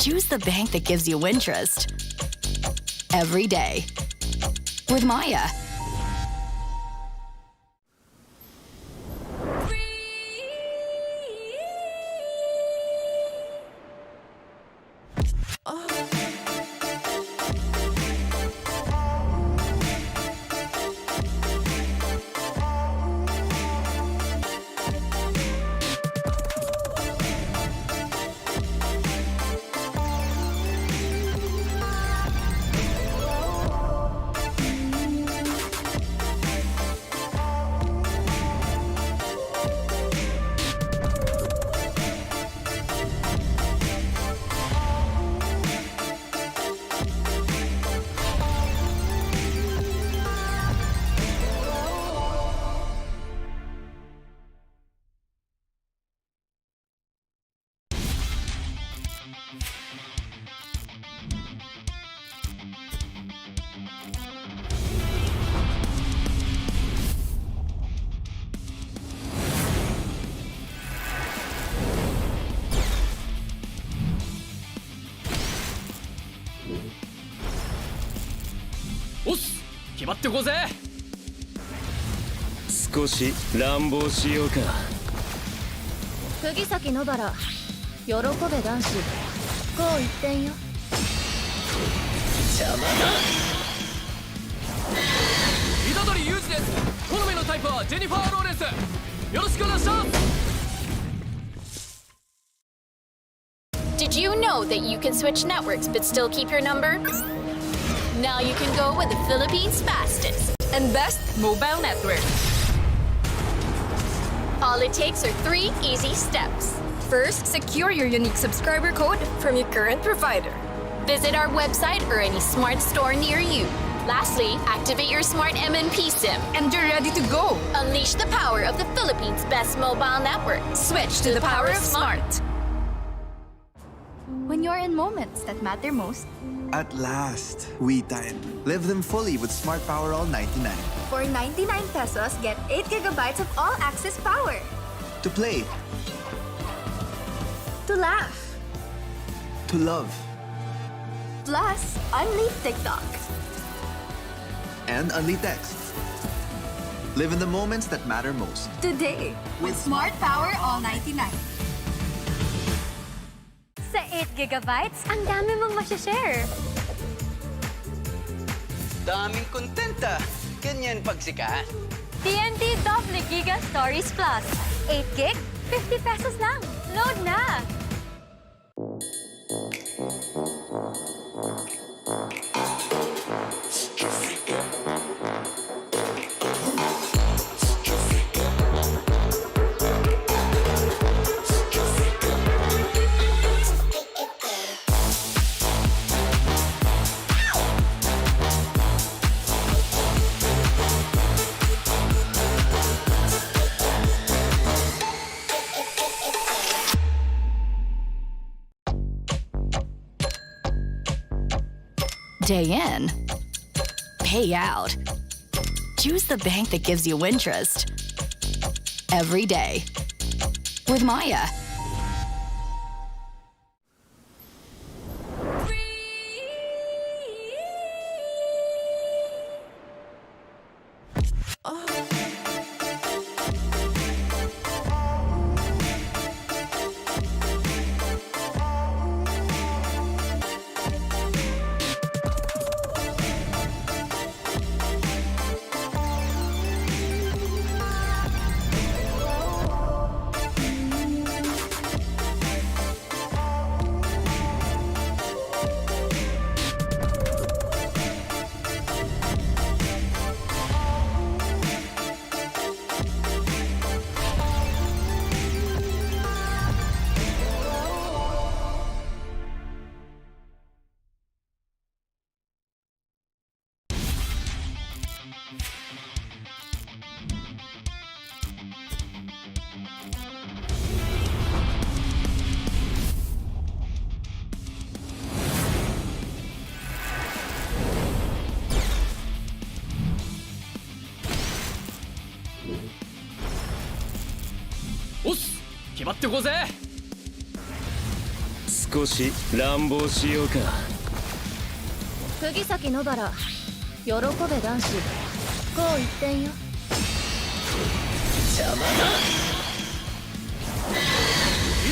Choose the bank that gives you interest every day. With Maya. Os! 決まってこうぜ。少し乱暴しようか。釘崎野原、喜べ男子、こう一点よ。邪魔だ。虎杖裕二です。好みのタイプはジェニファー・ローレンス。よろしくお願いします。 Did you know that you can switch networks but still keep your number? Now you can go with the Philippines' fastest and best mobile network. All it takes are 3 easy steps. First, secure your unique subscriber code from your current provider. Visit our website or any smart store near you. Lastly, activate your smart MNP SIM. And you're ready to go. Unleash the power of the Philippines' best mobile network. Switch to the power of smart. When you're in moments that matter most, At last, we time. Live them fully with Smart Power All 99. For 99 pesos, get 8 gigabytes of all-access power. To play, To laugh. to love, Plus, unleash TikTok. and only text. Live in the moments that matter most. Today, with Smart Power All 99. sa 8 gigabytes, ang dami mong masashare. Daming kontenta. Ganyan pagsikat. TNT Double Giga Stories Plus. 8 gig, 50 pesos lang. Load na! Day in, pay out. Choose the bank that gives you interest every day. With Maya. 少し乱暴しようか。釘崎野原喜べ男子こう一点よ。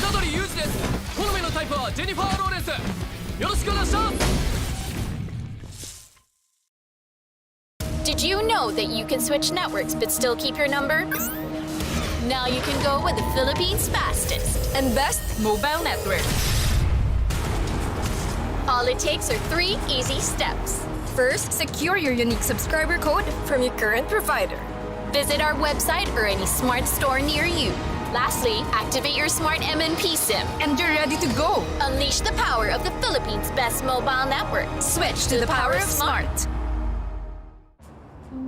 虎杖裕二です。好みのタイプはジェニファー・ローレンス。よろしくお願いします。 Did you know that you can switch networks but still keep your number? Now you can go with the Philippines' fastest And best mobile network. All it takes are 3 easy steps. First, secure your unique subscriber code from your current provider. Visit our website or any smart store near you. Lastly, activate your smart MNP SIM. And you're ready to go. Unleash the power of the Philippines' best mobile network. Switch to the power of smart.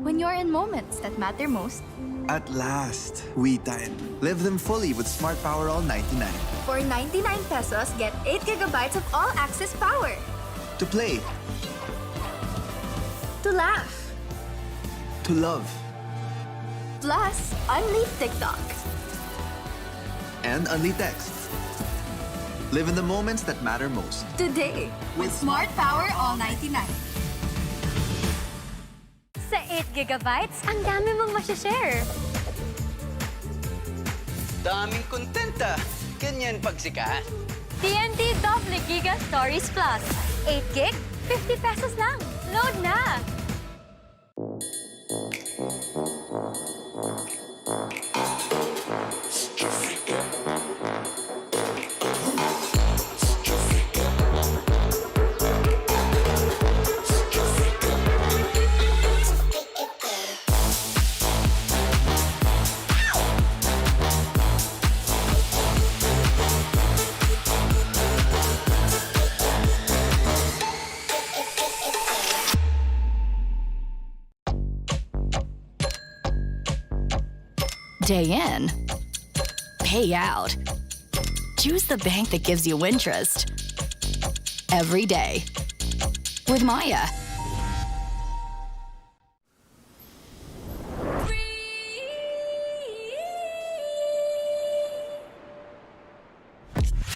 When you're in moments that matter most, At last, we time. Live them fully with Smart Power All 99. For 99 pesos, get 8 gigabytes of all-access power. To play, To laugh. to love, Plus, unleash TikTok. and only text. Live in the moments that matter most. Today, With Smart Power All 99. sa 8 gigabytes, ang dami mong masashare. Daming kontenta. Ganyan pagsikat. TNT Double Giga Stories Plus. 8 gig, 50 pesos lang. Load na! Day in, pay out. Choose the bank that gives you interest every day with Maya.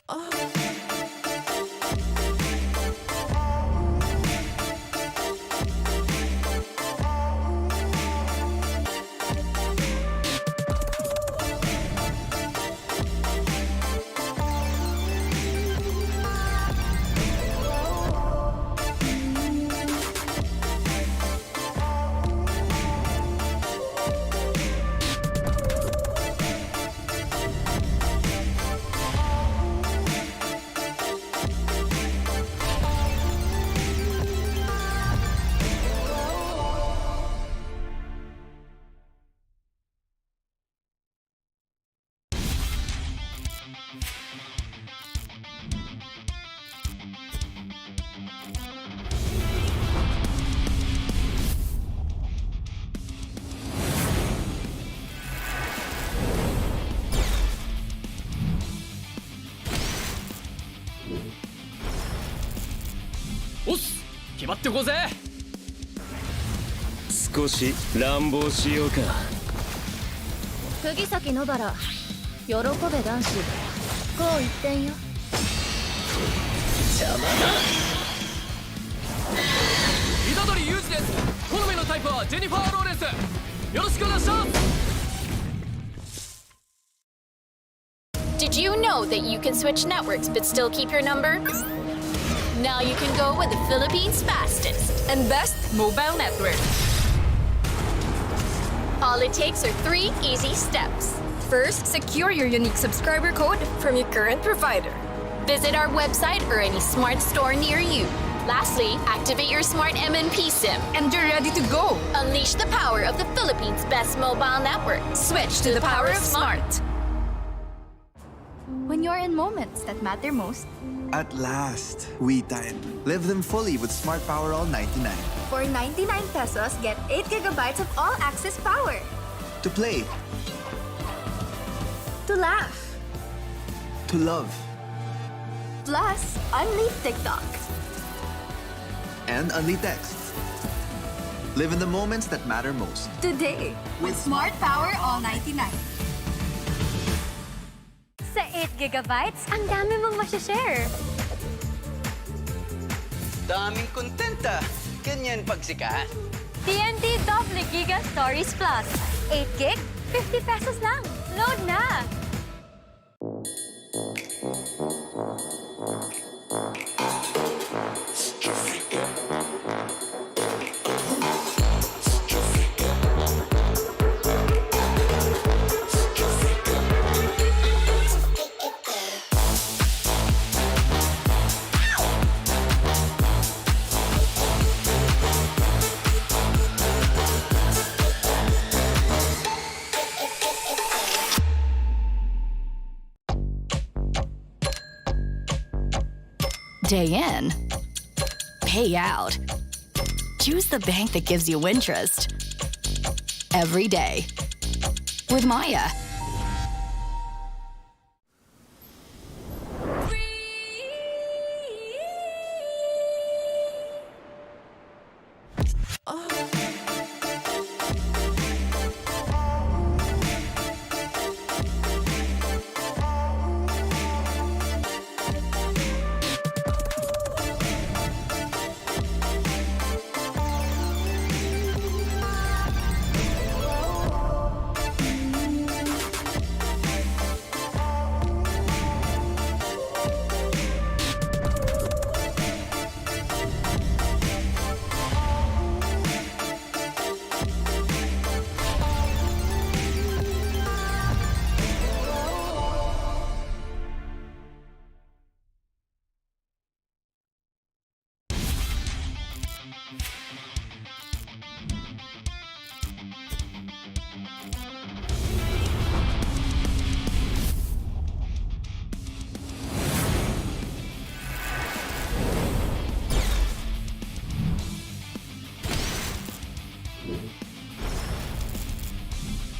Os! 決まってこうぜ。少し乱暴しようか。釘崎野原喜べ男子こう一点よ。虎杖裕二です。好みのタイプはジェニファー・ローレンス。よろしくお願いします。 Did you know that you can switch networks but still keep your number? Now you can go with the Philippines' fastest And best mobile network. All it takes are 3 easy steps. First, secure your unique subscriber code from your current provider. Visit our website or any smart store near you. Lastly, activate your smart MNP SIM. And you're ready to go. Unleash the power of the Philippines' best mobile network. Switch to the power of smart. When you're in moments that matter most, At last, we time. Live them fully with Smart Power All 99. For 99 pesos, get 8 gigabytes of all-access power. To play, To laugh. to love, Plus, unleash TikTok. and only text. Live in the moments that matter most. Today, With Smart Power All 99. sa 8 gigabytes, ang dami mong masashare. Daming kontenta. Ganyan pagsikat. TNT Double Giga Stories Plus. 8 gig, 50 pesos lang. Load na! Day in, pay out. Choose the bank that gives you interest every day with Maya.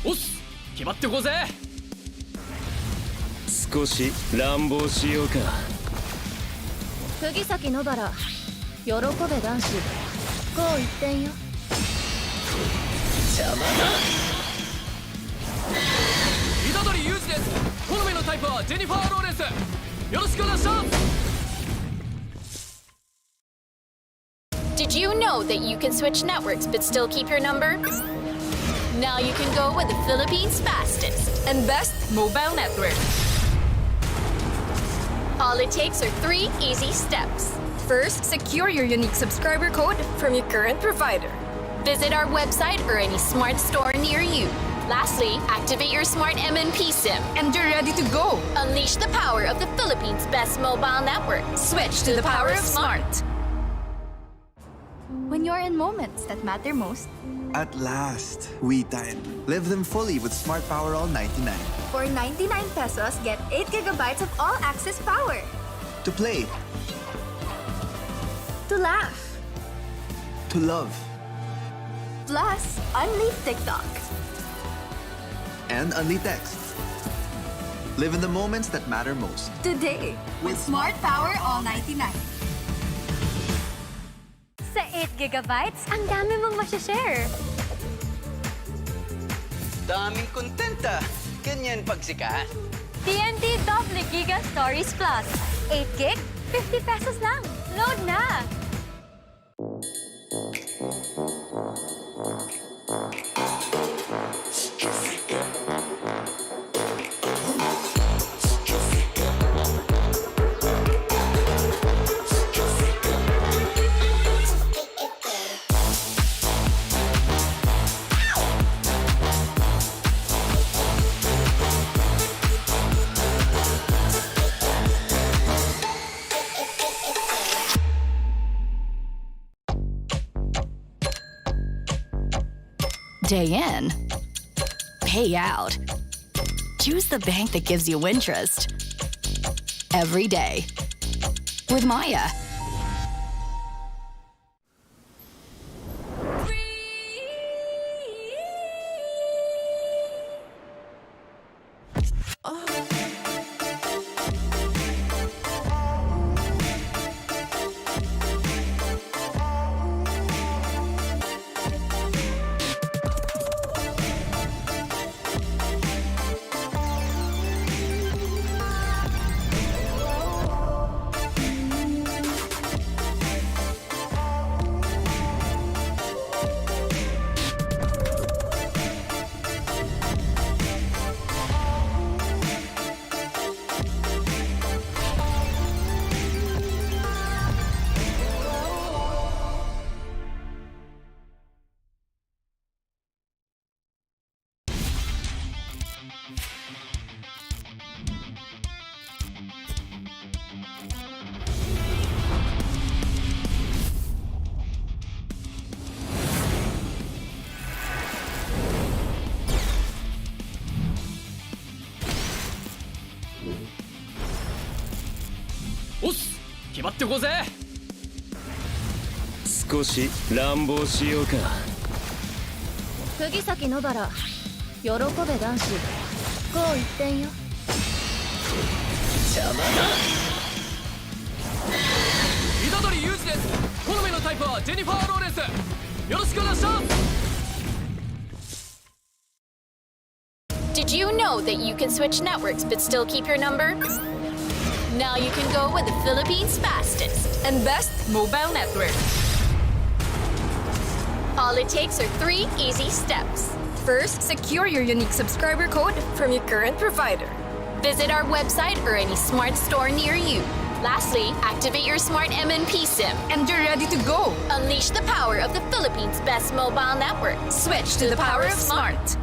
おっす決まってこうぜ。少し乱暴しようか。釘崎野原、喜べ男子。こう一点よ。邪魔だ。虎杖裕二です。好みのタイプはジェニファー・ローレンス。よろしくお願いします。Did you know that you can switch networks but still keep your number? Now you can go with the Philippines' fastest and best mobile network. All it takes are 3 easy steps. First, secure your unique subscriber code from your current provider. Visit our website or any smart store near you. Lastly, activate your smart MNP SIM. And you're ready to go. Unleash the power of the Philippines' best mobile network. Switch to the power of smart. When you're in moments that matter most. At last, we time. Live them fully with Smart Power All 99. For 99 pesos, get 8 gigabytes of all-access power. To play. To laugh. To love. Plus, unleash TikTok. And only text. Live in the moments that matter most. Today. With Smart Power All 99. Sa 8 gigabytes, ang dami mong masashare. Daming kontenta. Ganyan pagsikat. TNT Double Giga Stories Plus. 8 gig, 50 pesos lang. Load na! Day in, pay out. Choose the bank that gives you interest every day with Maya. 決まってこうぜ。少し乱暴しようか。釘崎野原、喜べ男子。こう一点よ。邪魔だ。虎杖裕二です。好みのタイプはジェニファー・ローレンス。よろしくお願いします。 Did you know that you can switch networks but still keep your number? Now you can go with the Philippines' fastest And best mobile network. All it takes are 3 easy steps. First, secure your unique subscriber code from your current provider. Visit our website or any smart store near you. Lastly, activate your smart MNP SIM. And you're ready to go. Unleash the power of the Philippines' best mobile network. Switch to the power of smart.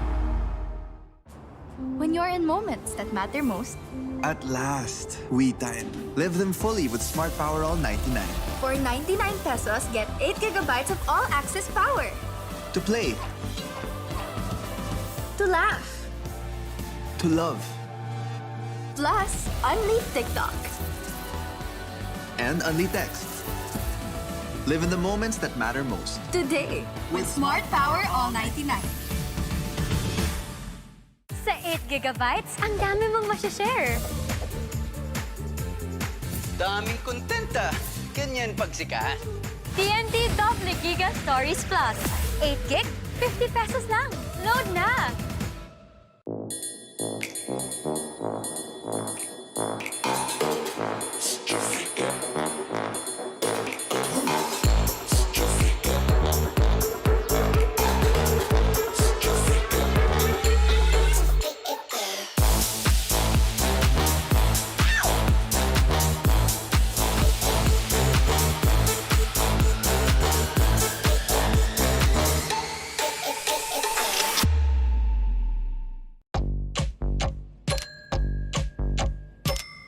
When you're in moments that matter most, At last, we time. Live them fully with Smart Power All 99. For 99 pesos, get 8 gigabytes of all-access power. To play, To laugh. to love, Plus, unleash TikTok. and only text. Live in the moments that matter most. Today. with Smart Power All 99. Sa 8 gigabytes, ang dami mong masya-share. Daming kontenta. Ganyan pagsikat. TNT Double Giga Stories Plus. 8 gig, 50 pesos lang. Load na!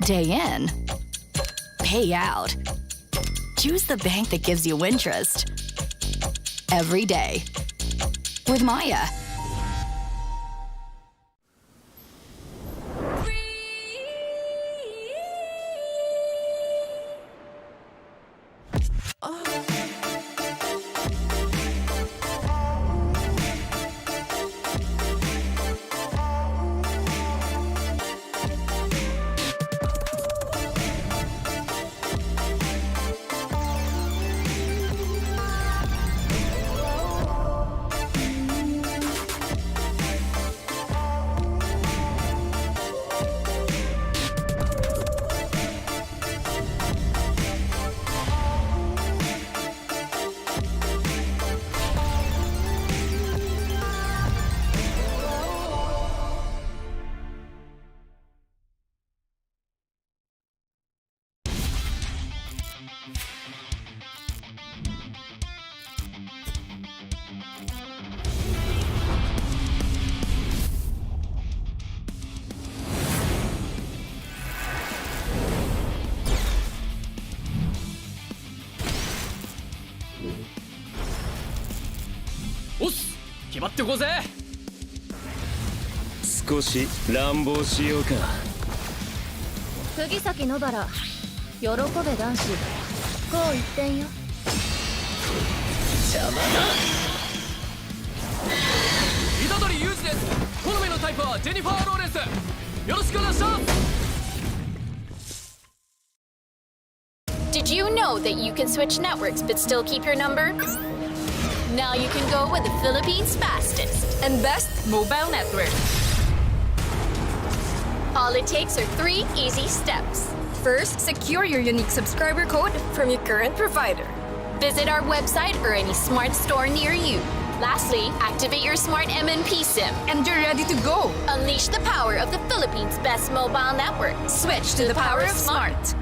Day in, pay out. Choose the bank that gives you interest every day with Maya. Os! 決まってこうぜ。少し乱暴しようか。釘崎野原、喜べ男子。こう一点よ。邪魔だ。虎杖裕二です。好みのタイプはジェニファー・ローレンス。よろしくお願いします。 Did you know that you can switch networks but still keep your number? Now you can go with the Philippines' fastest And best mobile network. All it takes are 3 easy steps. First, secure your unique subscriber code from your current provider. Visit our website or any smart store near you. Lastly, activate your smart MNP SIM. And you're ready to go. Unleash the power of the Philippines' best mobile network. Switch to the power of smart.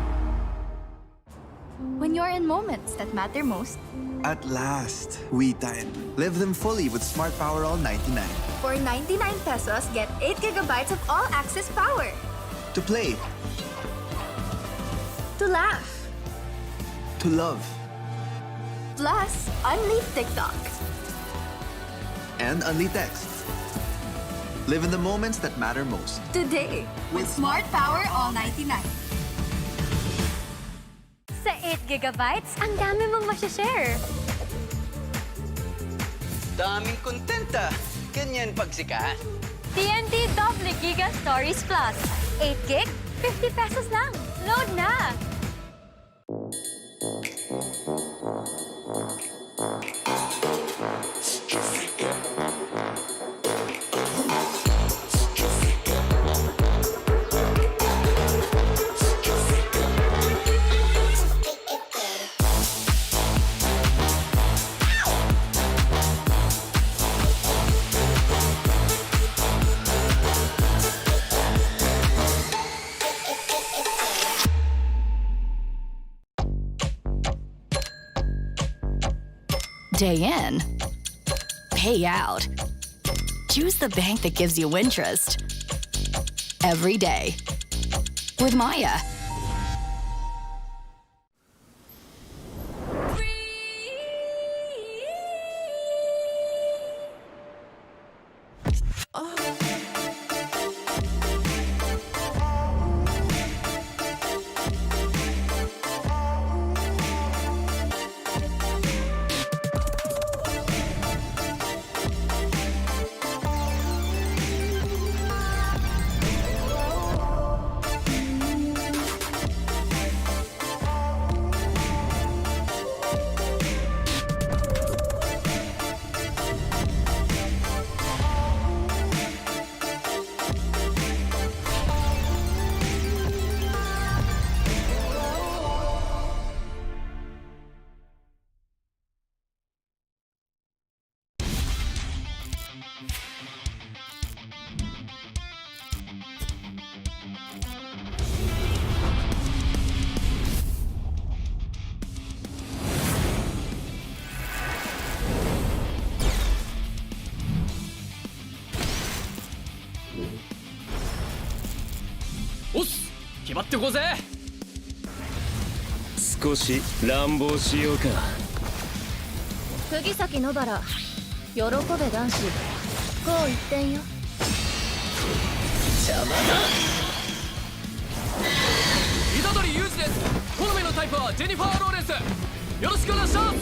When you're in moments that matter most, At last, we time. Live them fully with Smart Power All 99. For 99 pesos, get 8 gigabytes of all-access power. To play, To laugh. to love, Plus, unleash TikTok. and only text. Live in the moments that matter most. Today. with Smart Power All 99. Sa 8 GB, ang dami mong masashare. Daming kontenta. Ganyan pag sikat. TNT Double Giga Stories Plus. 8 GB, 50 pesos lang. Load na! Day in, pay out. Choose the bank that gives you interest every day with Maya.おっす決まってこうぜ。少し乱暴しようか。釘崎野原、喜べ男子。こう一点よ。邪魔だ。虎杖裕二です。好みのタイプはジェニファー・ローレンス。よろしくお願いします。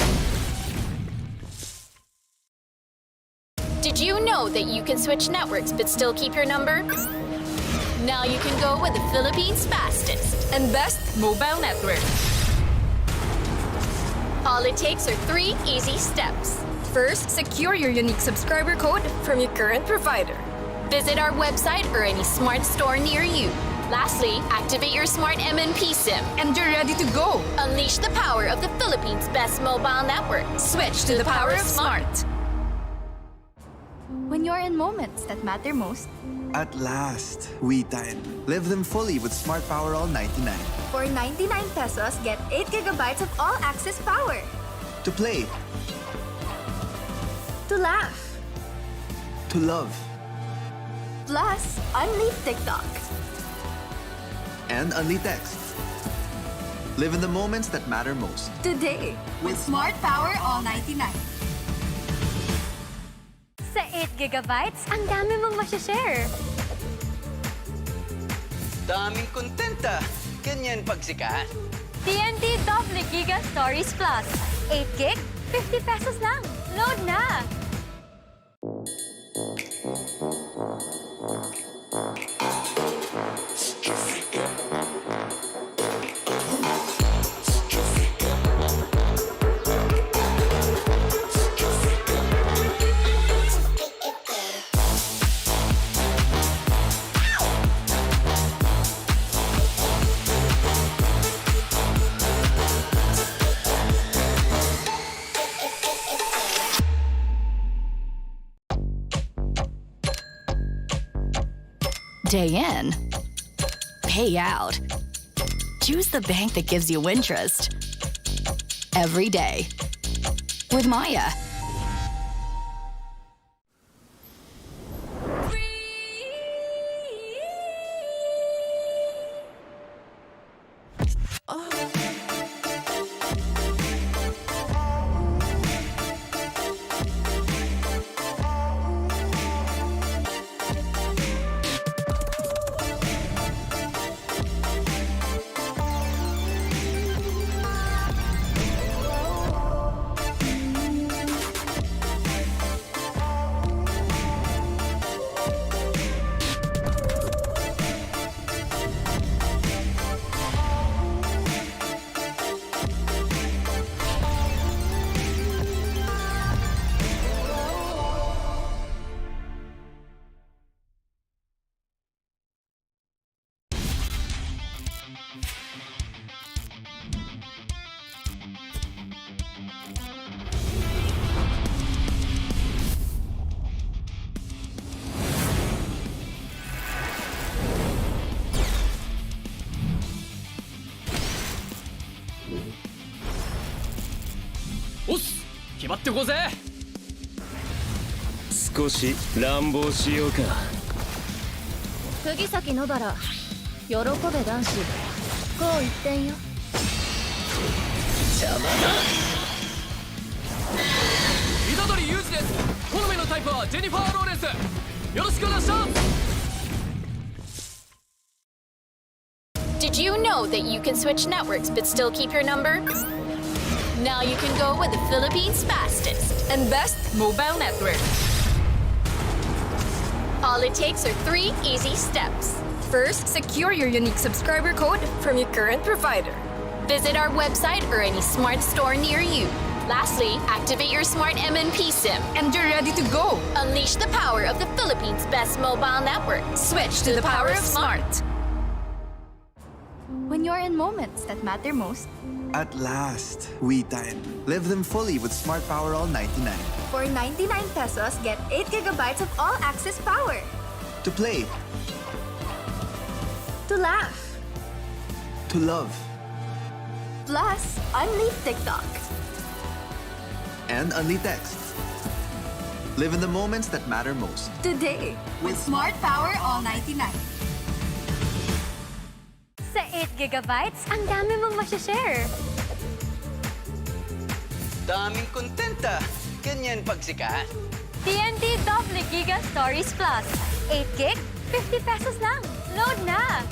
Did you know that you can switch networks but still keep your number? Now you can go with the Philippines' fastest and best mobile network. All it takes are 3 easy steps. First, secure your unique subscriber code from your current provider. Visit our website or any smart store near you. Lastly, activate your smart MNP SIM. And you're ready to go. Unleash the power of the Philippines' best mobile network. Switch to the power of smart. When you're in moments that matter most, At last, we time. Live them fully with Smart Power All 99. For 99 pesos, get 8 GB of all-access power. To play, To laugh. to love, Plus, unleash TikTok. and only texts. Live in the moments that matter most. Today, with Smart Power All 99. sa 8 GB, ang dami mong masashare. Daming kontenta. Ganyan pag sikat. TNT Double Giga Stories Plus. 8 GB, 50 pesos lang. Load na! Day in, pay out. Choose the bank that gives you interest every day with Maya. おっす決まってこうぜ。少し乱暴しようか。釘崎野原喜べ男子こう一点よ。邪魔だ。虎杖裕二です。好みのタイプはジェニファー・ローレンス。よろしくお願いします。 Did you know that you can switch networks but still keep your number? Now you can go with the Philippines' fastest And best mobile network. All it takes are 3 easy steps. First, secure your unique subscriber code from your current provider. Visit our website or any smart store near you. Lastly, activate your smart MNP SIM. And you're ready to go. Unleash the power of the Philippines' best mobile network. Switch to the power of smart. When you're in moments that matter most, At last, we time. Live them fully with Smart Power All 99. for 99 pesos, get 8 gigabytes of all-access power. To play, To laugh. to love, Plus, unleash TikTok. and only texts. Live in the moments that matter most. Today, with Smart Power All 99. Sa 8 gigabytes, ang dami mong masashare. Daming kontenta. Ganyan pagsikat. TNT Double Giga Stories Plus. 8 gig, 50 pesos lang. Load na!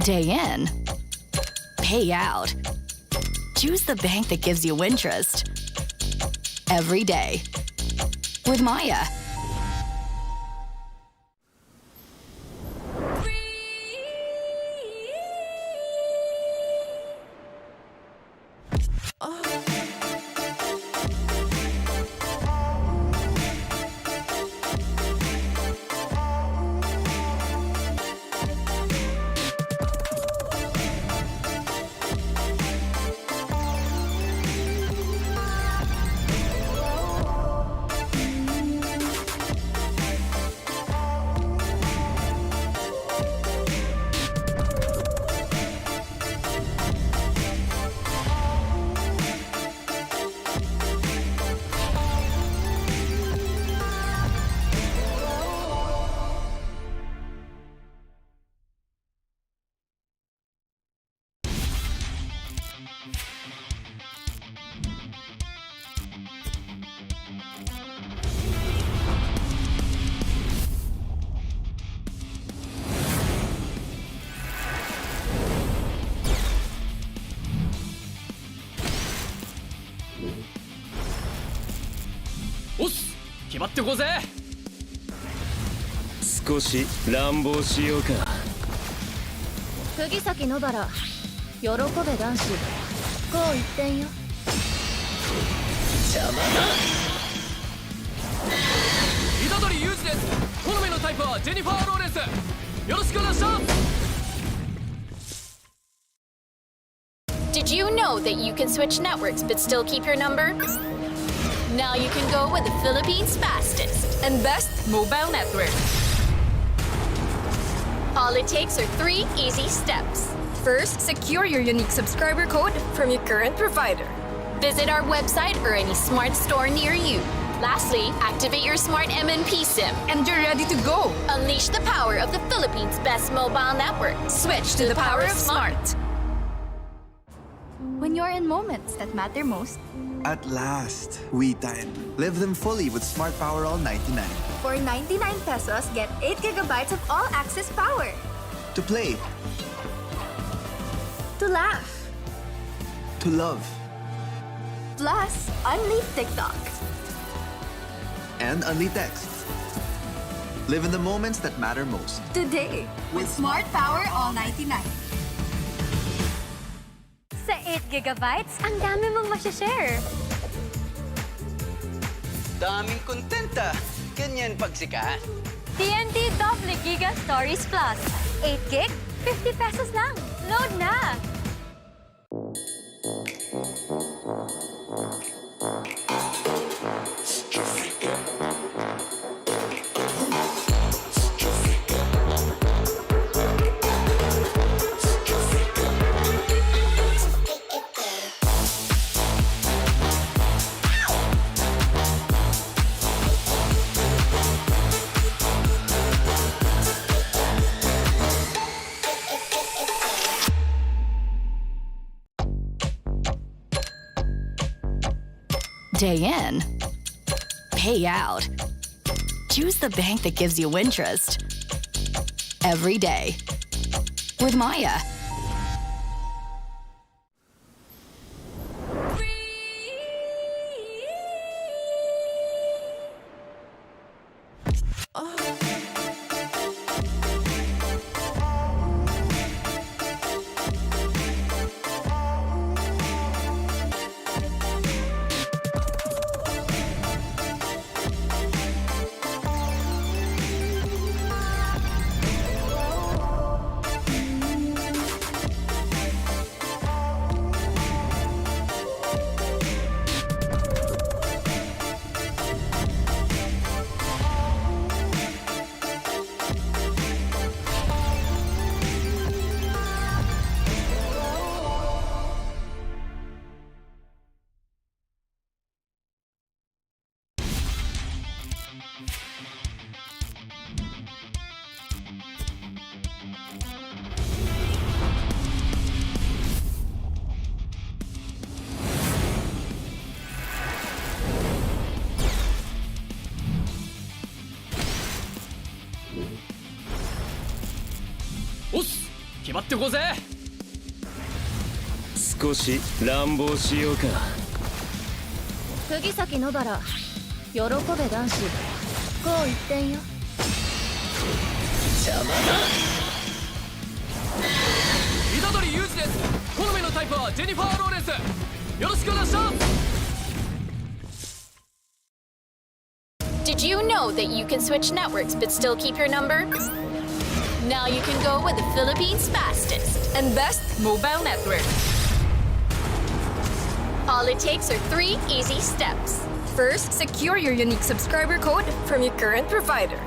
Day in, pay out. Choose the bank that gives you interest. Every day. With Maya.おっす決まってこうぜ。少し乱暴しようか。釘崎野原喜べ男子こう一点よ。邪魔だ。虎杖裕二です。好みのタイプはジェニファー・ローレンス。よろしくお願いします。 Did you know that you can switch networks but still keep your number? Now you can go with the Philippines' fastest. And best mobile network. All it takes are 3 easy steps. First, secure your unique subscriber code from your current provider. Visit our website or any smart store near you. Lastly, activate your smart MNP SIM. And you're ready to go. Unleash the power of the Philippines' best mobile network. Switch to the power of smart. When you're in moments that matter most, At last, we time. Live them fully with Smart Power All 99. for 99 pesos, get 8 gigabytes of all-access power. To play, To laugh. to love, Plus, unleash TikTok. and only texts. Live in the moments that matter most. Today, with Smart Power All 99. 8 gigabytes, ang dami mong masashare. Daming kontenta. Ganyan pag sikat. TNT Double Giga Stories Plus. 8 gig, 50 pesos lang. Load na! Day in, pay out. Choose the bank that gives you interest every day with Maya. Os! 決まってこうぜ。少し乱暴しようか。釘崎野原、喜べ男子。こう一点よ。虎杖裕二です。好みのタイプはジェニファー・ローレンス。よろしくお願いします。 Did you know that you can switch networks but still keep your number? Now you can go with the Philippines' fastest And best mobile network. All it takes are 3 easy steps. First, secure your unique subscriber code from your current provider.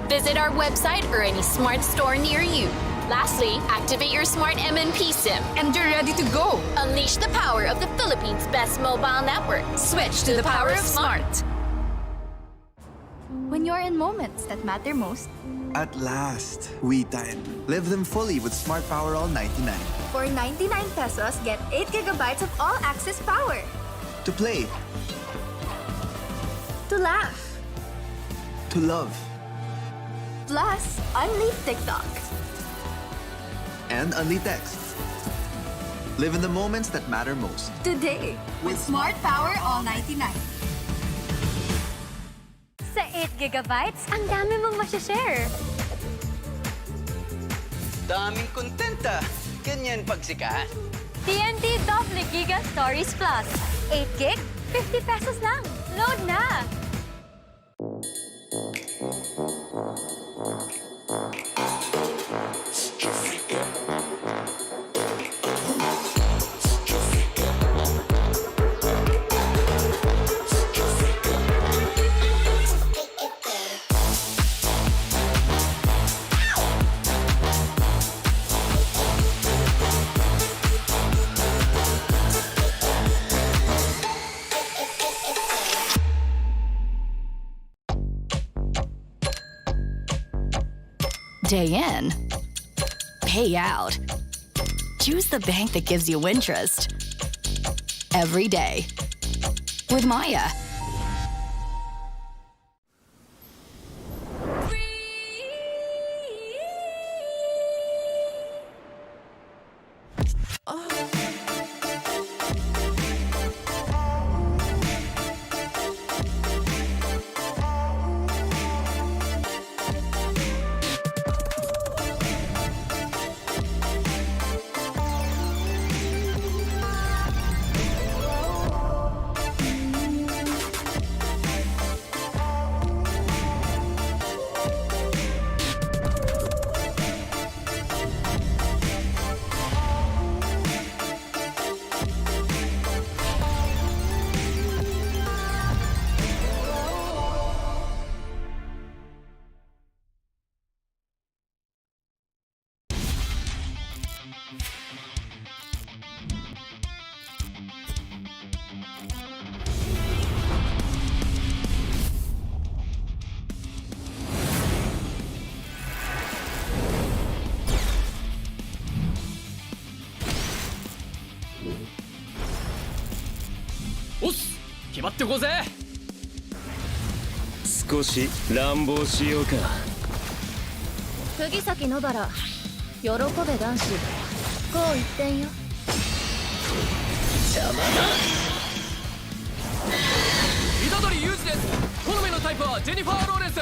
Visit our website or any smart store near you. Lastly, activate your smart MNP SIM. And you're ready to go. Unleash the power of the Philippines' best mobile network. Switch to the power of smart. When you're in moments that matter most, At last, we time. Live them fully with Smart Power All 99. for 99 pesos, get 8 gigabytes of all-access power. To play, To laugh, to love, plus unleash TikTok. and only texts. Live in the moments that matter most. Today, with Smart Power All 99. Sa 8 gigabytes, ang dami mong masashare. Daming kontenta. Ganyan pag sikat. TNT Double Giga Stories Plus. 8 gig, 50 pesos lang. Load na! Day in, pay out. Choose the bank that gives you interest every day with Maya. おっす決まってこうぜ。少し乱暴しようか。釘崎野原喜べ男子こう一点よ。虎杖裕二です。好みのタイプはジェニファー・ローレンス。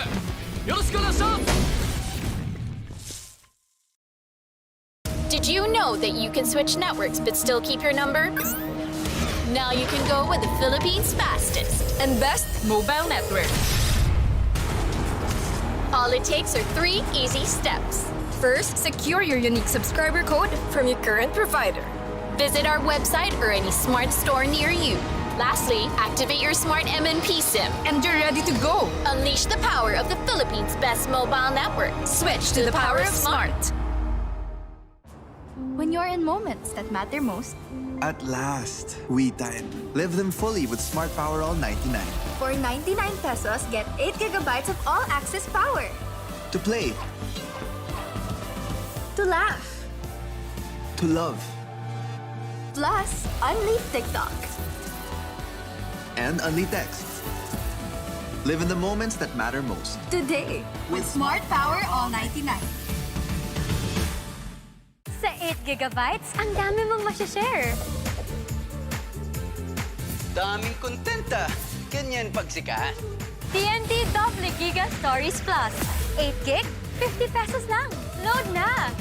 よろしくお願いします。 Did you know that you can switch networks but still keep your number? Now you can go with the Philippines' fastest And best mobile network. All it takes are 3 easy steps. First, secure your unique subscriber code from your current provider. Visit our website or any smart store near you. Lastly, activate your smart MNP SIM. And you're ready to go. Unleash the power of the Philippines' best mobile network. Switch to the power of smart. When you're in moments that matter most, At last, we time. Live them fully with Smart Power All 99. for 99 pesos, get 8 gigabytes of all-access power. To play, To laugh, to love, plus unleash TikTok. and only texts. Live in the moments that matter most. Today, with Smart Power All 99. Sa 8 gigabytes, ang dami mong masashare. Daming kontenta. Ganyan pagsikat. TNT Double Giga Stories Plus. 8 gig, 50 pesos lang. Load na!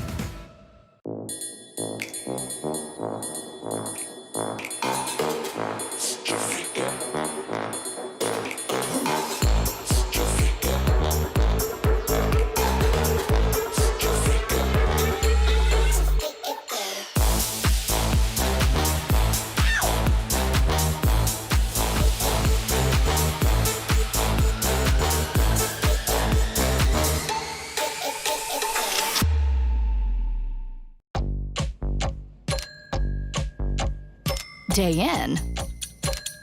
Day in,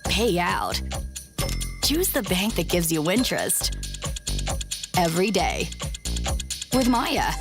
pay out. Choose the bank that gives you interest. Every day. With Maya.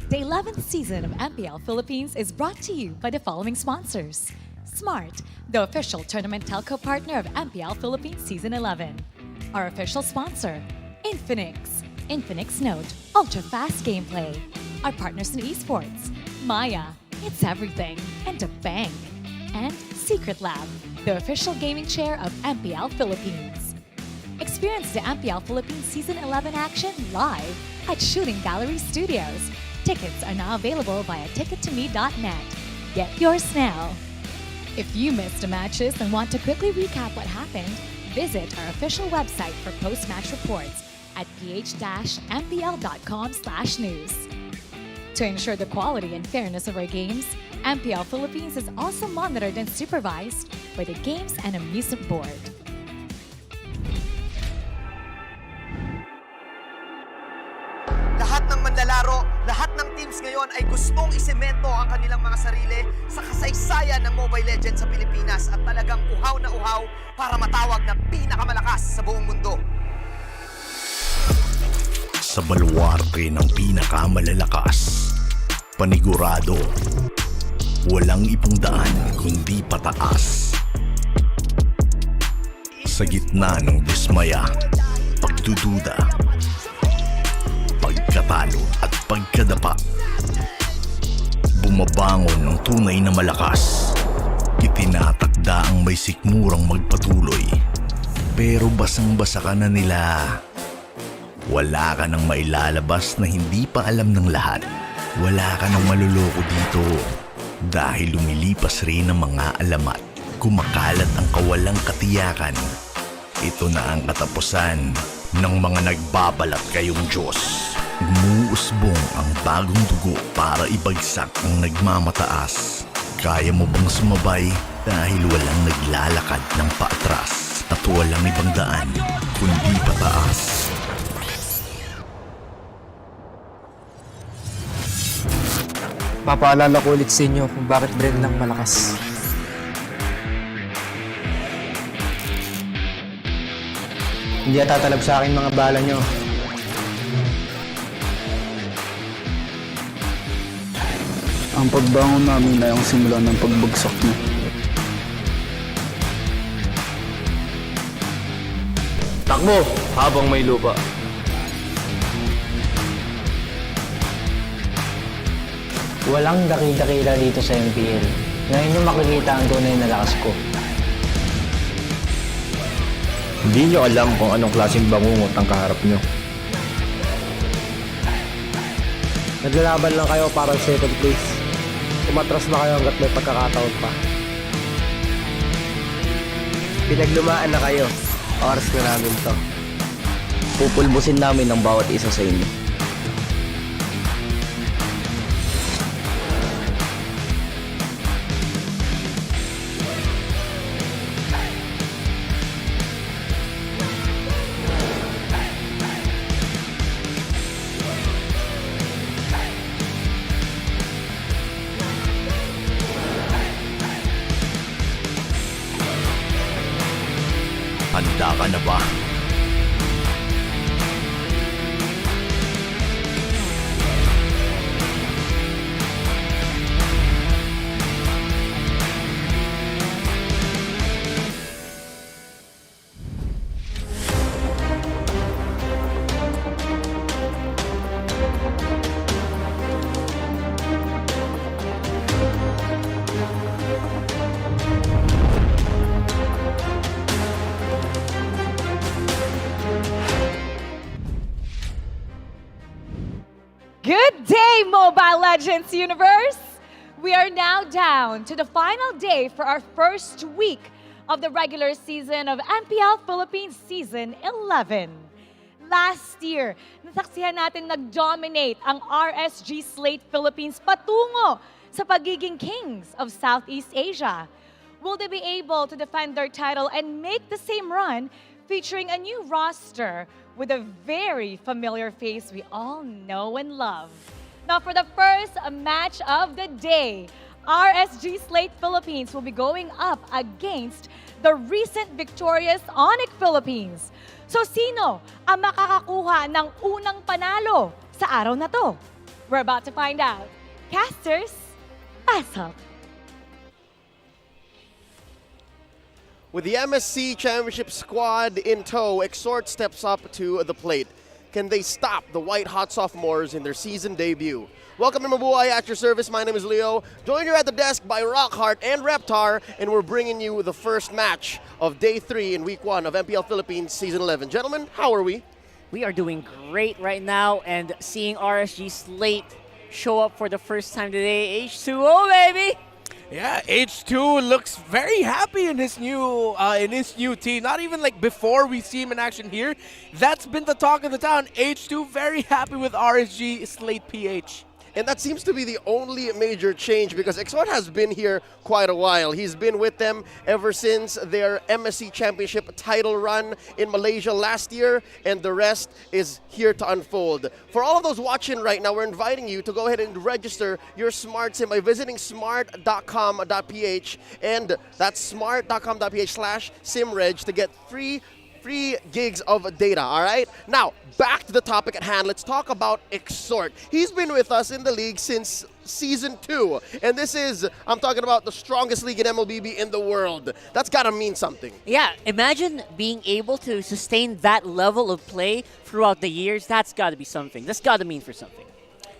The 11th season of MPL Philippines is brought to you by the following sponsors. Smart, the official tournament telco partner of MPL Philippines Season 11. Our official sponsor, Infinix. Infinix Note, ultra-fast gameplay. Our partners in esports, Maya, it's everything, and a bank. And Secret Lab, the official gaming chair of MPL Philippines. Experience the MPL Philippines Season 11 action live at Shooting Gallery Studios. Tickets are now available via tickettome.net. Get yours now. If you missed the matches and want to quickly recap what happened, visit our official website for post-match reports at ph-mpl.com/news. To ensure the quality and fairness of our games, MPL Philippines is also monitored and supervised by the Games and Amusement Board. Lahat ng manlalaro, lahat ng teams ngayon ay gustong isemento ang kanilang mga sarili sa kasaysayan ng Mobile Legends sa Pilipinas at talagang uhaw na uhaw para matawag na pinakamalakas sa buong mundo. Sa baluarte ng pinakamalalakas, panigurado, walang ibang daan kundi pataas. Sa gitna ng dismaya, pagdududa, pagkatalo at pagkadapa, bumabangon ng tunay na malakas. Itinatakda ang may sikmurang magpatuloy, pero basang-basa ka na nila. Wala ka nang mailalabas na hindi pa alam ng lahat. Wala ka nang maluloko dito. Dahil lumilipas rin ang mga alamat. Kumakalat ang kawalang katiyakan. Ito na ang katapusan ng mga nagbabalat kayong Diyos. Umuusbong ang bagong dugo para ibagsak ang nagmamataas. Kaya mo bang sumabay dahil walang naglalakad ng paatras at walang ibang daan kundi pataas? Papaalala ko ulit sa inyo kung bakit Bren lang malakas. Hindi tatalab sa akin mga bala nyo. Ang pagbangon namin ay ang simula ng pagbagsak mo. Takbo habang may lupa. Walang dakil-dakila dito sa MPL. Ngayon nyo makikita ang tunay na lakas ko. Hindi nyo alam kung anong klaseng bangungot ang kaharap nyo. Naglalaban lang kayo para second place. Umatras na kayo hanggat may pagkakataon pa. Pinaglumaan na kayo. Oras na namin to. Pupulbusin namin ang bawat isa sa inyo. Handa ka na ba? Good day, Mobile Legends universe! We are now down to the final day for our first week of the regular season of MPL Philippines Season 11. Last year, nasaksihan natin nag-dominate ang RSG Philippines patungo sa pagiging kings of Southeast Asia. Will they be able to defend their title and make the same run featuring a new roster with a very familiar face we all know and love? Now for the first match of the day, RSG Philippines will be going up against the recent victorious ONIC Philippines. So sino ang makakakuha ng unang panalo sa araw na to? We're about to find out. Casters, pass up. With the MSC Championship squad in tow, Exhort steps up to the plate. Can they stop the White Hot Sophomores in their season debut? Welcome to Mabuhay at your service. My name is Leo. Joined here at the desk by Rockhart and Reptar, and we're bringing you the first match of Day 3 in Week 1 of MPL Philippines Season 11. Gentlemen, how are we? We are doing great right now, and seeing RSG Slate show up for the first time today. H2O, baby! Yeah, H2 looks very happy in his new team. Not even like before we see him in action here. That's been the talk of the town. H2 very happy with RSG Slate PH. And that seems to be the only major change because Exhort has been here quite a while. He's been with them ever since their MSC Championship title run in Malaysia last year, and the rest is here to unfold. For all of those watching right now, we're inviting you to go ahead and register your Smart SIM by visiting smart.com.ph, and that's smart.com.ph/simreg to get free gigs of data, all right? Now, back to the topic at hand. Let's talk about Exhort. He's been with us in the league since Season 2, and this is, I'm talking about the strongest league in MLBB in the world. That's gotta mean something. Yeah, imagine being able to sustain that level of play throughout the years. That's gotta be something. That's gotta mean for something.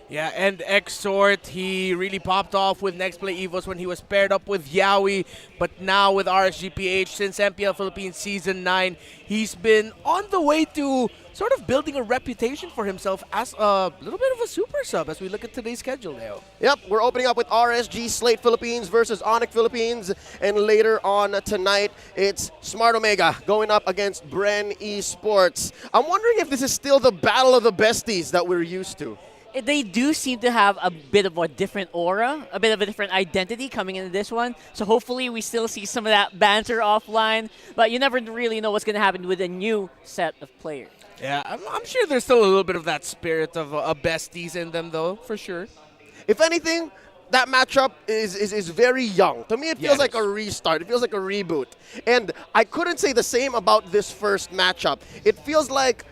Yeah, and Exhort, he really popped off with Next Play Evos when he was paired up with Yawi. But now with RSG PH, since MPL Philippines Season 9, he's been on the way to sort of building a reputation for himself as a little bit of a super sub as we look at today's schedule, Leo. Yep, we're opening up with RSG Slate Philippines versus ONIC Philippines. And later on tonight, it's Smart Omega going up against Bren Esports. I'm wondering if this is still the battle of the besties that we're used to. They do seem to have a bit of a different aura, a bit of a different identity coming into this one. So hopefully we still see some of that banter offline. But you never really know what's going to happen with a new set of players. Yeah, I'm sure there's still a little bit of that spirit of besties in them, though, for sure. If anything, that matchup is very young. To me, it feels like a restart. It feels like a reboot. And I couldn't say the same about this first matchup. It feels like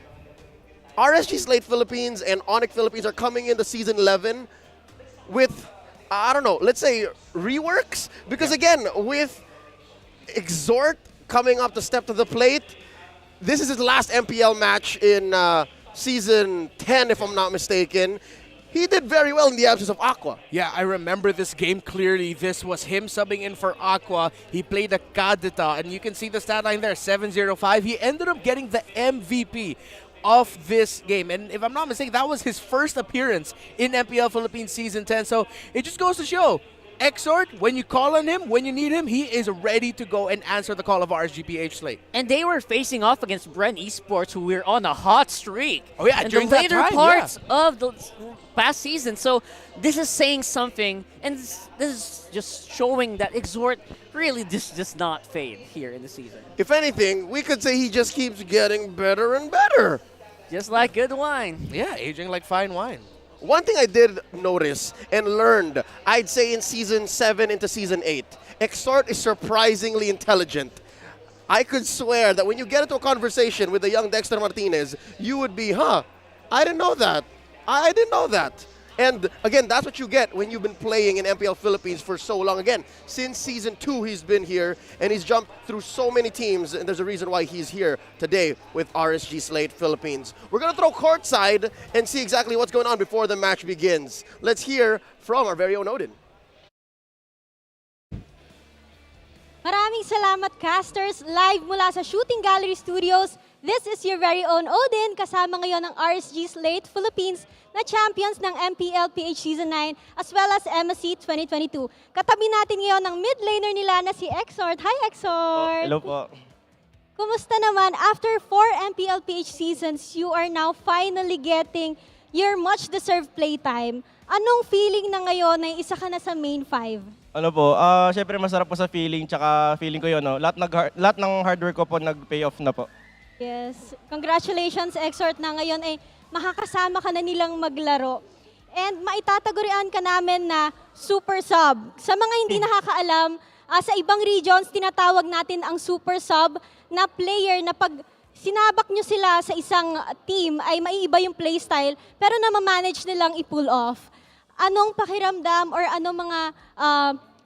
RSG Slate Philippines and ONIC Philippines are coming into Season 11 with, I don't know, let's say reworks. Because again, with Exhort coming up to step to the plate, this is his last MPL match in Season 10, if I'm not mistaken. He did very well in the absence of Aqua. Yeah, I remember this game clearly. This was him subbing in for Aqua. He played a Kadita, and you can see the stat line there, 705. He ended up getting the MVP of this game. And if I'm not mistaken, that was his first appearance in MPL Philippines Season 10. So it just goes to show, Exhort, when you call on him, when you need him, he is ready to go and answer the call of RSG PH Slate. And they were facing off against Bren Esports, who were on a hot streak. Oh yeah, in during the later that time, parts of the past season. So this is saying something, and this is just showing that Exhort really does not fade here in the season. If anything, we could say he just keeps getting better and better. Just like good wine. Yeah, aging like fine wine. One thing I did notice and learned, I'd say in Season 7 into Season 8, Exhort is surprisingly intelligent. I could swear that when you get into a conversation with the young Dexter Martinez, you would be, I didn't know that. I didn't know that. And again, that's what you get when you've been playing in MPL Philippines for so long. Again, since Season 2, he's been here, and he's jumped through so many teams, and there's a reason why he's here today with RSG Slate Philippines. We're going to throw courtside and see exactly what's going on before the match begins. Let's hear from our very own Odin. Maraming salamat, casters, live mula sa Shooting Gallery Studios. This is your very own Odin, kasama ngayon ng RSG Slate Philippines na champions ng MPL-PH Season 9 as well as MSC 2022. Katabi natin ngayon ng mid laner nila na si Exhort. Hi, Exhort! Hello po. Kumusta naman? After 4 MPL-PH seasons, you are now finally getting your much-deserved playtime. Anong feeling na ngayon na isa ka na sa main 5? Ano po, syempre masarap po sa feeling, tsaka feeling ko yun, no? Lahat ng hard work ko po nag-pay off na po. Yes. Congratulations, Exhort, na ngayon ay makakasama ka na nilang maglaro. And maitatagurian ka namin na super sub. Sa mga hindi nakakaalam, sa ibang regions, tinatawag natin ang super sub na player na pag sinabak nyo sila sa isang team ay maiiba yung playstyle, pero na-manage nilang i-pull off. Anong pakiramdam or anong mga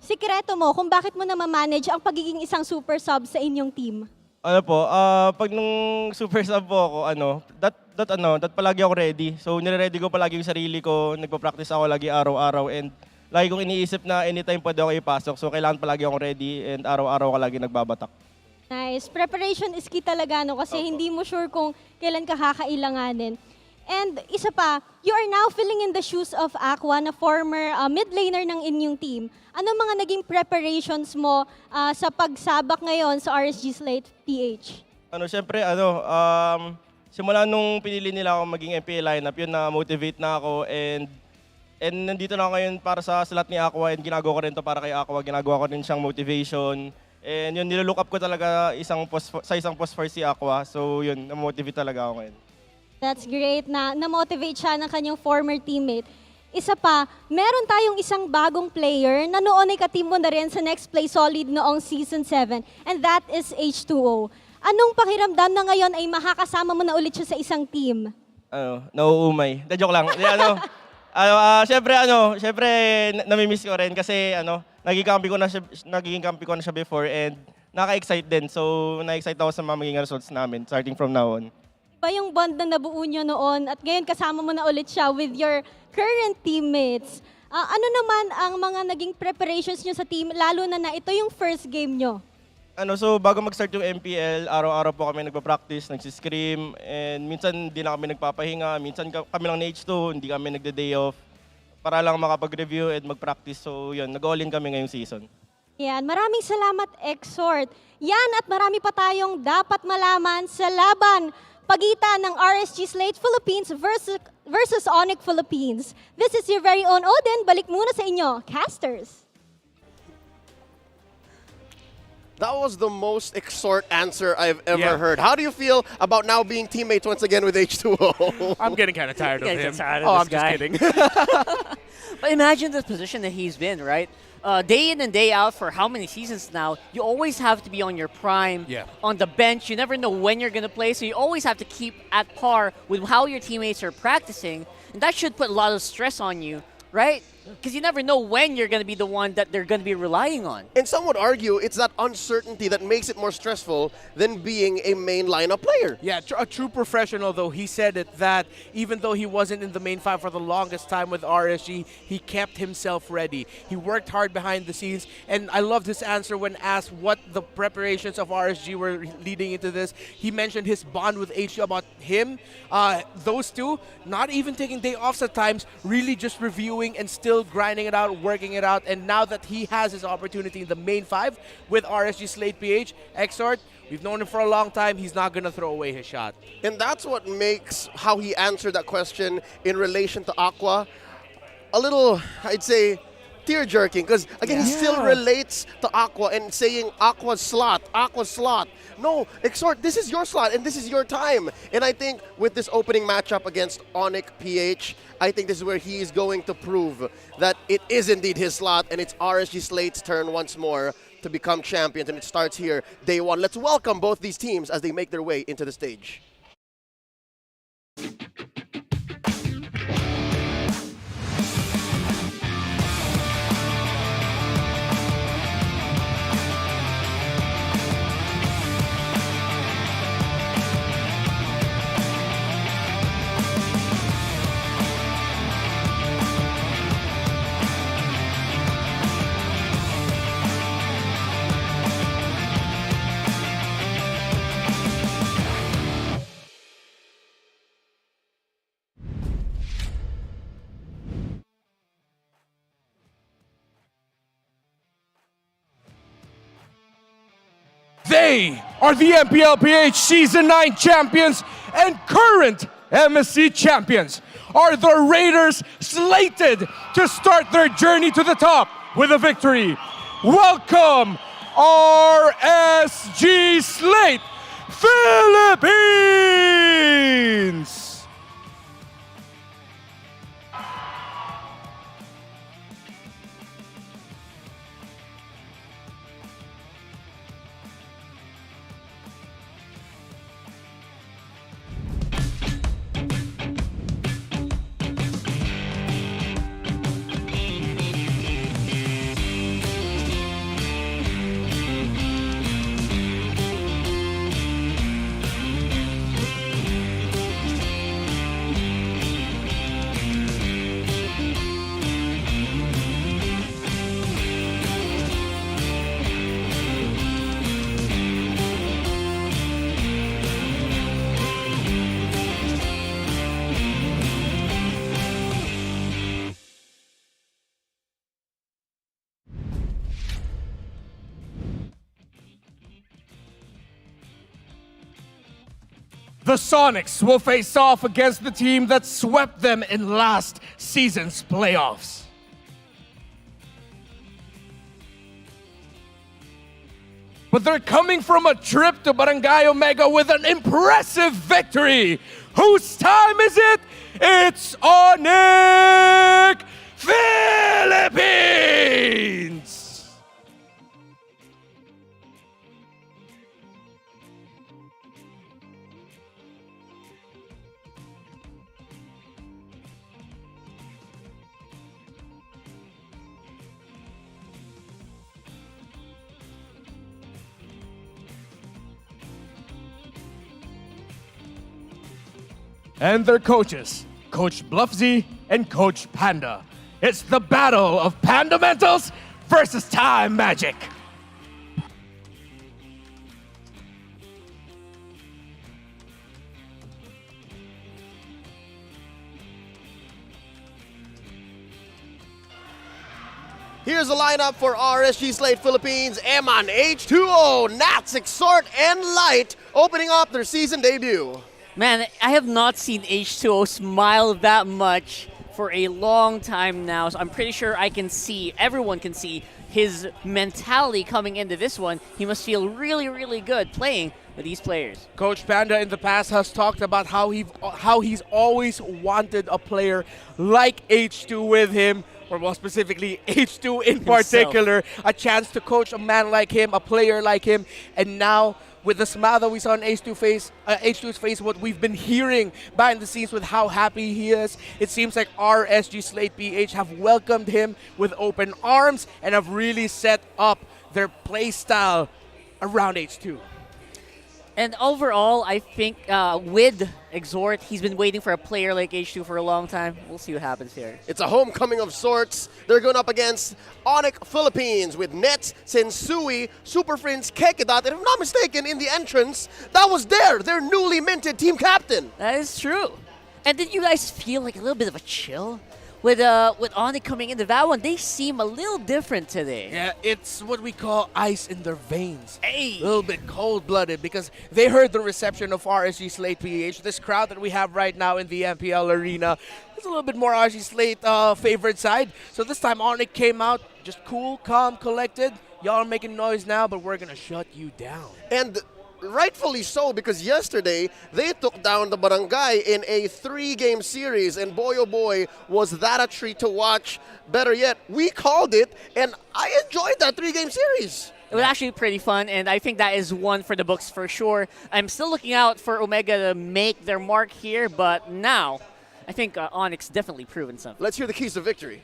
sikreto mo kung bakit mo na-manage ang pagiging isang super sub sa inyong team? Ano po, pag nung super sub po ako, that palagi ako ready. So nire-ready ko palagi yung sarili ko, nagpa-practice ako lagi araw-araw, and lagi kong iniisip na anytime pwede ako ipasok. So kailangan palagi ako ready and araw-araw ka lagi nagbabatak. Nice. Preparation is key talaga, no? Kasi hindi mo sure kung kailan ka kakailanganin. And isa pa, you are now filling in the shoes of Aqua, na former mid laner ng inyong team. Ano mga naging preparations mo sa pagsabak ngayon sa RSG Slate PH? Siyempre, simula nung pinili nila ako maging MPL lineup, yun na-motivate na ako, and nandito na ako ngayon para sa slot ni Aqua, and ginagawa ko rin to para kay Aqua, ginagawa ko rin siyang motivation. And yun, nilook up ko talaga sa isang post for si Aqua, so yun, na-motivate talaga ako ngayon. That's great na na-motivate siya ng kanyang former teammate. Isa pa, meron tayong isang bagong player na noon ay ka-team mo na rin sa Next Play Solid noong Season 7, and that is H2O. Anong pakiramdam na ngayon ay makakasama mo na ulit siya sa isang team? Nauumay. Joke lang. Siyempre, namimiss ko rin kasi naging kampi ko na siya before, and naka-excite din. So, na-excite ako sa mga magiging results namin starting from now on. Iba yung bond na nabuo nyo noon at ngayon kasama mo na ulit siya with your current teammates. Ano naman ang mga naging preparations nyo sa team, lalo na ito yung first game nyo? So bago mag-start yung MPL, araw-araw po kami nagpa-practice, nagsiscrim, and minsan hindi na kami nagpapahinga, minsan kami lang na H2, hindi kami nagde-day off, para lang makapag-review and mag-practice. So yun, nag-all in kami ngayong season. Yan, maraming salamat, Exhort. Yan, at marami pa tayong dapat malaman sa laban pagitan ng RSG Slate Philippines versus ONIC Philippines. This is your very own Odin. Balik muna sa inyo, casters. That was the most Exhort answer I've ever heard. How do you feel about now being teammates once again with H2O? I'm getting kind of tired of him. I'm just kidding. But imagine the position that he's been, right? Day in and day out for how many seasons now, you always have to be on your prime, on the bench. You never know when you're going to play, so you always have to keep at par with how your teammates are practicing. And that should put a lot of stress on you, right? Because you never know when you're going to be the one that they're going to be relying on. And some would argue it's that uncertainty that makes it more stressful than being a main lineup player. Yeah, a true professional, though, he said it that even though he wasn't in the main five for the longest time with RSG, he kept himself ready. He worked hard behind the scenes, and I loved his answer when asked what the preparations of RSG were leading into this. He mentioned his bond with HG, about him. Those two, not even taking day offs at times, really just reviewing and still grinding it out, working it out, and now that he has his opportunity in the main five with RSG Slate PH, Exhort, we've known him for a long time, he's not going to throw away his shot. And that's what makes how he answered that question in relation to Aqua a little, I'd say, tear-jerking, because again, he still relates to Aqua and saying Aqua's slot, Aqua's slot. No, Exhort, this is your slot and this is your time. And I think with this opening matchup against ONIC PH, I think this is where he is going to prove that it is indeed his slot, and it's RSG Slate's turn once more to become champions, and it starts here, day one. Let's welcome both these teams as they make their way into the stage. They are the MPL-PH Season 9 champions and current MSC champions. Are the Raiders slated to start their journey to the top with a victory? Welcome, RSG Slate Philippines! The Sonics will face off against the team that swept them in last season's playoffs. But they're coming from a trip to Barangay Omega with an impressive victory. Whose time is it? It's ONIC Philippines! And their coaches, Coach Bluffsy and Coach Panda. It's the battle of Pandamentals versus Time Magic. Here's the lineup for RSG Slate Philippines. Eman, H2O, Nats, Exhort, and Light opening up their season debut. Man, I have not seen H2O smile that much for a long time now, so I'm pretty sure everyone can see his mentality coming into this one. He must feel really, really good playing with these players. Coach Panda in the past has talked about how he's always wanted a player like H2 with him, or more specifically H2 in particular, a chance to coach a man like him, a player like him, and now with the smile that we saw on H2's face, what we've been hearing behind the scenes with how happy he is, it seems like RSG Slate PH have welcomed him with open arms and have really set up their play style around H2. And overall, I think with Exhort, he's been waiting for a player like H2 for a long time. We'll see what happens here. It's a homecoming of sorts. They're going up against ONIC Philippines with Nets, Sensui, Super Friends, Kekedat, and if I'm not mistaken, in the entrance, that was their newly minted team captain. That is true. And did you guys feel like a little bit of a chill? With ONIC coming into that one, they seem a little different today. Yeah, it's what we call ice in their veins. Hey. A little bit cold-blooded because they heard the reception of RSG Slate PH. This crowd that we have right now in the MPL arena is a little bit more RSG Slate favorite side. So this time ONIC came out just cool, calm, collected. Y'all are making noise now, but we're going to shut you down. And rightfully so, because yesterday they took down the Barangay in a 3-game series, and boy oh boy was that a treat to watch. Better yet, we called it, and I enjoyed that 3-game series. It was actually pretty fun, and I think that is one for the books for sure. I'm still looking out for Omega to make their mark here, but now I think ONIC's definitely proven something. Let's hear the keys to victory.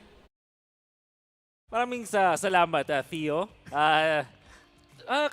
Maraming salamat, Theo.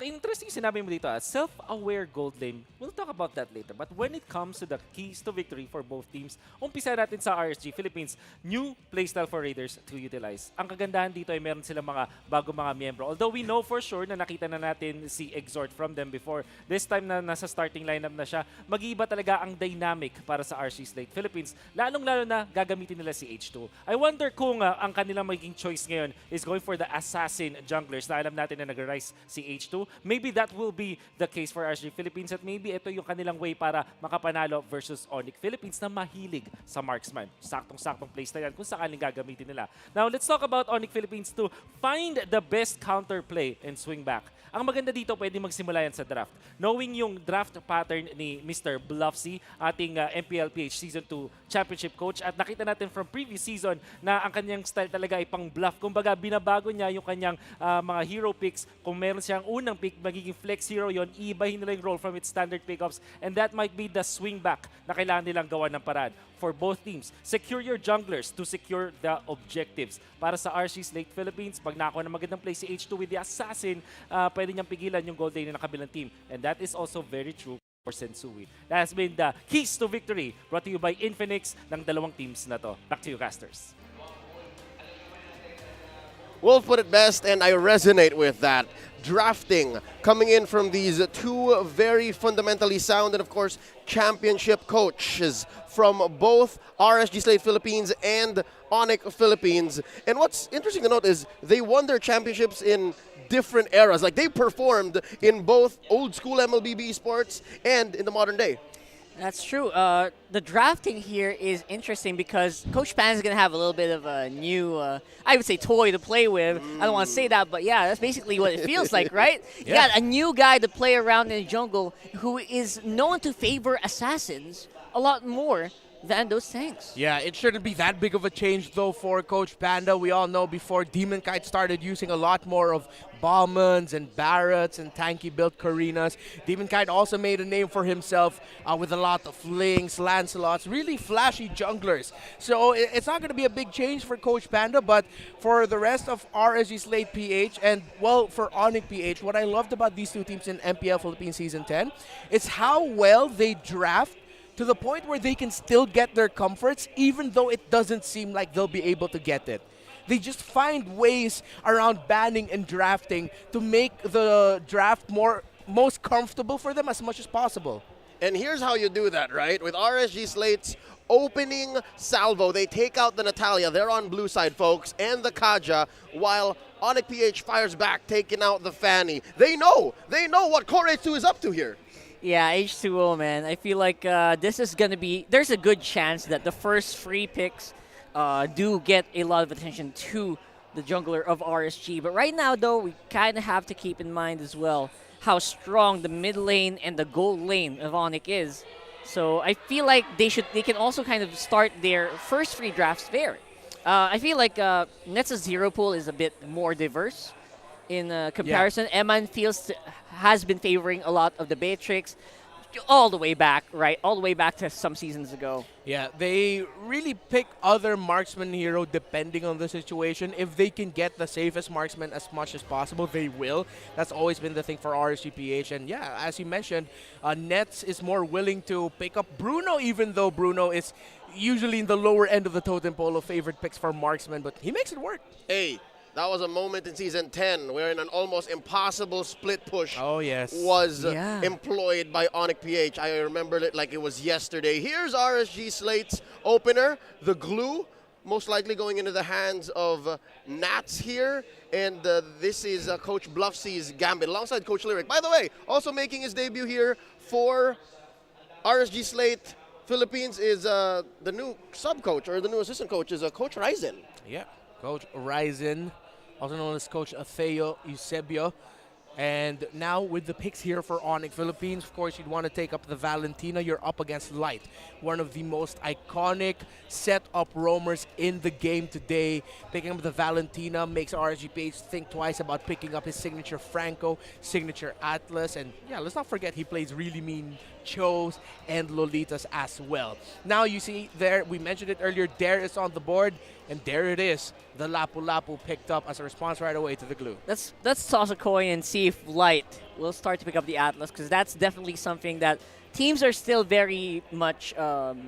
Interesting sinabi mo dito, self-aware gold lane. We'll talk about that later. But when it comes to the keys to victory for both teams, umpisa natin sa RSG Philippines, new playstyle for Raiders to utilize. Ang kagandahan dito ay meron silang mga bago mga miyembro. Although we know for sure na nakita na natin si Exhort from them before, this time na nasa starting lineup na siya, mag-iiba talaga ang dynamic para sa RSG Slate Philippines. Lalong-lalo na gagamitin nila si H2. I wonder kung ang kanilang magiging choice ngayon is going for the assassin junglers na alam natin na nag-rise si H2. Maybe that will be the case for RSG Philippines at maybe ito yung kanilang way para makapanalo versus ONIC Philippines na mahilig sa marksman. Saktong-saktong playstyle yan kung sakaling gagamitin nila. Now, let's talk about ONIC Philippines to find the best counterplay and swing back. Ang maganda dito, pwede magsimula yan sa draft. Knowing yung draft pattern ni Mr. Bluffsy, ating MPL-PH Season 2 Championship Coach, at nakita natin from previous season na ang kanyang style talaga ay pang bluff. Kumbaga, binabago niya yung kanyang mga hero picks. Kung meron siyang unang pick, magiging flex hero yon, iibahin nila yung role from its standard pickups, and that might be the swing back na kailangan nilang gawa ng paraan for both teams. Secure your junglers to secure the objectives. Para sa RSG Slate Philippines, pag nakakuha ng magandang play si H2 with the assassin, pwede niyang pigilan yung gold lane ng kabilang team. And that is also very true for Sensui. That has been the keys to victory brought to you by Infinix ng dalawang teams na to. Back to you, casters. Wolf put it best, and I resonate with that. Drafting coming in from these two very fundamentally sound and, of course, championship coaches from both RSG Slate Philippines and ONIC Philippines. And what's interesting to note is they won their championships in different eras. Like, they performed in both old school MLBB Esports and in the modern day. That's true. The drafting here is interesting because Coach Pan is going to have a little bit of a new, I would say, toy to play with. I don't want to say that, but yeah, that's basically what it feels like, right? Yeah. You got a new guy to play around in the jungle who is known to favor assassins a lot more than those tanks. Yeah, it shouldn't be that big of a change, though, for Coach Panda. We all know before Demon Kite started using a lot more of Bombans and Barretts and tanky-built Karinas. Demon Kite also made a name for himself with a lot of Lings, Lancelots, really flashy junglers. So it's not going to be a big change for Coach Panda, but for the rest of RSG Slate PH and, well, for ONIC PH, what I loved about these two teams in MPL Philippines Season 10 is how well they draft to the point where they can still get their comforts even though it doesn't seem like they'll be able to get it. They just find ways around banning and drafting to make the draft most comfortable for them as much as possible. And here's how you do that, right? With RSG Slate's opening salvo, they take out the Natalia. They're on blue side, folks, and the Kaja, while ONIC PH fires back, taking out the Fanny. They know what Core H2 is up to here. Yeah, H2O, man. I feel like this is going to be... There's a good chance that the first free picks do get a lot of attention to the jungler of RSG. But right now, though, we kind of have to keep in mind as well how strong the mid lane and the gold lane of ONIC is. So I feel like they can also kind of start their first free drafts there. I feel like Nets' zero pool is a bit more diverse in comparison. Yeah. Eman has been favoring a lot of the Beatrix all the way back, right? All the way back to some seasons ago. Yeah, they really pick other marksman hero depending on the situation. If they can get the safest marksman as much as possible, they will. That's always been the thing for RSGPH. And yeah, as you mentioned, Nets is more willing to pick up Bruno, even though Bruno is usually in the lower end of the totem pole of favorite picks for marksman, but he makes it work. Hey, that was a moment in Season 10 where an almost impossible split push was employed by ONIC PH. I remember it like it was yesterday. Here's RSG Slate's opener, the glue, most likely going into the hands of Nats here. And this is Coach Bluffsy's gambit alongside Coach Lyric. By the way, also making his debut here for RSG Slate Philippines is the new sub-coach or the new assistant coach is Coach Ryzen. Yeah, Coach Ryzen, also known as Coach Theo Eusebio. And now with the picks here for ONIC Philippines, of course, you'd want to take up the Valentina. You're up against Light, one of the most iconic set-up roamers in the game today. Picking up the Valentina makes RSGPH think twice about picking up his signature Franco, signature Atlas, and yeah, let's not forget he plays really mean Chos and Lolitas as well. Now you see there, we mentioned it earlier, Dare is on the board, and there it is. The Lapu Lapu picked up as a response right away to the glue. Let's toss a coin and see if Light will start to pick up the Atlas, because that's definitely something that teams are still very much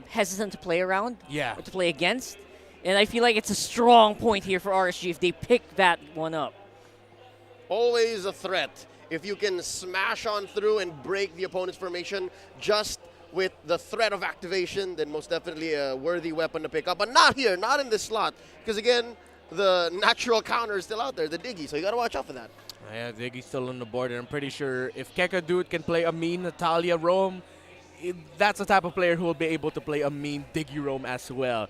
hesitant to play around, or to play against. And I feel like it's a strong point here for RSG if they pick that one up. Always a threat. If you can smash on through and break the opponent's formation just with the threat of activation, then most definitely a worthy weapon to pick up. But not here, not in this slot. Because again, the natural counter is still out there, the Diggy, so you got to watch out for that. Yeah, Diggy's still on the board, and I'm pretty sure if Kekadude can play a mean Natalia roam, that's the type of player who will be able to play a mean Diggy roam as well.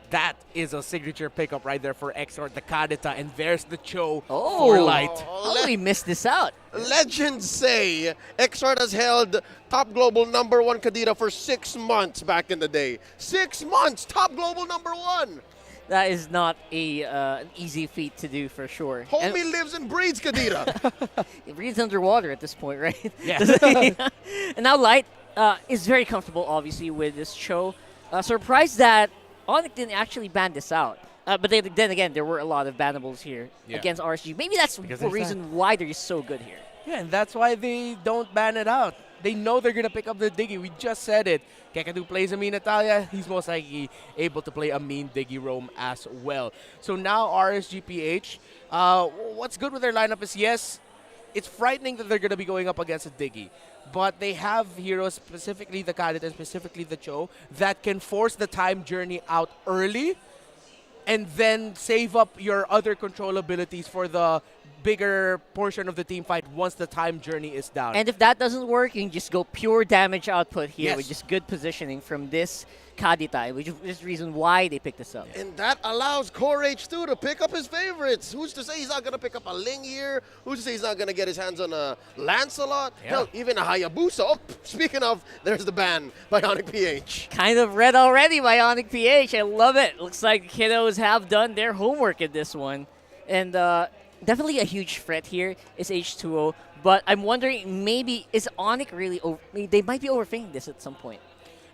That is a signature pickup right there for Exort, the Kadita, and there's the Cho for Light. How did we miss this out? Legends say Exort has held top global #1 Kadita for 6 months back in the day. 6 months, top global #1. That is not an easy feat to do for sure. Homie lives and breeds Kadita. It breathes underwater at this point, right? Yeah. And now Light is very comfortable, obviously, with this Cho. Surprised that ONIC didn't actually ban this out. But then again, there were a lot of bannables here against RSG. Maybe that's the reason why they're so good here. Yeah, and that's why they don't ban it out. They know they're going to pick up the Diggy. We just said it. Kekadu plays a mean Natalia. He's most likely able to play a mean Diggy roam as well. So now RSGPH, what's good with their lineup is, yes, it's frightening that they're going to be going up against a Diggy. But they have heroes, specifically the Kadit and specifically the Cho, that can force the time journey out early and then save up your other control abilities for the bigger portion of the team fight once the time journey is down. And if that doesn't work, you can just go pure damage output here Yes. with just good positioning from this Kadita, which is the reason why they picked this up. And that allows Core H2 to pick up his favorites. Who's to say he's not going to pick up a Ling here? Who's to say he's not going to get his hands on a Lancelot? Yeah. Hell, even a Hayabusa. Oh, speaking of, there's the ban by ONIC PH. Kind of read already by ONIC PH. I love it. Looks like the kiddos have done their homework in this one. And definitely a huge threat here is H2O. But I'm wondering, maybe, is ONIC really they might be overthinking this at some point.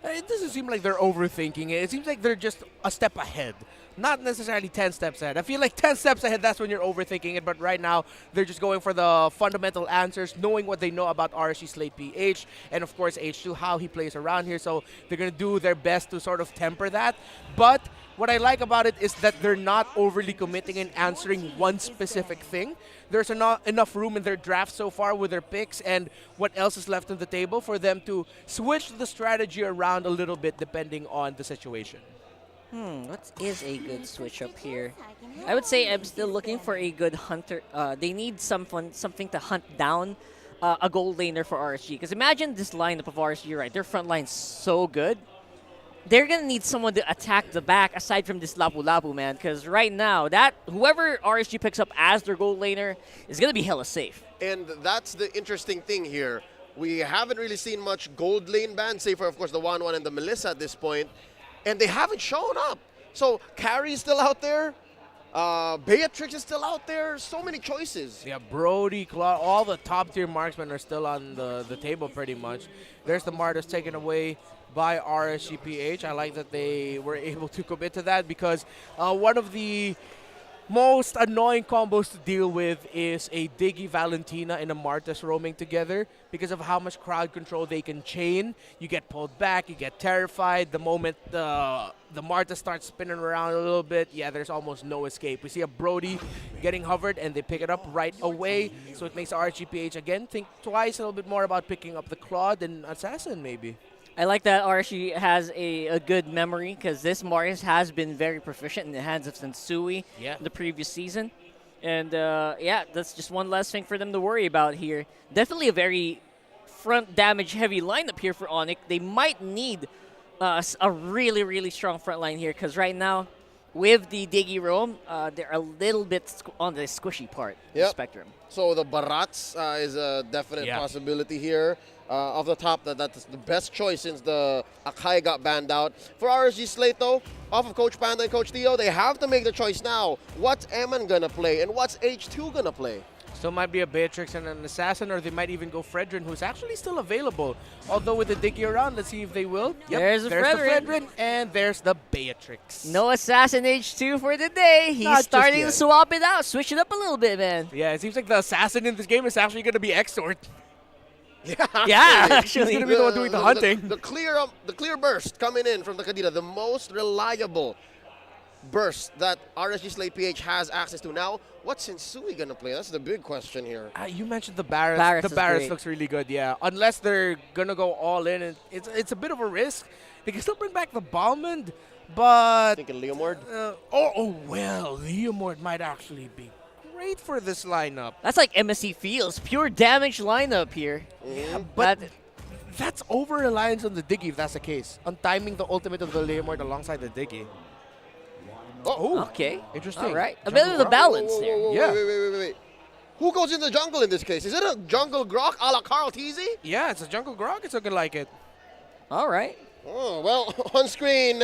It doesn't seem like they're overthinking it. It seems like they're just a step ahead. Not necessarily 10 steps ahead. I feel like 10 steps ahead, that's when you're overthinking it. But right now, they're just going for the fundamental answers, knowing what they know about RSG Slate PH, and of course H2, how he plays around here. So they're going to do their best to sort of temper that. But what I like about it is that they're not overly committing and answering one specific thing. There's enough room in their draft so far with their picks and what else is left on the table for them to switch the strategy around a little bit depending on the situation. What is a good switch up here? I would say I'm still looking for a good hunter. They need something to hunt down a gold laner for RSG. Because imagine this lineup of RSG, right? Their front line's so good. They're going to need someone to attack the back aside from this Lapu-Lapu, man. Because right now, whoever RSG picks up as their gold laner is going to be hella safe. And that's the interesting thing here. We haven't really seen much gold lane bans, save for, of course, the 1-1 and the Melissa at this point. And they haven't shown up. So Carrie's still out there. Beatrix is still out there. So many choices. Yeah, Brody, Claude, all the top-tier marksmen are still on the table pretty much. There's the Martyrs taken away by RSG PH. I like that they were able to commit to that because one of the most annoying combos to deal with is a Diggy Valentina and a Martas roaming together because of how much crowd control they can chain. You get pulled back, you get terrified. The moment the Marta starts spinning around a little bit, yeah, there's almost no escape. We see a Brody getting hovered and they pick it up right away. So it makes RSGPH again think twice, a little bit more about picking up the Claw than Assassin maybe. I like that RSG has a good memory because this Marius has been very proficient in the hands of Sensui the previous season. And yeah, that's just one less thing for them to worry about here. Definitely a very front damage heavy lineup here for ONIC. They might need a really, really strong front line here because right now with the Diggy Roam, they're a little bit on the squishy part of the spectrum. So the Barats is a definite possibility here. Off the top, that's the best choice since the Akai got banned out. For RSG Slate, though, off of Coach Panda and Coach Theo, they have to make the choice now. What's Eman gonna play and what's H2 gonna play? Still might be a Beatrix and an Assassin, or they might even go Fredrin, who's actually still available. Although with the Diggy around, let's see if they will. Yep, there's the Fredrin, and there's the Beatrix. No Assassin H2 for the day. He's starting to swap it out, switch it up a little bit, man. Yeah, it seems like the Assassin in this game is actually going to be Exort. Yeah, actually. He's going to be the one doing the hunting. The clear burst coming in from the Kadita, the most reliable burst that RSG Slate PH has access to. Now, what's Sensui going to play? That's the big question here. You mentioned the Barris. The Barris looks really good, yeah. Unless they're going to go all in. And it's a bit of a risk. They can still bring back the Balmond, but... Thinking Leomord? Well, Leomord might actually be great for this lineup. That's like MSC feels. Pure damage lineup here. Yeah, but that's over-reliance on the Diggy if that's the case. On timing the ultimate of the Leomord alongside the Diggy. Oh, okay. Interesting. All right. A bit of the balance there. Yeah. Wait. Who goes in the jungle in this case? Is it a jungle grok a la Carl Teasy? Yeah, it's a jungle grok. It's looking like it. All right. Oh, well, on screen,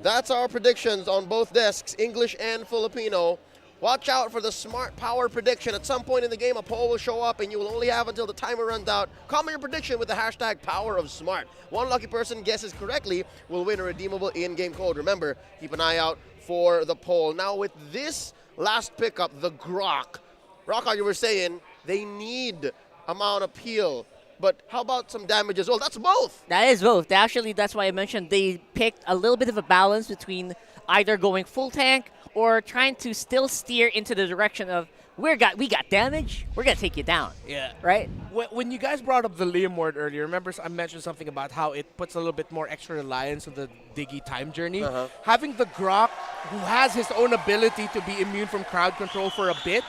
that's our predictions on both desks, English and Filipino. Watch out for the smart power prediction. At some point in the game, a poll will show up, and you will only have until the timer runs out. Comment your prediction with the hashtag #PowerOfSmart. One lucky person guesses correctly will win a redeemable in-game code. Remember, keep an eye out for the poll. Now, with this last pickup, the Grok, Rockard, you were saying they need amount of peel. But how about some damage as well? That's both. That is both. Actually, that's why I mentioned they picked a little bit of a balance between either going full tank or trying to still steer into the direction of we got damage, we're going to take you down. Yeah. Right? When you guys brought up the Leomord earlier, remember I mentioned something about how it puts a little bit more extra reliance on the Diggy time journey. Having the Grok, who has his own ability to be immune from crowd control for a bit,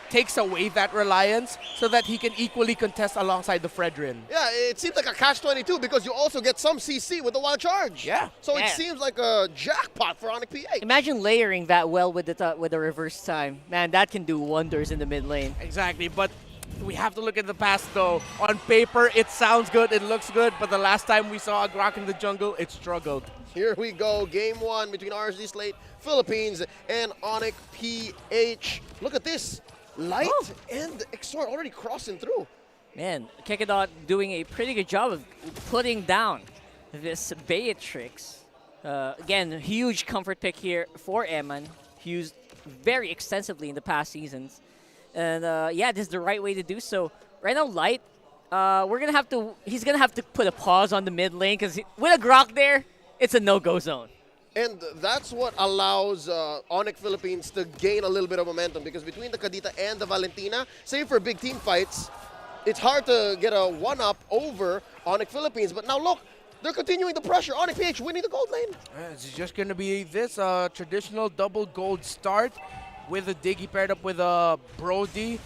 takes away that reliance so that he can equally contest alongside the Fredrin. Yeah, it seems like a catch-22 because you also get some CC with the wild charge. Yeah. So it seems like a jackpot for ONIC PH. Imagine layering that well with the reverse time. Man, that can do wonders in the mid lane. Exactly, but we have to look at the past though. On paper, it sounds good, it looks good, but the last time we saw a Grok in the jungle, it struggled. Here we go, game 1 between RSG Slate Philippines and ONIC PH. Look at this, Light and Exort already crossing through. Man, Kekadot doing a pretty good job of putting down this Beatrix. Again, huge comfort pick here for Eman, used very extensively in the past seasons. And yeah, this is the right way to do so. Right now, Light, he's gonna have to put a pause on the mid lane because with a Grok there, it's a no-go zone. And that's what allows ONIC Philippines to gain a little bit of momentum because between the Kadita and the Valentina, say for big team fights, it's hard to get a one-up over ONIC Philippines. But now look, they're continuing the pressure. ONIC PH winning the gold lane. It's just going to be this traditional double gold start with a Diggy paired up with a Brody.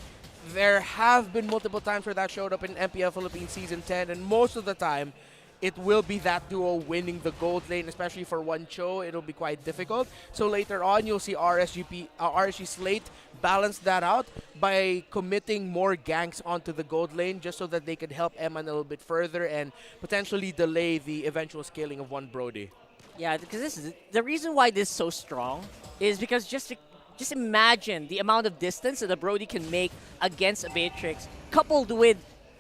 There have been multiple times where that showed up in MPL Philippines Season 10, and most of the time, it will be that duo winning the gold lane, especially for one Cho. It'll be quite difficult. So later on, you'll see RSG Slate balance that out by committing more ganks onto the gold lane just so that they could help Eman a little bit further and potentially delay the eventual scaling of one Brody. Yeah, because the reason why this is so strong is because just imagine the amount of distance that a Brody can make against a Beatrix, coupled with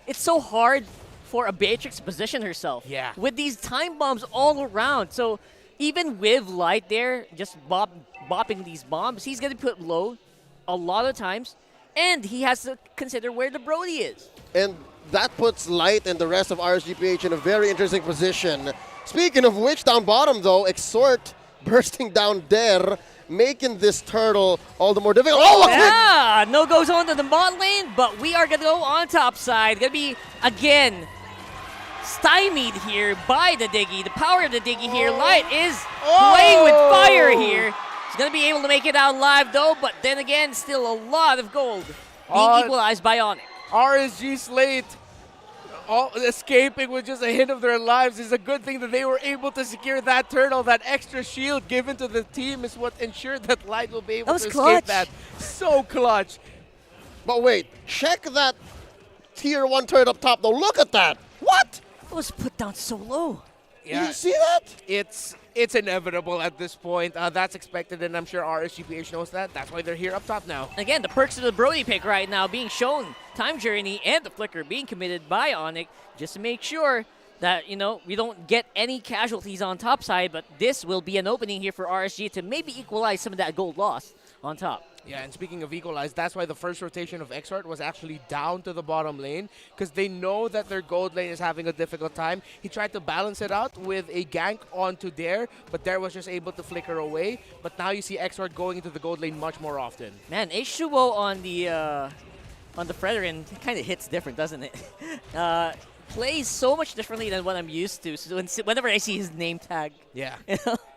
it's so hard for a Beatrix to position herself. Yeah. With these time bombs all around. So even with Light there, just bopping these bombs, he's going to put low a lot of times, and he has to consider where the Brody is. And that puts Light and the rest of RSGPH in a very interesting position. Speaking of which, down bottom though, Exort bursting down there, making this turtle all the more difficult. Oh, yeah! No goes on to the bot lane, but we are going to go on top side. Going to be, again, stymied here by the Diggy. The power of the Diggy here. Light is playing with fire here. He's going to be able to make it out live though, but then again, still a lot of gold being equalized by ONIC. RSG Slate escaping with just a hit of their lives is a good thing that they were able to secure that turtle. That extra shield given to the team is what ensured that Light will be able to escape that. So clutch. But wait, check that tier 1 turret up top though. Look at that. What? It was put down so low. Yeah. Did you see that? It's inevitable at this point. That's expected, and I'm sure RSGPH knows that. That's why they're here up top now. Again, the perks of the Brody pick right now being shown. Time Journey and the Flicker being committed by ONIC just to make sure that, you know, we don't get any casualties on top side, but this will be an opening here for RSG to maybe equalize some of that gold loss on top. Yeah, and speaking of equalize, that's why the first rotation of Exort was actually down to the bottom lane, because they know that their gold lane is having a difficult time. He tried to balance it out with a gank onto Dare, but Dare was just able to flicker away. But now you see Exort going into the gold lane much more often. Man, H2O on the Fredrin kind of hits different, doesn't it? Plays so much differently than what I'm used to. So whenever I see his name tag, yeah.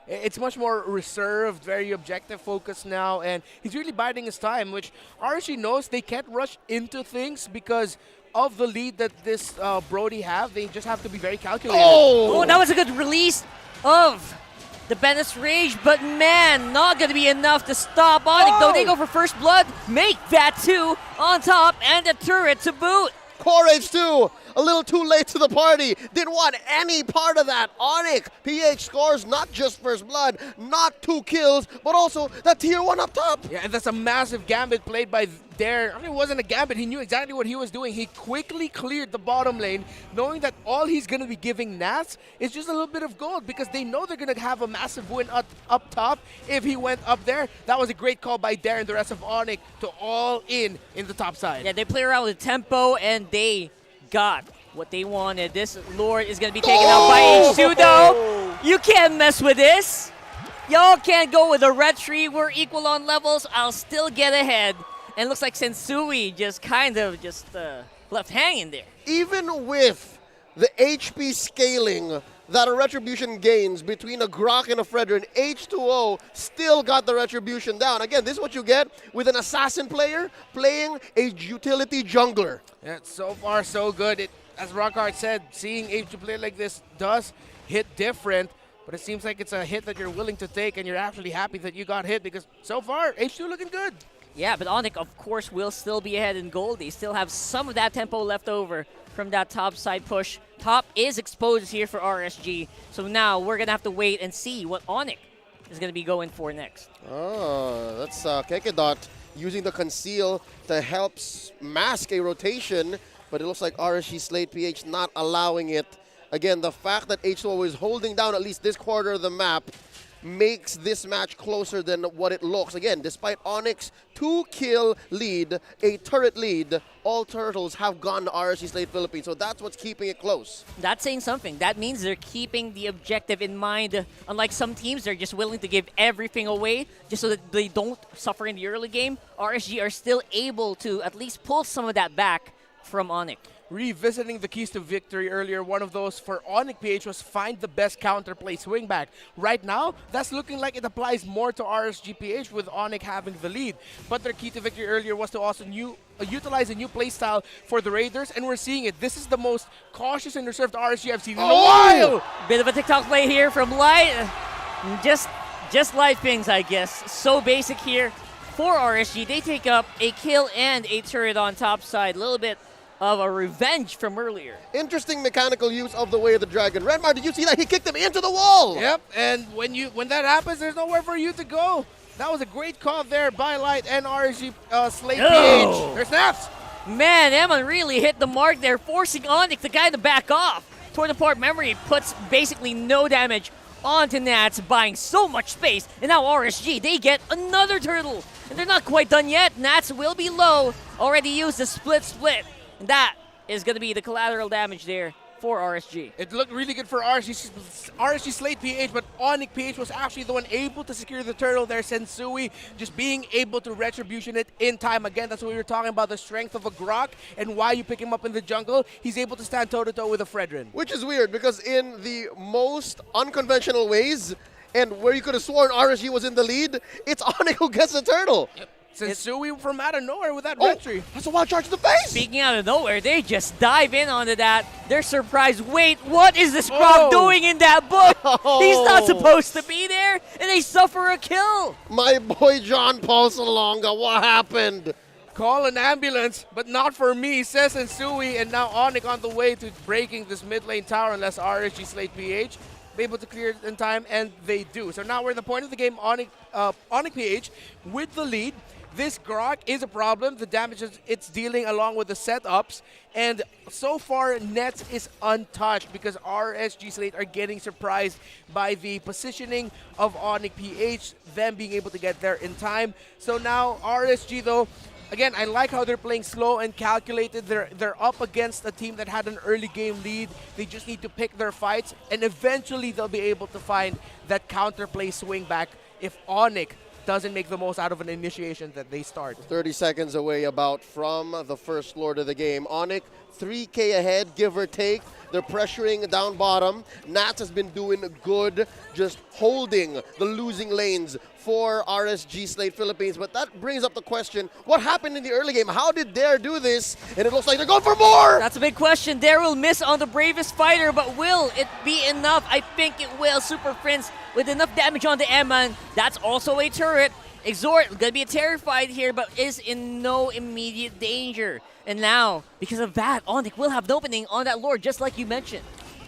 It's much more reserved, very objective focused now, and he's really biding his time, which RSG knows they can't rush into things because of the lead that this Brody have. They just have to be very calculated. Oh, that was a good release of the Bennett's Rage, but man, not going to be enough to stop ONIC. Though they go for first blood, make that two on top, and a turret to boot. Core Rage 2, a little too late to the party. Didn't want any part of that. ONIC PH scores not just first blood, not 2 kills, but also that tier 1 up top. Yeah, and that's a massive gambit played by Dare. I mean, it wasn't a gambit. He knew exactly what he was doing. He quickly cleared the bottom lane, knowing that all he's going to be giving Nats is just a little bit of gold because they know they're going to have a massive win up top if he went up there. That was a great call by Dare and the rest of ONIC to all in the top side. Yeah, they play around with tempo, and they got what they wanted. This Lord is going to be taken out by H2, though. You can't mess with this. Y'all can't go with a red tree. We're equal on levels. I'll still get ahead. And it looks like Sensui just kind of left hanging there. Even with the HP scaling that a Retribution gains between a Grok and a Fredrin, H2O still got the Retribution down. Again, this is what you get with an assassin player playing a utility jungler. Yeah, so far so good. As Rockhard said, seeing H2 play like this does hit different, but it seems like it's a hit that you're willing to take, and you're actually happy that you got hit because so far, H2 looking good. Yeah, but ONIC, of course, will still be ahead in gold. They still have some of that tempo left over from that top side push. Top is exposed here for RSG, so now we're going to have to wait and see what ONIC is going to be going for next. Oh, that's Kekedot using the conceal to help mask a rotation, but it looks like RSG Slate-PH not allowing it. Again, the fact that H2O is holding down at least this quarter of the map makes this match closer than what it looks. Again, despite ONIC's 2-kill lead, a turret lead, all turtles have gone to RSG Slate Philippines, so that's what's keeping it close. That's saying something. That means they're keeping the objective in mind. Unlike some teams, they're just willing to give everything away just so that they don't suffer in the early game. RSG are still able to at least pull some of that back from ONIC. Revisiting the keys to victory earlier, one of those for ONIC PH was find the best counterplay swing back. Right now, that's looking like it applies more to RSG PH with ONIC having the lead. But their key to victory earlier was to also utilize a new playstyle for the Raiders, and we're seeing it. This is the most cautious and reserved RSG I've seen in a while. Bit of a TikTok play here from Light. Just light pings, I guess. So basic here for RSG. They take up a kill and a turret on top side. A little bit of a revenge from earlier. Interesting mechanical use of the Way of the Dragon. Redmar, did you see that? He kicked him into the wall! Yep, and when that happens, there's nowhere for you to go. That was a great call there by Light and RSG Slate-PH. There's snaps! Man, Emma really hit the mark there, forcing ONIC the guy to back off. Toward the port memory puts basically no damage onto Nats, buying so much space. And now RSG, they get another turtle. And they're not quite done yet. Nats will be low. Already used the split. And that is going to be the collateral damage there for RSG. It looked really good for RSG Slate-PH, but ONIC PH was actually the one able to secure the turtle there. Sensui just being able to retribution it in time. Again, that's what we were talking about, the strength of a Grok and why you pick him up in the jungle. He's able to stand toe-to-toe with a Fredrin. Which is weird, because in the most unconventional ways, and where you could have sworn RSG was in the lead, it's ONIC who gets the turtle. Yep. Sensui from out of nowhere with that retry. That's a wild charge to the face! Speaking out of nowhere, they just dive in onto that. They're surprised. Wait, what is this Grok doing in that book? He's not supposed to be there, and they suffer a kill. My boy John Paul Salonga, what happened? Call an ambulance, but not for me, says Sensui, and now ONIC on the way to breaking this mid lane tower unless RSG Slate-PH be able to clear it in time, and they do. So now we're at the point of the game, ONIC PH with the lead. This Grok is a problem, the damage it's dealing along with the setups, and so far Nets is untouched because RSG Slate are getting surprised by the positioning of ONIC PH, them being able to get there in time. So now RSG though, again, I like how they're playing slow and calculated. They're up against a team that had an early game lead. They just need to pick their fights, and eventually they'll be able to find that counterplay swing back if ONIC doesn't make the most out of an initiation that they start. 30 seconds away about from the first lord of the game. ONIC, 3K ahead, give or take. They're pressuring down bottom. Nats has been doing good, just holding the losing lanes for RSG Slate Philippines. But that brings up the question, what happened in the early game? How did Dare do this? And it looks like they're going for more! That's a big question. Dare will miss on the bravest fighter, but will it be enough? I think it will. Super Prince with enough damage on the Eman. That's also a turret. Exort gonna be terrified here, but is in no immediate danger. And now, because of that, ONIC will have the opening on that Lord, just like you mentioned.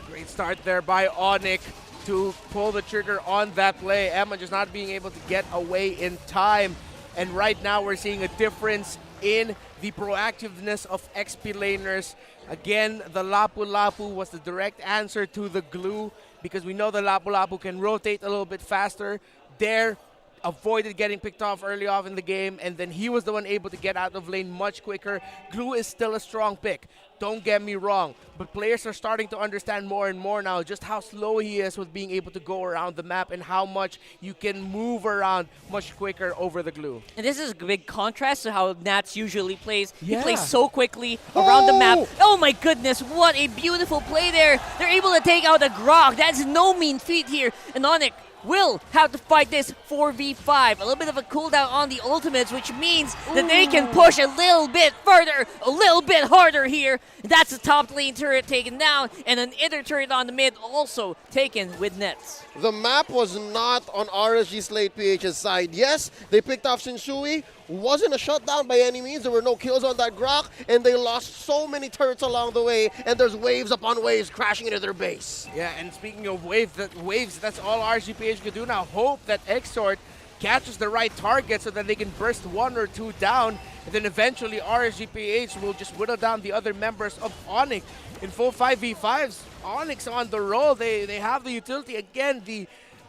Great start there by ONIC to pull the trigger on that play. Emma just not being able to get away in time. And right now, we're seeing a difference in the proactiveness of XP laners. Again, the Lapu Lapu was the direct answer to the glue because we know the Lapu Lapu can rotate a little bit faster. Dare avoided getting picked off early off in the game, and then he was the one able to get out of lane much quicker. Glue is still a strong pick. Don't get me wrong, but players are starting to understand more and more now just how slow he is with being able to go around the map and how much you can move around much quicker over the Glue. And this is a big contrast to how Nats usually plays. Yeah. He plays so quickly around the map. Oh my goodness, what a beautiful play there. They're able to take out a Grok. That's no mean feat here. And ONIC will have to fight this 4v5. A little bit of a cooldown on the ultimates, which means that they can push a little bit further, a little bit harder here. That's the top lane turret taken down, and an inner turret on the mid also taken with nets. The map was not on RSG Slate PH's side. Yes, they picked off Shinshui. Wasn't a shutdown by any means. There were no kills on that Grok, and they lost so many turrets along the way, and there's waves upon waves crashing into their base. Yeah, and speaking of waves, that's all RSGPH can do now. Hope that Exort catches the right target so that they can burst one or two down, and then eventually RSGPH will just whittle down the other members of ONIC. In full 5v5s, ONIC's on the roll. They have the utility. Again, the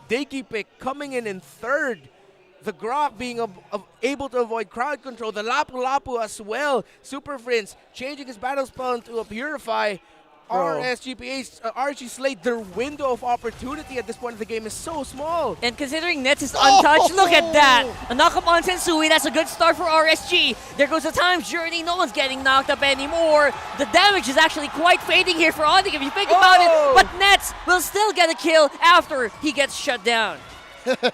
Deki pick coming in third. The Grok being able to avoid crowd control. The Lapu Lapu as well. Super Friends changing his battle spell into a Purify. RSG Slate, their window of opportunity at this point of the game is so small. And considering Nets is untouched, look at that. A knock-up on Sensui, that's a good start for RSG. There goes the Time's Journey, no one's getting knocked up anymore. The damage is actually quite fading here for ONIC if you think about it, but Nets will still get a kill after he gets shut down.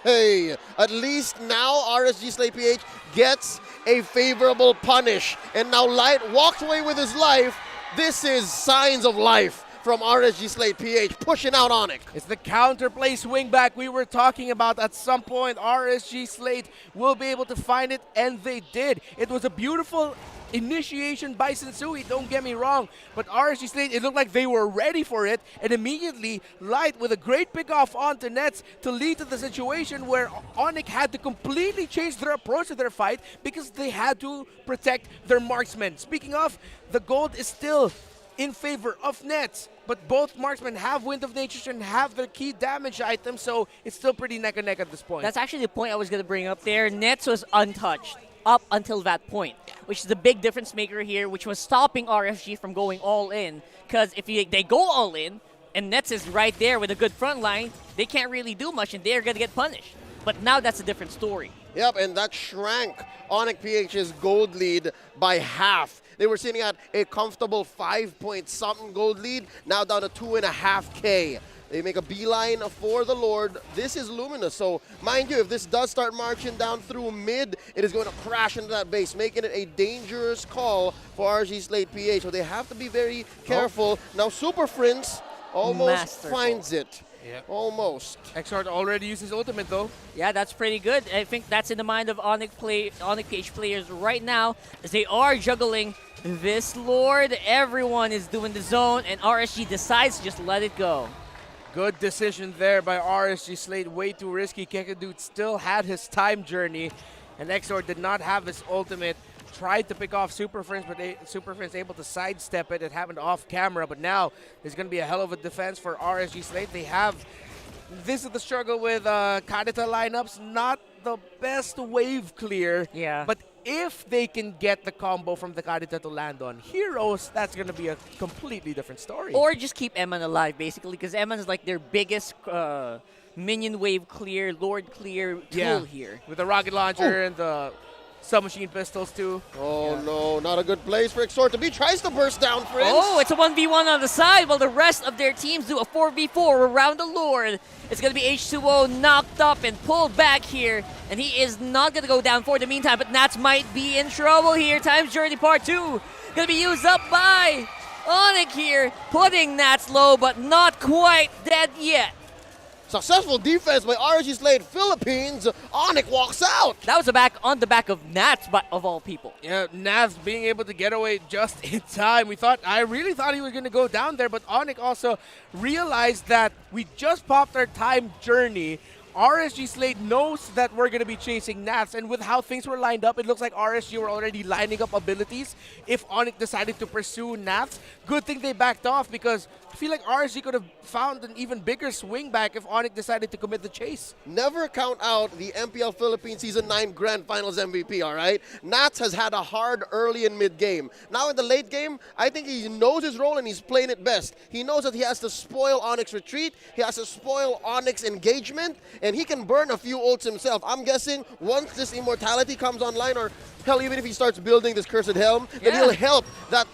Hey, at least now RSG Slate PH gets a favorable punish. And now Light walks away with his life. This is signs of life from RSG Slate PH, pushing out ONIC. It's the counterplay swing back we were talking about. At some point, RSG Slate will be able to find it, and they did. It was a beautiful initiation by Sensui, don't get me wrong, but RSG Slate, it looked like they were ready for it, and immediately Light with a great pick-off onto Nets to lead to the situation where ONIC had to completely change their approach to their fight because they had to protect their marksmen. Speaking of, the gold is still in favor of Nets, but both marksmen have Wind of Nature and have their key damage items, so it's still pretty neck and neck at this point. That's actually the point I was going to bring up there. Nets was untouched up until that point, which is the big difference maker here, which was stopping RSG from going all in. Because if they go all in, and Nets is right there with a good front line, they can't really do much, and they're going to get punished. But now that's a different story. Yep, and that shrank ONIC PH's gold lead by half. They were sitting at a comfortable 5-point-something gold lead, now down to 2.5K. They make a beeline for the Lord. This is Luminous, so mind you, if this does start marching down through mid, it is going to crash into that base, making it a dangerous call for RSG Slate PH. So they have to be very careful. Now Super Friends almost finds it. Yep. Almost. Exort already used his ultimate though. Yeah, that's pretty good. I think that's in the mind of ONIC PH players right now as they are juggling this Lord. Everyone is doing the zone, and RSG decides to just let it go. Good decision there by RSG Slate. Way too risky. Kekadude still had his time journey, and Exort did not have his ultimate. Tried to pick off Super Friends, but Super Friends able to sidestep it. It happened off camera, but now there's going to be a hell of a defense for RSG Slate. They have, this is the struggle with Kadita lineups. Not the best wave clear. Yeah. But if they can get the combo from the Kadita to land on Heroes, that's going to be a completely different story. Or just keep Eman alive, basically, because Eman is like their biggest minion wave clear, Lord clear tool here. With the rocket launcher and the submachine pistols too. Oh no, not a good place for Exort to be. Tries to burst down, Prince. Oh, it's a 1v1 on the side while the rest of their teams do a 4v4 around the Lord. It's going to be H2O knocked up and pulled back here, and he is not going to go down for the meantime, but Nats might be in trouble here. Time's Journey Part 2 going to be used up by ONIC here, putting Nats low, but not quite dead yet. Successful defense by RSG Slate Philippines. ONIC walks out. That was on the back of Nats, but of all people. Yeah, Nats being able to get away just in time. I really thought he was going to go down there, but ONIC also realized that we just popped our time journey. RSG Slate knows that we're going to be chasing Nats, and with how things were lined up, it looks like RSG were already lining up abilities if ONIC decided to pursue Nats. Good thing they backed off because I feel like RSG could have found an even bigger swing back if ONIC decided to commit the chase. Never count out the MPL Philippines Season 9 Grand Finals MVP, all right? Nats has had a hard early and mid-game. Now in the late game, I think he knows his role and he's playing it best. He knows that he has to spoil ONIC's retreat, he has to spoil ONIC's engagement, and he can burn a few ults himself. I'm guessing once this immortality comes online, or hell, even if he starts building this Cursed Helm, then he'll help that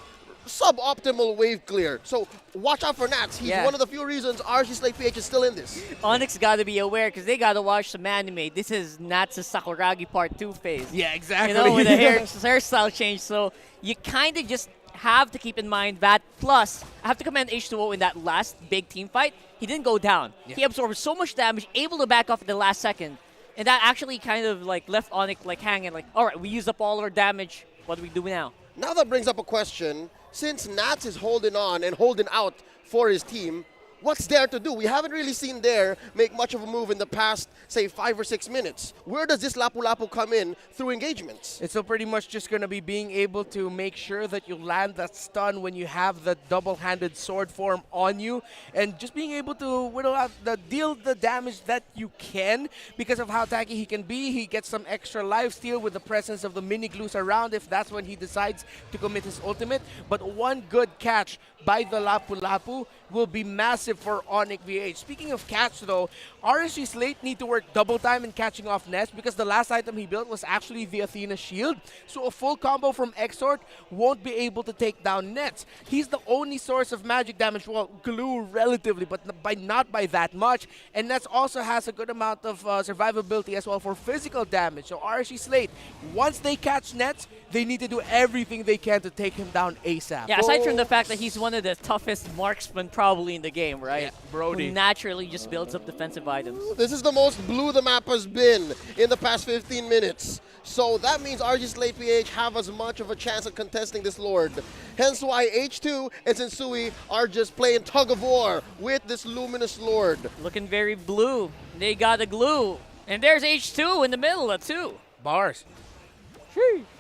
suboptimal wave clear. So watch out for Nats. He's one of the few reasons RSG Slate PH is still in this. ONIC's got to be aware because they got to watch some anime. This is Nats' Sakuragi Part 2 phase. Yeah, exactly. You know, with the hairstyle change. So you kind of just have to keep in mind that. Plus, I have to commend H2O in that last big team fight. He didn't go down. Yeah. He absorbed so much damage, able to back off at the last second. And that actually kind of like left ONIC like hanging like, all right, we used up all our damage. What do we do now? Now that brings up a question. Since Nats is holding on and holding out for his team, what's there to do? We haven't really seen Dare make much of a move in the past, say, 5 or 6 minutes. Where does this Lapu-Lapu come in through engagements? It's so pretty much just going to be being able to make sure that you land that stun when you have the double-handed sword form on you, and just being able to whittle out deal the damage that you can because of how tanky he can be. He gets some extra lifesteal with the presence of the mini glues around if that's when he decides to commit his ultimate. But one good catch by the Lapu-Lapu will be massive for ONIC PH. Speaking of catch though, RSG Slate need to work double time in catching off Nets because the last item he built was actually the Athena shield. So a full combo from Exort won't be able to take down Nets. He's the only source of magic damage, well, glue relatively, but not by that much. And Nets also has a good amount of survivability as well for physical damage. So RSG Slate, once they catch Nets, they need to do everything they can to take him down ASAP. Yeah, aside from the fact that he's one of the toughest marksmen probably in the game, right? Yeah, Brody. Who naturally just builds up defensive items. This is the most blue the map has been in the past 15 minutes. So that means RSG Slate PH have as much of a chance at contesting this Lord. Hence why H2 and Sensui are just playing tug of war with this Luminous Lord. Looking very blue. They got the glue. And there's H2 in the middle of 2. Bars.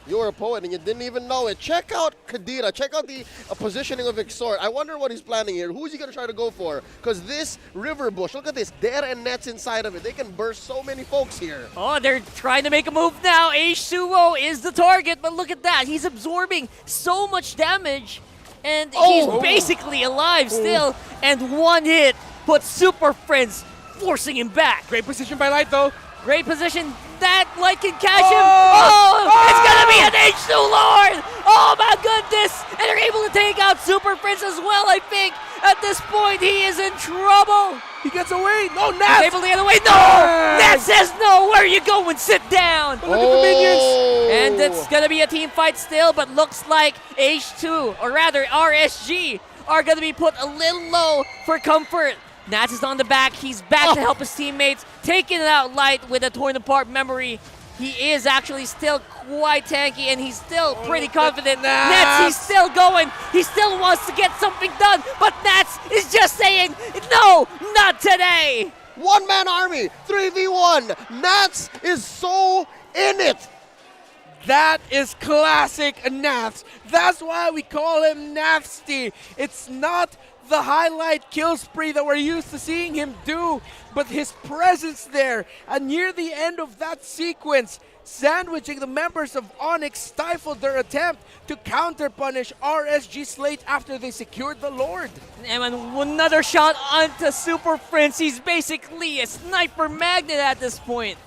You're a poet and you didn't even know it. Check out Kadira. Check out the positioning of Exort. I wonder what he's planning here. Who's he going to try to go for? Because this river bush, look at this. Dare and Nets inside of it. They can burst so many folks here. Oh, they're trying to make a move now. H2O is the target, but look at that. He's absorbing so much damage. And he's basically alive still. And one hit puts Super Friends forcing him back. Great position by Light though. Great position. That Light can catch him. It's going to be an H2 Lord. Oh, my goodness. And they're able to take out Super Prince as well, I think. At this point, he is in trouble. He gets away. No, Nats. He's able to get away. No. Nats says no. Where are you going? Sit down. But look at the minions. And it's going to be a team fight still, but looks like H2, or rather RSG, are going to be put a little low for comfort. Nats is on the back. He's back to help his teammates. Taking it out Light with a torn apart memory. He is actually still quite tanky, and he's still pretty confident. Nats, he's still going. He still wants to get something done, but Nats is just saying, no, not today. One-man army, 3v1. Nats is so in it. That is classic Nats. That's why we call him Nasty. It's not the highlight kill spree that we're used to seeing him do, but his presence there, and near the end of that sequence, sandwiching the members of ONIC stifled their attempt to counter-punish RSG Slate after they secured the Lord. And another shot onto Super Prince. He's basically a sniper magnet at this point.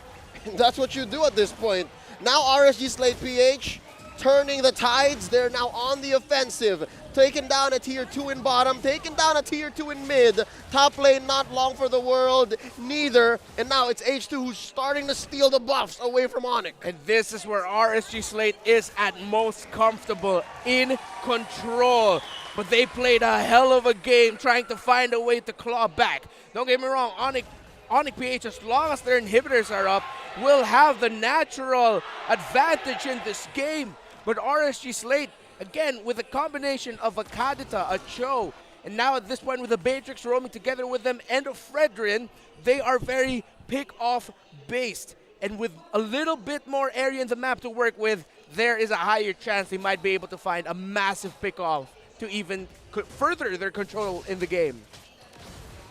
That's what you do at this point. Now RSG Slate PH turning the tides. They're now on the offensive. Taking down a tier 2 in bottom, taking down a tier 2 in mid. Top lane not long for the world, neither. And now it's H2 who's starting to steal the buffs away from ONIC. And this is where RSG Slate is at most comfortable, in control. But they played a hell of a game trying to find a way to claw back. Don't get me wrong, ONIC PH, as long as their inhibitors are up, will have the natural advantage in this game. But RSG Slate, again, with a combination of a Kadita, a Cho, and now at this point with the Matrix roaming together with them and a Fredrin, they are very pick-off based. And with a little bit more area in the map to work with, there is a higher chance they might be able to find a massive pick-off to even further their control in the game.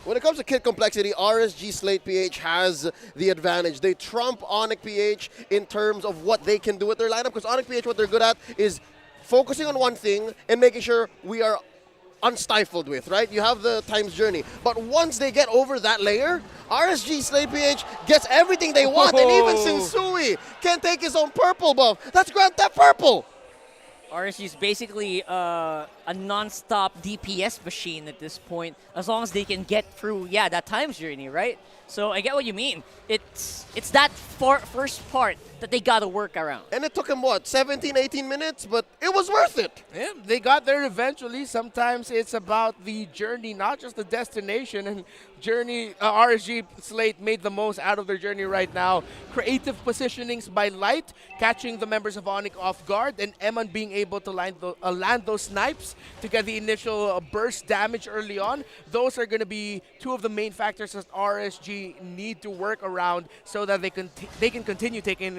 When it comes to kit complexity, RSG Slate PH has the advantage. They trump ONIC PH in terms of what they can do with their lineup, because ONIC PH, what they're good at is focusing on one thing and making sure we are unstifled with, right? You have the times journey. But once they get over that layer, RSG Slate PH gets everything they want, and even Sensui can take his own purple buff. That's Grand Theft Purple! RSG is basically a non-stop DPS machine at this point, as long as they can get through, that times journey, right? So I get what you mean. It's that first part that they got to work around. And it took them, 17, 18 minutes? But it was worth it. Yeah, they got there eventually. Sometimes it's about the journey, not just the destination. And RSG Slate made the most out of their journey right now. Creative positionings by Light, catching the members of ONIC off guard, and Eman being able to land those snipes to get the initial burst damage early on. Those are going to be two of the main factors that RSG need to work around so that they can continue taking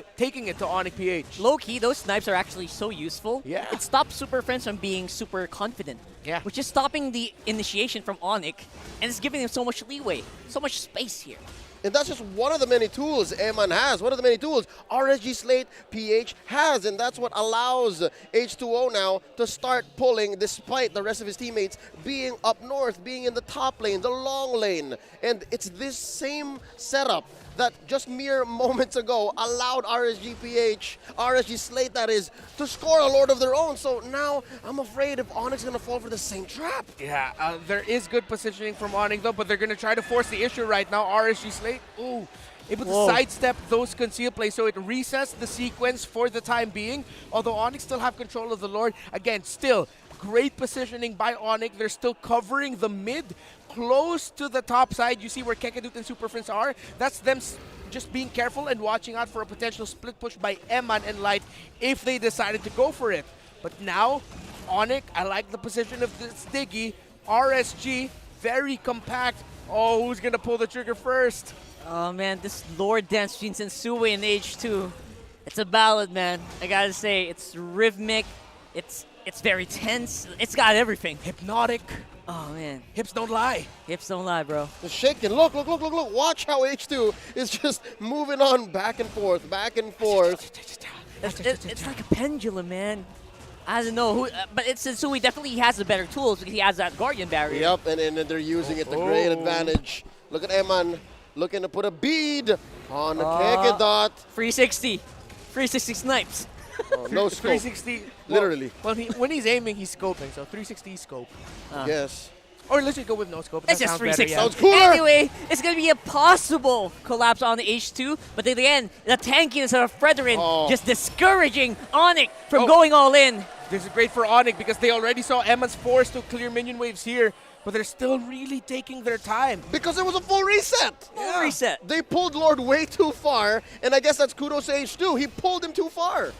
it to ONIC PH. Low-key, those snipes are actually so useful. Yeah. It stops Super Friends from being super confident. Yeah. Which is stopping the initiation from ONIC, and it's giving them so much leeway, so much space here. And that's just one of the many tools Eman has, one of the many tools RSG Slate PH has, and that's what allows H2O now to start pulling despite the rest of his teammates being up north, being in the top lane, the long lane. And it's this same setup that just mere moments ago allowed RSG Slate that is, to score a Lord of their own. So now I'm afraid if ONIC's going to fall for the same trap. Yeah, there is good positioning from ONIC though, but they're going to try to force the issue right now. RSG Slate, able to sidestep those concealed plays, so it resets the sequence for the time being. Although ONIC still have control of the Lord. Again, still great positioning by ONIC. They're still covering the mid, close to the top side. You see where Kekadut and Super Friends are. That's them just being careful and watching out for a potential split push by Eman and Light if they decided to go for it. But now, ONIC, I like the position of this Diggy. RSG, very compact. Oh, who's going to pull the trigger first? Oh man, this Lord dance between Sensui and H2. It's a ballad, man. I gotta say, it's rhythmic. It's very tense. It's got everything. Hypnotic. Oh man. Hips don't lie. Hips don't lie, bro. The shaking. Look. Watch how H2 is just moving on back and forth. It's like a pendulum, man. I don't know who, but it's Sensui definitely has the better tools because he has that Guardian barrier. Yep, and they're using it to great advantage. Look at Eman looking to put a bead on the Kekadot. 360 snipes. Oh, no scope. 360. Literally. Well, when he's aiming, he's scoping, so 360 scope. Yes. Or let's just go with no scope. It's just 360. Sounds cooler. Anyway, it's going to be a possible collapse on the H2, but then again, the tankiness of Fredrin just discouraging ONIC from going all in. This is great for ONIC because they already saw Eman's forced to clear minion waves here, but they're still really taking their time. Because it was a full reset. Full reset. They pulled Lord way too far, and I guess that's kudos to H2. He pulled him too far.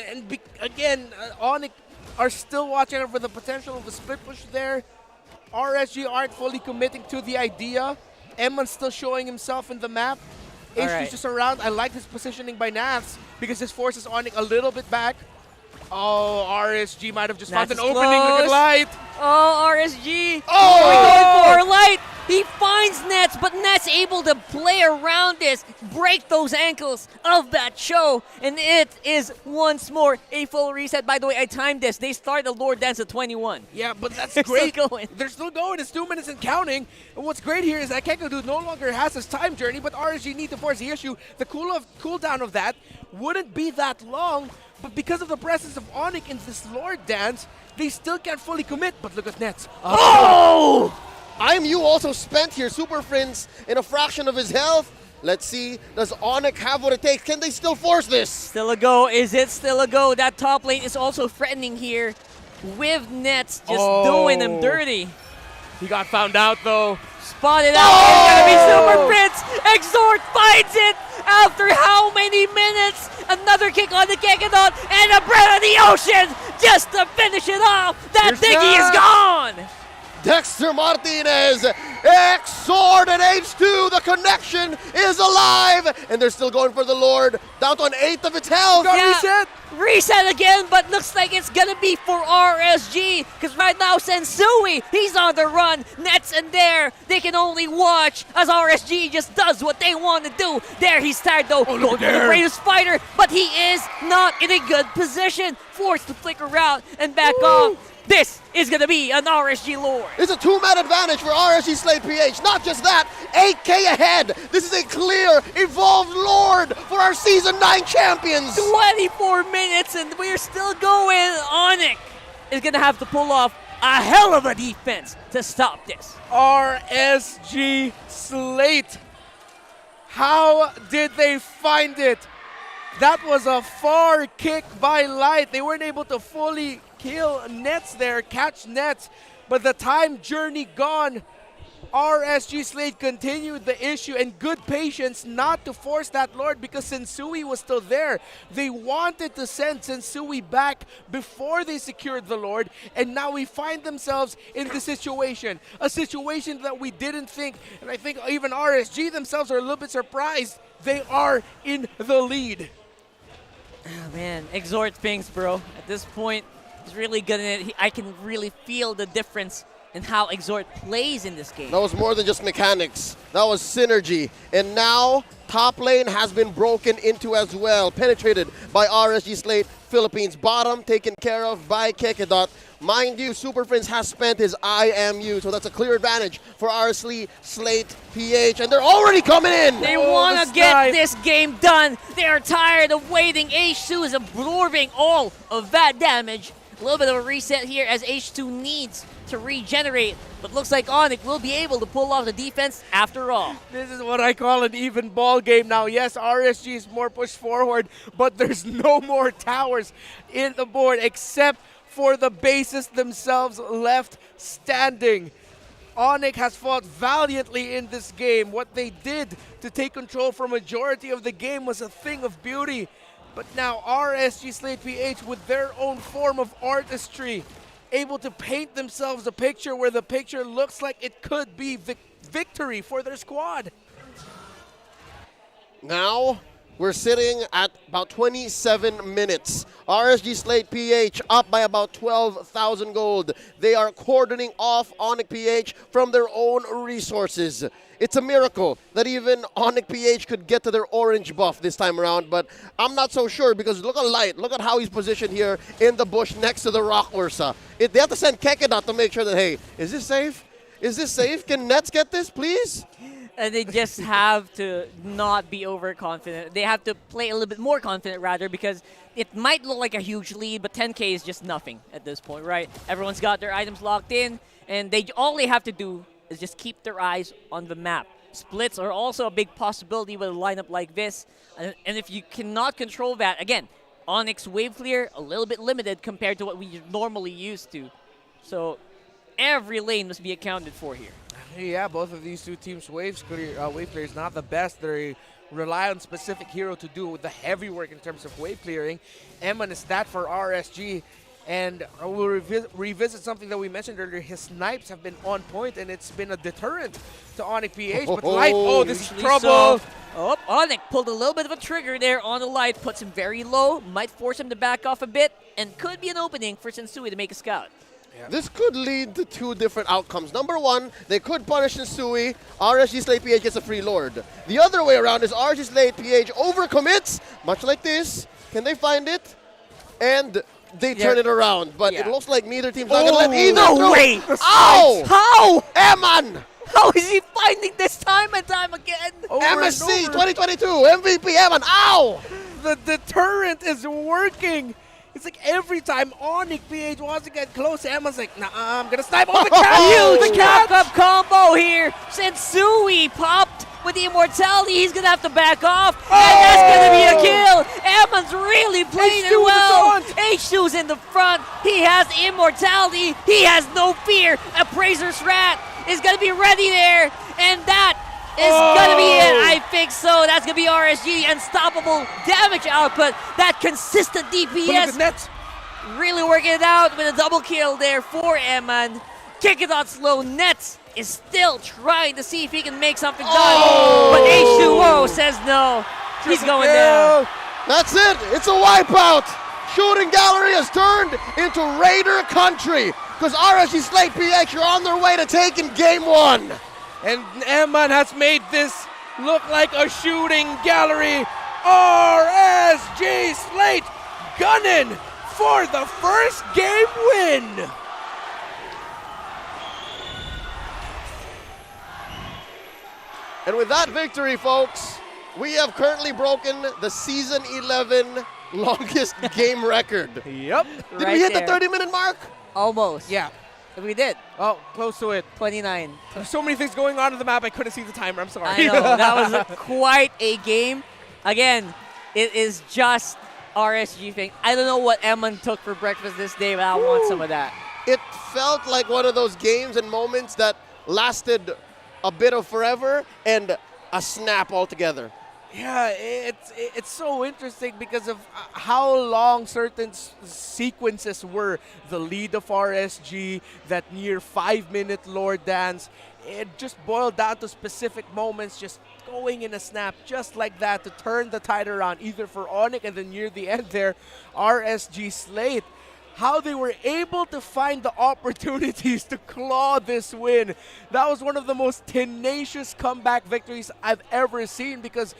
And again, ONIC are still watching out for the potential of the split push there. RSG aren't fully committing to the idea. Eman's still showing himself in the map. H2's just around. I like this positioning by Nats because this forces ONIC a little bit back. Oh, RSG might have just found an opening. Look at Light. Oh, RSG. Oh! Going for Light. He finds Nets, but Nets able to play around this, break those ankles of that show, and it is once more a full reset. By the way, I timed this. They start the Lord Dance at 21. Yeah, but that's They're great. Still going. They're still going. It's 2 minutes and counting. And what's great here is that Kekadut no longer has his time journey, but RSG need to force the issue. The cooldown of that wouldn't be that long, but because of the presence of ONIC in this Lord Dance, they still can't fully commit. But look at Nets. Oh! IMU also spent here. Super Friends in a fraction of his health. Let's see, does ONIC have what it takes? Can they still force this? Still a go. Is it still a go? That top lane is also threatening here with Nets just doing them dirty. He got found out though. Spotted out. It's going to be Super Friends. Exhort finds it after how many minutes? Another kick on the Kekadot and a Bren of the Ocean just to finish it off. That Diggy is gone. Dexter Martinez, X-Sword and H2, the connection is alive, and they're still going for the Lord, down to an eighth of its health. Reset again, but looks like it's gonna be for RSG, because right now Sensui, he's on the run, Nets in there, they can only watch as RSG just does what they want to do. There, he's tired though, going for the greatest fighter, but he is not in a good position, forced to flicker out and back off. This is going to be an RSG Lord. It's a two-man advantage for RSG Slate PH. Not just that, 8K ahead. This is a clear, evolved Lord for our Season 9 champions. 24 minutes and we're still going. ONIC is going to have to pull off a hell of a defense to stop this. RSG Slate. How did they find it? That was a far kick by Light. They weren't able to fully kill Nets there, catch Nets, but the time journey gone. RSG Slate continued the issue, and good patience not to force that Lord because Sensui was still there. They wanted to send Sensui back before they secured the Lord, and now we find themselves in this situation. A situation that we didn't think, and I think even RSG themselves are a little bit surprised. They are in the lead. Oh man, Exhort pings, bro. At this point, he's really good at it. I can really feel the difference in how Exhort plays in this game. That was more than just mechanics. That was synergy. And now, top lane has been broken into as well. Penetrated by RSG Slate Philippines. Bottom taken care of by Kekedot. Mind you, Super Prince has spent his IMU, so that's a clear advantage for RSG Slate PH, and they're already coming in! They want to get this game done. They are tired of waiting. H2 is absorbing all of that damage. A little bit of a reset here as H2 needs to regenerate, but looks like ONIC will be able to pull off the defense after all. This is what I call an even ball game now. Yes, RSG is more pushed forward, but there's no more towers in the board except for the bases themselves left standing. ONIC has fought valiantly in this game. What they did to take control for majority of the game was a thing of beauty. But now RSG Slate PH with their own form of artistry, able to paint themselves a picture where the picture looks like it could be victory for their squad. Now, we're sitting at about 27 minutes. RSG Slate PH up by about 12,000 gold. They are cordoning off ONIC PH from their own resources. It's a miracle that even ONIC PH could get to their orange buff this time around, but I'm not so sure because look at Light. Look at how he's positioned here in the bush next to the rock Ursa. They have to send Kekedot to make sure that, hey, is this safe? Is this safe? Can Nets get this, please? And they just have to not be overconfident. They have to play a little bit more confident, rather, because it might look like a huge lead, but 10K is just nothing at this point, right? Everyone's got their items locked in, and all they have to do is just keep their eyes on the map. Splits are also a big possibility with a lineup like this, and if you cannot control that, again, ONIC's wave clear, a little bit limited compared to what we normally used to. So every lane must be accounted for here. Yeah, both of these two teams' wave clear is not the best. They rely on specific hero to do with the heavy work in terms of wave clearing. Eman is that for RSG. And we'll revisit something that we mentioned earlier. His snipes have been on point, and it's been a deterrent to ONIC PH. But Light, oh, this is trouble. Oh, ONIC pulled a little bit of a trigger there on the Light, puts him very low, might force him to back off a bit, and could be an opening for Sensui to make a scout. Yeah. This could lead to two different outcomes. Number one, they could punish Sensui. RSG Slate PH gets a free Lord. The other way around is RSG Slate PH overcommits, much like this. Can they find it? And they turn it around, but it looks like neither team's not going to let either through. No way! Ow! How? Eman! How is he finding this time and time again? MSC 2022 MVP Eman! Ow! The deterrent is working. It's like every time ONIC PH wants to get close, Eman's like, nah, I'm going to snipe all the cat. Huge cap-up combo here. Sensui popped with the immortality. He's going to have to back off. And that's going to be a kill. Eman's really playing it well. H2's in the front. He has immortality. He has no fear. Appraiser's Rat is going to be ready there. And that is going to be it. I think so. That's going to be RSG. Unstoppable damage output. That consistent DPS. Really working it out with a double kill there for Eman. Kick it out slow. Nets is still trying to see if he can make something done. But H2O says no. He's going down. That's it. It's a wipeout. Shooting Gallery has turned into Raider country because RSG Slate PH are on their way to taking game 1. And Eman has made this look like a shooting gallery. RSG Slate gunning for the first game win. And with that victory, folks, we have currently broken the Season 11 longest game record. Yep. Did we hit the 30-minute mark? Almost. Yeah. We did. Oh, close to it. 29. There's so many things going on the map, I couldn't see the timer. I'm sorry. I know. That was quite a game. Again, it is just RSG thing. I don't know what Eman took for breakfast this day, but I want some of that. It felt like one of those games and moments that lasted a bit of forever and a snap altogether. Yeah, it's so interesting because of how long certain sequences were. The lead of RSG, that near 5-minute Lord Dance, it just boiled down to specific moments, just going in a snap just like that to turn the tide around, either for ONIC and then near the end there, RSG Slate. How they were able to find the opportunities to claw this win. That was one of the most tenacious comeback victories I've ever seen because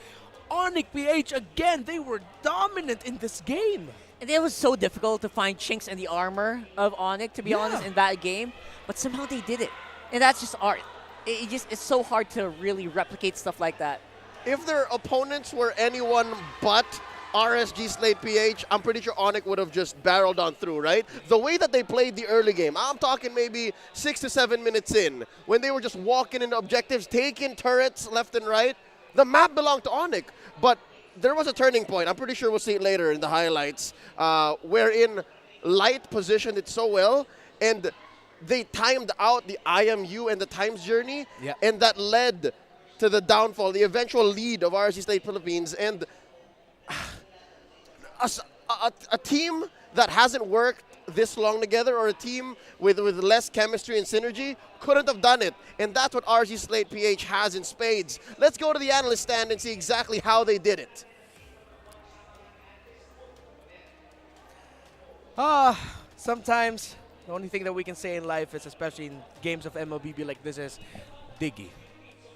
ONIC PH, again, they were dominant in this game. And it was so difficult to find chinks in the armor of ONIC, to be honest, in that game. But somehow they did it. And that's just art. It's so hard to really replicate stuff like that. If their opponents were anyone but RSG Slate PH, I'm pretty sure ONIC would have just barreled on through, right? The way that they played the early game, I'm talking maybe 6 to 7 minutes in, when they were just walking into objectives, taking turrets left and right, the map belonged to ONIC. But there was a turning point, I'm pretty sure we'll see it later in the highlights, wherein Light positioned it so well, and they timed out the IMU and the times journey, and that led to the downfall, the eventual lead of RSG Slate Philippines, and a team that hasn't worked this long together, or a team with less chemistry and synergy, couldn't have done it. And that's what RSG Slate PH has in spades. Let's go to the analyst stand and see exactly how they did it. Sometimes the only thing that we can say in life is, especially in games of MLBB like this, is Diggy.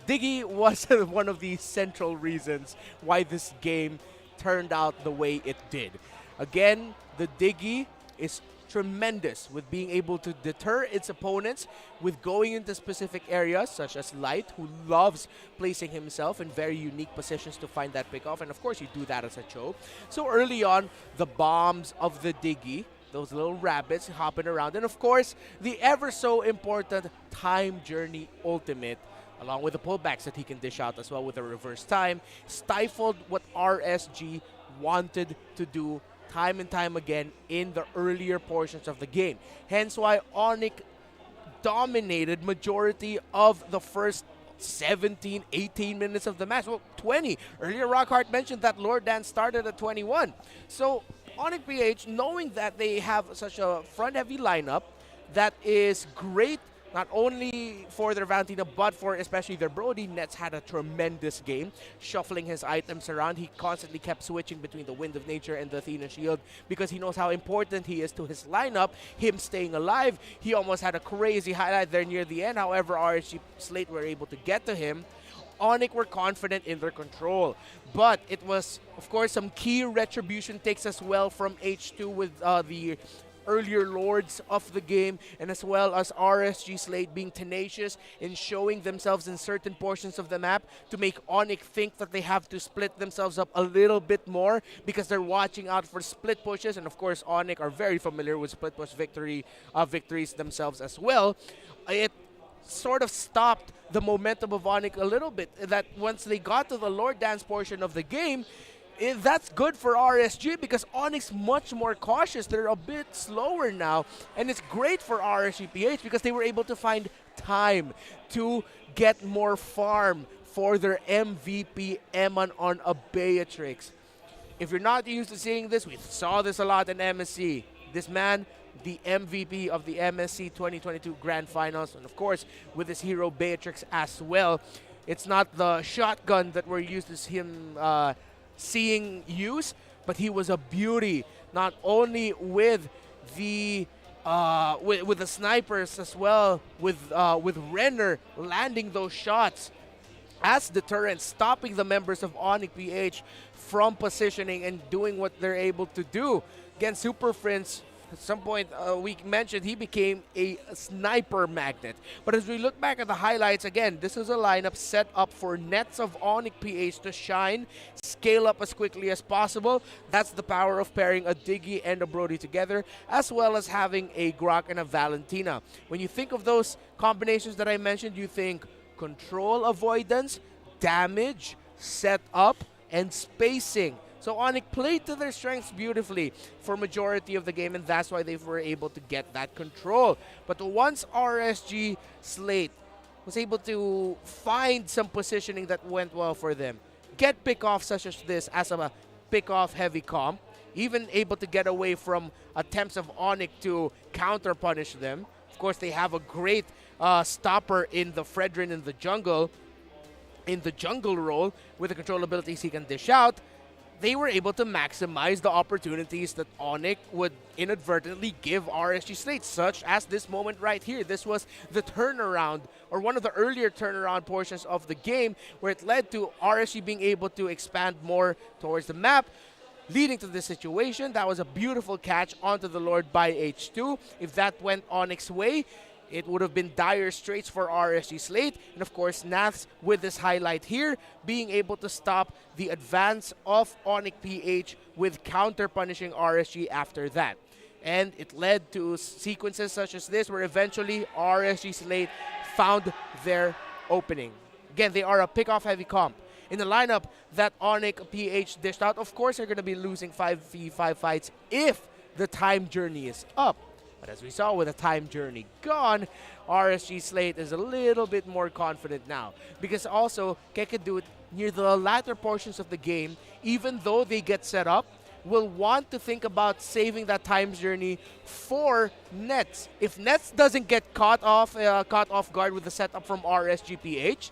Diggy was one of the central reasons why this game turned out the way it did. Again, the Diggy is tremendous with being able to deter its opponents with going into specific areas, such as Light, who loves placing himself in very unique positions to find that pickoff, and of course you do that as a choke. So early on, the bombs of the Diggy, those little rabbits hopping around, and of course the ever so important Time Journey Ultimate, along with the pullbacks that he can dish out as well with a reverse time, stifled what RSG wanted to do time and time again in the earlier portions of the game. Hence why ONIC dominated majority of the first 17, 18 minutes of the match. Well, 20. Earlier, Rockhart mentioned that Lord Dan started at 21. So ONIC PH, knowing that they have such a front-heavy lineup that is great not only for their Valentina, but for especially their Brody, Nets had a tremendous game, shuffling his items around. He constantly kept switching between the Wind of Nature and the Athena Shield because he knows how important he is to his lineup, him staying alive. He almost had a crazy highlight there near the end. However, RSG Slate were able to get to him. ONIC were confident in their control. But it was, of course, some key retribution takes as well from H2 with the earlier lords of the game, and as well as RSG Slate being tenacious in showing themselves in certain portions of the map to make ONIC think that they have to split themselves up a little bit more because they're watching out for split pushes, and of course ONIC are very familiar with split push victories themselves as well. It sort of stopped the momentum of ONIC a little bit, that once they got to the Lord Dance portion of the game, that's good for RSG because ONIC's much more cautious. They're a bit slower now, and it's great for RSG PH because they were able to find time to get more farm for their MVP Eman on a Beatrix. If you're not used to seeing this, we saw this a lot in MSC. This man the MVP of the MSC 2022 Grand Finals, and of course with his hero Beatrix as well. It's not the shotgun that we're used to him seeing use, but he was a beauty, not only with the with the snipers as well, with Renner landing those shots as deterrents, stopping the members of ONIC PH from positioning and doing what they're able to do. Again, Super Prince, at some point we mentioned he became a sniper magnet. But as we look back at the highlights, again, this is a lineup set up for Nets of ONIC PH to shine, scale up as quickly as possible. That's the power of pairing a Diggy and a Brody together, as well as having a Grok and a Valentina. When you think of those combinations that I mentioned, you think control avoidance, damage, setup, and spacing. So ONIC played to their strengths beautifully for majority of the game, and that's why they were able to get that control. But once RSG Slate was able to find some positioning that went well for them, get pick-offs such as this as a pick-off heavy comp, even able to get away from attempts of ONIC to counter-punish them. Of course, they have a great stopper in the Fredrin in the jungle role with the control abilities he can dish out. They were able to maximize the opportunities that ONIC would inadvertently give RSG Slate, such as this moment right here. This was the turnaround, or one of the earlier turnaround portions of the game, where it led to RSG being able to expand more towards the map, leading to this situation. That was a beautiful catch onto the Lord by H2. If that went ONIC's way, it would have been dire straits for RSG Slate. And of course, Naths with this highlight here, being able to stop the advance of ONIC PH with counter-punishing RSG after that. And it led to sequences such as this, where eventually RSG Slate found their opening. Again, they are a pick-off heavy comp. In the lineup that ONIC PH dished out, of course, they're going to be losing 5v5 fights if the time journey is up. But as we saw with the time journey gone, RSG Slate is a little bit more confident now. Because also, Kekadut, near the latter portions of the game, even though they get set up, will want to think about saving that time journey for Nets. If Nets doesn't get caught off guard with the setup from RSG PH,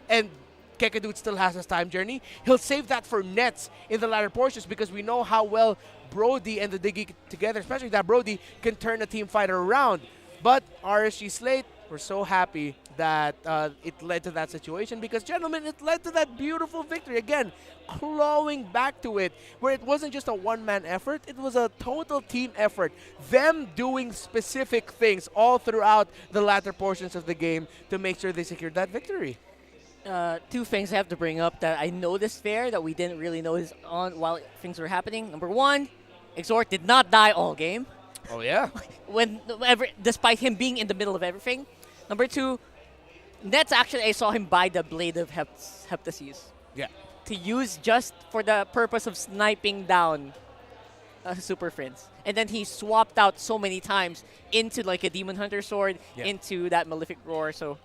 and Kekadut still has his time journey, he'll save that for Nets in the latter portions, because we know how well Brody and the Diggy together, especially that Brody, can turn a team fighter around. But RSG Slate, we're so happy that it led to that situation, because, gentlemen, it led to that beautiful victory. Again, clawing back to it, where it wasn't just a one-man effort, it was a total team effort. Them doing specific things all throughout the latter portions of the game to make sure they secured that victory. Two things I have to bring up that I noticed there that we didn't really notice on while things were happening. Number one, Exort did not die all game. Oh, yeah. Despite him being in the middle of everything. Number two, Nets actually, I saw him buy the Blade of Heptases. Yeah. To use just for the purpose of sniping down Super Friends. And then he swapped out so many times into like a Demon Hunter sword, into that Malefic Roar. So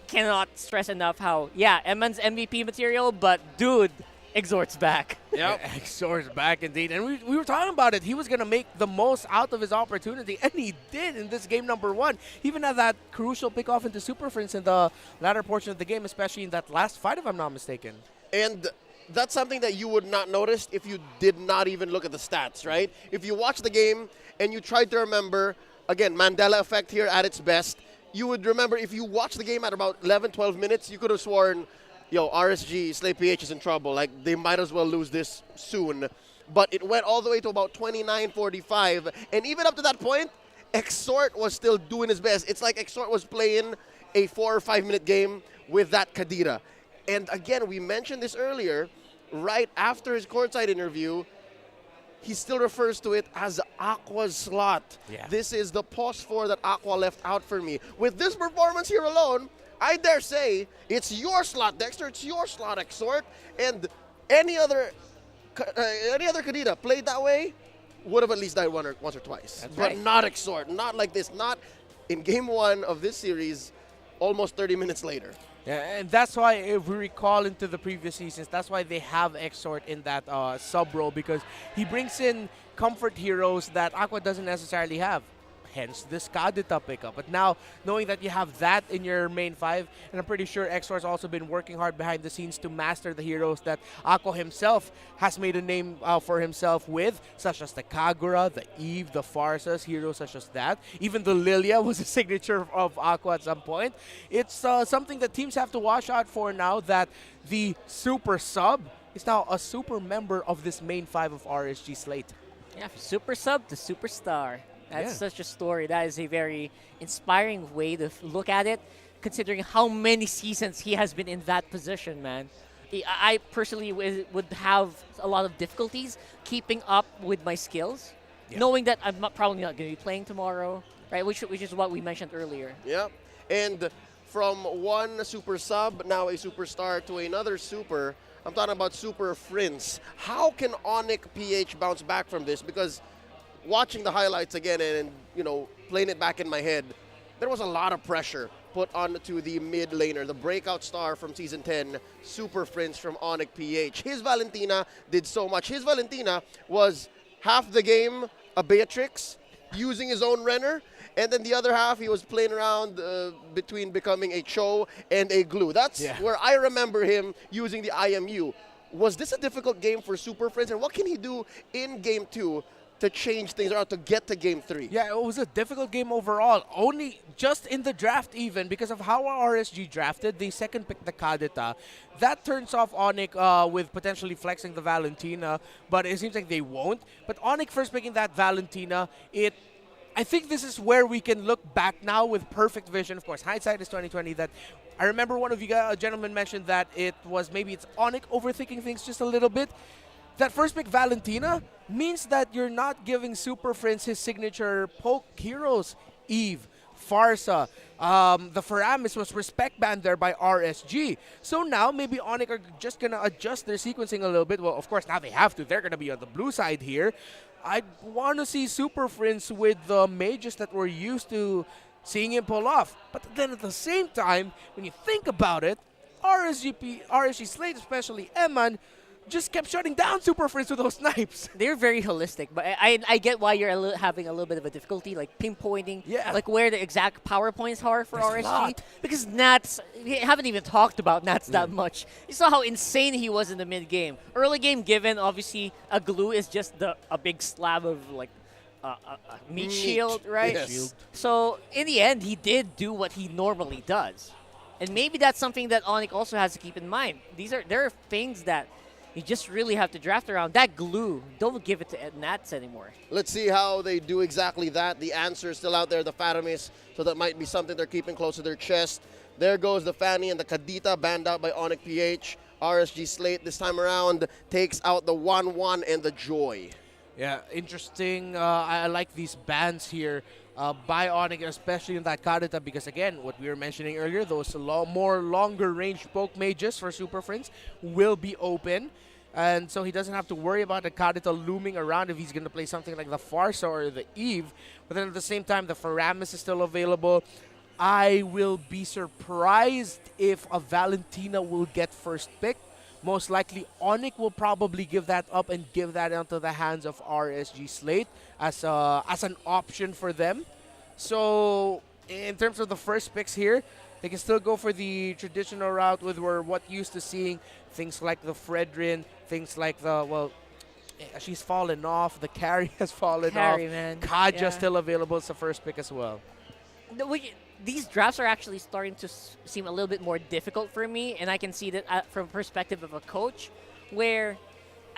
cannot stress enough how, yeah, Eman's MVP material, but dude, Exort's back. Yep, Exort's back indeed. And we were talking about it. He was going to make the most out of his opportunity, and he did in this game number one. He even had that crucial pick-off into Super Friends in the latter portion of the game, especially in that last fight, if I'm not mistaken. And that's something that you would not notice if you did not even look at the stats, right? If you watch the game and you tried to remember, again, Mandela effect here at its best, you would remember if you watch the game at about 11, 12 minutes, you could have sworn, yo, RSG, Slate PH is in trouble. Like, they might as well lose this soon. But it went all the way to about 29-45. And even up to that point, Exort was still doing his best. It's like Exort was playing a 4 or 5 minute game with that Kadira. And again, we mentioned this earlier, right after his courtside interview, he still refers to it as Aqua's slot. Yeah. This is the pause 4 that Aqua left out for me. With this performance here alone, I dare say it's your slot, Dexter. It's your slot, Exort. And any other Kadira played that way would have at least died once or twice. That's but right. not Exort. Not like this. Not in game one of this series, almost 30 minutes later. Yeah, and that's why, if we recall into the previous seasons, that's why they have Exort in that sub role, because he brings in comfort heroes that Aqua doesn't necessarily have. hence this Kadita pickup. But now, knowing that you have that in your main 5, and I'm pretty sure Exor's also been working hard behind the scenes to master the heroes that Aqua himself has made a name for himself with, such as the Kagura, the Eve, the Farsas, heroes such as that. Even the Lilia was a signature of Aqua at some point. It's something that teams have to watch out for now that the super sub is now a super member of this main 5 of RSG slate. Yeah, from super sub to superstar. That's such a story. That is a very inspiring way to look at it, considering how many seasons he has been in that position, man. I personally would have a lot of difficulties keeping up with my skills, knowing that I'm probably not going to be playing tomorrow, right? Which is what we mentioned earlier. Yeah, and from one super sub, now a superstar, to another super, I'm talking about Super Friends. How can ONIC PH bounce back from this? Because watching the highlights again and playing it back in my head, there was a lot of pressure put onto the mid laner, the breakout star from Season 10, Super Friends from ONIC PH. His Valentina did so much. His Valentina was half the game a Beatrix, using his own Renner, and then the other half he was playing around between becoming a Cho and a Glue. That's where I remember him using the IMU. Was this a difficult game for Super Friends, and what can he do in Game 2 to change things around to get to Game 3? Yeah, it was a difficult game overall. Only just in the draft even, because of how RSG drafted, they second picked the Kadita. That turns off ONIC with potentially flexing the Valentina, but it seems like they won't. But ONIC first picking that Valentina, I think this is where we can look back now with perfect vision. Of course, hindsight is 2020. That I remember one of you gentlemen mentioned that maybe it's ONIC overthinking things just a little bit. That first pick Valentina means that you're not giving Super Friends his signature poke heroes. Eve, Farsa, the Faramis was respect banned there by RSG. So now maybe ONIC are just going to adjust their sequencing a little bit. Well, of course, now they have to. They're going to be on the blue side here. I want to see Super Friends with the mages that we're used to seeing him pull off. But then at the same time, when you think about it, RSG Slate, especially Eman, just kept shutting down Super Friends with those snipes. They're very holistic, but I get why you're having a little bit of a difficulty, like pinpointing, like where the exact power points are for RSG. Because Nats, we haven't even talked about Nats that much. You saw how insane he was in the mid game. Early game, given obviously a Glue is just a big slab of like a meat shield, right? Yes. So in the end, he did do what he normally does, and maybe that's something that ONIC also has to keep in mind. There are things that you just really have to draft around. That Glue, don't give it to Nats anymore. Let's see how they do exactly that. The answer is still out there, the Faramis, so that might be something they're keeping close to their chest. There goes the Fanny and the Kadita, banned out by ONIC PH. RSG Slate this time around takes out the 1-1 and the Joy. Yeah, interesting. I like these bans here by ONIC, especially in that Kadita, because again, what we were mentioning earlier, those more longer range poke mages for Super Friends will be open. And so he doesn't have to worry about the Kadita looming around if he's going to play something like the Farsa or the Eve. But then at the same time, the Faramis is still available. I will be surprised if a Valentina will get first pick. Most likely, ONIC will probably give that up and give that into the hands of RSG Slate as an option for them. So in terms of the first picks here, they can still go for the traditional route with what used to seeing things like the Fredrin, things like she's fallen off. The carry has fallen off. Man. Kaja still available as the first pick as well. These drafts are actually starting to seem a little bit more difficult for me, and I can see that from a perspective of a coach, where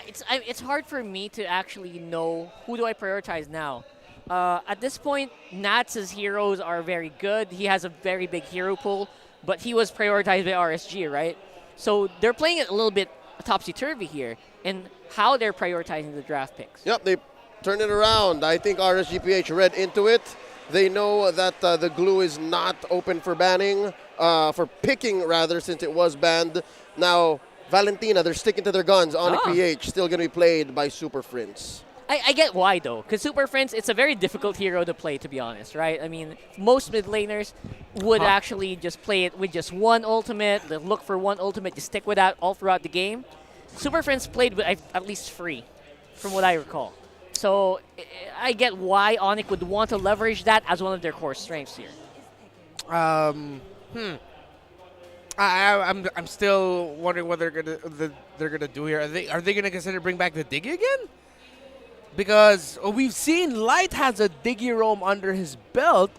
it's hard for me to actually know who do I prioritize now. At this point, Nats' heroes are very good. He has a very big hero pool, but he was prioritized by RSG, right? So they're playing it a little bit topsy-turvy here in how they're prioritizing the draft picks. Yep, they turned it around. I think RSGPH read into it. They know that the Glue is not open for banning, for picking rather, since it was banned. Now, Valentina, they're sticking to their guns. ONIC PH still going to be played by Super Friends. I get why, though, because Super Friends, it's a very difficult hero to play, to be honest, right? I mean, most mid laners would actually just play it with just one ultimate, they look for one ultimate, just stick with that all throughout the game. Super Friends played with at least 3, from what I recall. So I get why ONIC would want to leverage that as one of their core strengths here. I'm still wondering what they're gonna do here. Are they gonna consider bring back the Diggy again? Because we've seen Light has a Diggy roam under his belt,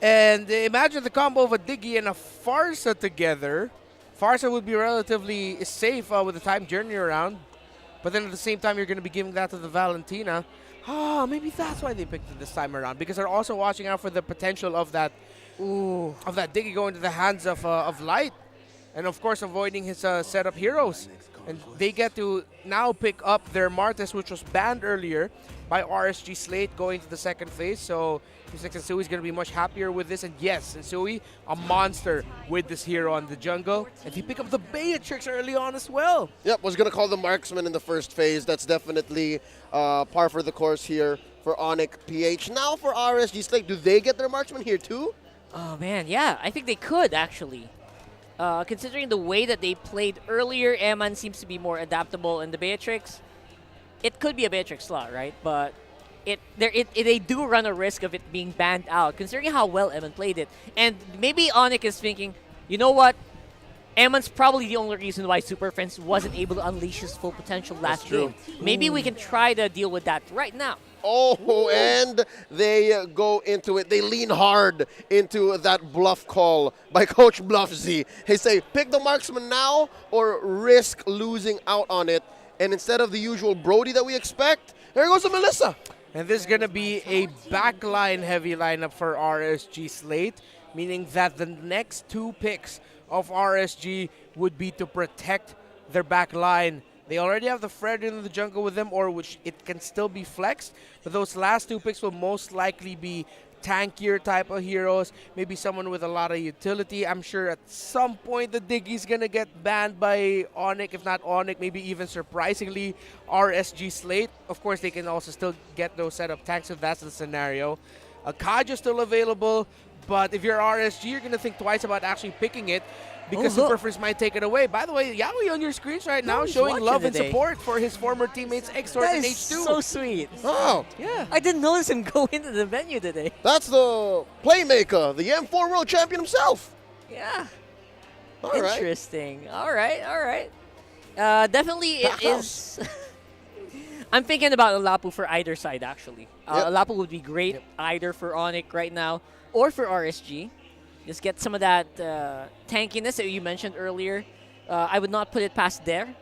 and imagine the combo of a Diggy and a Farsa together. Farsa would be relatively safe with the time journey around, but then at the same time you're gonna be giving that to the Valentina. Maybe that's why they picked it this time around, because they're also watching out for the potential of that. Of that Diggy going to the hands of Light, and of course avoiding his setup heroes. And they get to now pick up their Martes, which was banned earlier by RSG Slate, going to the second phase. So Sensui is going to be much happier with this. And yes, Sensui, a monster with this hero on the jungle. And they pick up the Beatrix early on as well. Yep, was going to call the marksman in the first phase. That's definitely par for the course here for ONIC PH. Now for RSG Slate, do they get their marksman here too? Oh man, yeah, I think they could actually. Considering the way that they played earlier, Eman seems to be more adaptable in the Beatrix. It could be a Beatrix slot, right? But they do run a risk of it being banned out, considering how well Eman played it. And maybe ONIC is thinking, you know what? Eman's probably the only reason why Super Friends wasn't able to unleash his full potential last game. Maybe we can try to deal with that right now. Oh, and they go into it. They lean hard into that bluff call by Coach Bluffzy. They say, pick the marksman now or risk losing out on it. And instead of the usual Brody that we expect, there goes a Melissa. And this is going to be a backline heavy lineup for RSG Slate, meaning that the next two picks of RSG would be to protect their back line. They already have the Fred in the jungle with them, or which it can still be flexed, but those last two picks will most likely be tankier type of heroes, maybe someone with a lot of utility. I'm sure at some point the Diggy's gonna get banned by ONIC, if not ONIC, maybe even surprisingly RSG Slate. Of course, they can also still get those setup tanks if that's the scenario. Kaja's still available, but if you're RSG, you're gonna think twice about actually picking it, because Super Freeze might take it away. By the way, Yaoi on your screens right now showing love and support for his former teammates Exort and H2. So sweet. Oh, yeah. I didn't notice him go into the venue today. That's the playmaker, the M4 World Champion himself. Yeah. All right. Interesting. All right. Definitely it is. I'm thinking about Alapu for either side, actually. Alapu would be great either for ONIC right now or for RSG. Just get some of that tankiness that you mentioned earlier. I would not put it past there.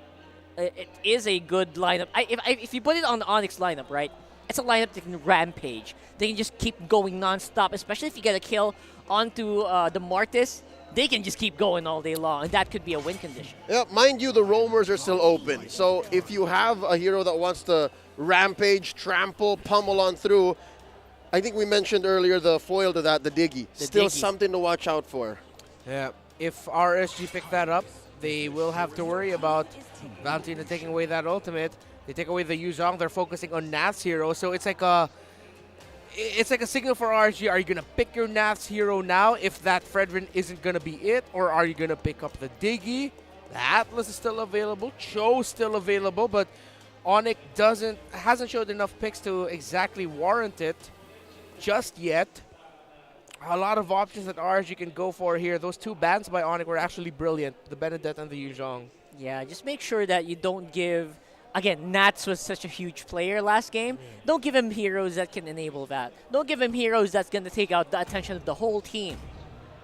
It is a good lineup. If you put it on the ONIC's lineup, right, it's a lineup that can rampage. They can just keep going non-stop, especially if you get a kill onto the Martis. They can just keep going all day long, and that could be a win condition. Yeah, mind you, the roamers are still open. So if you have a hero that wants to rampage, trample, pummel on through, I think we mentioned earlier the foil to that, the Diggy. Still something to watch out for. Yeah, if RSG pick that up, they will have to worry about Valentina taking away that ultimate. They take away the Yuzhong, they're focusing on Nath's hero, so it's like a signal for RSG. Are you going to pick your Nath's hero now if that Fredrin isn't going to be it? Or are you going to pick up the Diggy? The Atlas is still available. Cho's still available, but ONIC hasn't showed enough picks to exactly warrant it just yet. A lot of options that RSG can go for here. Those two bans by ONIC were actually brilliant. The Benedette and the Yuzhong. Yeah, just make sure that you don't give... Again, Nats was such a huge player last game. Don't give him heroes that can enable that. Don't give him heroes that's going to take out the attention of the whole team.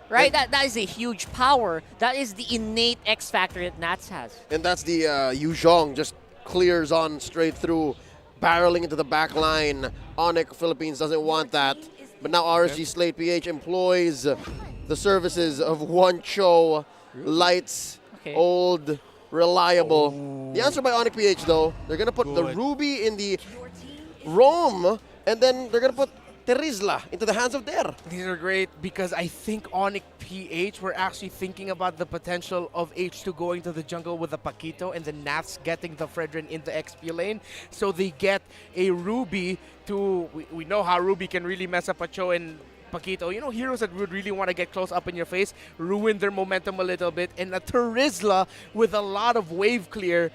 Right? That is a huge power. That is the innate X factor that Nats has. And that's the Yuzhong just clears on straight through, barreling into the back line. ONIC Philippines doesn't want that. But now RSG Slate PH employs the services of one Cho, Lights, old, reliable. The answer by ONIC PH, though, they're going to put the Ruby in the Rome, and then they're going to put Terizla into the hands of Der. These are great because I think ONIC PH were actually thinking about the potential of H2 going to the jungle with a Paquito and the Nats getting the Fredrin in the XP lane. So they get a Ruby to... We know how Ruby can really mess up a Cho and Paquito. You know, heroes that would really want to get close up in your face, ruin their momentum a little bit, and a Terizla with a lot of wave clear.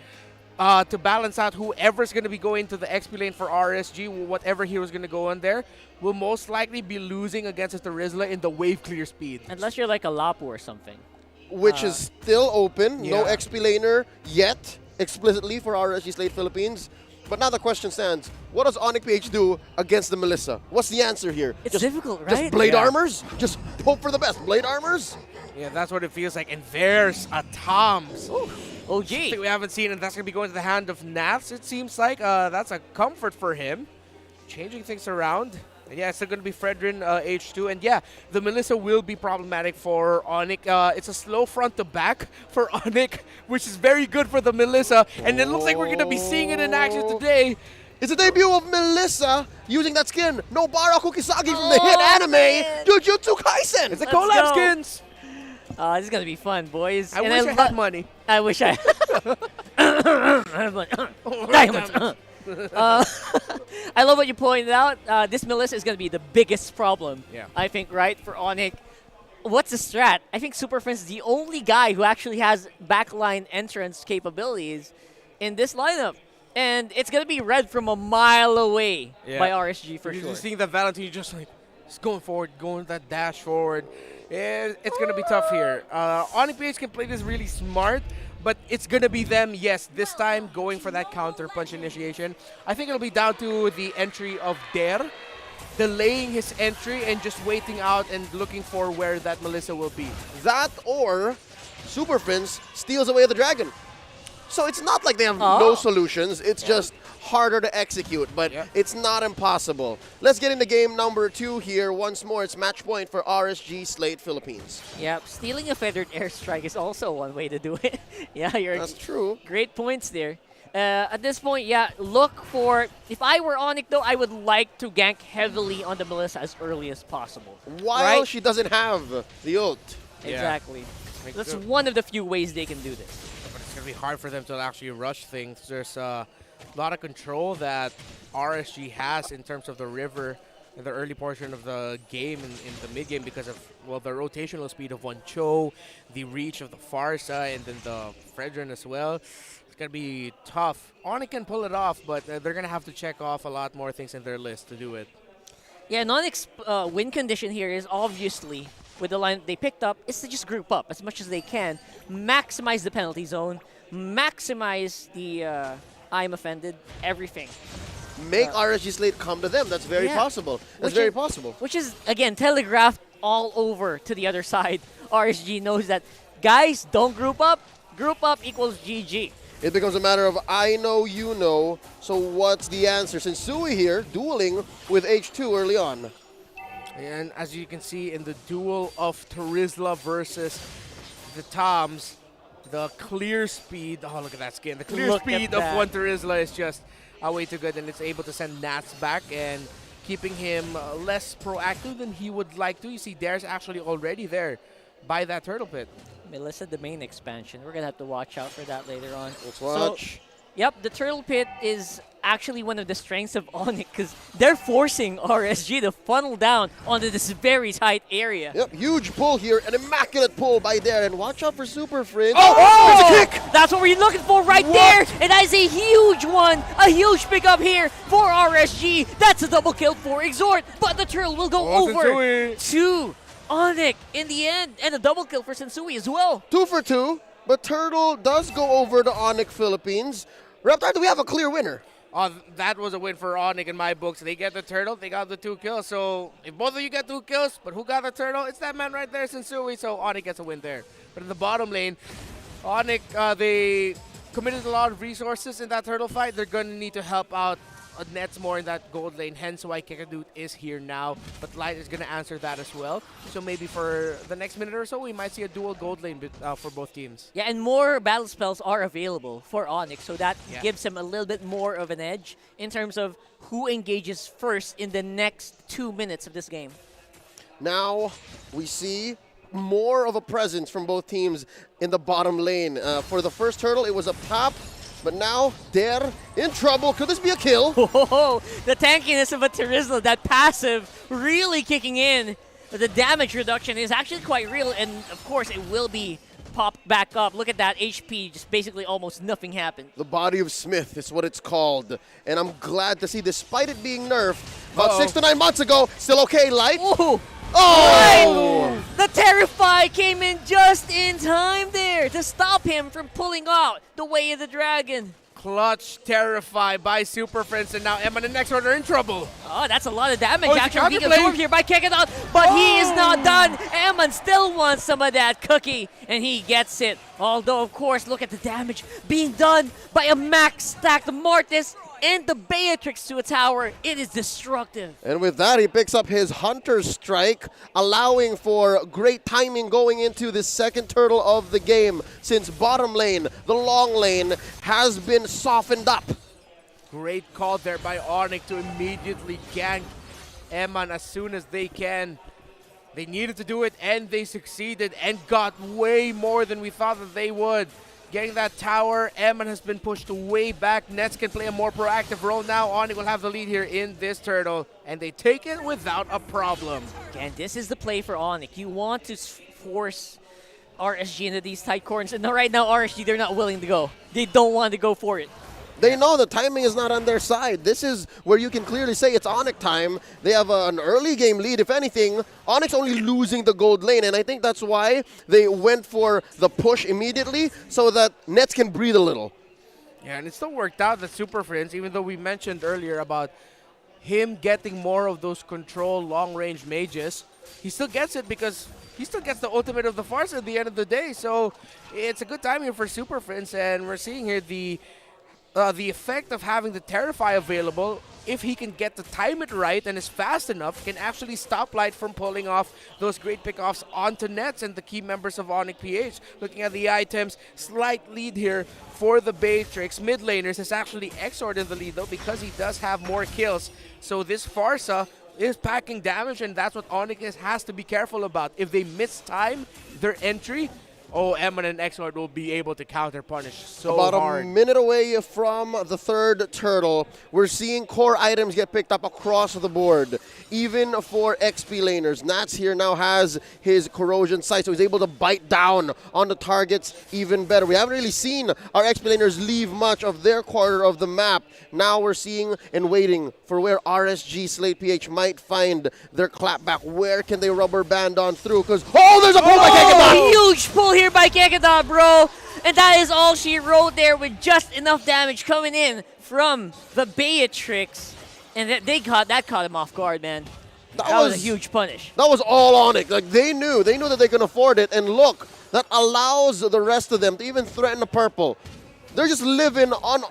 to balance out whoever's going to be going to the XP lane for RSG, whatever hero's going to go in there, will most likely be losing against a Terizla in the wave clear speed. Unless you're like a Lapu or something. Which is still open. No yeah. XP laner yet, explicitly for RSG Slate Philippines. But now the question stands, what does ONIC PH do against the Melissa? What's the answer here? It's difficult, right? Just blade armors? Just hope for the best. Blade armors? Yeah, that's what it feels like. And there's a Toms. OG. Something we haven't seen, and that's going to be going to the hand of Nats, it seems like. That's a comfort for him. Changing things around. And yeah, it's still going to be Fredrin H2. And yeah, the Melissa will be problematic for ONIC. It's a slow front to back for ONIC, which is very good for the Melissa. And it looks like we're going to be seeing it in action today. It's the debut of Melissa using that skin. Nobara Kukisagi from the hit anime Jujutsu Kaisen. It's a collab skins. This is going to be fun, boys. I wish I had money. I wish I Diamonds. I love what you pointed out. This Melissa is going to be the biggest problem, I think, right, for ONIC. What's the strat? I think Super Friends is the only guy who actually has backline entrance capabilities in this lineup. And it's going to be read from a mile away by RSG for sure. You're just seeing that Valentine just like, just going forward, going that dash forward. It's going to be tough here. ONIC PH can play this really smart, but it's going to be them, yes, this time going for that counter punch initiation. I think it'll be down to the entry of Der, delaying his entry and just waiting out and looking for where that Melissa will be. That or Super Prince steals away the dragon. So it's not like they have no solutions. It's just harder to execute, but it's not impossible. Let's get into game number 2 here. Once more, it's match point for RSG Slate Philippines. Yep, stealing a feathered airstrike is also one way to do it. That's true. Great points there. At this point, look for... If I were ONIC, though, I would like to gank heavily on the Melissa as early as possible. While she doesn't have the ult. Exactly. That's one of the few ways they can do this. But it's going to be hard for them to actually rush things. There's a lot of control that RSG has in terms of the river in the early portion of the game in the mid game because of, well, the rotational speed of One Cho, the reach of the Farsa, and then the Fredrin as well. It's going to be tough. ONIC can pull it off, but they're going to have to check off a lot more things in their list to do it. Yeah, ONIC's win condition here is obviously, with the line they picked up, is to just group up as much as they can, maximize the penalty zone, maximize the I'm offended, everything. Make RSG Slate come to them. That's very possible. That's very possible. Which is, again, telegraphed all over to the other side. RSG knows that, guys, don't group up. Group up equals GG. It becomes a matter of I know, you know. So what's the answer? Sensui here, dueling with H2 early on. And as you can see in the duel of Terizla versus the Toms, the clear speed, oh, look at that skin. The clear speed of one Terizla is just way too good, and it's able to send Nats back and keeping him less proactive than he would like to. You see, Dare's actually already there by that turtle pit. Melissa, the main expansion. We're going to have to watch out for that later on. Let's watch. So, yep, the turtle pit is actually one of the strengths of ONIC because they're forcing RSG to funnel down onto this very tight area. Yep, huge pull here, an immaculate pull by Dare, and watch out for Super Fridge. Oh! There's a kick! That's what we're looking for right there, and that is a huge one, a huge pickup here for RSG. That's a double kill for Exhort, but the turtle will go over to ONIC in the end, and a double kill for Sensui as well. 2 for 2, but Turtle does go over to ONIC Philippines. Raptor, do we have a clear winner? That was a win for ONIC in my books. They get the turtle, they got the 2 kills. So if both of you get 2 kills, but who got the turtle? It's that man right there, Sensui. So ONIC gets a win there. But in the bottom lane, ONIC, they committed a lot of resources in that turtle fight. They're going to need to help out Nets more in that gold lane, hence why Kikadut is here now. But Light is going to answer that as well. So maybe for the next minute or so, we might see a dual gold lane for both teams. Yeah, and more battle spells are available for ONIC, so that gives them a little bit more of an edge in terms of who engages first in the next 2 minutes of this game. Now we see more of a presence from both teams in the bottom lane. For the first turtle, it was a pop. But now, Dare in trouble. Could this be a kill? Oh, the tankiness of a Terizla, that passive really kicking in. The damage reduction is actually quite real, and of course it will be popped back up. Look at that HP, just basically almost nothing happened. The body of Smith is what it's called. And I'm glad to see, despite it being nerfed about 6 to 9 months ago, still okay, Light. Ooh. Oh! Right. The Terrify came in just in time there to stop him from pulling out the Way of the Dragon. Clutch Terrify by Super Friends, and now Emma and Nextward are in trouble. Oh, that's a lot of damage Oh, actually being absorbed here by Kekadon, but he is not done. Eman still wants some of that cookie, and he gets it. Although, of course, look at the damage being done by a max stacked Mortis and the Beatrix to a tower. It is destructive. And with that, he picks up his Hunter's Strike, allowing for great timing going into the second turtle of the game, since bottom lane, the long lane, has been softened up. Great call there by ONIC to immediately gank Eman as soon as they can. They needed to do it, and they succeeded, and got way more than we thought that they would. Getting that tower, Eman has been pushed way back. Nets can play a more proactive role now. ONIC will have the lead here in this turtle, and they take it without a problem. And this is the play for ONIC. You want to force RSG into these tight corners, and right now RSG, they're not willing to go. They don't want to go for it. They know the timing is not on their side. This is where you can clearly say it's ONIC time. They have an early game lead, if anything. ONIC's only losing the gold lane, and I think that's why they went for the push immediately, so that Nets can breathe a little. Yeah, and it still worked out that Super Friends, even though we mentioned earlier about him getting more of those control long-range mages, he still gets it because he still gets the ultimate of the Farsa at the end of the day. So it's a good time here for Super Friends, and we're seeing here the effect of having the Terrify available. If he can get to time it right and is fast enough, can actually stop Light from pulling off those great pickoffs onto Nets and the key members of ONIC PH. Looking at the items, slight lead here for the Beatrix. Mid laners is actually Exord in the lead though, because he does have more kills. So this Farsa is packing damage, and that's what ONIC has to be careful about. If they miss time their entry, Eman and Exord will be able to counter-punish so About hard. a minute away from the third turtle, we're seeing core items get picked up across the board, even for XP laners. Nats here now has his corrosion sight, so he's able to bite down on the targets even better. We haven't really seen our XP laners leave much of their quarter of the map. Now we're seeing and waiting for where RSG Slate-PH might find their clapback. Where can they rubber band on through? Because, there's a pull by Kekadon! Huge pull here by Kekadon, bro. And that is all she wrote there, with just enough damage coming in from the Beatrix. And that caught him off guard, man. That was a huge punish. That was all ONIC. Like, they knew that they can afford it. And look, that allows the rest of them to even threaten the purple. They're just living on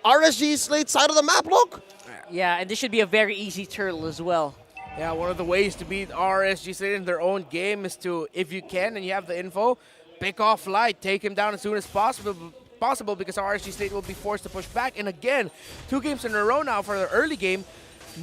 RSG Slate's side of the map, look. Yeah, and this should be a very easy turtle as well. Yeah, one of the ways to beat RSG Slate in their own game is to, if you can and you have the info, pick off Light, take him down as soon as possible because RSG Slate will be forced to push back. And again, 2 games in a row now for the early game.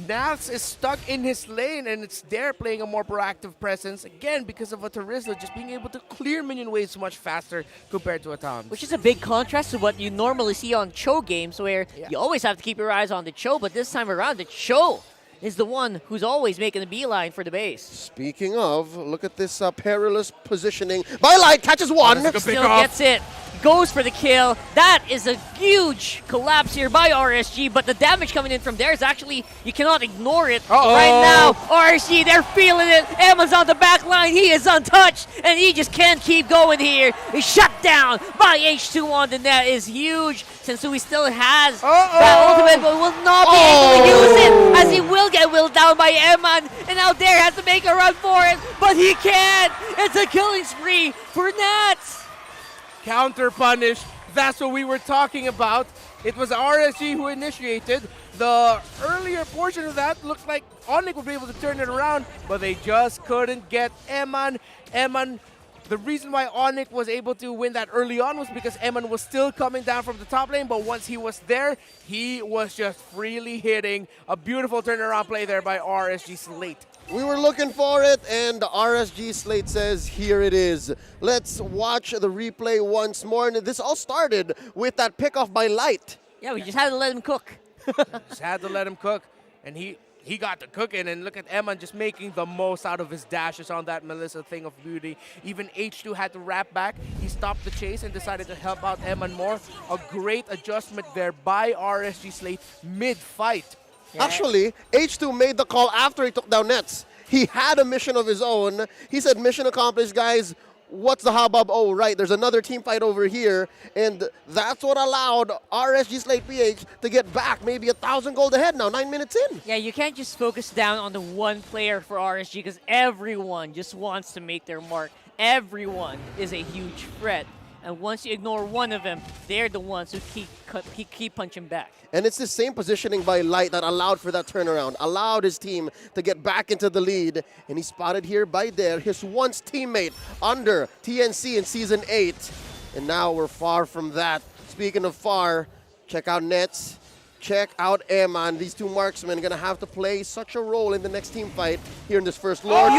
Nats is stuck in his lane, and it's there playing a more proactive presence, again, because of a Terizla just being able to clear minion waves much faster compared to a Tom. Which is a big contrast to what you normally see on Cho games, where you always have to keep your eyes on the Cho, but this time around, the Cho is the one who's always making the beeline for the base. Speaking of, look at this perilous positioning. By Light, catches one. Still gets it. Goes for the kill. That is a huge collapse here by RSG, but the damage coming in from there is actually, you cannot ignore it. Right now, RSG, they're feeling it. Emma's on the back line. He is untouched, and he just can't keep going here. He's shut down by H2 on the net. Is huge, since he still has that ultimate, but will not be able to use it, as he will get willed down by Eman, and out there has to make a run for it, but he can't. It's a killing spree for Nats. Counter punish. That's what we were talking about. It was RSG who initiated. The earlier portion of that looked like ONIC would be able to turn it around, but they just couldn't get Eman. The reason why ONIC was able to win that early on was because Eman was still coming down from the top lane, but once he was there, he was just freely hitting. A beautiful turnaround play there by RSG Slate. We were looking for it, and RSG Slate says, here it is. Let's watch the replay once more. And this all started with that pickoff by Light. Yeah, we just had to let him cook. Just had to let him cook. And he he got to cooking, and look at Eman just making the most out of his dashes on that Melissa thing of beauty. Even H2 had to wrap back. He stopped the chase and decided to help out Eman more. A great adjustment there by RSG Slate mid-fight. Yeah. Actually, H2 made the call after he took down Nets. He had a mission of his own. He said, mission accomplished, guys. What's the hubbub? Oh, right, there's another team fight over here. And that's what allowed RSG Slate PH to get back maybe 1,000 gold ahead now, 9 minutes in. Yeah, you can't just focus down on the one player for RSG because everyone just wants to make their mark. Everyone is a huge threat. And once you ignore one of them, they're the ones who keep punching back. And it's the same positioning by Light that allowed for that turnaround, allowed his team to get back into the lead. And he's spotted here by Dare, his once teammate under TNC in Season 8. And now we're far from that. Speaking of far, check out Nets, check out Eman. These two marksmen are going to have to play such a role in the next team fight here in this first Lord.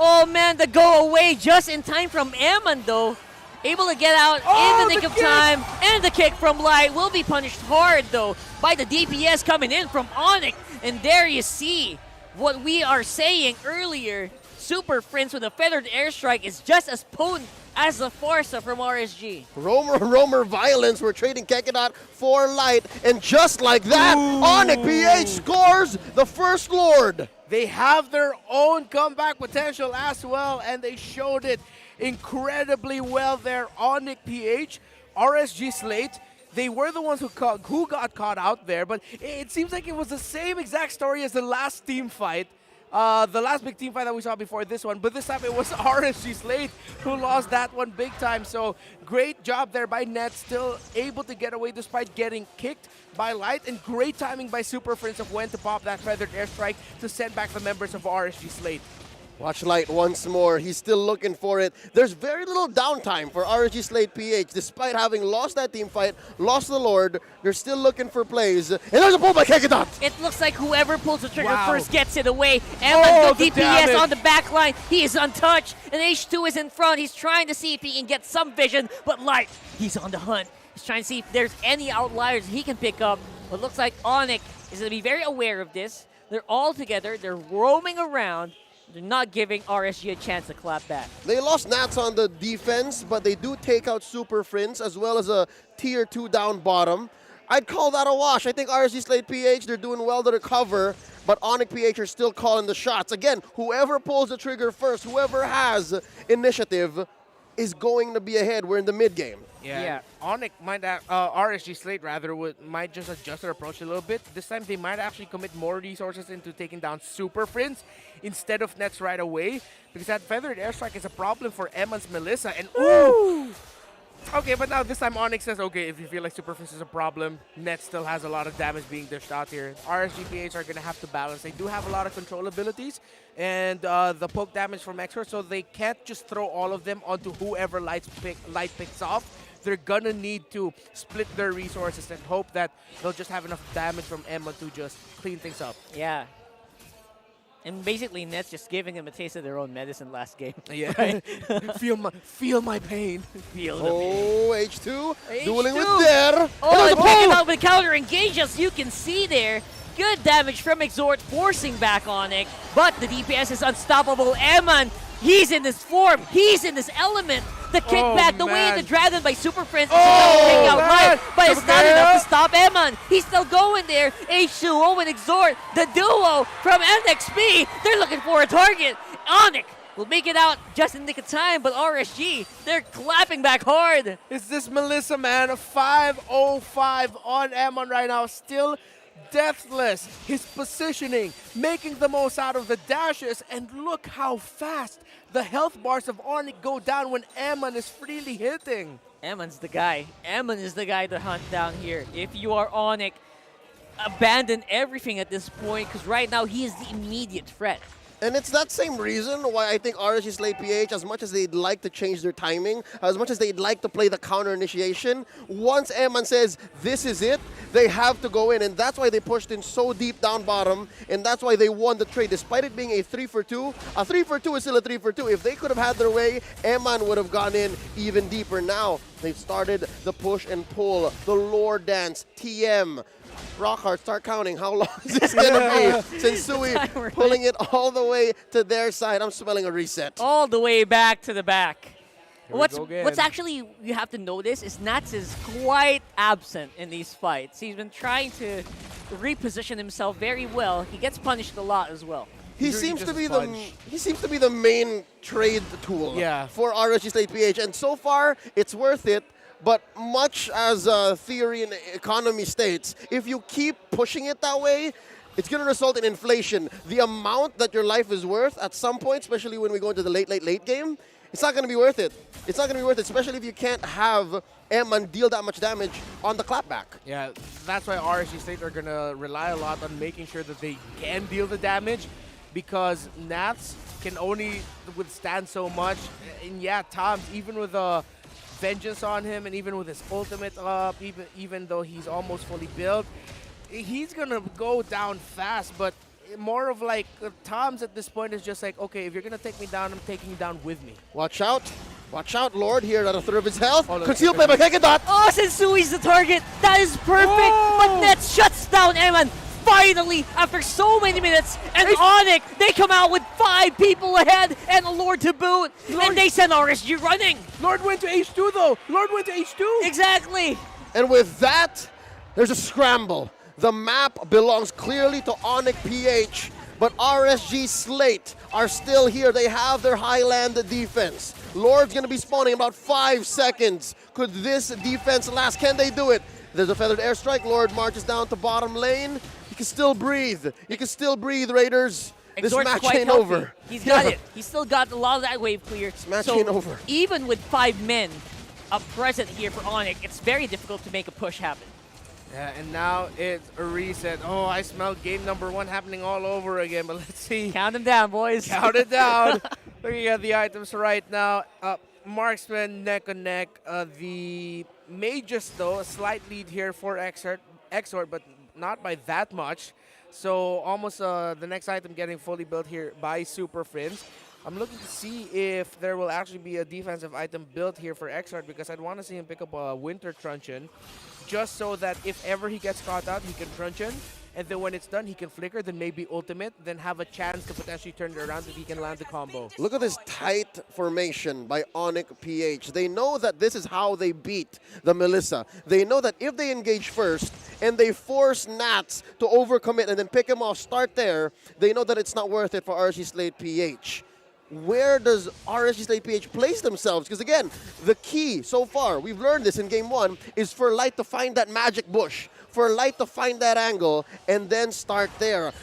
Oh man, the go away just in time from Eman though. Able to get out in the nick of time, and the kick from Light will be punished hard though by the DPS coming in from ONIC. And there you see what we are saying earlier. Super Prince with a feathered airstrike is just as potent as the Forza from RSG. Romer Violence, we're trading Kekedot for Light, and just like that, ONIC PH scores the first Lord. They have their own comeback potential as well, and they showed it incredibly well there. ONIC PH, RSG Slate, they were the ones who got caught out there, but it seems like it was the same exact story as the last team fight. The last big team fight that we saw before this one, but this time it was RSG Slate who lost that one big time. So great job there by Net, still able to get away despite getting kicked by Light, and great timing by Super Prince of when to pop that feathered airstrike to send back the members of RSG Slate. Watch Light once more. He's still looking for it. There's very little downtime for RSG Slate PH. Despite having lost that team fight, lost the Lord, they're still looking for plays. And there's a pull by Kekedot. It looks like whoever pulls the trigger first gets it away. Eman, the DPS on the back line. He is untouched, and H2 is in front. He's trying to see if he can get some vision, but Light, he's on the hunt. He's trying to see if there's any outliers he can pick up. But it looks like ONIC is going to be very aware of this. They're all together. They're roaming around. They're not giving RSG a chance to clap back. They lost Nats on the defense, but they do take out Super Prince as well as a tier 2 down bottom. I'd call that a wash. I think RSG Slate PH, they're doing well to recover, but ONIC PH are still calling the shots. Again, whoever pulls the trigger first, whoever has initiative is going to be ahead. We're in the mid game. Yeah. ONIC might, RSG Slate rather, might just adjust their approach a little bit. This time they might actually commit more resources into taking down Super Prince instead of Nets right away, because that feathered airstrike is a problem for Eman's Melissa. And okay, but now this time ONIC says, okay, if you feel like Super Prince is a problem, Net still has a lot of damage being dished out here. RSGPH are going to have to balance. They do have a lot of control abilities and the poke damage from Expert, so they can't just throw all of them onto whoever Light picks off. They're gonna need to split their resources and hope that they'll just have enough damage from Emma to just clean things up. Yeah. And basically, Net's just giving them a taste of their own medicine last game. Yeah. Right? feel my pain. Feel the pain. H2 dueling with Dare. Oh, and picking out with counter engage, as you can see there. Good damage from Exhort, forcing back ONIC. But the DPS is unstoppable. Eman, he's in this form. He's in this element. The kickback, the way into Dragon by Super Prince is taking out Light, but it's not enough to stop Eman. He's still going there. H2O and Exhort, the duo from NXP. They're looking for a target. ONIC will make it out just in the nick of time, but RSG, they're clapping back hard. Is this Melissa, man? A 505 on Eman right now. Still deathless. His positioning, making the most out of the dashes, and look how fast the health bars of ONIC go down when Eman is freely hitting. Eman's the guy. Eman is the guy to hunt down here. If you are ONIC, abandon everything at this point, because right now he is the immediate threat. And it's that same reason why I think RSG Slate PH, as much as they'd like to change their timing, as much as they'd like to play the counter initiation, once Eman says this is it, they have to go in. And that's why they pushed in so deep down bottom, and that's why they won the trade. Despite it being a 3-for-2, a 3-for-2 is still a 3-for-2. If they could have had their way, Eman would have gone in even deeper. Now they've started the push and pull, the lore dance, TM. Rockhart, start counting. How long is this going to be? Sensui pulling it all the way to their side. I'm smelling a reset. All the way back to the back. What's actually you have to notice is Nats is quite absent in these fights. He's been trying to reposition himself very well. He gets punished a lot as well. He seems to be the main trade tool for RSG Slate PH, and so far it's worth it. But much as theory and economy states, if you keep pushing it that way, it's going to result in inflation. The amount that your life is worth at some point, especially when we go into the late game, it's not going to be worth it. It's not going to be worth it, especially if you can't have Eman deal that much damage on the clapback. Yeah, that's why RSG State are going to rely a lot on making sure that they can deal the damage, because Nats can only withstand so much. And yeah, Toms, even with a Vengeance on him, and even with his ultimate up, even though he's almost fully built, he's going to go down fast. But more of like Toms at this point is just like, okay, if you're going to take me down, I'm taking you down with me. Watch out. Watch out, Lord, here at a third of his health. Concealed play by Kekadot. Oh, Sensui's the target. That is perfect. But Nets shuts down Eman. Finally, after so many minutes, and ONIC, they come out with 5 people ahead and a Lord to boot, and they send RSG running. Lord went to H2 though. Lord went to H2. Exactly. And with that, there's a scramble. The map belongs clearly to ONIC PH, but RSG Slate are still here. They have their Highland defense. Lord's going to be spawning in about 5 seconds. Could this defense last? Can they do it? There's a feathered airstrike. Lord marches down to bottom lane. He can still breathe. You can still breathe, Raiders. This match ain't over. He's got it. He's still got a lot of that wave clear. This match ain't over. Even with 5 men up present here for ONIC, it's very difficult to make a push happen. Yeah, and now it's a reset. Oh, I smell game number 1 happening all over again, but let's see. Count them down, boys. Count it down. Looking at the items right now. Marksman neck and neck. The Mages, though, a slight lead here for Exort, but not by that much. So almost the next item getting fully built here by Super Friends. I'm looking to see if there will actually be a defensive item built here for Exart, because I'd want to see him pick up a Winter Truncheon, just so that if ever he gets caught out, he can Truncheon, and then when it's done, he can flicker, then maybe ultimate, then have a chance to potentially turn it around if he can land the combo. Look at this tight formation by ONIC PH. They know that this is how they beat the Melissa. They know that if they engage first and they force Nats to overcommit and then pick him off, start there, they know that it's not worth it for RSG Slate PH. Where does RSG Slate PH place themselves? Because again, the key so far, we've learned this in game 1, is for Light to find that magic bush, for Light to find that angle, and then start there.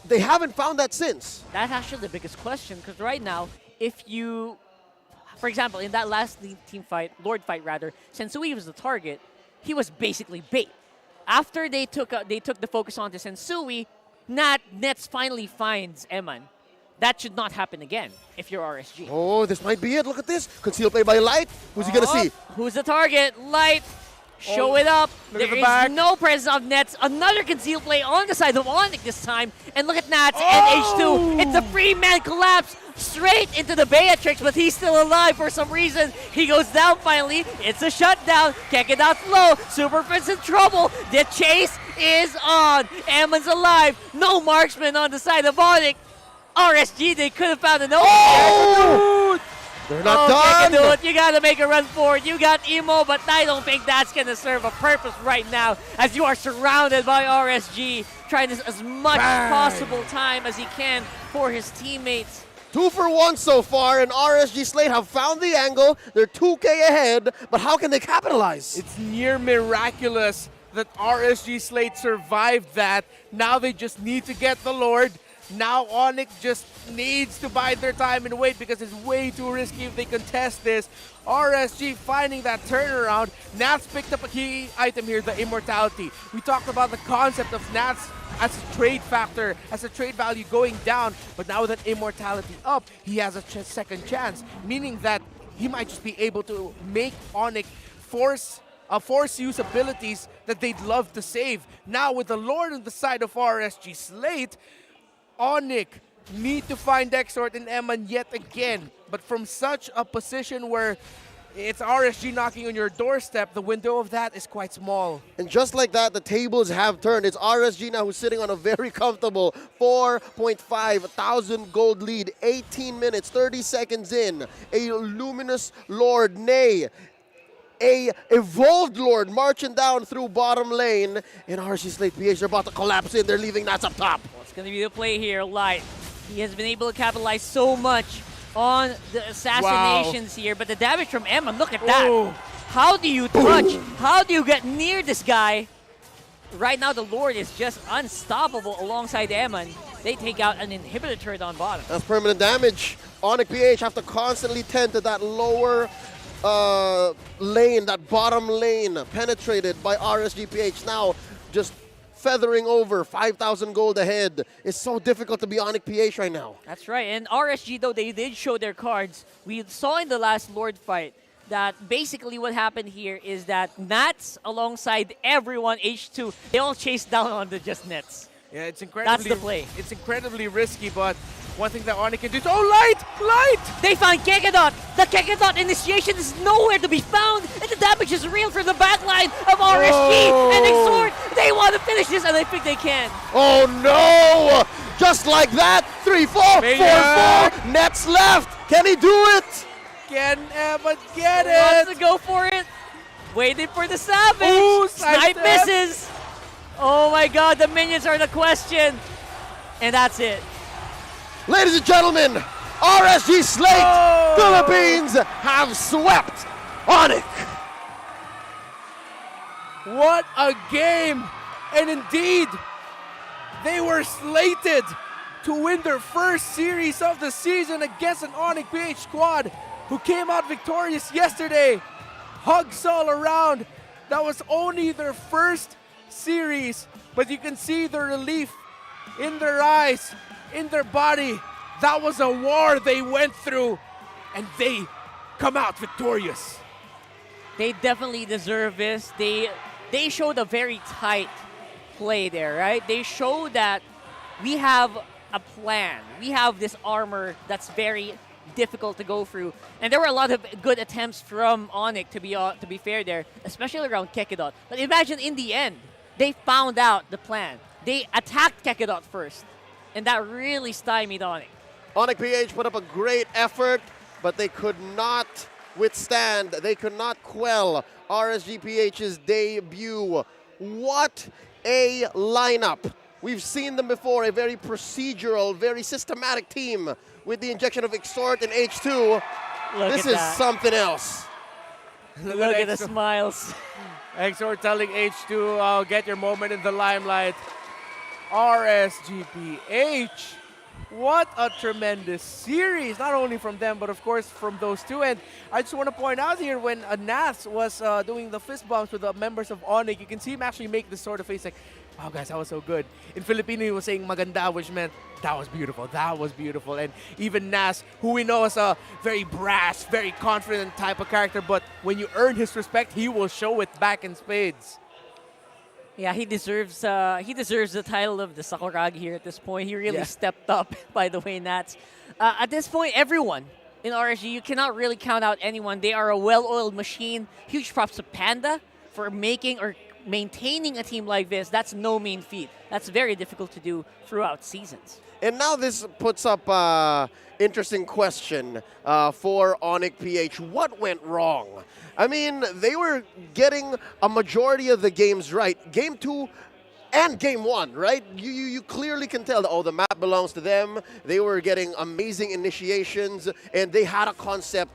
They haven't found that since. That's actually the biggest question, because right now, if you, for example, in that last team fight, Lord fight rather, Sensui was the target, he was basically bait. After they took the focus onto Sensui, Nets finally finds Eman. That should not happen again if you're RSG. Oh, this might be it. Look at this. Concealed play by Light. Who's he going to see? Who's the target? Light. Show it up. There is no presence of Nets. Another concealed play on the side of ONIC this time. And look at Nats and H2. It's a free-man collapse straight into the Beatrix, but he's still alive for some reason. He goes down finally. It's a shutdown. Can't get out slow. Superfit's in trouble. The chase is on. Ammon's alive. No marksman on the side of ONIC. RSG, they could have found an opening. They're not done. You can do it. You got to make a run for it. You got Emo, but I don't think that's going to serve a purpose right now, as you are surrounded by RSG, trying this as much possible time as he can for his teammates. 2 for 1 so far, and RSG Slate have found the angle. They're 2K ahead, but how can they capitalize? It's near miraculous that RSG Slate survived that. Now they just need to get the Lord. Now ONIC just needs to bide their time and wait, because it's way too risky if they contest this. RSG finding that turnaround. Nats picked up a key item here, the Immortality. We talked about the concept of Nats as a trade factor, as a trade value going down, but now with that Immortality up, he has a second chance, meaning that he might just be able to make ONIC force use abilities that they'd love to save. Now with the Lord on the side of RSG Slate, ONIC need to find Exort and Eman yet again, but from such a position where it's RSG knocking on your doorstep. The window of that is quite small. And just like that, the tables have turned. It's RSG now who's sitting on a very comfortable 4.5 thousand gold lead. 18 minutes, 30 seconds in. A Luminous Lord, nay, a Evolved Lord marching down through bottom lane. And RSG Slate PH, they're about to collapse in. They're leaving Nats up top. What's going to be the play here? Light. He has been able to capitalize so much on the assassinations here, but the damage from Emma, look at that. Ooh. How do you touch? How do you get near this guy? Right now, the Lord is just unstoppable alongside Emma. They take out an inhibitor turret on bottom. That's permanent damage. ONIC PH have to constantly tend to that lower lane, that bottom lane, penetrated by RSG PH. Now, just feathering over 5,000 gold ahead. It's so difficult to be ONIC PH right now. That's right. And RSG, though, they did show their cards. We saw in the last Lord fight that basically what happened here is that Nats, alongside everyone, H2, they all chased down on the just Nets. Yeah, it's incredibly. That's the play. It's incredibly risky, but one thing that ONIC can do is, oh, light! They found Kekedot! The Kekedot initiation is nowhere to be found, and the damage is real from the backline of RSG and Exhort. They want to finish this, and I think they can. Oh no! Just like that, 3-4, 4-4, Nets left. Can he do it? Can Emma get it? Wants to go for it. Waiting for the Savage. Ooh, Snipe misses. Oh my god, the minions are the question. And that's it. Ladies and gentlemen, RSG Slate Philippines have swept ONIC. What a game! And indeed, they were slated to win their first series of the season against an ONIC PH squad who came out victorious yesterday. Hugs all around. That was only their first series, but you can see the relief in their eyes, in their body. That was a war they went through, and they come out victorious. They definitely deserve this. They showed a very tight play there, right? They showed that we have a plan. We have this armor that's very difficult to go through. And there were a lot of good attempts from ONIC, to be fair there, especially around Kekedot. But imagine in the end, they found out the plan. They attacked Kekedot first, and that really stymied ONIC. ONIC PH put up a great effort, but they could not withstand, they could not quell RSG PH's debut. What a lineup. We've seen them before, a very procedural, very systematic team with the injection of Exhort and H2. This is something else. Look at the smiles. Exhort telling H2, oh, get your moment in the limelight. RSG PH. What a tremendous series, not only from them, but of course from those two. And I just want to point out here, when Nath was doing the fist bumps with the members of ONIC, you can see him actually make this sort of face like, wow guys, that was so good. In Filipino, he was saying maganda, which meant that was beautiful, that was beautiful. And even Nas, who we know as a very brash, very confident type of character, but when you earn his respect, he will show it back in spades. Yeah, he deserves the title of the Sakuragi here at this point. He really stepped up, by the way, Nats. At this point, everyone in RSG, you cannot really count out anyone. They are a well-oiled machine. Huge props to Panda for making or maintaining a team like this. That's no mean feat. That's very difficult to do throughout seasons. And now this puts up an interesting question for ONIC PH. What went wrong? I mean, they were getting a majority of the games right. Game 2 and Game 1, right? You clearly can tell that, oh, the map belongs to them. They were getting amazing initiations, and they had a concept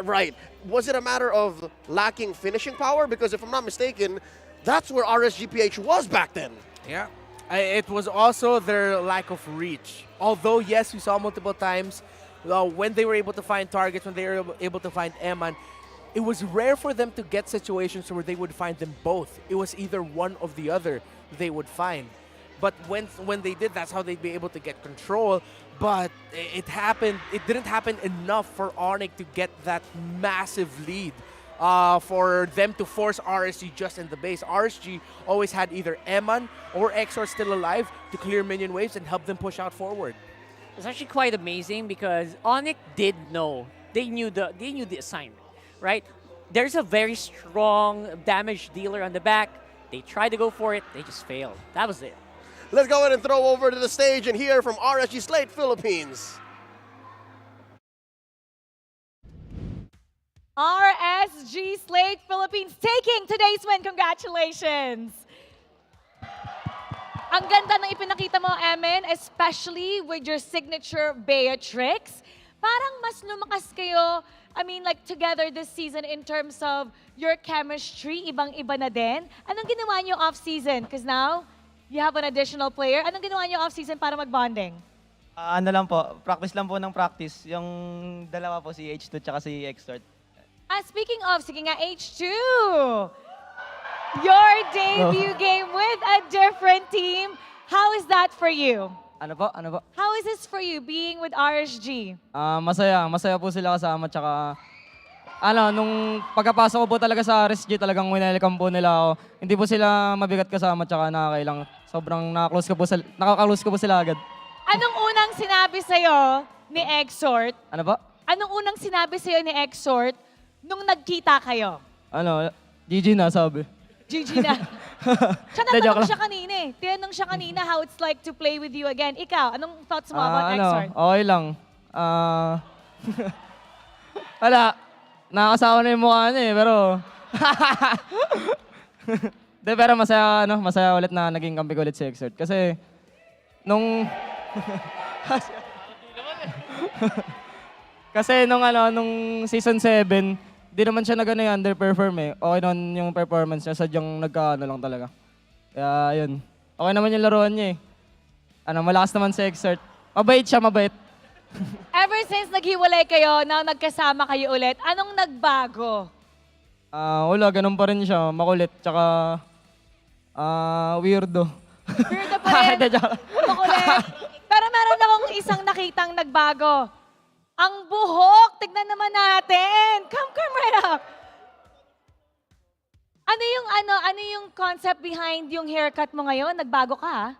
right. Was it a matter of lacking finishing power? Because if I'm not mistaken, that's where RSG PH was back then. Yeah. It was also their lack of reach. Although, yes, we saw multiple times when they were able to find targets, when they were able to find Eman, it was rare for them to get situations where they would find them both. It was either one or the other they would find. But when they did, that's how they'd be able to get control. But it didn't happen enough for ONIC to get that massive lead. For them to force RSG just in the base. RSG always had either Eman or Exor still alive to clear minion waves and help them push out forward. It's actually quite amazing because ONIC did know. They knew the assignment, right? There's a very strong damage dealer on the back. They tried to go for it, they just failed. That was it. Let's go ahead and throw over to the stage and hear from RSG Slate Philippines. RSG Slate Philippines taking today's win. Congratulations! Ang ganda ng ipinakita mo, Emin, especially with your signature Beatrix. Parang mas lumakas kayo, I mean, like, together this season in terms of your chemistry, ibang-iba na din. Anong ginawa niyo off-season? Because now, you have an additional player. Anong ginawa niyo off-season para mag-bonding? Ano lang po, practice lang po ng practice. Yung dalawa po, si H2 tsaka si Extort. Speaking of, sige nga, H2. Your debut game with a different team. How is that for you? Ano po? Ano po? How is this for you, being with RSG? Masaya. Masaya po sila kasama. Tsaka, nung pagkapasok ko po talaga sa RSG, talagang winelcome po nila ako. Hindi po sila mabigat kasama, tsaka nakakailang. Sobrang nakakalose ko po sila agad. Anong unang sinabi sa'yo ni Exort? Ano po? Anong unang sinabi sa'yo ni Exort nung nagkita kayo? GG na, sabi. GG na. Tinanong siya kanina eh. Tinanong siya kanina how it's like to play with you again. Ikaw, anong thoughts mo about Exort? Okay lang. Wala. Nakakasawa na yung mukha niya eh, pero... pero masaya ulit na naging kampi ko ulit si Exort. Kasi, nung season 7, di naman siya underperform eh. Okay naman yung performance niya, sadyang lang talaga. Kaya yun. Okay naman yung laruan niya eh. Malakas naman si Exert. Mabait siya, mabait. Ever since naghiwalay kayo, na nagkasama kayo ulit, anong nagbago? Wala, ganun pa rin siya. Makulit, tsaka weirdo. Weirdo pa rin. Makulit. Pero meron akong isang nakitang nagbago. Ang buhok! Tignan naman natin! Come right up! Ano yung concept behind yung haircut mo ngayon? Nagbago ka, ha?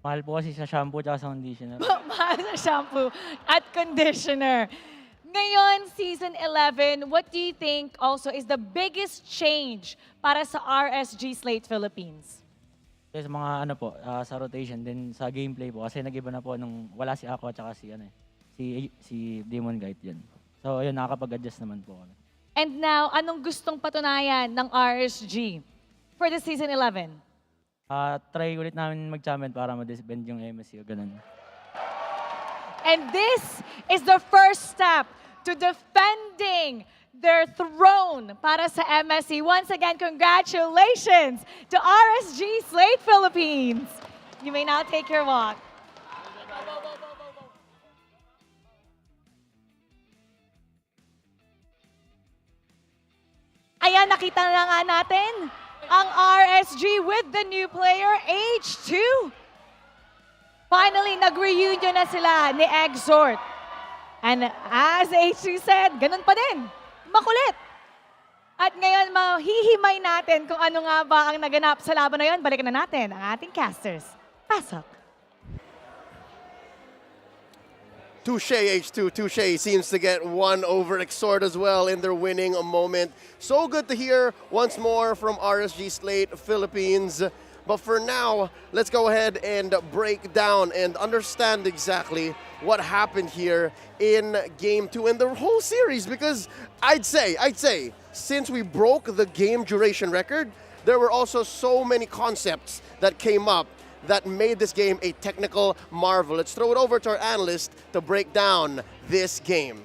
Mahal po kasi sa shampoo at sa conditioner. Mahal sa shampoo at conditioner. Ngayon, Season 11, what do you think also is the biggest change para sa RSG Slate Philippines? Sa mga sa rotation, din sa gameplay po. Kasi nag-iba na po nung wala si Aqua at si Demon Guide yun. So, yun, nakakapag-adjust naman po kami. And now, anong gustong patunayan ng RSG for the Season 11? Try ulit namin mag-champion para ma-disband yung MSU, ganun. And this is the first step to defending their throne para sa MSC. Once again, congratulations to RSG Slate Philippines. You may now take your walk. Ayan, nakita na nga natin ang RSG with the new player, H2. Finally, nag-reunion na sila ni Exort. And as H2 said, ganun pa din, makulit. At ngayon, mahihimay natin kung ano nga ba ang naganap sa laban na yun. Balikan na natin ang ating casters. Pasok. Touche, H2. Touche seems to get one over Exort as well in their winning moment. So good to hear once more from RSG Slate Philippines. But for now, let's go ahead and break down and understand exactly what happened here in Game 2 and the whole series. Because I'd say, since we broke the game duration record, there were also so many concepts that came up that made this game a technical marvel. Let's throw it over to our analyst to break down this game.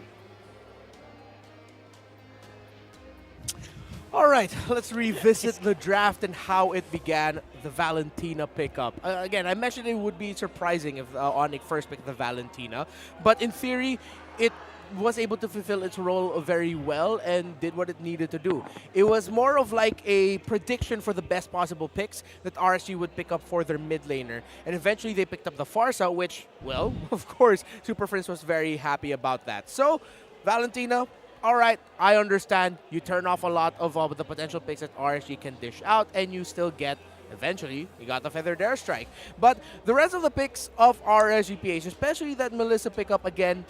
All right, let's revisit the draft and how it began, the Valentina pickup. Again, I mentioned it would be surprising if ONIC first picked the Valentina, but in theory, it was able to fulfill its role very well and did what it needed to do. It was more of like a prediction for the best possible picks that RSG would pick up for their mid laner. And eventually they picked up the Farsa, which, well, of course, Super Prince was very happy about that. So, Valentina, all right, I understand. You turn off a lot of the potential picks that RSG can dish out, and you still get, eventually, you got the Feathered Airstrike. But the rest of the picks of RSG PH, especially that Melissa pickup again,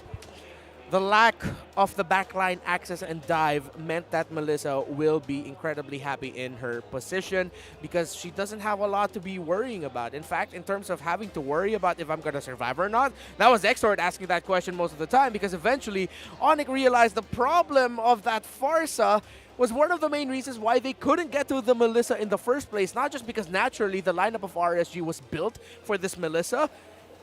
The lack of the backline access and dive meant that Melissa will be incredibly happy in her position because she doesn't have a lot to be worrying about. In fact, in terms of having to worry about if I'm going to survive or not, that was Exort asking that question most of the time because eventually ONIC realized the problem of that Farsa was one of the main reasons why they couldn't get to the Melissa in the first place. Not just because naturally the lineup of RSG was built for this Melissa.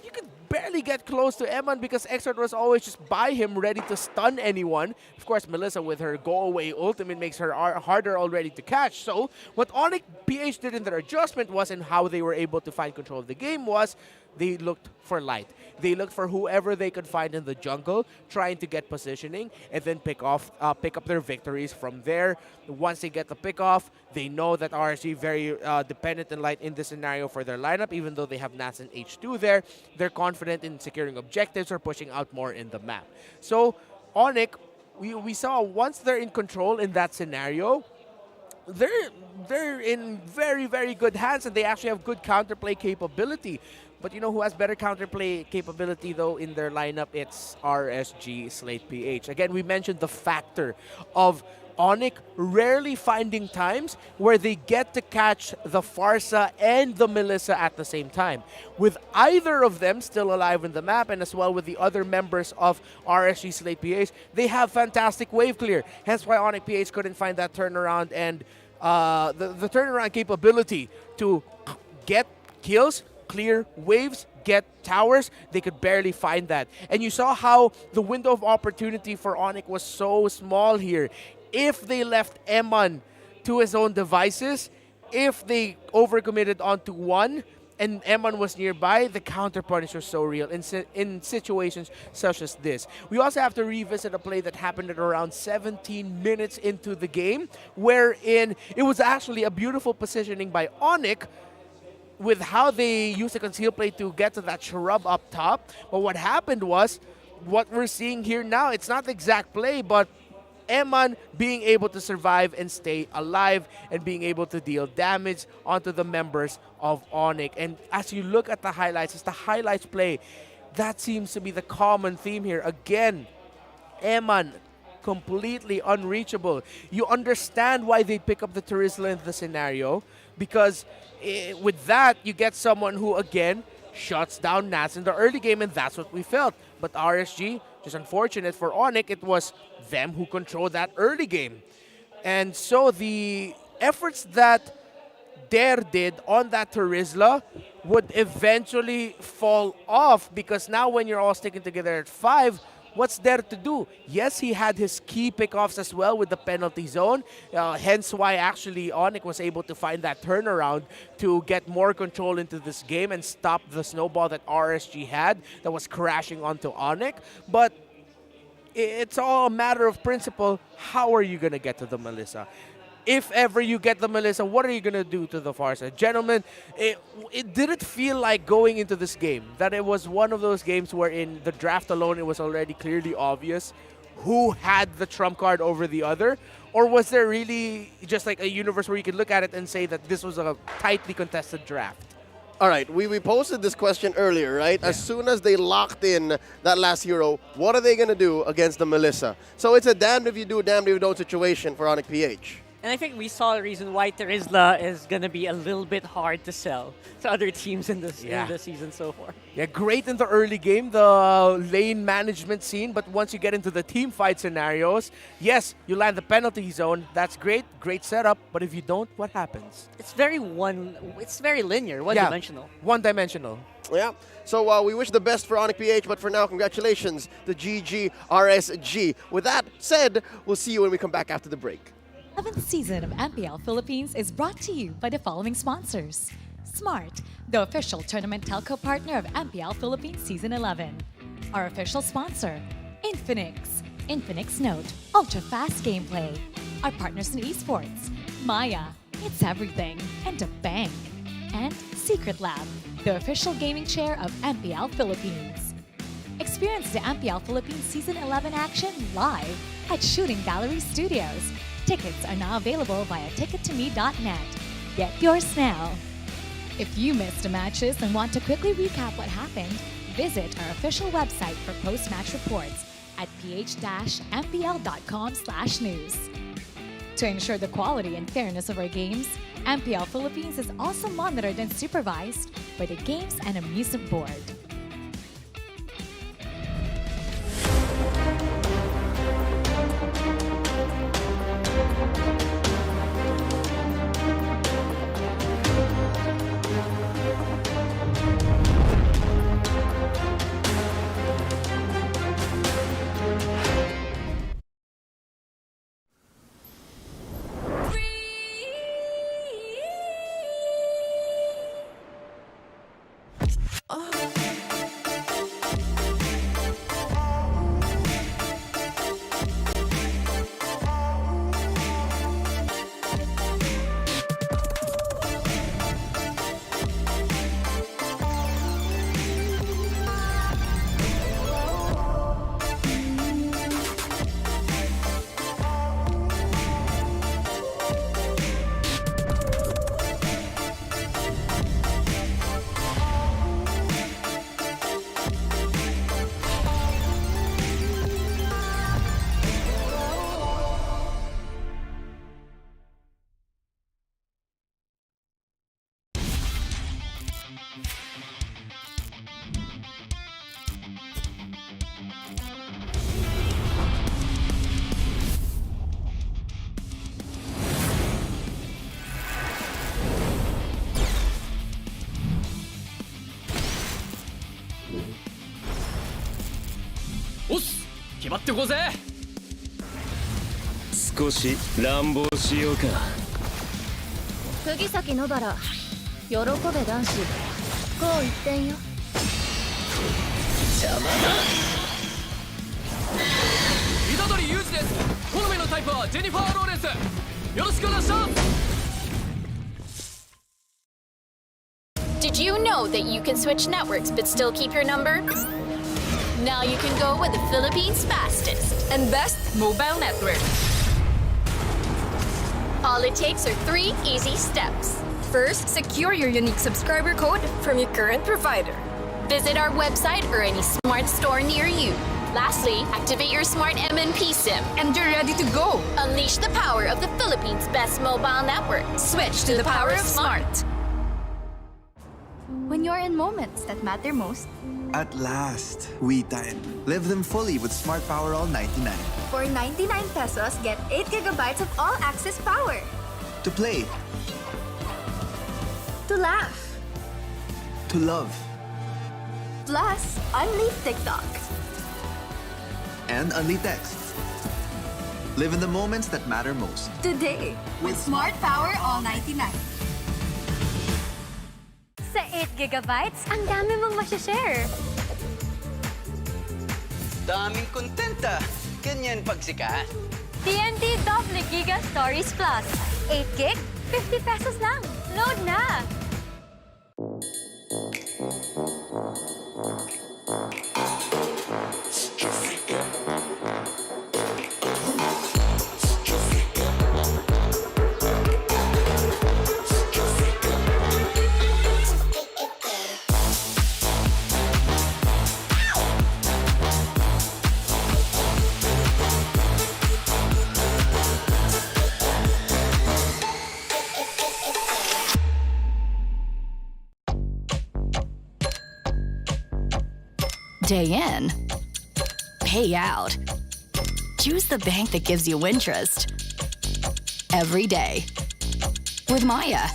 You could barely get close to Eman because Exort was always just by him ready to stun anyone. Of course, Melissa with her go-away ultimate makes her harder already to catch. So what ONIC PH did in their adjustment was, and how they were able to find control of the game was, they looked for light. They looked for whoever they could find in the jungle, trying to get positioning, and then pick up their victories from there. Once they get the pick off, they know that RSG very dependent in light in this scenario for their lineup, even though they have Nats and H2 there. They're confident in securing objectives or pushing out more in the map. So ONIC, we saw once they're in control in that scenario, they're in very, very good hands, and they actually have good counterplay capability. But you know who has better counterplay capability, though, in their lineup? It's RSG Slate-PH. Again, we mentioned the factor of ONIC rarely finding times where they get to catch the Farsa and the Melissa at the same time. With either of them still alive in the map, and as well with the other members of RSG Slate-PH, they have fantastic wave clear. Hence why ONIC PH couldn't find that turnaround and the turnaround capability to get kills, clear waves, get towers. They could barely find that. And you saw how the window of opportunity for ONIC was so small here. If they left Eman to his own devices, if they overcommitted onto one, and Eman was nearby, the counter punish was so real in situations such as this. We also have to revisit a play that happened at around 17 minutes into the game, wherein it was actually a beautiful positioning by ONIC with how they used the conceal play to get to that shrub up top. But what happened was, what we're seeing here now, it's not the exact play, but Eman being able to survive and stay alive and being able to deal damage onto the members of ONIC. And as you look at the highlights, it's the highlights play. That seems to be the common theme here. Again, Eman completely unreachable. You understand why they pick up the Terizla in the scenario, because with that, you get someone who, again, shuts down Nats in the early game, and that's what we felt. But RSG, just unfortunate for ONIC, it was them who controlled that early game. And so the efforts that Dare did on that Terizla would eventually fall off, because now when you're all sticking together at 5, what's there to do? Yes, he had his key pickoffs as well with the penalty zone, hence why actually ONIC was able to find that turnaround to get more control into this game and stop the snowball that RSG had that was crashing onto ONIC. But it's all a matter of principle. How are you going to get to the Melissa? If ever you get the Melissa, what are you going to do to the Farsa? Gentlemen, it didn't feel like going into this game that it was one of those games where in the draft alone it was already clearly obvious who had the trump card over the other? Or was there really just like a universe where you could look at it and say that this was a tightly contested draft? All right, we posted this question earlier, right? Yeah. As soon as they locked in that last hero, what are they going to do against the Melissa? So it's a damned if you do, damned if you don't situation for ONIC PH. And I think we saw the reason why Terizla is going to be a little bit hard to sell to other teams in the season so far. Yeah, great in the early game, the lane management scene, but once you get into the team fight scenarios, yes, you land the penalty zone. That's great setup, but if you don't, what happens? It's very linear, one-dimensional. One-dimensional. Yeah, so we wish the best for ONIC PH, but for now, congratulations to GG RSG. With that said, we'll see you when we come back after the break. 11th season of MPL Philippines is brought to you by the following sponsors. Smart, the official tournament telco partner of MPL Philippines Season 11. Our official sponsor, Infinix. Infinix Note, ultra-fast gameplay. Our partners in esports, Maya, it's everything, and a bank. And Secret Lab, the official gaming chair of MPL Philippines. Experience the MPL Philippines Season 11 action live at Shooting Gallery Studios. Tickets are now available via tickettome.net. Get yours now. If you missed the matches and want to quickly recap what happened, visit our official website for post-match reports at ph-mpl.com/news. To ensure the quality and fairness of our games, MPL Philippines is also monitored and supervised by the Games and Amusement Board. Did you know that you can switch networks but still keep your number? Now you can go with the Philippines' fastest and best mobile network. All it takes are 3 easy steps. First, secure your unique subscriber code from your current provider. Visit our website or any smart store near you. Lastly, activate your smart MNP SIM. And you're ready to go. Unleash the power of the Philippines' best mobile network. Switch to the power of smart. When you're in moments that matter most, At last, we time. Live them fully with Smart Power All 99. for 99 pesos, get 8 gigabytes of all-access power. To play, To laugh. to love, Plus, unleash TikTok. and only text. Live in the moments that matter most. Today, with Smart Power All 99. Sa 8 gigabytes, ang dami mong masashare. Daming kontenta. Ganyan pagsikat. TNT Double Giga Stories Plus. 8 gig, 50 pesos lang. Load na! Day in, pay out. Choose the bank that gives you interest every day with Maya.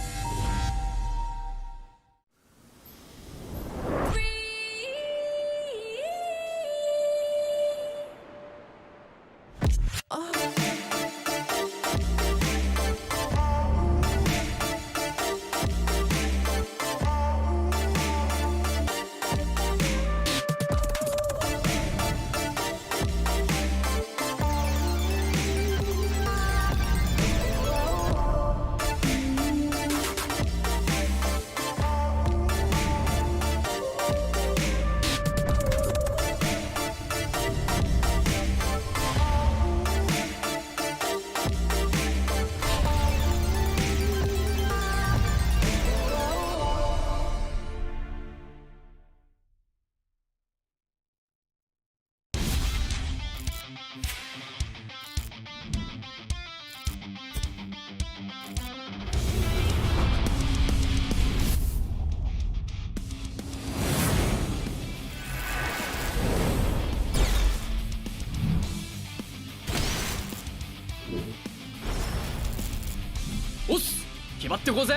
張ってこうぜ。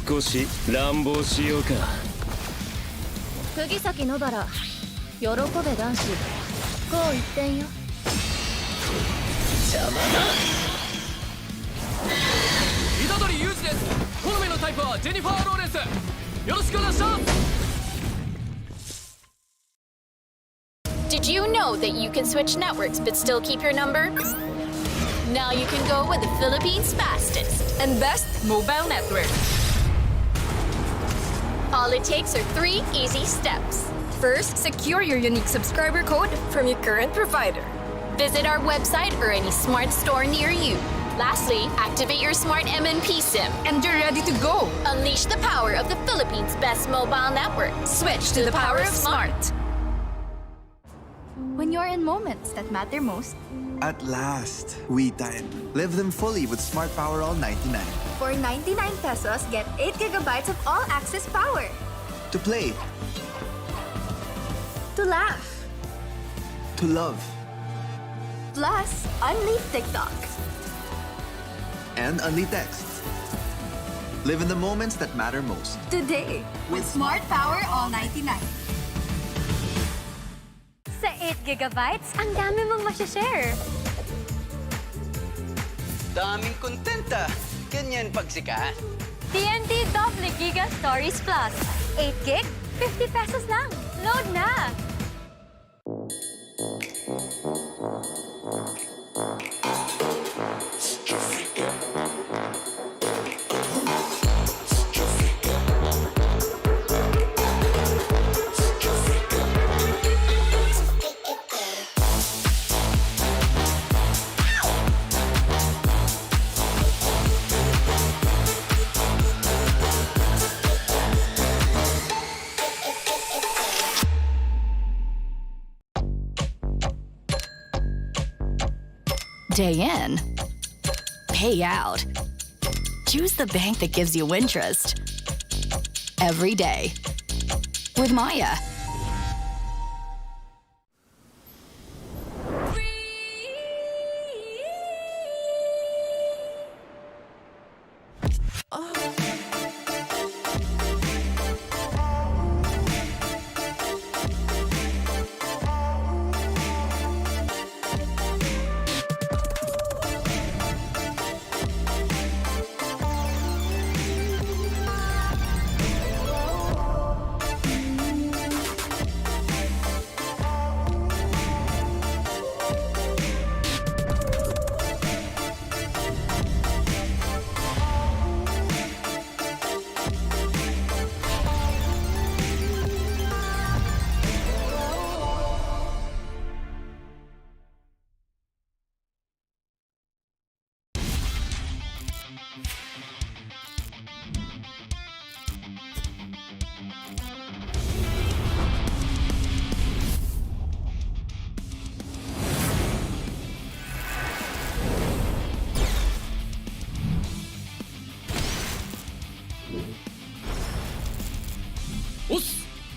少し乱暴しようか。釘崎野原、喜べ男子。こう一点よ。邪魔だ。虎杖裕二です。好みのタイプはジェニファー・ローレンス。よろしくお願いします。Did you know that you can switch networks but still keep your number? Now you can go with the Philippines' fastest and best mobile network. All it takes are 3 easy steps. First, secure your unique subscriber code from your current provider. Visit our website or any smart store near you. Lastly, activate your smart MNP SIM. And you're ready to go. Unleash the power of the Philippines' best mobile network. Switch to the power of smart. When you're in moments that matter most, At last, we time. Live them fully with Smart Power All 99. for 99 pesos, get 8 gigabytes of all-access power. To play, To laugh. to love, Plus, unleash TikTok. and only text. Live in the moments that matter most. Today, with Smart Power All 99. Sa 8 gigabytes, ang dami mong masashare. Daming kontenta. Ganyan pagsikat. TNT Double Giga Stories Plus. 8 gig, 50 pesos lang. Load na! Day in, pay out. Choose the bank that gives you interest. Every day. With Maya. Os!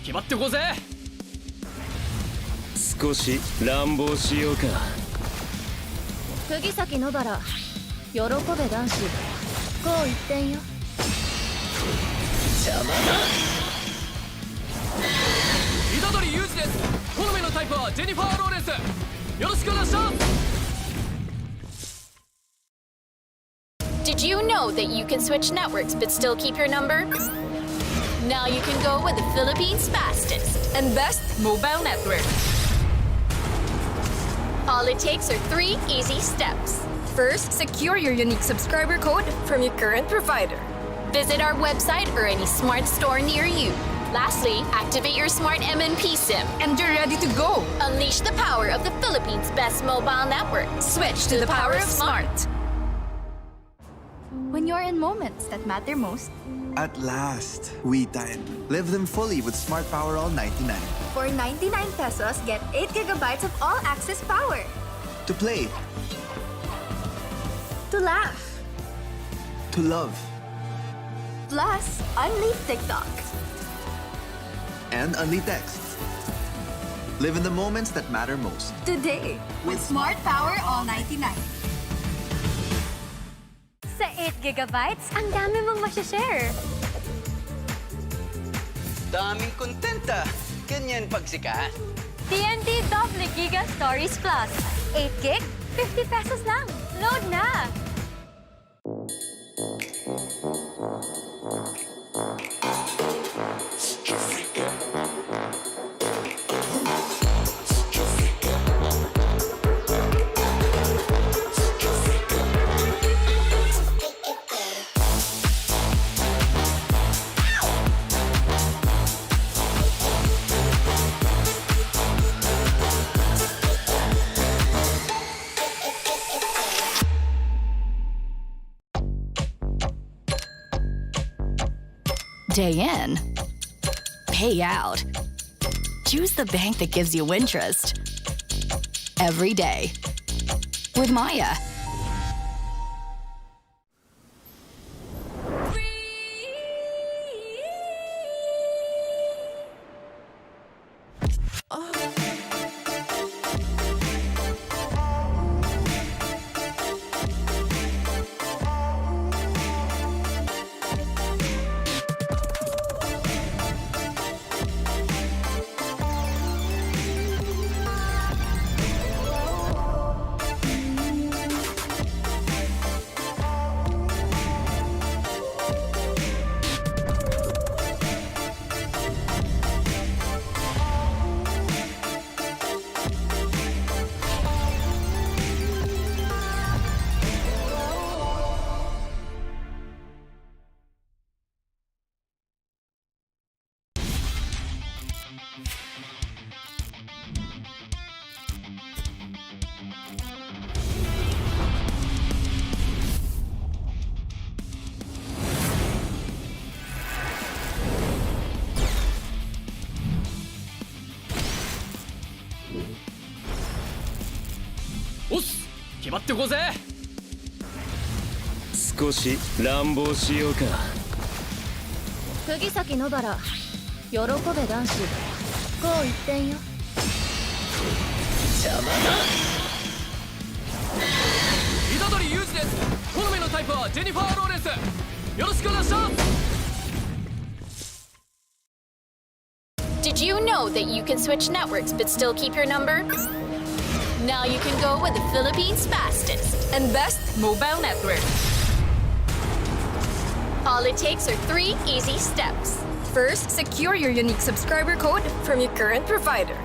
決まってこうぜ。少し乱暴しようか。釘崎野原、喜べ男子。こう一点よ。邪魔だ。虎杖裕二です。好みのタイプはジェニファー・ローレンス。よろしくお願いします。Did you know that you can switch networks but still keep your number? Now you can go with the Philippines' fastest and best mobile network. All it takes are 3 easy steps. First, secure your unique subscriber code from your current provider. Visit our website or any smart store near you. Lastly, activate your smart MNP SIM. And you're ready to go. Unleash the power of the Philippines' best mobile network. Switch to the power of smart. When you're in moments that matter most, At last, we time. Live them fully with Smart Power All 99. for 99 pesos, get 8 gigabytes of all-access power. To play, To laugh. to love, Plus, unleash TikTok. and only text. Live in the moments that matter most. Today, with Smart Power All 99. Sa 8 GB, ang dami mong masashare. Daming kontenta. Ganyan pag sikat. TNT Double Giga Stories Plus. 8 GB, 50 pesos lang. Load na! Day in, pay out. Choose the bank that gives you interest every day with Maya. Os! 決まってこうぜ。少し乱暴しようか。釘崎野原、喜べ男子。こう一点よ。邪魔だ。虎杖裕二です。好みのタイプはジェニファー・ローレンス。よろしくお願いします。 Did you know that you can switch networks but still keep your number? Now you can go with the Philippines' fastest and best mobile network. All it takes are 3 easy steps. First, secure your unique subscriber code from your current provider.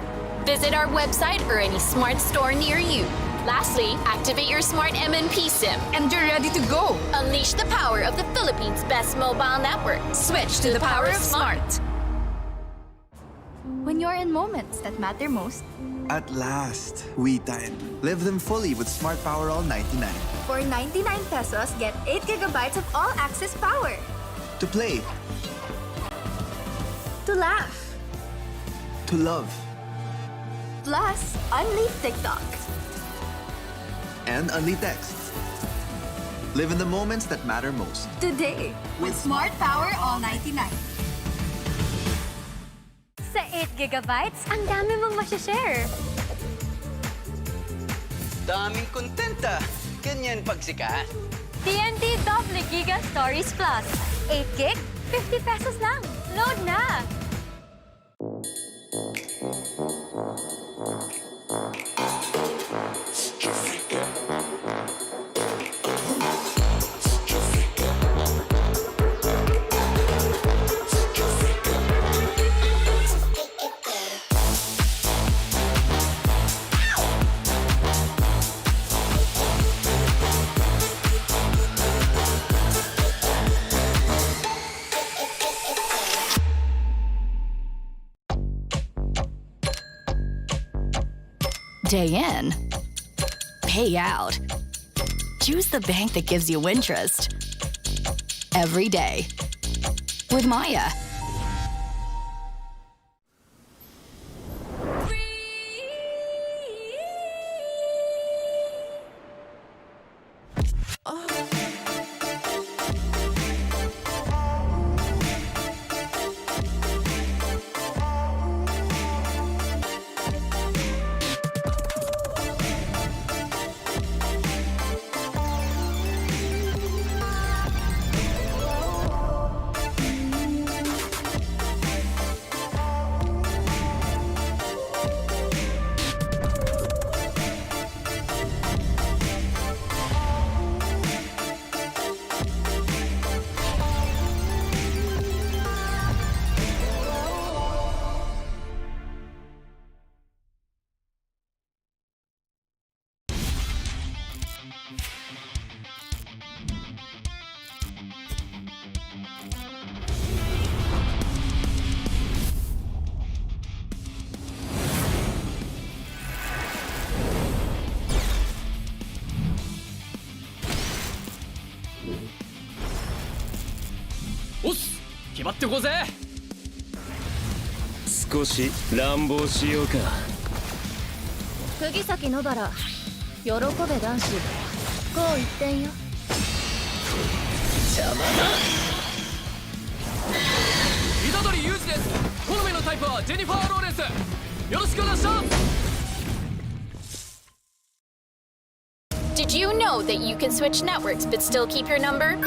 Visit our website or any smart store near you. Lastly, activate your smart MNP SIM. And you're ready to go. Unleash the power of the Philippines' best mobile network. Switch to the power of smart. When you're in moments that matter most, At last, we time. Live them fully with Smart Power All 99. for 99 pesos, get 8 GB of all-access power. To play, To laugh. to love, Plus, unleash TikTok. and only texts. Live in the moments that matter most. Today, with Smart Power All 99. Sa 8 GB, ang dami mong masashare. Daming kontenta. Ganyan pag sikat. TNT Double Giga Stories Plus. 8 GB, 50 pesos lang. Load na! Day in, pay out. Choose the bank that gives you interest every day with Maya. おっす決まってこうぜ。少し乱暴しようか。釘崎野原、喜べ男子。こう一点よ。邪魔だ。虎杖裕二です。好みのタイプはジェニファー・ローレンス。よろしくお願いします。 Did you know that you can switch networks but still keep your number?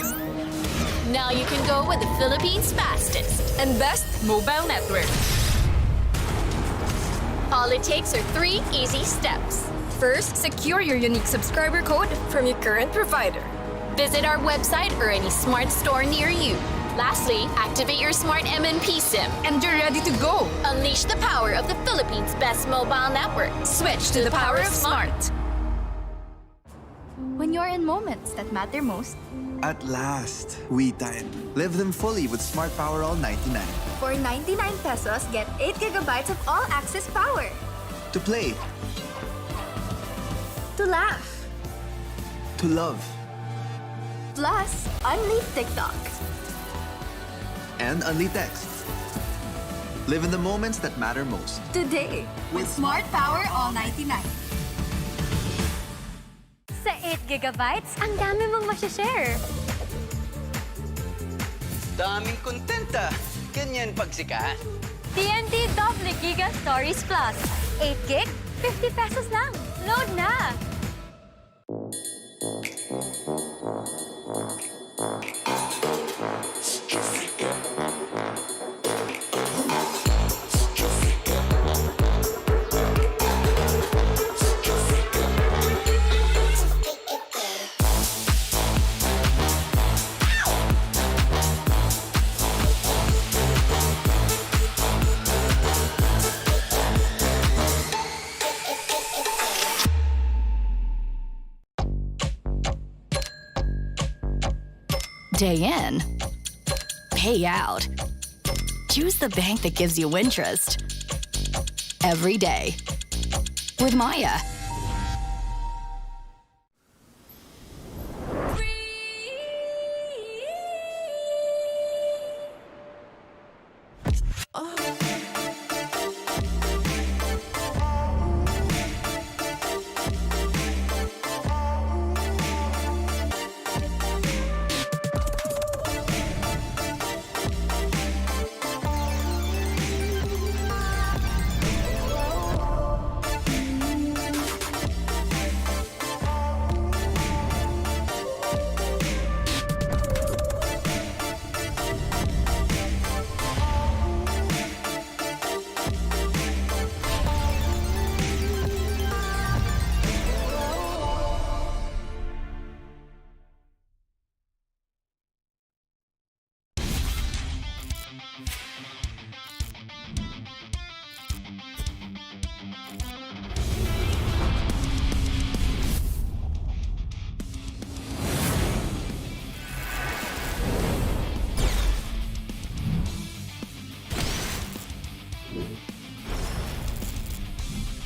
Now you can go with the Philippines' fastest and best mobile network. All it takes are 3 easy steps. First, secure your unique subscriber code from your current provider. Visit our website or any smart store near you. Lastly, activate your smart MNP SIM. And you're ready to go. Unleash the power of the Philippines' best mobile network. Switch to the power of smart. When you're in moments that matter most. At last, we time. Live them fully with Smart Power All 99. For 99 pesos, get 8 gigabytes of all-access power. To play. To laugh. To love. Plus, unleash TikTok. And only texts. Live in the moments that matter most. Today, with Smart Power All 99. Sa 8 gigabytes, ang dami mong masashare. Daming kontenta. Ganyan pagsikat. TNT Double Giga Stories Plus. 8 gig, 50 pesos lang. Load na! Day in, pay out. Choose the bank that gives you interest. Every day. With Maya.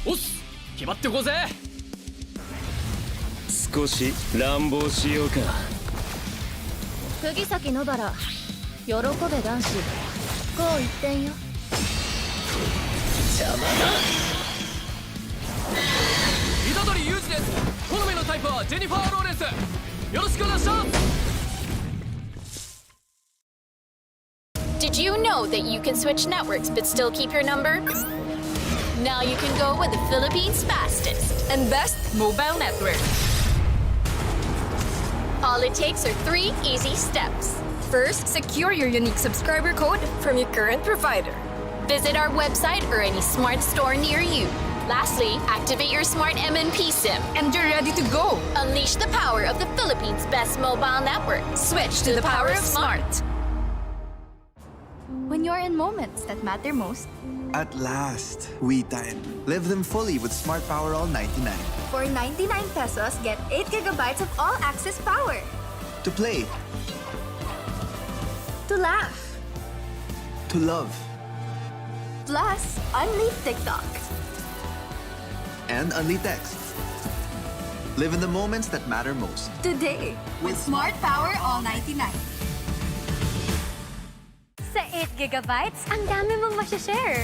おっす決まってこうぜ。少し乱暴しようか。釘崎野原、喜べ男子。こう一点よ。邪魔だ。虎杖裕二です。好みのタイプはジェニファー・ローレンス。よろしくお願いします。 Did you know that you can switch networks but still keep your number? Now you can go with the Philippines' fastest and best mobile network. All it takes are 3 easy steps. First, secure your unique subscriber code from your current provider. Visit our website or any smart store near you. Lastly, activate your smart MNP SIM. And you're ready to go. Unleash the power of the Philippines' best mobile network. Switch to the power of smart. When you're in moments that matter most. At last, we time. Live them fully with Smart Power All 99. For 99 pesos, get 8 gigabytes of all-access power. To play. To laugh. To love. Plus, unleash TikTok. And only texts. Live in the moments that matter most. Today, with Smart Power All 99. 8 gigabytes, ang dami mong masashare.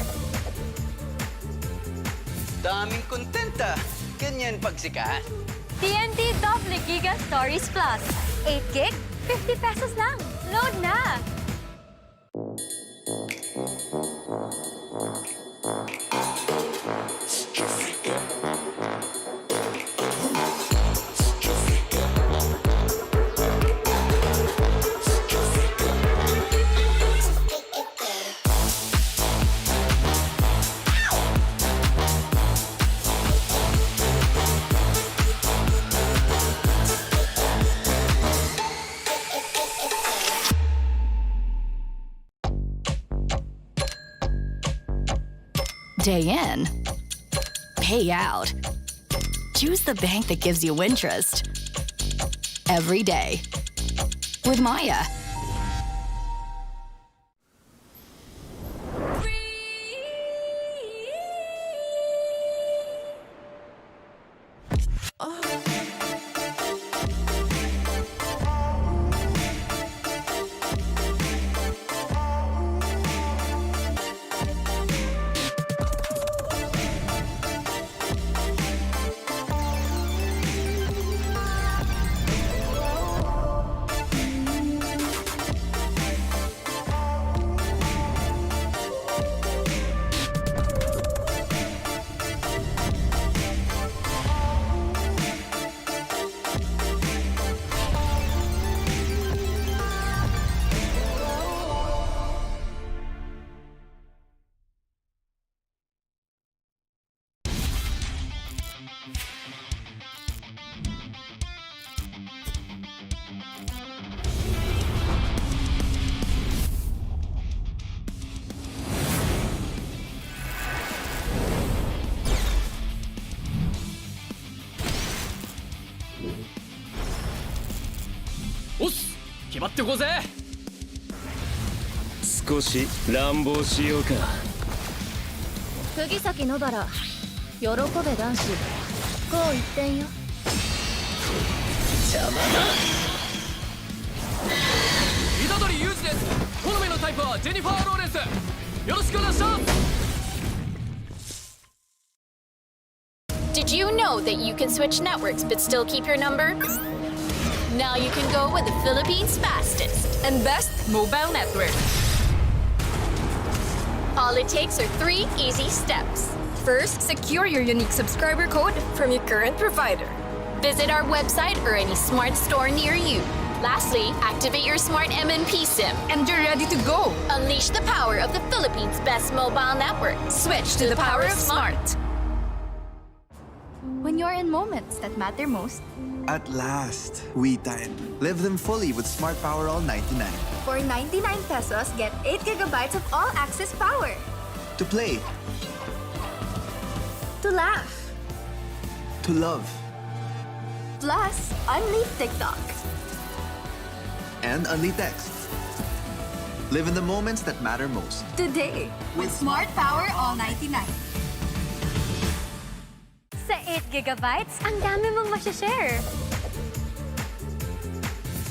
Daming kontenta. Ganyan pagsikat. TNT Double Giga Stories Plus. 8 gig, 50 pesos lang. Load na! Day in, pay out. Choose the bank that gives you interest every day with Maya.おっす決まってこうぜ少し乱暴しようか釘崎野原喜べ男子こう一点よ邪魔だ虎杖裕二です好みのタイプはジェニファー・ローレンスよろしくお願いします Did you know that you can switch networks but still keep your number? Now you can go with the Philippines' fastest and best mobile network. All it takes are 3 easy steps. First, secure your unique subscriber code from your current provider. Visit our website or any smart store near you. Lastly, activate your smart MNP SIM. And you're ready to go. Unleash the power of the Philippines' best mobile network. Switch to the power of smart. When you're in moments that matter most, At last, we time. Live them fully with Smart Power All 99. for 99 pesos, get 8 gigabytes of all-access power. To play, To laugh, to love, plus unleash TikTok. and only text. Live in the moments that matter most. Today, with Smart Power All 99. Sa 8 gigabytes, ang dami mong masashare.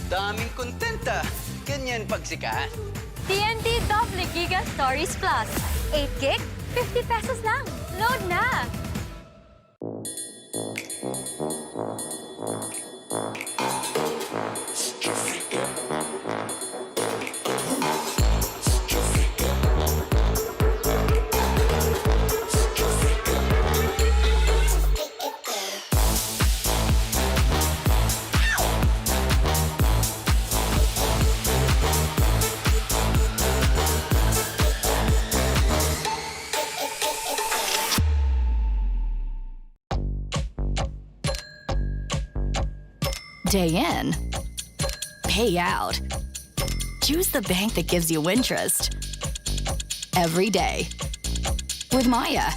Daming kontenta. Ganyan pagsikat. TNT Double Giga Stories Plus. 8 gig, 50 pesos lang. Load na! Day in, pay out. Choose the bank that gives you interest every day with Maya.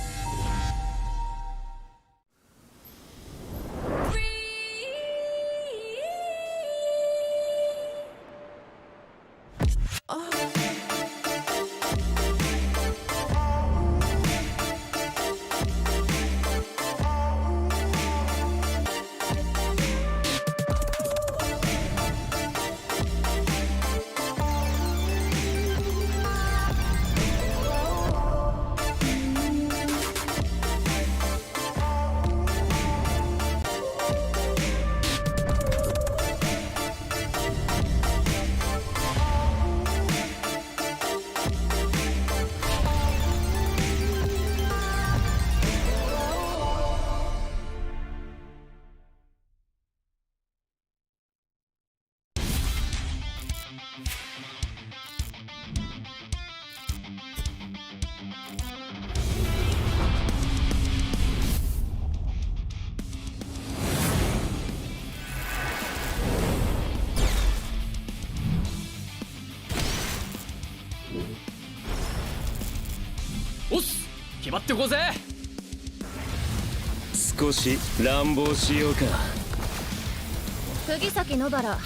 おっす決まってこうぜ少し乱暴しようか釘崎野原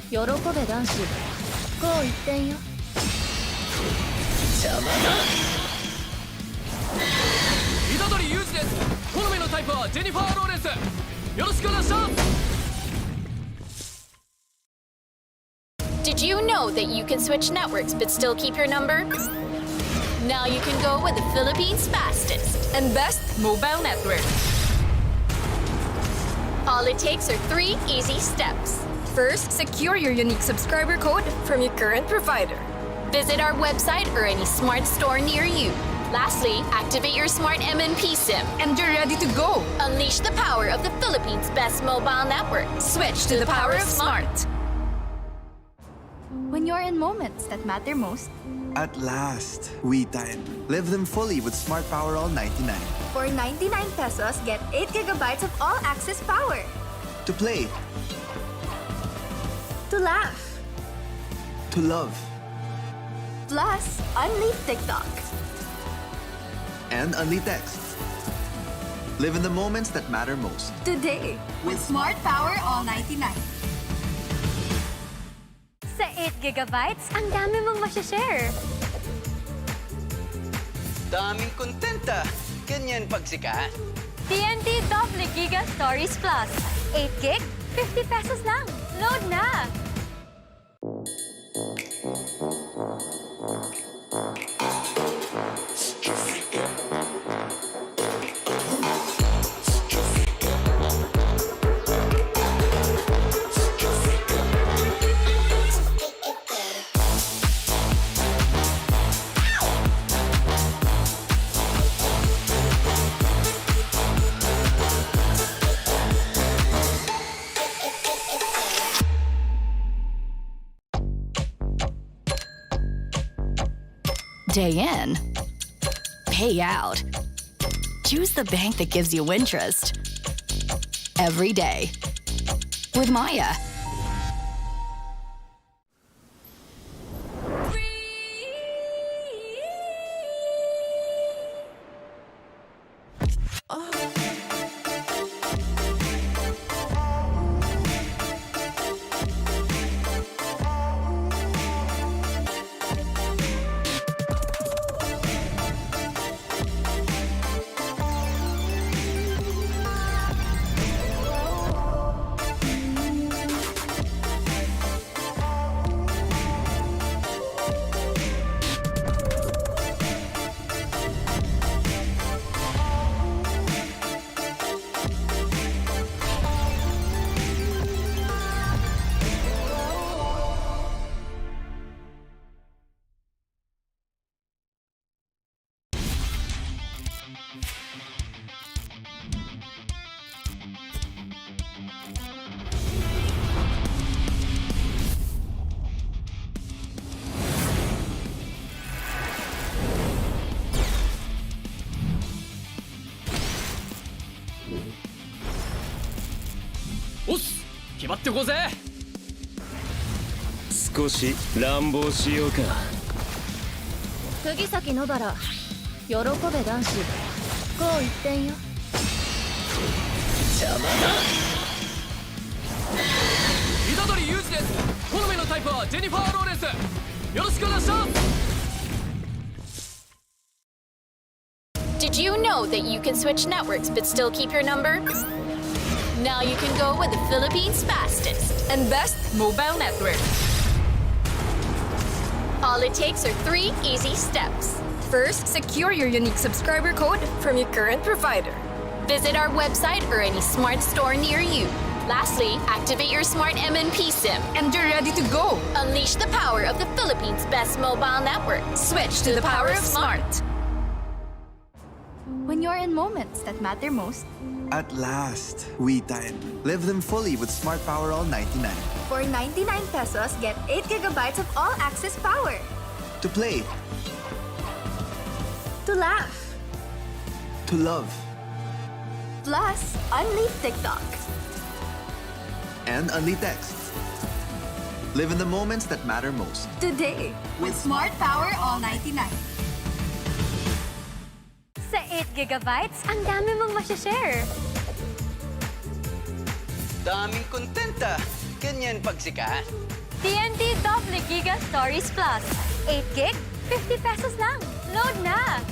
喜べ男子こう一点よ邪魔だ虎杖裕二です好みのタイプはジェニファー・ローレンスよろしくお願いします Did you know that you can switch networks but still keep your number? Now you can go with the Philippines' fastest and best mobile network. All it takes are 3 easy steps. First, secure your unique subscriber code from your current provider. Visit our website or any smart store near you. Lastly, activate your smart MNP SIM. And you're ready to go. Unleash the power of the Philippines' best mobile network. Switch to the power of smart. When you're in moments that matter most, At last, we time. Live them fully with Smart Power All 99. For 99 pesos, get 8 gigabytes of all-access power. To play, To laugh. to love, Plus, unleash TikTok. and only texts. Live in the moments that matter most. Today, with Smart Power All 99. sa 8 gigabytes, ang dami mong masashare. Daming kontenta. Ganyan pagsikat. TNT Double Giga Stories Plus. 8 gig, 50 pesos lang. Load na! Day in, pay out. Choose the bank that gives you interest. Every day. With Maya.おっす決まってこうぜ少し乱暴しようか釘崎野原喜べ男子こう一点よ邪魔だ虎杖裕二です好みのタイプはジェニファー・ローレンスよろしくお願いします Did you know that you can switch networks but still keep your number? Now you can go with the Philippines' fastest and best mobile network. All it takes are 3 easy steps. First, secure your unique subscriber code from your current provider. Visit our website or any smart store near you. Lastly, activate your smart MNP SIM. And you're ready to go. Unleash the power of the Philippines' best mobile network. Switch to the power of smart. When you're in moments that matter most, At last, we time. Live them fully with Smart Power All 99. For 99 pesos, get 8 gigabytes of all-access power. To play, To laugh. to love, Plus, unleash TikTok. and only texts. Live in the moments that matter most. Today, with Smart Power All 99. Sa 8 gigabytes, ang dami mong masashare. Daming kontenta. Ganyan pagsikat. TNT Double Giga Stories Plus. 8 gig, 50 pesos lang. Load na!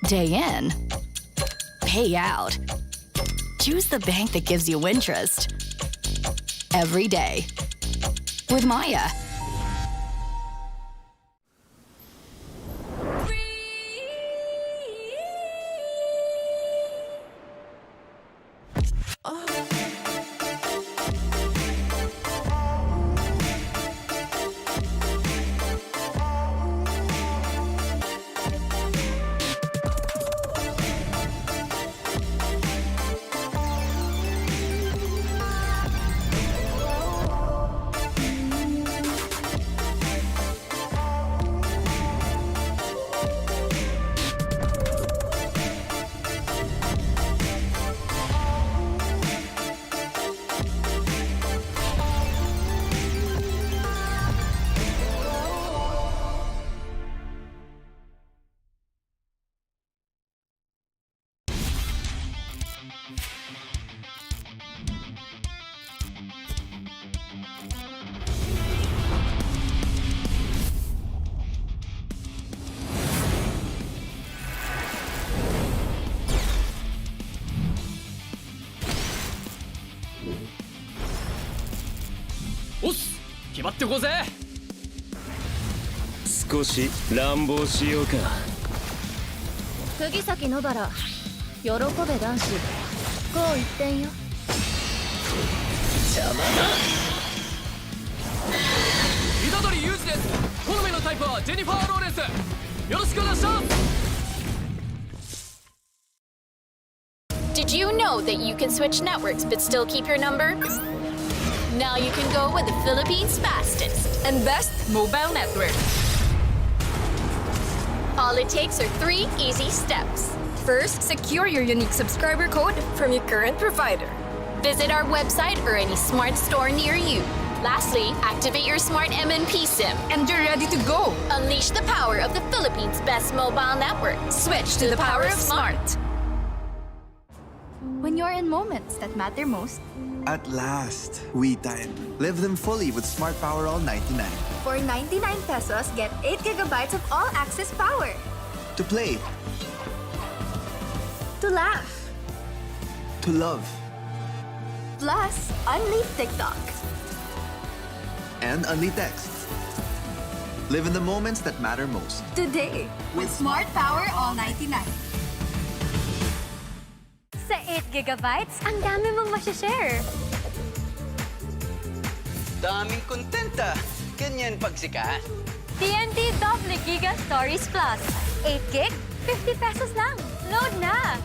Day in, pay out. Choose the bank that gives you interest every day. With Maya. Os! 決まってこうぜ。少し乱暴しようか。釘崎野原、喜べ男子。こう一点よ。邪魔だ。虎杖裕二です。好みのタイプはジェニファー・ローレンス。よろしくお願いします。 Did you know that you can switch networks but still keep your number? Now you can go with the Philippines' fastest and best mobile network. All it takes are 3 easy steps. First, secure your unique subscriber code from your current provider. Visit our website or any smart store near you. Lastly, activate your smart MNP SIM. And you're ready to go. Unleash the power of the Philippines' best mobile network. Switch to the power of smart. When you're in moments that matter most, At last, we time. Live them fully with Smart Power All 99. for 99 pesos, get 8 gigabytes of all-access power. To play, To laugh. to love, Plus, unleash TikTok. and only text. Live in the moments that matter most. Today, with Smart Power All 99. Sa 8 gigabytes, ang dami mong masashare. Daming kontenta. Ganyan pagsikat. TNT Double Giga Stories Plus. 8 gig, 50 pesos lang. Load na!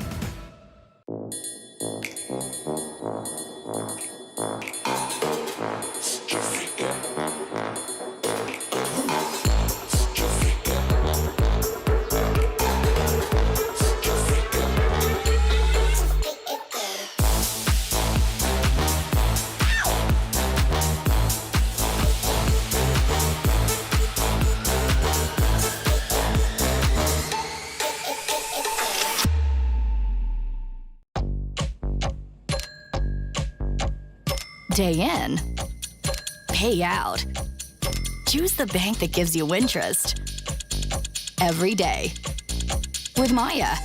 Day in, pay out. Choose the bank that gives you interest every day. With Maya.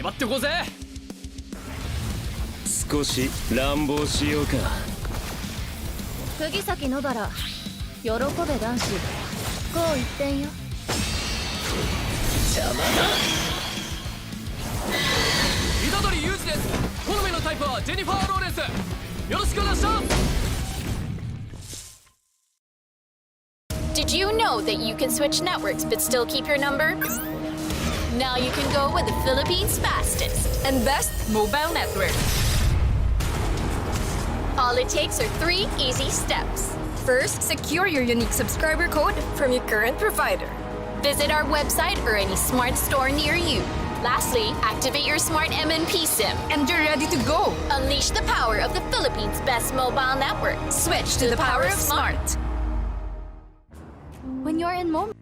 張ってこうぜ。少し乱暴しようか。釘崎野原喜べ男子こう一点よ。邪魔だ。虎杖裕二です。好みのタイプはジェニファー・ローレンス。よろしくお願いします。 Did you know that you can switch networks but still keep your number? Now you can go with the Philippines' fastest and best mobile network. All it takes are 3 easy steps. First, secure your unique subscriber code from your current provider. Visit our website or any smart store near you. Lastly, activate your smart MNP SIM. And you're ready to go. Unleash the power of the Philippines' best mobile network. Switch to the power of smart. When you're in moment.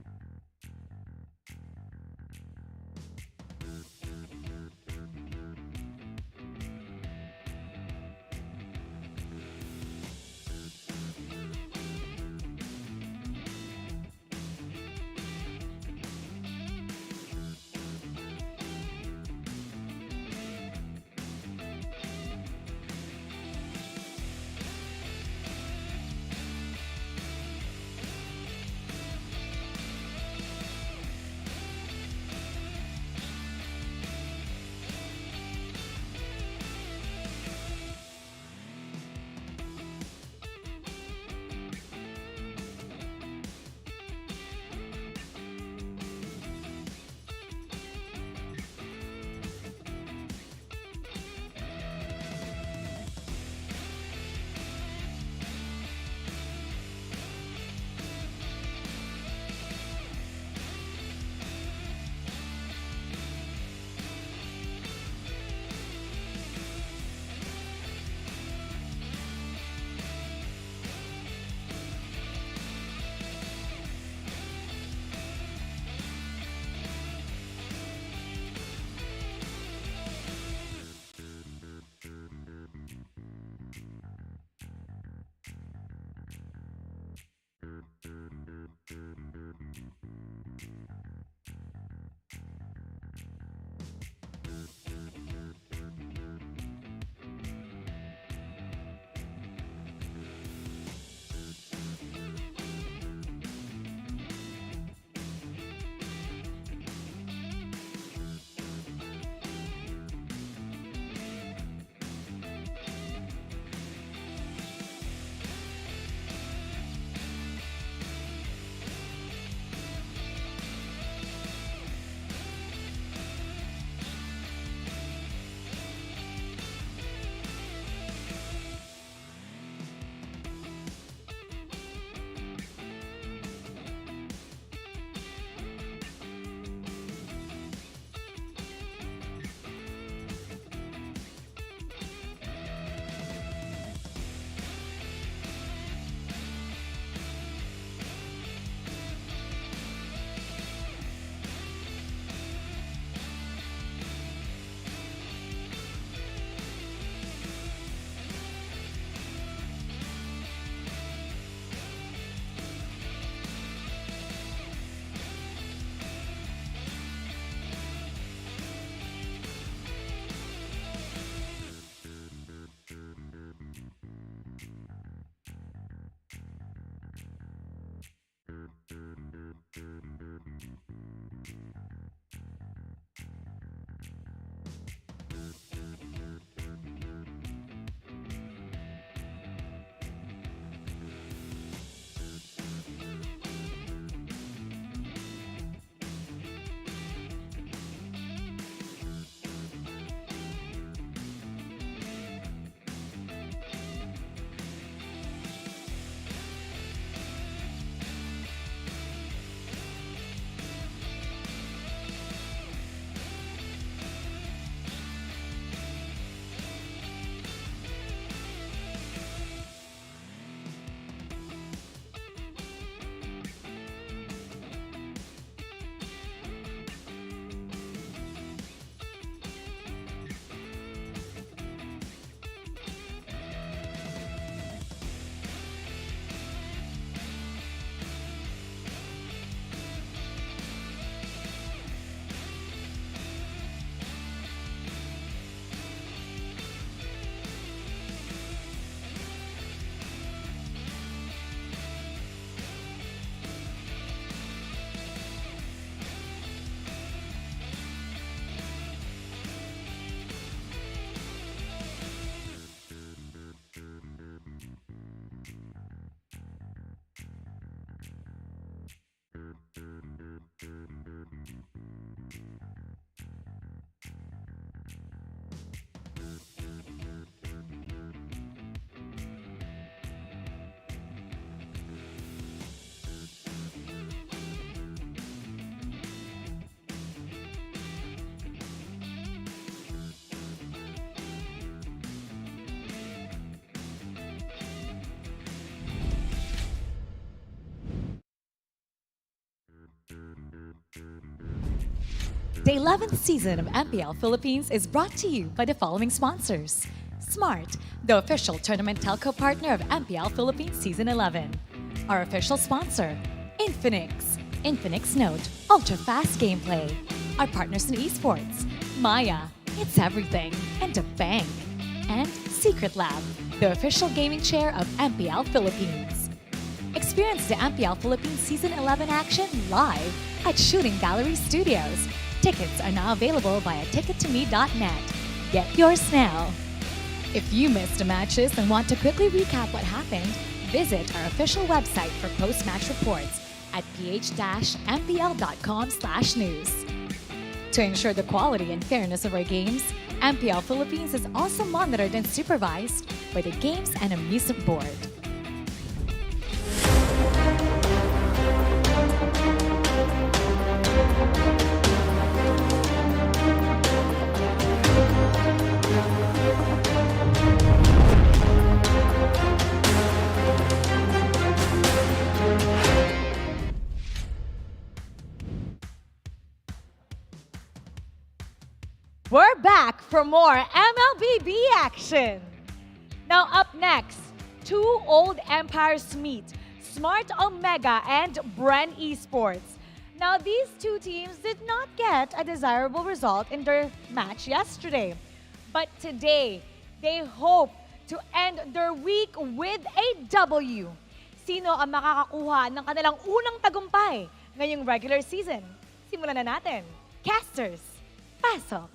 The 11th season of MPL Philippines is brought to you by the following sponsors. Smart, the official tournament telco partner of MPL Philippines Season 11. Our official sponsor, Infinix. Infinix Note, ultra-fast gameplay. Our partners in esports, Maya, it's everything, and a bank. And Secret Lab, the official gaming chair of MPL Philippines. Experience the MPL Philippines Season 11 action live at Shooting Gallery Studios. Tickets are now available via tickettome.net. Get yours now. If you missed the matches and want to quickly recap what happened, visit our official website for post-match reports at ph-mpl.com/news. To ensure the quality and fairness of our games, MPL Philippines is also monitored and supervised by the Games and Amusement Board. We're back for more MLBB action. Now up next, two old empires meet, Smart Omega and Bren Esports. Now these two teams did not get a desirable result in their match yesterday. But today, they hope to end their week with a W. Sino ang makakakuha ng kanilang unang tagumpay ngayong regular season? Simulan na natin. Casters, pasok!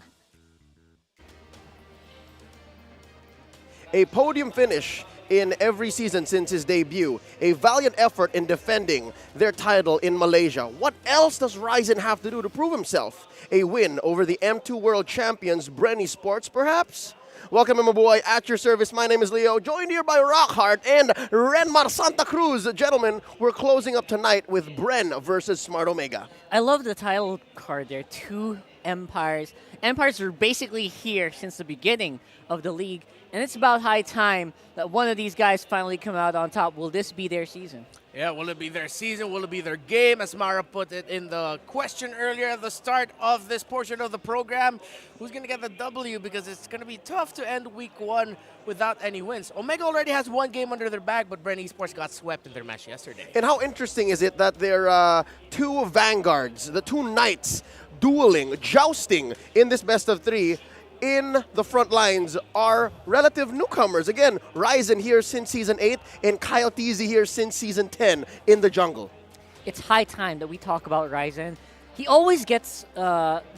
A podium finish in every season since his debut. A valiant effort in defending their title in Malaysia. What else does Ryzen have to do to prove himself? A win over the M2 World Champions, Bren Esports, perhaps? Welcome, my boy, at your service. My name is Leo, joined here by Rockhart and Renmar Santa Cruz. Gentlemen, we're closing up tonight with Bren versus Smart Omega. I love the title card there. Two empires. Empires are basically here since the beginning of the league. And it's about high time that one of these guys finally come out on top. Will this be their season? Yeah, will it be their season? Will it be their game? As Mara put it in the question earlier at the start of this portion of the program, who's going to get the W? Because it's going to be tough to end week one without any wins. Omega already has one game under their bag, but Bren Esports got swept in their match yesterday. And how interesting is it that they're two vanguards, the two knights, dueling, jousting in this best of three. In the front lines are relative newcomers. Again, Ryzen here since Season 8 and Kyle Teasy here since Season 10 in the jungle. It's high time that we talk about Ryzen. He always gets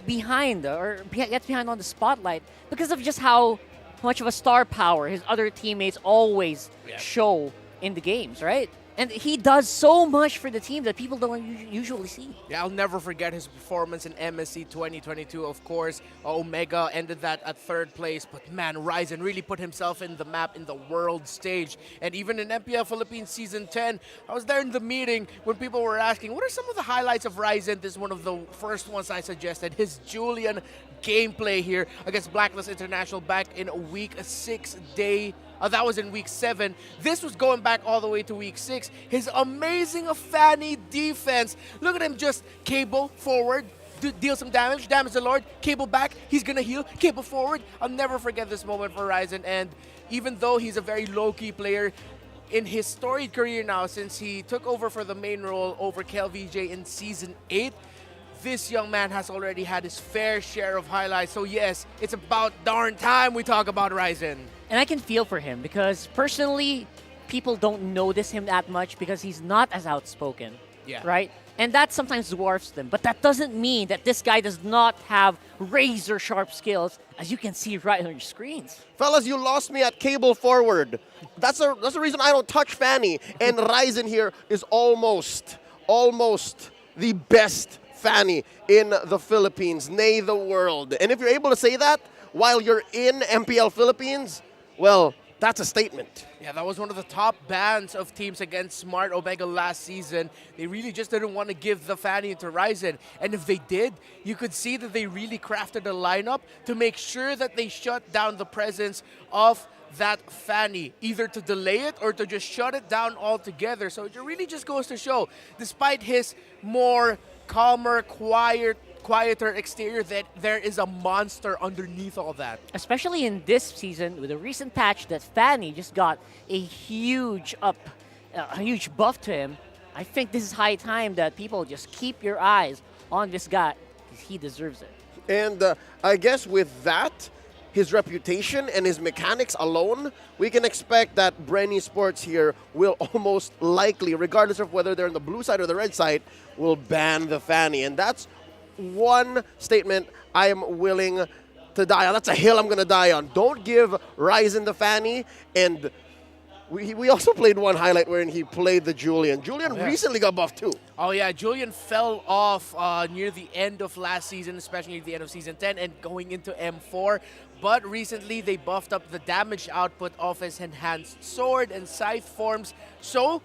behind on the spotlight because of just how much of a star power his other teammates always show in the games, right? And he does so much for the team that people don't usually see. Yeah, I'll never forget his performance in MSC 2022, of course. Omega ended that at third place. But man, Ryzen really put himself in the map in the world stage. And even in MPL Philippines Season 10, I was there in the meeting when people were asking, what are some of the highlights of Ryzen? This is one of the first ones I suggested. His Julian gameplay here against Blacklist International back in week 6 day. That was in week 7. This was going back all the way to week 6. His amazing Fanny defense. Look at him just cable forward, deal some damage the Lord, cable back, he's gonna heal, cable forward. I'll never forget this moment for Ryzen. And even though he's a very low-key player, in his storied career now, since he took over for the main role over KLVJ in Season 8, this young man has already had his fair share of highlights. So yes, it's about darn time we talk about Ryzen. And I can feel for him because personally, people don't notice him that much because he's not as outspoken, right? And that sometimes dwarfs them. But that doesn't mean that this guy does not have razor-sharp skills, as you can see right on your screens. Fellas, you lost me at cable forward. That's the reason I don't touch Fanny. And Ryzen here is almost the best Fanny in the Philippines, nay the world. And if you're able to say that while you're in MPL Philippines, well, that's a statement. Yeah, that was one of the top bans of teams against Smart Omega last season. They really just didn't want to give the Fanny to Ryzen. And if they did, you could see that they really crafted a lineup to make sure that they shut down the presence of that Fanny, either to delay it or to just shut it down altogether. So it really just goes to show, despite his more calmer, quieter exterior, that there is a monster underneath all that. Especially in this season, with a recent patch that Fanny just got a huge buff to him. I think this is high time that people just keep your eyes on this guy, because he deserves it. And I guess with that, his reputation and his mechanics alone, we can expect that Bren Esports here will almost likely, regardless of whether they're on the blue side or the red side, will ban the Fanny. And that's one statement I am willing to die on. That's a hill I'm going to die on. Don't give Ryzen the Fanny. And we also played one highlight wherein he played the Julian. Julian recently got buffed too. Oh yeah, Julian fell off near the end of last season, especially near the end of Season 10 and going into M4. But recently they buffed up the damage output of his enhanced sword and scythe forms. So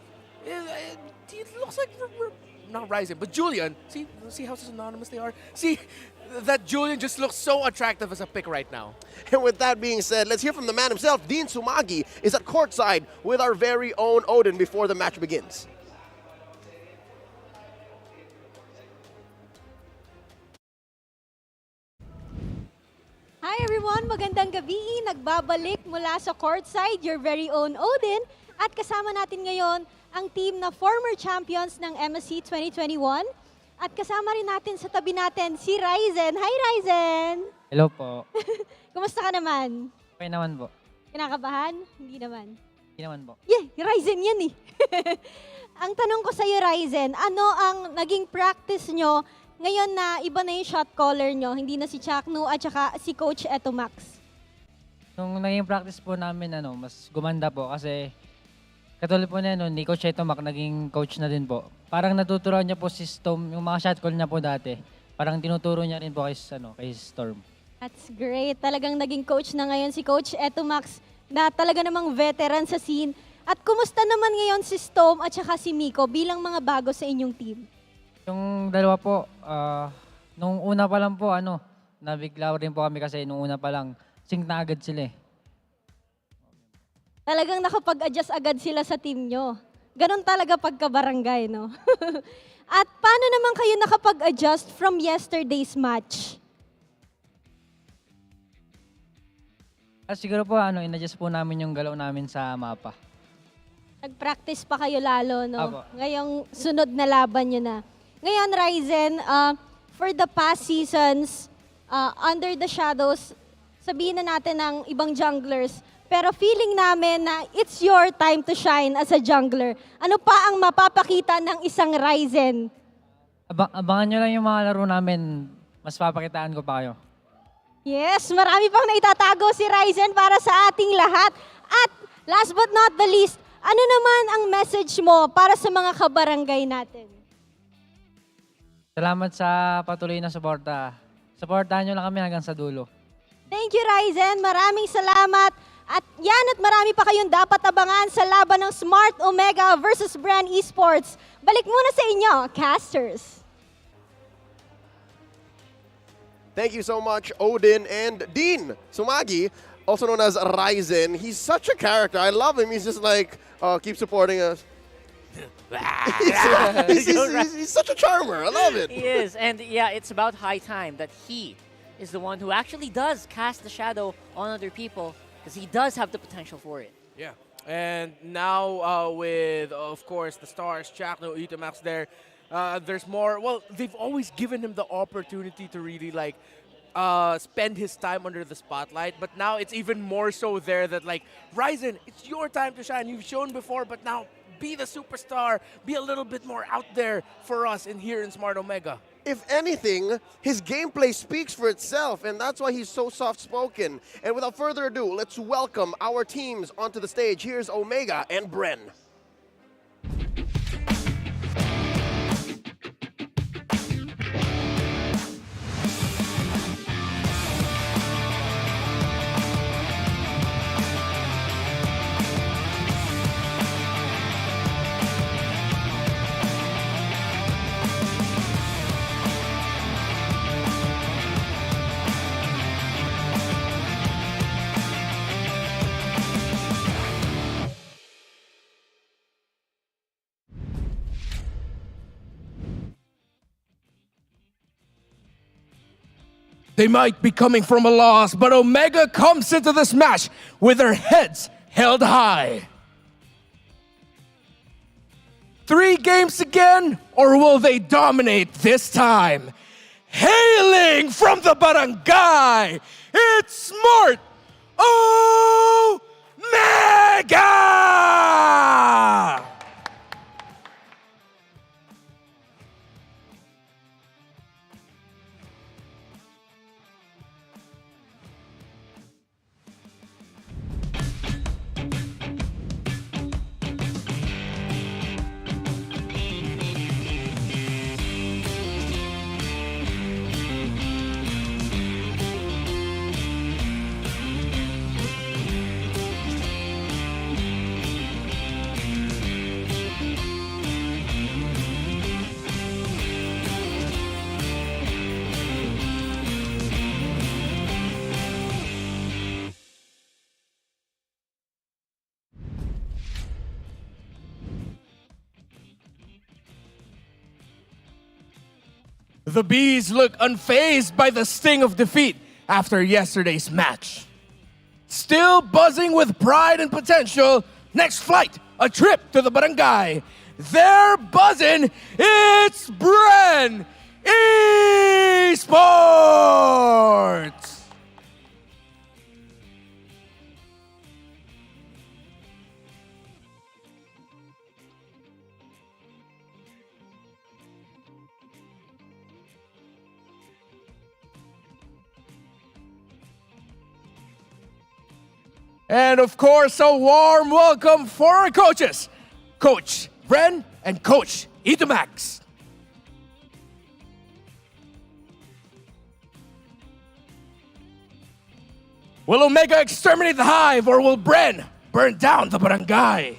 it looks like we're not Ryzen, but Julian. See how synonymous they are? See, that Julian just looks so attractive as a pick right now. And with that being said, let's hear from the man himself. Dean Sumagi is at courtside with our very own Odin before the match begins. Hi everyone! Magandang gabi! Nagbabalik mula sa courtside, your very own Odin. At kasama natin ngayon ang team na former champions ng MSC 2021. At kasama rin natin sa tabi natin si Ryzen. Hi Ryzen! Hello po. Kumusta ka naman? Okay naman po. Kinakabahan? Hindi naman. Hindi naman po. Yeah, Ryzen yan eh. Ang tanong ko sa iyo Ryzen, ano ang naging practice nyo ngayon na iba na yung shot caller nyo? Hindi na si Chaknu at saka si Coach Etomax. Nung naging practice po namin, mas gumanda po kasi katulad po na ni Coach Etomac, naging coach na din po. Parang natuturuan niya po si Storm, yung mga shot call niya po dati. Parang tinuturo niya rin po kay Storm. That's great. Talagang naging coach na ngayon si Coach Etomax na talaga namang veteran sa scene. At kumusta naman ngayon si Storm at saka si Miko bilang mga bago sa inyong team? Yung dalawa po, nung una pa lang po, nabigla rin po kami kasi nung una pa lang, sync na agad sila eh. Talagang nakapag-adjust agad sila sa team nyo. Ganon talaga pagka-barangay, no? At paano naman kayo nakapag-adjust from yesterday's match? Siguro po, in-adjust po namin yung galaw namin sa mapa. Nag-practice pa kayo lalo, no? Apo. Ngayong sunod na laban nyo na. Ngayon, Ryzen, for the past seasons, under the shadows, sabihin na natin ng ibang junglers, pero feeling namin na it's your time to shine as a jungler. Ano pa ang mapapakita ng isang Ryzen? Abangan nyo lang yung mga laro namin. Mas papakitaan ko pa kayo. Yes, marami pang naitatago si Ryzen para sa ating lahat. At last but not the least, ano naman ang message mo para sa mga kabarangay natin? Salamat sa patuloy na suporta. Suportahan nyo lang kami hanggang sa dulo. Thank you, Ryzen. Maraming salamat. At yan at marami pa kayong dapat abangan sa laban ng Smart Omega versus Bren Esports. Balik muna sa inyo, casters. Thank you so much, Odin and Dean Sumagi, also known as Ryzen. He's such a character. I love him. He's just like, keep supporting us. he's such a charmer. I love it. He is. And yeah, it's about high time that he is the one who actually does cast the shadow on other people, because he does have the potential for it. Yeah. And now with, of course, the stars, Chakno, Itamax there, there's more. Well, they've always given him the opportunity to really spend his time under the spotlight, but now it's even more so there that Ryzen, it's your time to shine. You've shown before, but now be the superstar, be a little bit more out there for us here in Smart Omega. If anything, his gameplay speaks for itself, and that's why he's so soft-spoken. And without further ado, let's welcome our teams onto the stage. Here's Omega and Bren. They might be coming from a loss, but Omega comes into this match with their heads held high. 3 games again, or will they dominate this time? Hailing from the barangay, it's Smart Omega! The Bees look unfazed by the sting of defeat after yesterday's match. Still buzzing with pride and potential, next flight, a trip to the barangay. They're buzzing, it's Bren Esports! And of course, a warm welcome for our coaches, Coach Bren and Coach Itumax. Will Omega exterminate the hive, or will Bren burn down the barangay?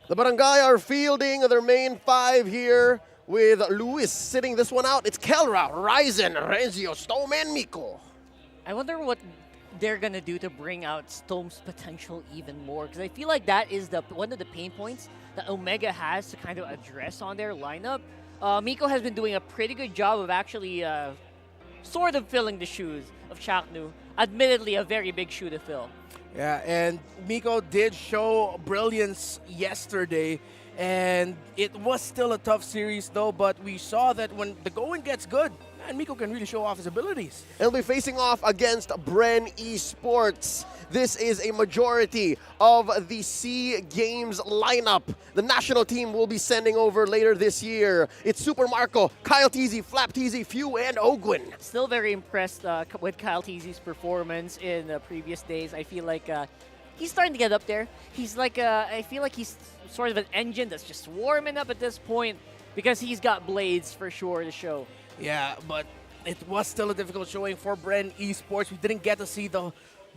The barangay are fielding their main 5 here, with Luis sitting this one out. It's Kelra, Ryzen, Renzio, Stome, and Miko. I wonder what they're gonna do to bring out Stome's potential even more, because I feel like that is one of the pain points that Omega has to kind of address on their lineup. Miko has been doing a pretty good job of actually sort of filling the shoes of Chaknu. Admittedly, a very big shoe to fill. Yeah, and Miko did show brilliance yesterday, and it was still a tough series though, but we saw that when the going gets good, man, Miko can really show off his abilities. He'll be facing off against Bren Esports. This is a majority of the SEA Games lineup. The national team will be sending over later this year. It's Super Marco, Kyle Teasy, Flap Teasy, Few, and Ogwin. Still very impressed with Kyle Teasy's performance in previous days. I feel like he's starting to get up there. He's like, I feel like he's sort of an engine that's just warming up at this point, because he's got blades for sure to show. Yeah, but it was still a difficult showing for Bren Esports. We didn't get to see the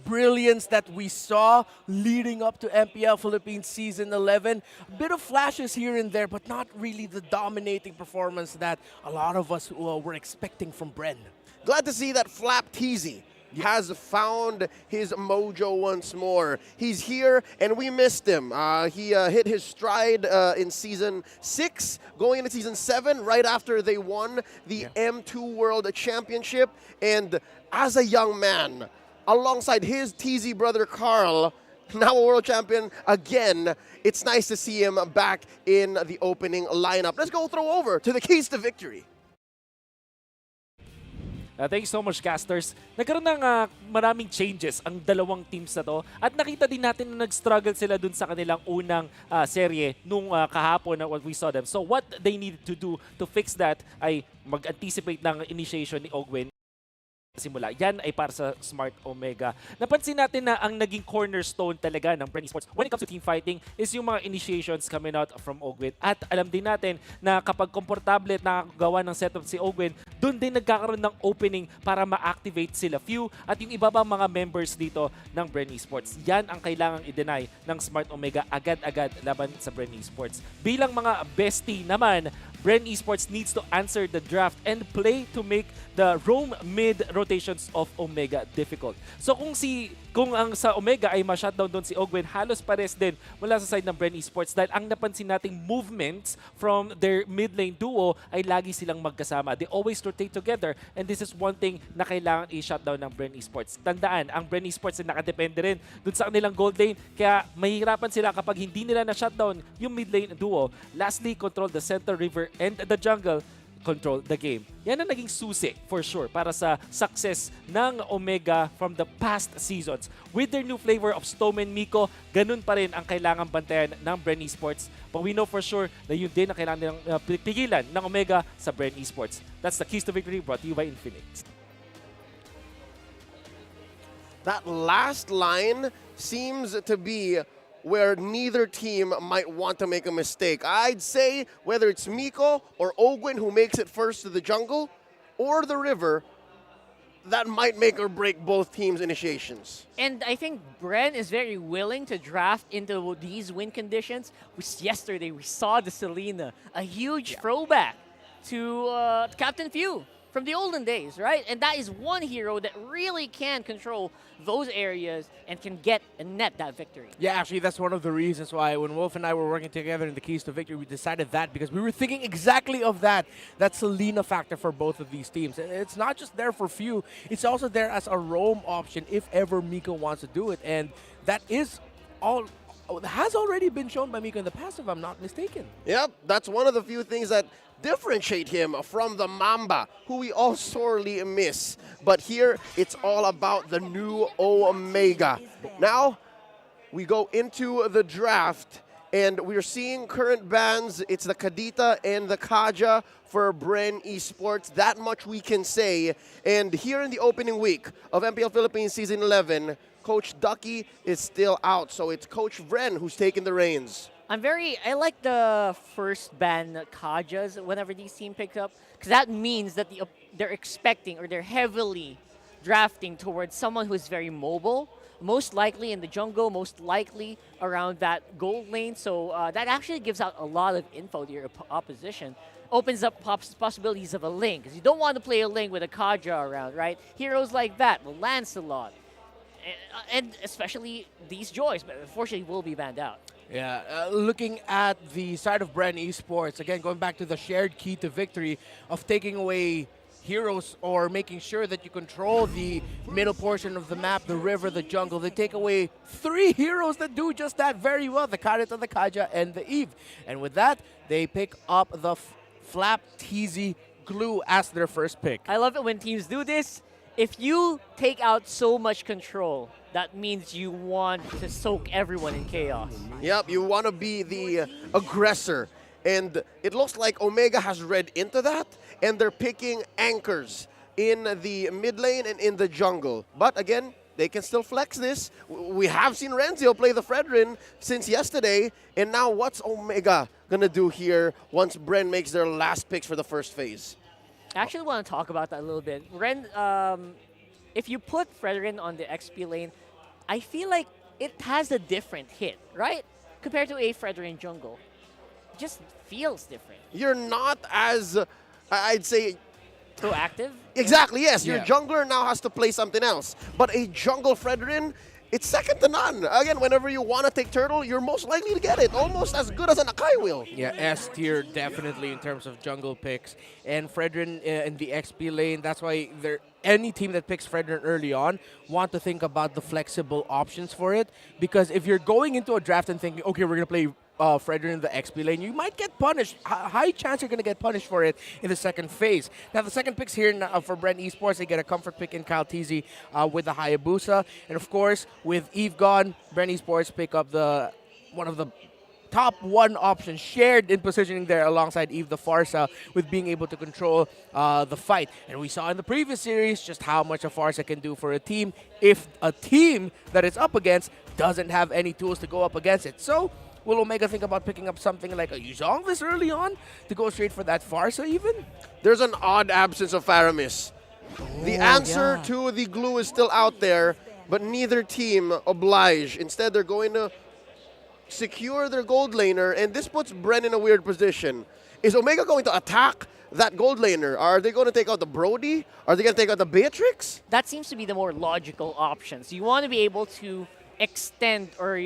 brilliance that we saw leading up to MPL Philippines Season 11. A bit of flashes here and there, but not really the dominating performance that a lot of us were expecting from Bren. Glad to see that Flap Teasy has found his mojo once more. He's here, and we missed him. He hit his stride in Season 6, going into Season 7, right after they won the M2 World Championship. And as a young man, alongside his TZ brother Carl, now a world champion again, it's nice to see him back in the opening lineup. Let's go throw over to the keys to victory. Thank you so much, casters. Nagkaroon ng maraming changes ang dalawang teams na to. At nakita din natin na nag-struggle sila dun sa kanilang unang serye nung kahapon na what we saw them. So what they needed to do to fix that ay mag-anticipate ng initiation ni Ogwin. Simula. Yan ay para sa Smart Omega. Napansin natin na ang naging cornerstone talaga ng Bren Esports when it comes to team fighting is yung mga initiations coming out from Ogwin. At alam din natin na kapag komportable at nakagawa ng setup si Ogwin, doon din nagkakaroon ng opening para ma-activate sila Few at yung iba pang mga members dito ng Bren Esports. Yan ang kailangang i-deny ng Smart Omega agad-agad laban sa Bren Esports. Bilang mga bestie naman Bren Esports needs to answer the draft and play to make the roam mid rotations of Omega difficult. So kung ang sa Omega ay ma-shutdown doon si Ogwen, halos pares din mula sa side ng Bren Esports dahil ang napansin nating movements from their mid lane duo ay lagi silang magkasama. They always rotate together and this is one thing na kailangan i-shutdown ng Bren Esports. Tandaan, ang Bren Esports ay nakadepende rin doon sa kanilang gold lane kaya mahihirapan sila kapag hindi nila na-shutdown yung mid lane duo. Lastly, control the center, river, and the jungle, control the game. Yan ang naging susi for sure para sa success ng Omega from the past seasons. With their new flavor of Stoneman Miko, ganun pa rin ang kailangan bantayan ng Bren Esports. But we know for sure na yun din ang kailangan nilang pigilan ng Omega sa Bren Esports. That's the Keys to Victory brought to you by Infinix. That last line seems to be where neither team might want to make a mistake. I'd say whether it's Miko or Ogwen who makes it first to the jungle, or the river, that might make or break both teams' initiations. And I think Bren is very willing to draft into these win conditions. Yesterday, we saw the Selena, a huge throwback to Captain Few from the olden days, right? And that is one hero that really can control those areas and can get and net that victory. Yeah, actually, that's one of the reasons why when Wolf and I were working together in the Keys to Victory, we decided that because we were thinking exactly of that Selena factor for both of these teams. And it's not just there for Few, it's also there as a roam option if ever Miko wants to do it. And that is has already been shown by Miko in the past, if I'm not mistaken. Yep, that's one of the few things that differentiate him from the Mamba, who we all sorely miss. But here, it's all about the new Omega. Now, we go into the draft, and we're seeing current bans. It's the Kadita and the Kaja for Bren Esports. That much we can say. And here in the opening week of MPL Philippines Season 11, Coach Ducky is still out, so it's Coach Bren who's taking the reins. I like the first ban Kajas whenever these team picks up, because that means that they're expecting or they're heavily drafting towards someone who's very mobile, most likely in the jungle, most likely around that gold lane. So that actually gives out a lot of info to your opposition. Opens up possibilities of a lane, because you don't want to play a lane with a Kaja around, right? Heroes like that, well, Lancelot, and especially these Joys, but unfortunately will be banned out. Yeah, looking at the side of Bren Esports, again, going back to the shared key to victory of taking away heroes or making sure that you control the middle portion of the map, the river, the jungle. They take away 3 heroes that do just that very well, the Karita, the Kaja, and the Eve. And with that, they pick up the Flap TZ Glue as their first pick. I love it when teams do this. If you take out so much control, that means you want to soak everyone in chaos. Yep, you want to be the aggressor. And it looks like Omega has read into that, and they're picking anchors in the mid lane and in the jungle. But again, they can still flex this. We have seen Renzio play the Fredrin since yesterday, and now what's Omega going to do here once Bren makes their last picks for the first phase? I actually want to talk about that a little bit. If you put Fredrin on the XP lane, I feel like it has a different hit, right? Compared to a Fredrin jungle. It just feels different. You're not as, I'd say... proactive? Exactly, yes. Your jungler now has to play something else. But a jungle Fredrin, it's second to none. Again, whenever you want to take turtle, you're most likely to get it. Almost as good as an Akai will. Yeah, S tier definitely in terms of jungle picks. And Fredrin in the XP lane, that's why any team that picks Fredrin early on want to think about the flexible options for it. Because if you're going into a draft and thinking, okay, we're going to play Fredrin in the XP lane, you might get punished. High chance you're going to get punished for it in the second phase. Now, the second picks here for Bren Esports, they get a comfort pick in Kyle TZ with the Hayabusa. And of course, with Eve gone, Bren Esports pick up one of the top 1 options shared in positioning there alongside Eve the Farsa with being able to control the fight. And we saw in the previous series just how much a Farsa can do for a team if a team that it's up against doesn't have any tools to go up against it. So, will Omega think about picking up something like a Yuzong this early on to go straight for that Farsa even? There's an odd absence of Faramis. The answer to the glue is still out there, but neither team oblige. Instead, they're going to secure their gold laner, and this puts Bren in a weird position. Is Omega going to attack that gold laner? Are they going to take out the Brody? Are they going to take out the Beatrix? That seems to be the more logical options. You want to be able to extend or,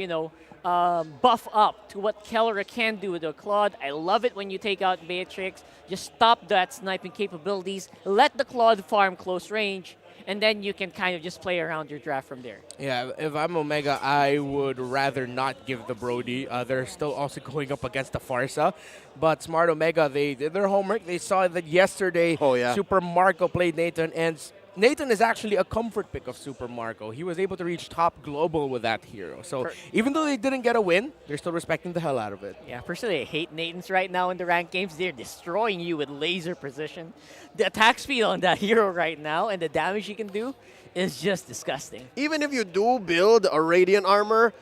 buff up to what Kellera can do with the Claude. I love it when you take out Beatrix. Just stop that sniping capabilities. Let the Claude farm close range. And then you can kind of just play around your draft from there. Yeah, if I'm Omega, I would rather not give the Brody. They're still also going up against the Farsa. But Smart Omega, they did their homework. They saw that yesterday Super Marco played Nathan, and Nathan is actually a comfort pick of Super Marco. He was able to reach top global with that hero. So even though they didn't get a win, they're still respecting the hell out of it. Yeah, personally, I hate Nathans right now in the ranked games. They're destroying you with laser precision. The attack speed on that hero right now and the damage he can do is just disgusting. Even if you do build a Radiant armor,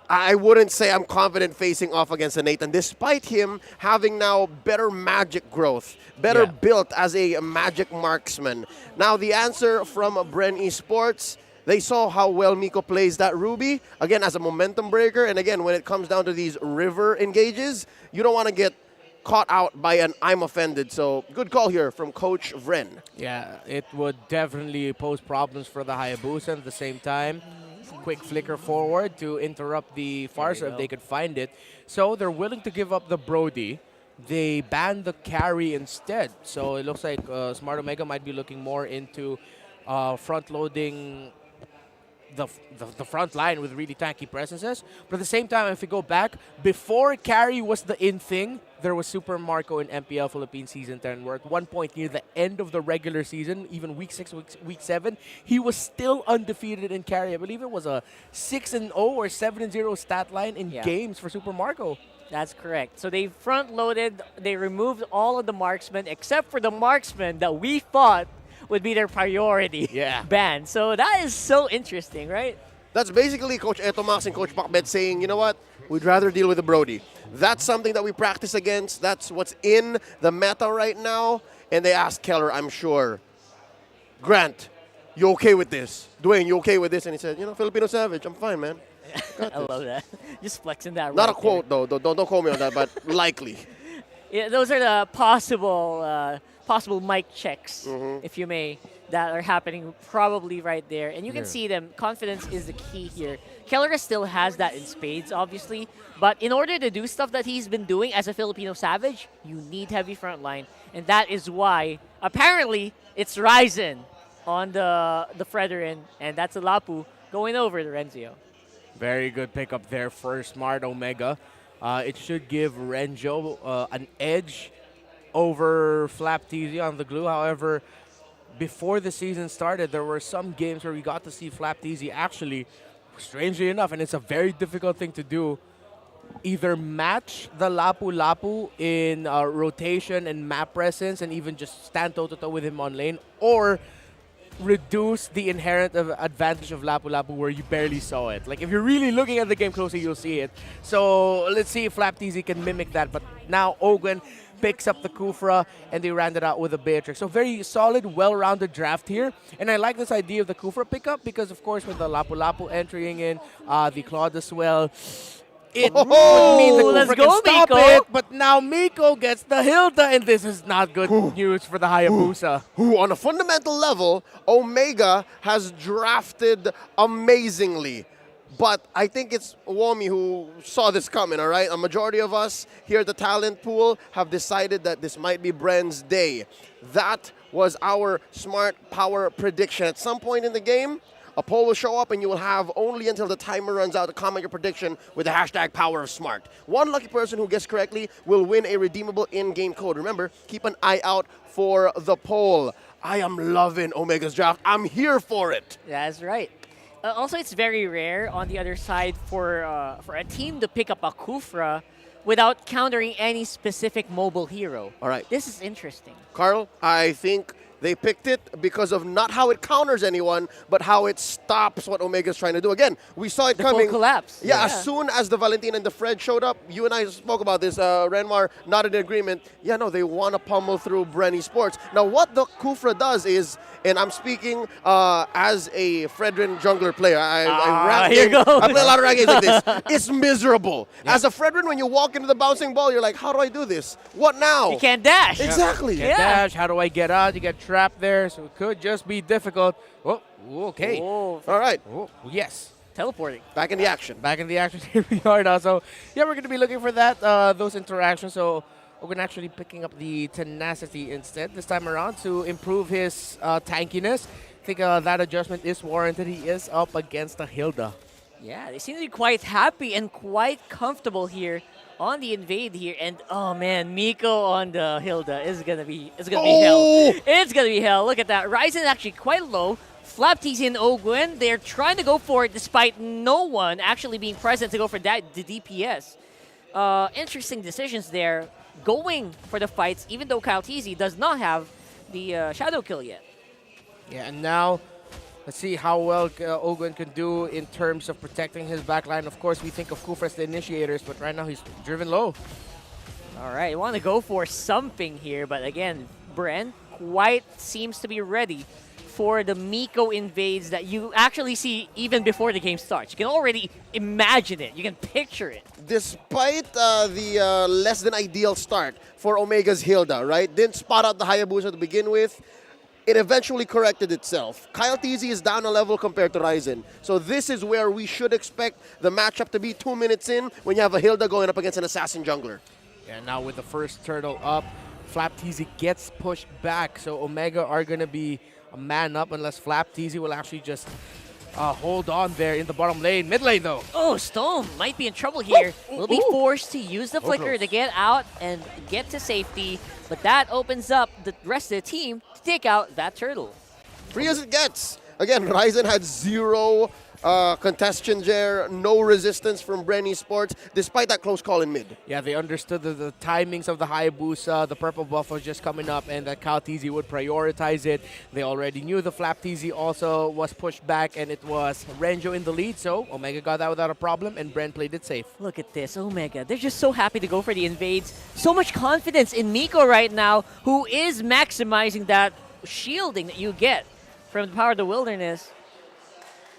I wouldn't say I'm confident facing off against a Nathan, despite him having now better magic growth, better built as a magic marksman. Now, the answer from Bren Esports, they saw how well Miko plays that Ruby, again, as a momentum breaker. And again, when it comes down to these river engages, you don't want to get caught out by an I'm offended. So, good call here from Coach Bren. Yeah, it would definitely pose problems for the Hayabusa at the same time. Quick flicker forward to interrupt the Farsa if they could find it. So they're willing to give up the Brody. They ban the carry instead. So it looks like Smart Omega might be looking more into front-loading the front line with really tanky presences. But at the same time, if we go back, before carry was the in thing, there was Super Marco in MPL Philippines Season 10, where at one point near the end of the regular season, even week 6, week 7, he was still undefeated in carry. I believe it was a 6-0 or 7-0 stat line in games for Super Marco. That's correct. So they front-loaded, they removed all of the marksmen, except for the marksmen that we thought would be their priority ban. So that is so interesting, right? That's basically Coach Etomax and Coach Pacbet saying, you know what, we'd rather deal with the Brody. That's something that we practice against. That's what's in the meta right now. And they asked Keller, I'm sure, Grant, you okay with this? Dwayne, you okay with this? And he said, Filipino Savage, I'm fine, man. I love that. Just flexing that. Not a quote, though. Don't quote me on that, but likely. Yeah, those are the possible mic checks, if you may, that are happening probably right there. And you can see them. Confidence is the key here. Kellera still has that in spades, obviously. But in order to do stuff that he's been doing as a Filipino Savage, you need heavy front line. And that is why, apparently, it's Ryzen on the Fredrin. And that's a Lapu going over the Renzio. Very good pickup there for Smart Omega. It should give Renjo an edge over Flap TZ on the glue. However, before the season started, there were some games where we got to see Flap TZ actually, strangely enough, and it's a very difficult thing to do, either match the Lapu Lapu in rotation and map presence and even just stand toe-to-toe with him on lane, or reduce the inherent advantage of Lapu Lapu where you barely saw it. Like, if you're really looking at the game closely, you'll see it. So let's see if Flap TZ can mimic that. But now Ogun picks up the Kufra, and they ran it out with a Beatrix. So very solid, well-rounded draft here. And I like this idea of the Kufra pickup because, of course, with the Lapu Lapu entering in, the Claude as well, it would mean the Kufra can stop it, but now Miko gets the Hilda, and this is not good news for the Hayabusa. On a fundamental level, Omega has drafted amazingly. But I think it's Wami who saw this coming, all right? A majority of us here at the talent pool have decided that this might be Bren's day. That was our smart power prediction. At some point in the game, a poll will show up and you will have only until the timer runs out to comment your prediction with the hashtag Power of Smart. One lucky person who guessed correctly will win a redeemable in-game code. Remember, keep an eye out for the poll. I am loving Omega's draft. I'm here for it. That's right. Also, it's very rare on the other side for a team to pick up a Kufra without countering any specific mobile hero. All right. This is interesting. Carl, I think They picked it because of not how it counters anyone, but how it stops what Omega's trying to do. Again, we saw it coming. Full collapse. Yeah, as soon as the Valentina and the Fred showed up, you and I spoke about this. Renmar not in agreement. Yeah, no, they want to pummel through Bren Esports. Now, what the Kufra does is, and I'm speaking as a Fredrin jungler player. I here you go. I play a lot of rank games like this. It's miserable. As a Fredrin, when you walk into the bouncing ball, you're like, how do I do this? What now? You can't dash. Exactly. Can't dash. How do I get out? You get trapped there, so it could just be difficult. Oh, okay. Oh. All right. Oh, yes. Teleporting. Back in the action. Back in the action. Here we are now. So, yeah, we're going to be looking for that, those interactions. So, Ogun actually picking up the tenacity instead this time around to improve his tankiness. I think that adjustment is warranted. He is up against a Hilda. Yeah, they seem to be quite happy and quite comfortable here on the invade here. And oh man, Miko on the Hilda is gonna be hell. It's gonna be hell. Look at that. Ryzen actually quite low. Flap TC and Ogwin, they're trying to go for it despite no one actually being present to go for the DPS. Interesting decisions there. Going for the fights, even though Kyle TZ does not have the shadow kill yet. Yeah, and now let's see how well Ogwin can do in terms of protecting his backline. Of course, we think of Kufra as the initiators, but right now he's driven low. All right, you want to go for something here, but again, Bren quite seems to be ready for the Miko invades that you actually see even before the game starts. You can already imagine it. You can picture it. Despite the less than ideal start for Omega's Hilda, right? Didn't spot out the Hayabusa to begin with. It eventually corrected itself. Kyle TZ is down a level compared to Ryzen. So this is where we should expect the matchup to be 2 minutes in when you have a Hilda going up against an assassin jungler. Yeah, now with the first turtle up, Flap TZ gets pushed back. So Omega are going to be a man up unless Flap TZ will actually just hold on there in the bottom lane. Mid lane, though. Oh, Stone might be in trouble here. Will be forced to use the flicker to get out and get to safety. But that opens up the rest of the team to take out that turtle. Free as it gets. Again, Ryzen had zero contention there, no resistance from Bren Esports, despite that close call in mid. Yeah, they understood the timings of the Hayabusa, the purple buff was just coming up, and that Kyle TZ would prioritize it. They already knew the Flap TZ also was pushed back, and it was Renjo in the lead, so Omega got that without a problem, and Bren played it safe. Look at this, Omega. They're just so happy to go for the invades. So much confidence in Miko right now, who is maximizing that shielding that you get from the power of the wilderness.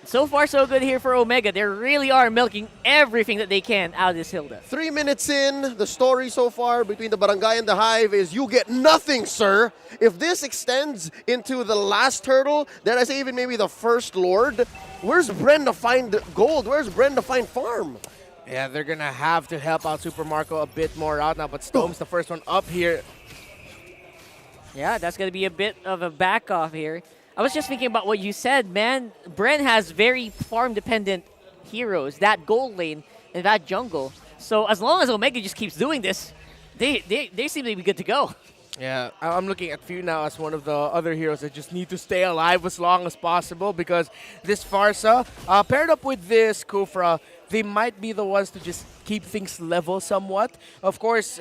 So far, so good here for Omega. They really are milking everything that they can out of this Hilda. 3 minutes in, the story so far between the Barangay and the Hive is you get nothing, sir. If this extends into the last turtle, then I say even maybe the first Lord, where's Bren to find gold? Where's Bren to find farm? Yeah, they're going to have to help out Super Marco a bit more out now, but Stone's the first one up here. Yeah, that's going to be a bit of a back off here. I was just thinking about what you said, man. Bren has very farm-dependent heroes, that gold lane and that jungle. So as long as Omega just keeps doing this, they seem to be good to go. Yeah, I'm looking at Few now as one of the other heroes that just need to stay alive as long as possible because this Farsa, paired up with this Kufra, they might be the ones to just keep things level somewhat. Of course,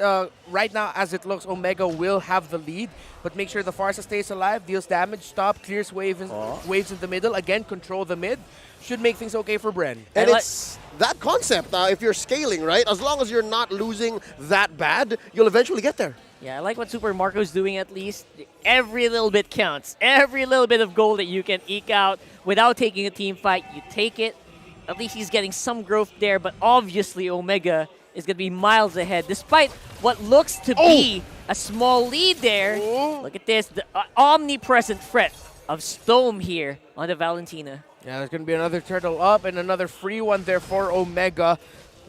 right now, as it looks, Omega will have the lead, but make sure the Farsa stays alive, deals damage, stop, clears waves in the middle. Again, control the mid. Should make things okay for Bren. And it's that concept, if you're scaling, right? As long as you're not losing that bad, you'll eventually get there. Yeah, I like what Super Marco's doing at least. Every little bit counts. Every little bit of gold that you can eke out without taking a team fight, you take it. At least he's getting some growth there, but obviously Omega is going to be miles ahead, despite what looks to be a small lead there. Look at this, the omnipresent threat of Stone here on the Valentina. Yeah, there's going to be another turtle up and another free one there for Omega.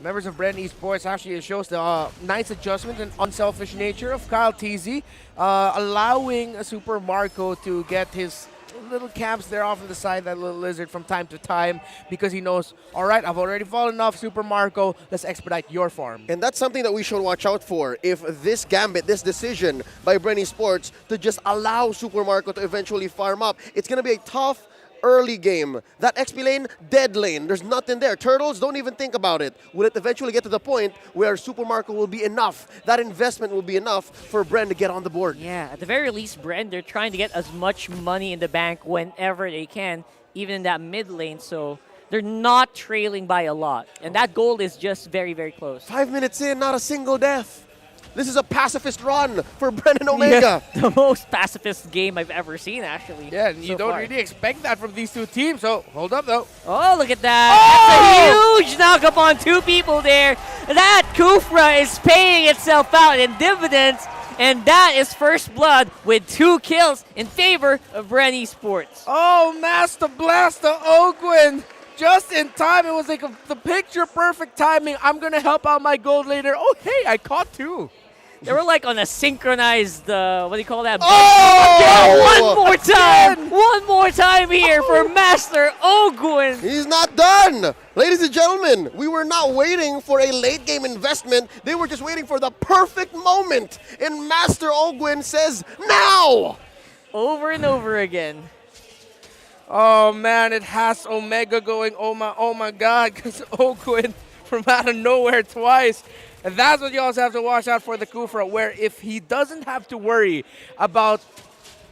Members of Bren Esports, actually it shows the nice adjustment and unselfish nature of Kyle TZ, allowing Super Marco to get his little camps there off to the side, that little lizard from time to time, because he knows, all right, I've already fallen off Super Marco, let's expedite your farm. And that's something that we should watch out for. If this gambit, this decision by Bren Esports to just allow Super Marco to eventually farm up, it's going to be a tough early game. That XP lane, dead lane. There's nothing there. Turtles, don't even think about it. Will it eventually get to the point where Super Marco will be enough? That investment will be enough for Bren to get on the board. Yeah, at the very least, Bren, they're trying to get as much money in the bank whenever they can, even in that mid lane. So they're not trailing by a lot. And that gold is just very, very close. 5 minutes in, not a single death. This is a pacifist run for Bren and Omega. Yeah, the most pacifist game I've ever seen, actually. Yeah, and you don't really expect that from these two teams, so hold up, though. Oh, look at that. Oh! That's a huge knock-up on two people there. That Kufra is paying itself out in dividends, and that is first blood with 2 kills in favor of Bren Esports. Oh, Master Blaster Ogwin. Just in time. It was like the picture-perfect timing. I'm going to help out my gold later. Oh, hey, I caught 2. They were like on a synchronized, what do you call that? Oh! One more time! One more time here for Master Ogwin. He's not done! Ladies and gentlemen, we were not waiting for a late game investment. They were just waiting for the perfect moment. And Master Ogwin says, now! Over and over again. Oh, man, it has Omega going, oh my God, because Ogwin from out of nowhere twice. And that's what you also have to watch out for the Kufra, where if he doesn't have to worry about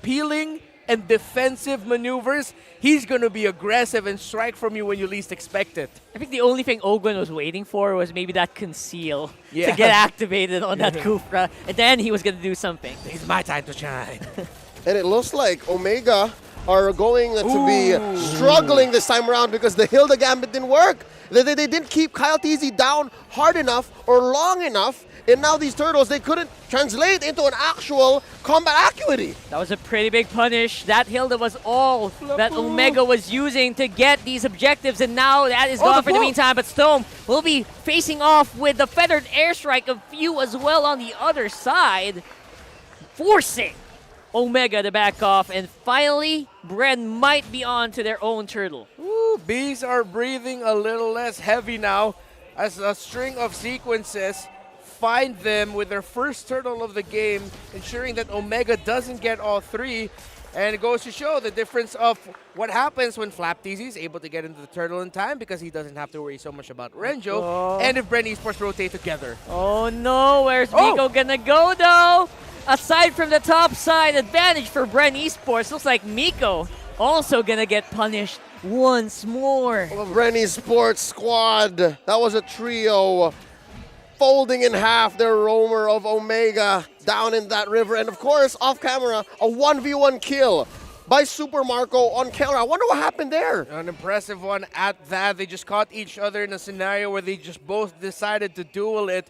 peeling and defensive maneuvers, he's going to be aggressive and strike from you when you least expect it. I think the only thing Ogwin was waiting for was maybe that conceal to Yeah. get activated on that Kufra, and then he was going to do something. It's my time to shine. And it looks like Omega are going to be struggling this time around because the Hilda Gambit didn't work. They didn't keep Kyle TZ down hard enough or long enough, and now these turtles, they couldn't translate into an actual combat acuity. That was a pretty big punish. That Hilda was all that Omega was using to get these objectives, and now that is gone for the meantime. But Stone will be facing off with the feathered airstrike of Few as well on the other side, forcing Omega to back off, and finally, Bren might be on to their own turtle. Ooh, bees are breathing a little less heavy now as a string of sequences find them with their first turtle of the game, ensuring that Omega doesn't get all 3. And it goes to show the difference of what happens when Flap TZ is able to get into the turtle in time because he doesn't have to worry so much about Renjo, and if Bren Esports rotate together. Oh no, where's Miko gonna go though? Aside from the top side advantage for Bren Esports, looks like Miko also gonna get punished once more. Well, Bren Esports squad, that was a trio folding in half their roamer of Omega down in that river. And of course, off camera, a 1v1 kill by Super Marco on camera. I wonder what happened there. An impressive one at that. They just caught each other in a scenario where they just both decided to duel it.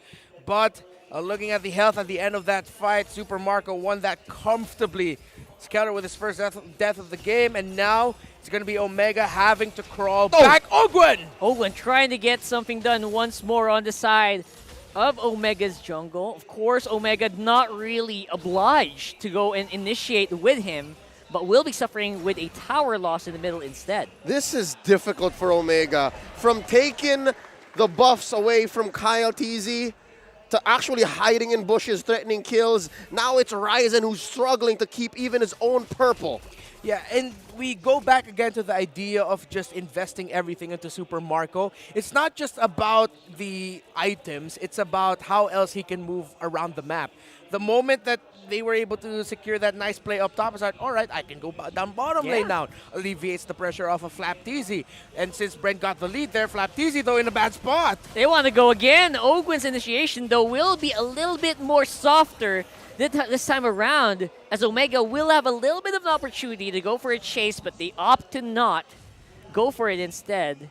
But looking at the health at the end of that fight, Super Marco won that comfortably. Skelter with his first death of the game, and now it's going to be Omega having to crawl back. Ogwin! Ogwin trying to get something done once more on the side of Omega's jungle. Of course, Omega not really obliged to go and initiate with him, but will be suffering with a tower loss in the middle instead. This is difficult for Omega. From taking the buffs away from Kyle TZ to actually hiding in bushes, threatening kills. Now it's Ryzen who's struggling to keep even his own purple. Yeah, and we go back again to the idea of just investing everything into Super Marco. It's not just about the items, it's about how else he can move around the map. The moment that they were able to secure that nice play up top, it's like, all right, I can go down bottom lane now. Alleviates the pressure off of Flap TZ. And since Brent got the lead there, Flap TZ, though, in a bad spot. They want to go again. Ogwin's initiation, though, will be a little bit more softer this time around, as Omega will have a little bit of an opportunity to go for a chase, but they opt to not go for it instead.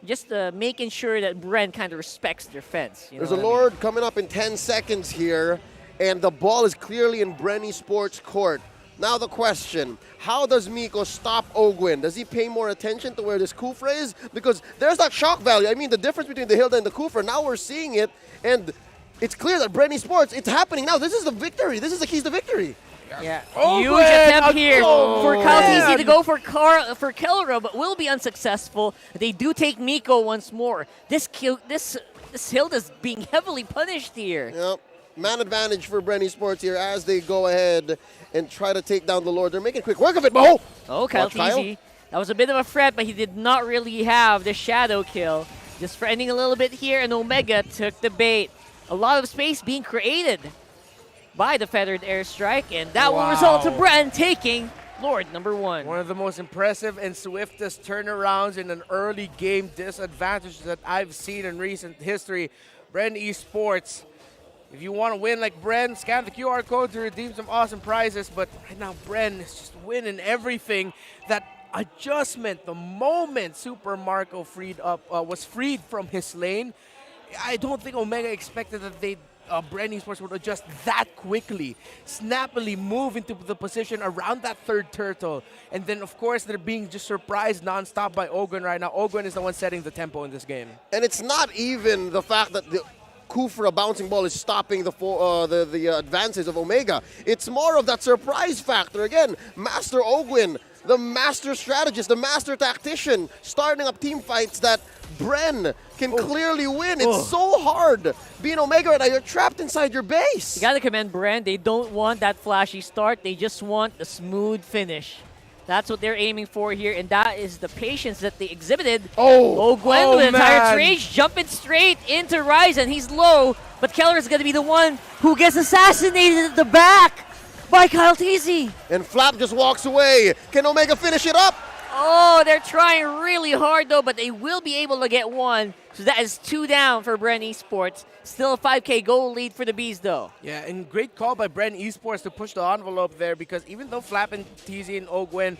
Just making sure that Bren kind of respects their fence. There's a Lord coming up in 10 seconds here, and the ball is clearly in Bren Esports court. Now the question, how does Miko stop Ogwin? Does he pay more attention to where this Kufra is? Because there's that shock value. I mean, the difference between the Hilda and the Kufra, now we're seeing it, and it's clear that Bren Esports, it's happening now. This is the victory. This is the keys to victory. Yeah, huge attempt here for Kyle TZ to go for Kelro, but will be unsuccessful. They do take Miko once more. This Hilda's being heavily punished here. Yep. Man advantage for Bren Esports here as they go ahead and try to take down the Lord. They're making quick work of it, Mo! Oh, Kyle TZ That was a bit of a threat, but he did not really have the shadow kill. Just threatening a little bit here, and Omega took the bait. A lot of space being created by the feathered airstrike, and that will result to Bren taking Lord number 1. One of the most impressive and swiftest turnarounds in an early game disadvantage that I've seen in recent history. Bren Esports, if you want to win like Bren, scan the QR code to redeem some awesome prizes, but right now Bren is just winning everything. That adjustment, the moment Super Marco was freed from his lane, I don't think Omega expected that Bren Esports would adjust that quickly, snappily move into the position around that third turtle. And then, of course, they're being just surprised nonstop by Ogwen right now. Ogwen is the one setting the tempo in this game. And it's not even the fact that the coup for a bouncing ball is stopping the advances of Omega. It's more of that surprise factor. Again, Master Ogwen, the master strategist, the master tactician, starting up team fights that Bren can clearly win. It's so hard being Omega right now. You're trapped inside your base. You gotta commend Bren. They don't want that flashy start. They just want the smooth finish. That's what they're aiming for here, and that is the patience that they exhibited. Gwen with entire range, jumping straight into Ryzen. He's low, but Keller is gonna be the one who gets assassinated at the back by Kyle Teasy. And Flap just walks away. Can Omega finish it up? Oh, they're trying really hard though, but they will be able to get 1. So that is 2 down for Bren Esports. Still a 5K goal lead for the Bees though. Yeah, and great call by Bren Esports to push the envelope there, because even though Flap and TZ and Ogwen,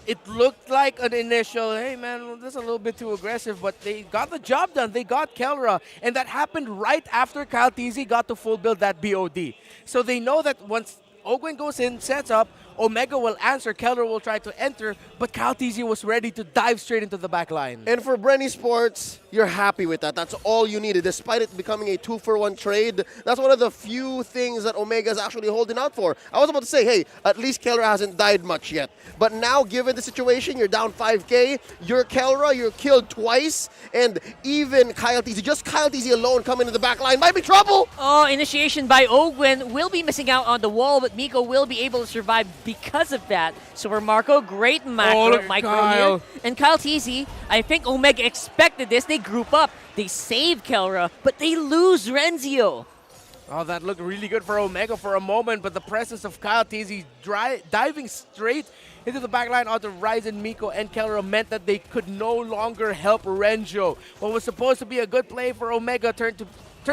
it looked like an initial, hey man, this is a little bit too aggressive, but they got the job done. They got Kelra, and that happened right after Kyle TZ got to full build that BOD. So they know that once Ogwen goes in, sets up, Omega will answer, Keller will try to enter, but Kyle TZ was ready to dive straight into the back line. And for Bren Esports, you're happy with that. That's all you needed. Despite it becoming a 2-for-1 trade, that's one of the few things that Omega is actually holding out for. I was about to say, hey, at least Keller hasn't died much yet. But now, given the situation, you're down 5K, you're Kelra, you're killed twice, and even Kyle TZ, just Kyle TZ alone coming in the back line might be trouble. Oh, initiation by Ogwen will be missing out on the wall, but Miko will be able to survive because of that. So for Marco, great micro here. And Kyle TZ, I think Omega expected this. They group up, they save Kelra, but they lose Renzio. Oh, that looked really good for Omega for a moment, but the presence of Kyle TZ diving straight into the backline onto Ryzen, Miko, and Kelra meant that they could no longer help Renjo. What was supposed to be a good play for Omega turned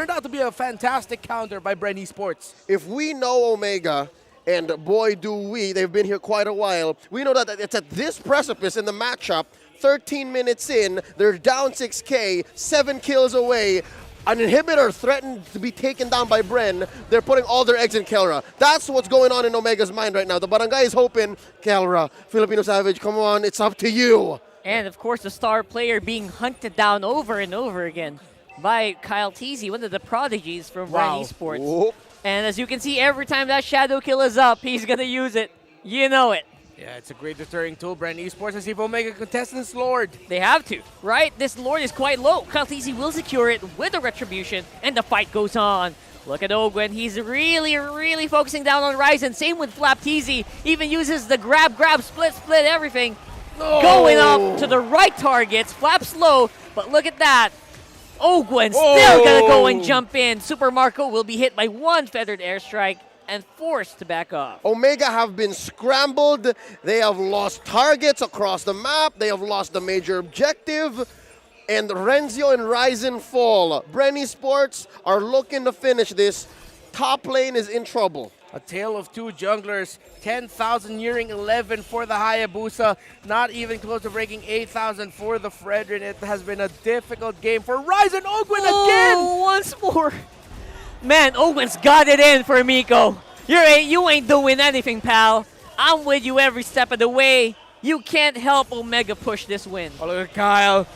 out to be a fantastic counter by Bren Esports. If we know Omega, and boy do we, they've been here quite a while, we know that it's at this precipice in the matchup, 13 minutes in, they're down 6K, 7 kills away, an inhibitor threatened to be taken down by Bren. They're putting all their eggs in Kelra. That's what's going on in Omega's mind right now. The barangay is hoping, Kelra, Filipino Savage, come on, it's up to you. And of course, the star player being hunted down over and over again by Kyle TZ, one of the prodigies from Bren Esports. Whoop. And as you can see, every time that shadow kill is up, he's going to use it. You know it. Yeah, it's a great deterring tool, Bren Esports, and see if Omega contests this Lord. They have to, right? This Lord is quite low. Kyle TZ will secure it with a Retribution, and the fight goes on. Look at Ogwen. He's really focusing down on Ryzen. Same with Flap TZ. Even uses the grab, split, everything. No. Going up to the right targets. Flap's low, but look at that. Ogwen still gonna go and jump in. Super Marco will be hit by 1 feathered airstrike and forced to back off. Omega have been scrambled. They have lost targets across the map. They have lost the major objective. And Renzio and Ryzen fall. Bren Esports are looking to finish this. Top lane is in trouble. A tale of 2 junglers, 10,000 nearing 11 for the Hayabusa, not even close to breaking 8,000 for the Fredrin. It has been a difficult game for Ryzen. Ogwen again! Once more. Man, Ogwen's got it in for Miko. You ain't doing anything, pal. I'm with you every step of the way. You can't help Omega push this win. Oh, look at Kyle.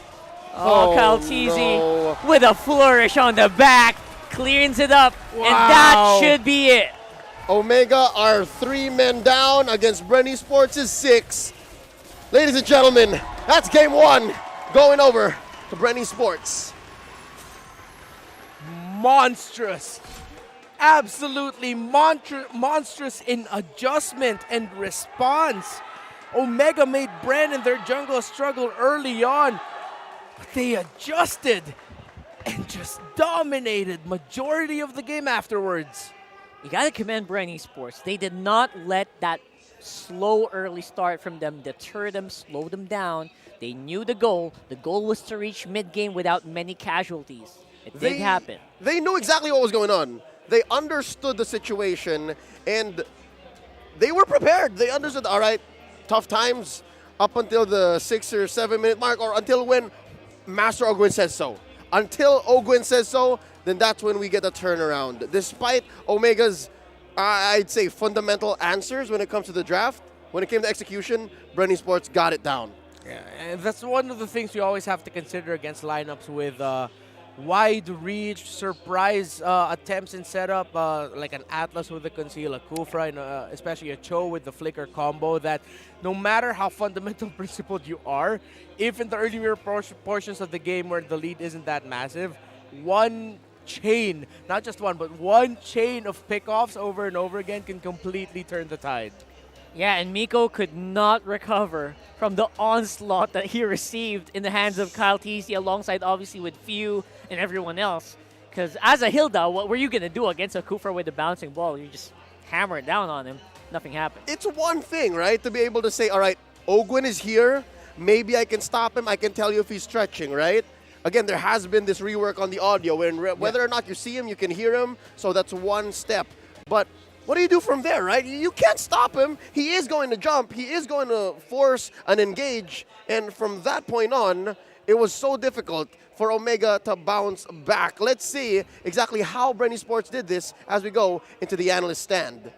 Oh, Kyle TZ with a flourish on the back. Cleans it up, and that should be it. Omega are 3 men down against Bren Esports' 6. Ladies and gentlemen, that's game 1 going over to Bren Esports. Monstrous. Absolutely monstrous in adjustment and response. Omega made Bren and their jungle struggle early on. But they adjusted and just dominated majority of the game afterwards. You gotta commend Bren Esports. They did not let that slow early start from them deter them, slow them down. They knew the goal. The goal was to reach mid-game without many casualties. It did happen. They knew exactly what was going on. They understood the situation, and they were prepared. They understood, all right, tough times up until the 6 or 7 minute mark, or until when Master Ogwin says so. Until Ogwin says so, then that's when we get a turnaround. Despite Omega's, I'd say, fundamental answers when it comes to the draft, when it came to execution, Bren Esports got it down. Yeah, and that's one of the things you always have to consider against lineups with wide reach, surprise attempts in setup, like an Atlas with the Conceal, a Kufra, and especially a Cho with the Flicker combo, that no matter how fundamental principled you are, if in the earlier portions of the game where the lead isn't that massive, one chain, not just one, but one chain of pickoffs over and over again can completely turn the tide. Yeah, and Miko could not recover from the onslaught that he received in the hands of Kyle TC, alongside obviously with Few and everyone else. Because as a Hilda, what were you going to do against a Kufra with the bouncing ball? You just hammer it down on him. Nothing happened. It's one thing, right, to be able to say, all right, Ogwin is here. Maybe I can stop him. I can tell you if he's stretching, right? Again, there has been this rework on the audio, whether or not you see him, you can hear him. So that's one step. But what do you do from there, right? You can't stop him. He is going to jump. He is going to force an engage. And from that point on, it was so difficult for Omega to bounce back. Let's see exactly how Bren Esports did this as we go into the analyst stand.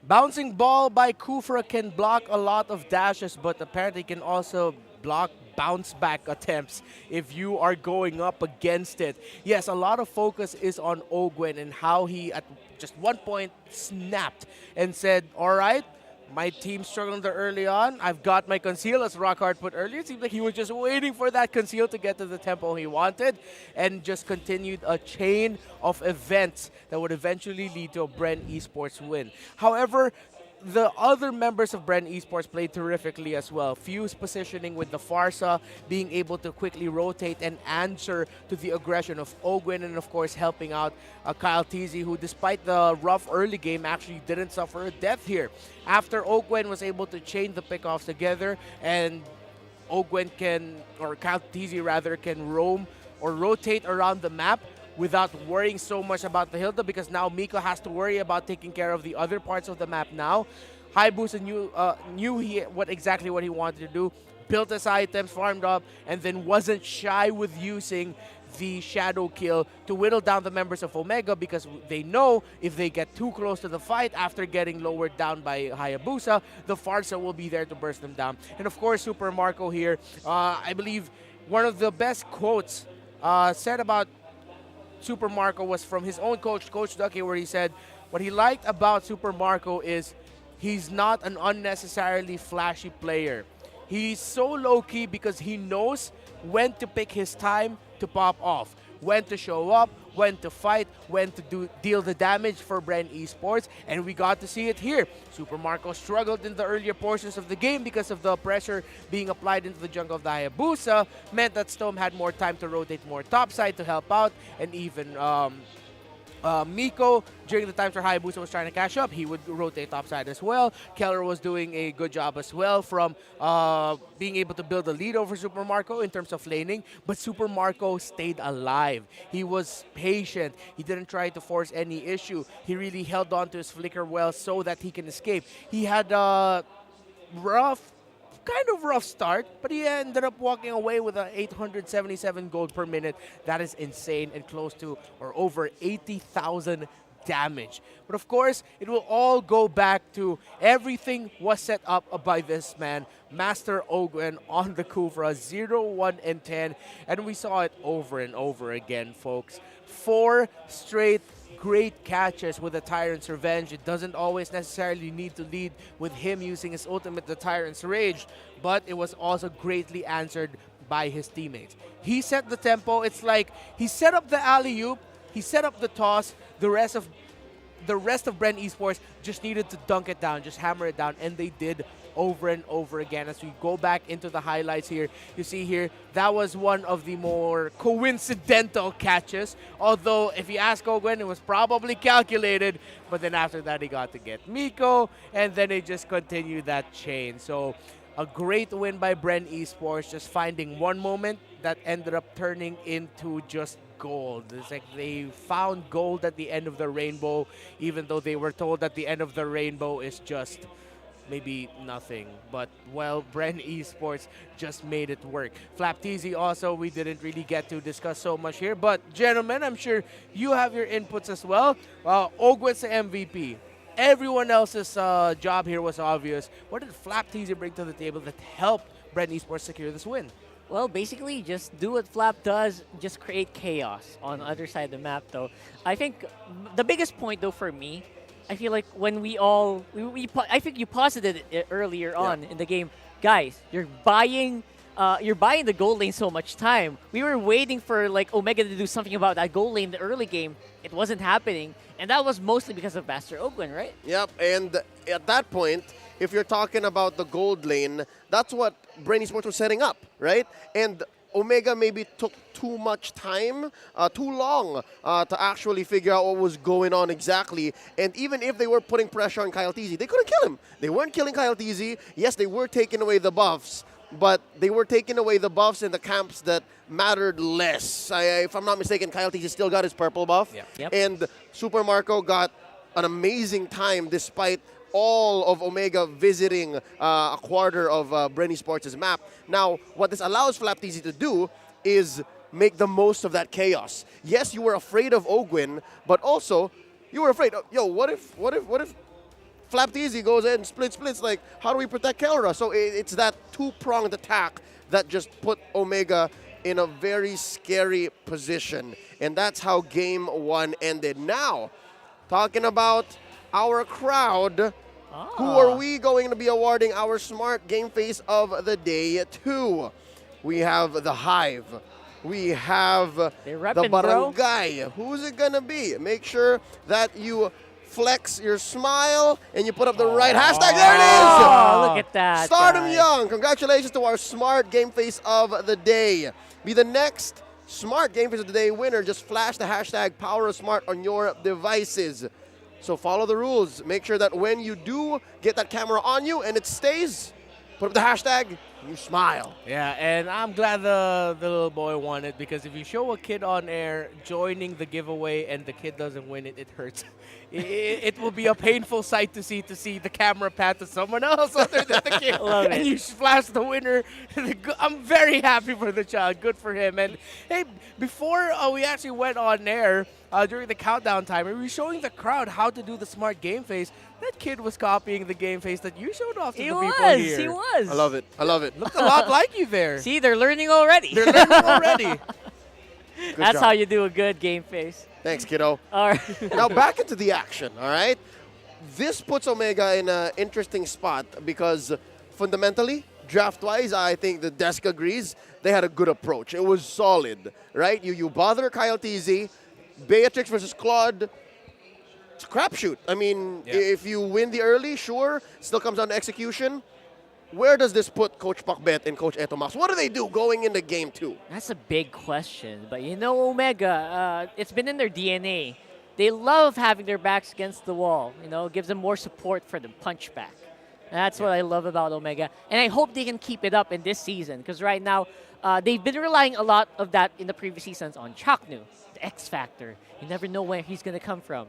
Bouncing ball by Kufra can block a lot of dashes, but apparently can also block bounce back attempts if you are going up against it. Yes, a lot of focus is on Ogwin and how he at just one point snapped and said, all right, my team struggled early on. I've got my conceal, as Rockhard put earlier. It seemed like he was just waiting for that conceal to get to the tempo he wanted, and just continued a chain of events that would eventually lead to a Bren Esports win. However, the other members of Bren Esports played terrifically as well. Fuse positioning with the Farsa, being able to quickly rotate and answer to the aggression of Ogwin, and of course helping out Kyle TZ, who despite the rough early game actually didn't suffer a death here. After Ogwin was able to chain the pickoffs together, and Ogwin can, or Kyle TZ rather, can roam or rotate around the map without worrying so much about the Hilda, because now Miko has to worry about taking care of the other parts of the map now. Hayabusa knew exactly what he wanted to do, built his items, farmed up, and then wasn't shy with using the shadow kill to whittle down the members of Omega, because they know if they get too close to the fight after getting lowered down by Hayabusa, the Farsa will be there to burst them down. And of course, Super Marco here, I believe one of the best quotes said about Super Marco was from his own coach, Coach Ducky, where he said what he liked about Super Marco is he's not an unnecessarily flashy player. He's so low-key because he knows when to pick his time to pop off, when to show up, when to fight, when to deal the damage for Bren Esports, and we got to see it here. Super Marco struggled in the earlier portions of the game because of the pressure being applied into the jungle of the Hayabusa, meant that Stone had more time to rotate more topside to help out, and even Miko, during the times where Hayabusa was trying to catch up, he would rotate topside as well. Keller was doing a good job as well from being able to build a lead over Super Marco in terms of laning, but Super Marco stayed alive. He was patient. He didn't try to force any issue. He really held on to his flicker well so that he can escape. He had a kind of rough start, but he ended up walking away with an 877 gold per minute. That is insane, and close to or over 80,000 damage. But of course, it will all go back to everything was set up by this man, Master Ogwin, on the Kufra, 0, 1, and 10. And we saw it over and over again, folks. 4 straight great catches with the Tyrant's Revenge. It doesn't always necessarily need to lead with him using his ultimate, the Tyrant's Rage, but it was also greatly answered by his teammates. He set the tempo. It's like he set up the alley-oop, he set up the toss, the rest of the rest of Bren Esports just needed to dunk it down, just hammer it down, and they did over and over again. As we go back into the highlights here, you see here, that was one of the more coincidental catches. Although, if you ask Ogwen, it was probably calculated. But then after that, he got to get Miko, and then they just continued that chain. So, a great win by Bren Esports, just finding one moment that ended up turning into just gold. It's like they found gold at the end of the rainbow, even though they were told that the end of the rainbow is just maybe nothing. But, well, Bren Esports just made it work. Flapteasy also, we didn't really get to discuss so much here. But, gentlemen, I'm sure you have your inputs as well. Ogwen's the MVP. Everyone else's job here was obvious. What did Flapteasy bring to the table that helped Bren Esports secure this win? Well, basically, just do what Flap does, just create chaos on the other side of the map, though. I think the biggest point, though, for me, I feel like when I think you posited it earlier on in the game, guys, you're buying the gold lane so much time. We were waiting for like Omega to do something about that gold lane in the early game. It wasn't happening, and that was mostly because of Master Ogwen, right? Yep, and at that point, if you're talking about the gold lane, that's what Bren Esports was setting up, right? And Omega maybe took too much time, too long to actually figure out what was going on exactly. And even if they were putting pressure on Kyle TZ, they couldn't kill him. They weren't killing Kyle TZ. Yes, they were taking away the buffs, but they were taking away the buffs in the camps that mattered less. If I'm not mistaken, Kyle TZ still got his purple buff. Yeah. Yep. And Super Marco got an amazing time despite all of Omega visiting a quarter of Bren Esports' map. Now, what this allows Flapteasy to do is make the most of that chaos. Yes, you were afraid of Ogwen, but also you were afraid, what if Flapteasy goes in and splits, like, how do we protect Kelra? So it's that two-pronged attack that just put Omega in a very scary position. And that's how game one ended. Now, talking about our crowd, who are we going to be awarding our Smart Game Face of the Day to? We have the Hive. We have the Barangay. Who's it going to be? Make sure that you flex your smile and you put up the right hashtag. There it is! Oh, look at that. Stardom Young. Congratulations to our Smart Game Face of the Day. Be the next Smart Game Face of the Day winner. Just flash the hashtag PowerOfSmart on your devices. So follow the rules. Make sure that when you do get that camera on you and it stays, put up the hashtag, you smile. Yeah, and I'm glad the little boy won it, because if you show a kid on air joining the giveaway and the kid doesn't win it, it hurts. It will be a painful sight to see the camera pat to someone else other than the kid. And you flash the winner. I'm very happy for the child. Good for him. And hey, before we actually went on air, during the countdown time, we were showing the crowd how to do the Smart Game Face. That kid was copying the game face that you showed off to the people here. He was. I love it. I love it. Looked a lot like you there. See, they're learning already. They're learning already. That's how you do a good game face. Thanks, kiddo. All right. Now back into the action, all right? This puts Omega in an interesting spot because fundamentally, draft-wise, I think the desk agrees, they had a good approach. It was solid, right? You bother Kyle TZ, Beatrix versus Claude, it's a crapshoot. I mean, if you win the early, sure, still comes down to execution. Where does this put Coach Pakbet and Coach Etomax? What do they do going into game two? That's a big question. But you know, Omega, it's been in their DNA. They love having their backs against the wall. You know, it gives them more support for the punch back. That's what I love about Omega. And I hope they can keep it up in this season, because right now, they've been relying a lot of that in the previous seasons on Chaknu, the X Factor. You never know where he's going to come from.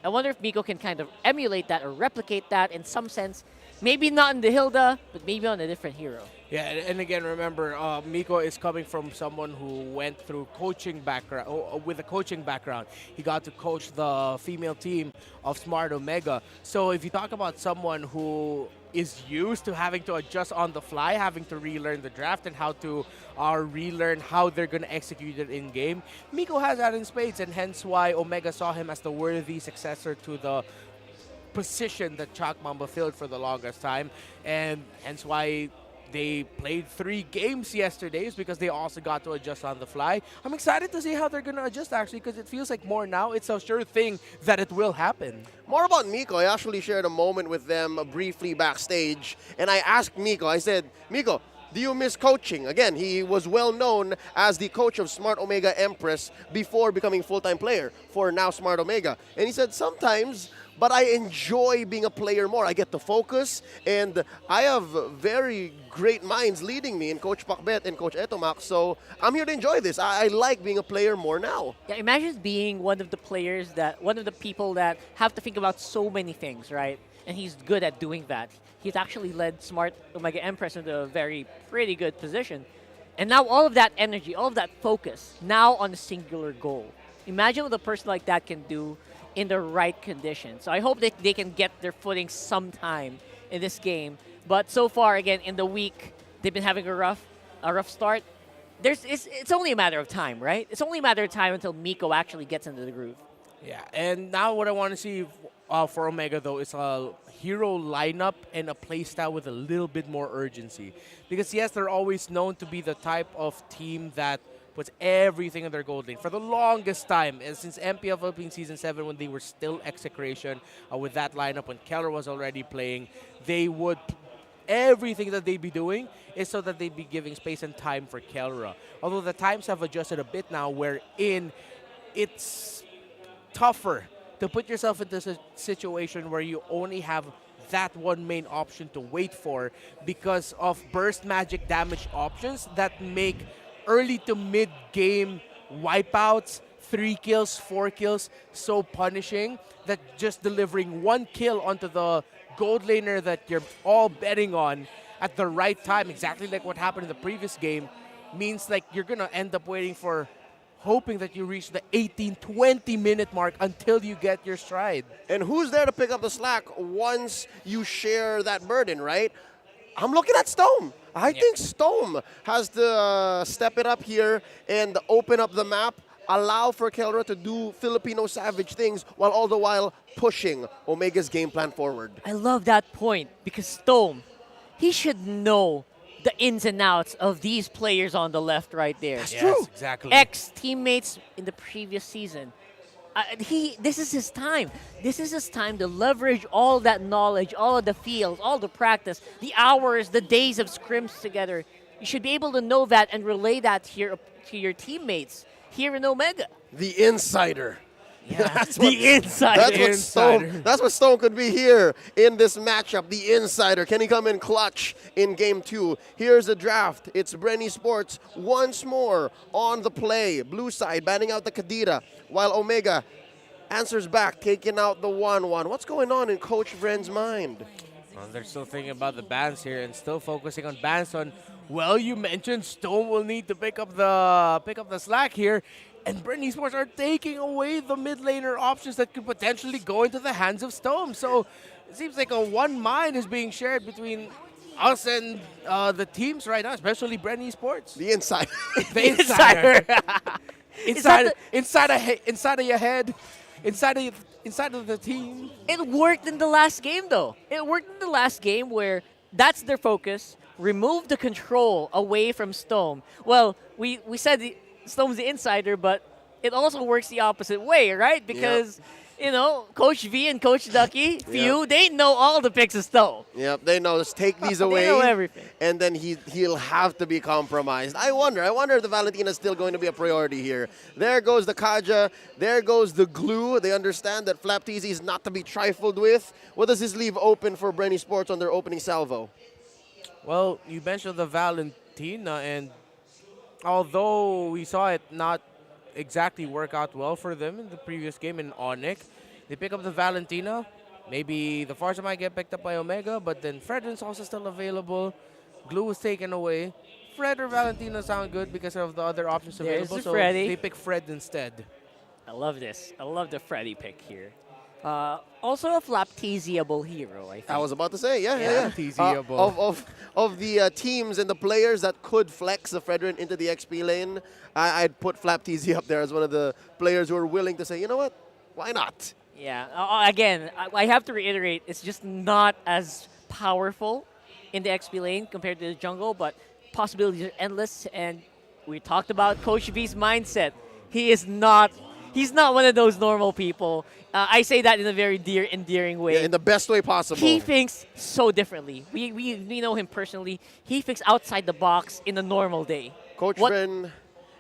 I wonder if Miko can kind of emulate that or replicate that in some sense. Maybe not in the Hilda, but maybe on a different hero. Yeah, and again, remember, Miko is coming from someone who went through coaching background, with a coaching background. He got to coach the female team of Smart Omega. So if you talk about someone who is used to having to adjust on the fly, having to relearn the draft and how to relearn how they're going to execute it in-game, Miko has that in spades, and hence why Omega saw him as the worthy successor to the position that Chak Mamba filled for the longest time, and hence why they played 3 games yesterday because they also got to adjust on the fly. I'm excited to see how they're going to adjust, actually, because it feels like more now. It's a sure thing that it will happen. More about Miko. I actually shared a moment with them briefly backstage, and I asked Miko, I said, Miko, do you miss coaching? Again, he was well known as the coach of Smart Omega Empress before becoming full-time player for now Smart Omega. And he said, sometimes, but I enjoy being a player more. I get to focus, and I have very great minds leading me in Coach Pakbet and Coach Etomac, so I'm here to enjoy this. I like being a player more now. Yeah, imagine being one of the people that have to think about so many things, right? And he's good at doing that. He's actually led Smart Omega Empress into a pretty good position. And now all of that energy, all of that focus, now on a singular goal. Imagine what a person like that can do in the right conditions. So I hope that they can get their footing sometime in this game. But so far, again, in the week, they've been having a rough start. It's only a matter of time, right? It's only a matter of time until Miko actually gets into the groove. Yeah, and now what I want to see for Omega, though, is a hero lineup and a playstyle with a little bit more urgency. Because, yes, they're always known to be the type of team that puts everything in their gold lane. For the longest time, and since MPL Philippines Season 7, when they were still execration with that lineup, when Keller was already playing, they would... Everything that they'd be doing is so that they'd be giving space and time for Kelra. Although the times have adjusted a bit now, wherein it's tougher to put yourself into a situation where you only have that one main option to wait for because of burst magic damage options that make early to mid game wipeouts, 3 kills, 4 kills so punishing that just delivering 1 kill onto the gold laner that you're all betting on at the right time, exactly like what happened in the previous game, means like you're gonna end up waiting for, hoping that you reach the 18-20 minute mark until you get your stride. And who's there to pick up the slack once you share that burden, right? I'm looking at Stone. I think Stone has to step it up here and open up the map, allow for Kelra to do Filipino savage things while all the while pushing Omega's game plan forward. I love that point because Stone, he should know the ins and outs of these players on the left right there. That's true. Exactly. Ex-teammates in the previous season. This is his time. This is his time to leverage all that knowledge, all of the feels, all the practice, the hours, the days of scrims together. You should be able to know that and relay that to your teammates here in Omega. The insider. Yeah, the insider. That's what Stone could be here in this matchup. The insider. Can he come in clutch in game 2? Here's the draft. It's Bren Esports once more on the play. Blue side banning out the Kadira while Omega answers back, taking out the 1-1. What's going on in Coach Bren's mind? Well, they're still thinking about the bans here and still focusing on bans on. Well, you mentioned Stone will need to pick up the slack here. And Bren Esports are taking away the mid laner options that could potentially go into the hands of Stone. So it seems like a one mind is being shared between us and the teams right now, especially Bren Esports. The insider. The insider. inside of your head, inside of the team. It worked in the last game, though. It worked in the last game where that's their focus. Remove the control away from Stone. Well, we said Stone's the insider, but it also works the opposite way, right? Because, you know, Coach V and Coach Ducky, they know all the picks of Stone. Yep, they know. Just take these away. They know everything. And then he'll have to be compromised. I wonder if the Valentina is still going to be a priority here. There goes the Kaja. There goes the glue. They understand that Flapteasy is not to be trifled with. What does this leave open for Bren Esports on their opening salvo? Well, you mentioned the Valentina, and although we saw it not exactly work out well for them in the previous game in ONIC, they pick up the Valentina. Maybe the Farsa might get picked up by Omega, but then Fredrin's also still available. Glue was taken away. Fred or Valentina sound good because of the other options available, so they pick Fred instead. I love this. I love the Freddy pick here. Also a Flapteasiable hero, I think. I was about to say, yeah. Flapteasiable. Of the teams and the players that could flex the Fredrin into the XP lane, I'd put Flapteasy up there as one of the players who are willing to say, you know what, why not? Yeah, again, I have to reiterate, it's just not as powerful in the XP lane compared to the jungle, but possibilities are endless. And we talked about Coach V's mindset. He's not one of those normal people. I say that in a very endearing way. Yeah, in the best way possible. He thinks so differently. We know him personally. He thinks outside the box in a normal day. Coach Bren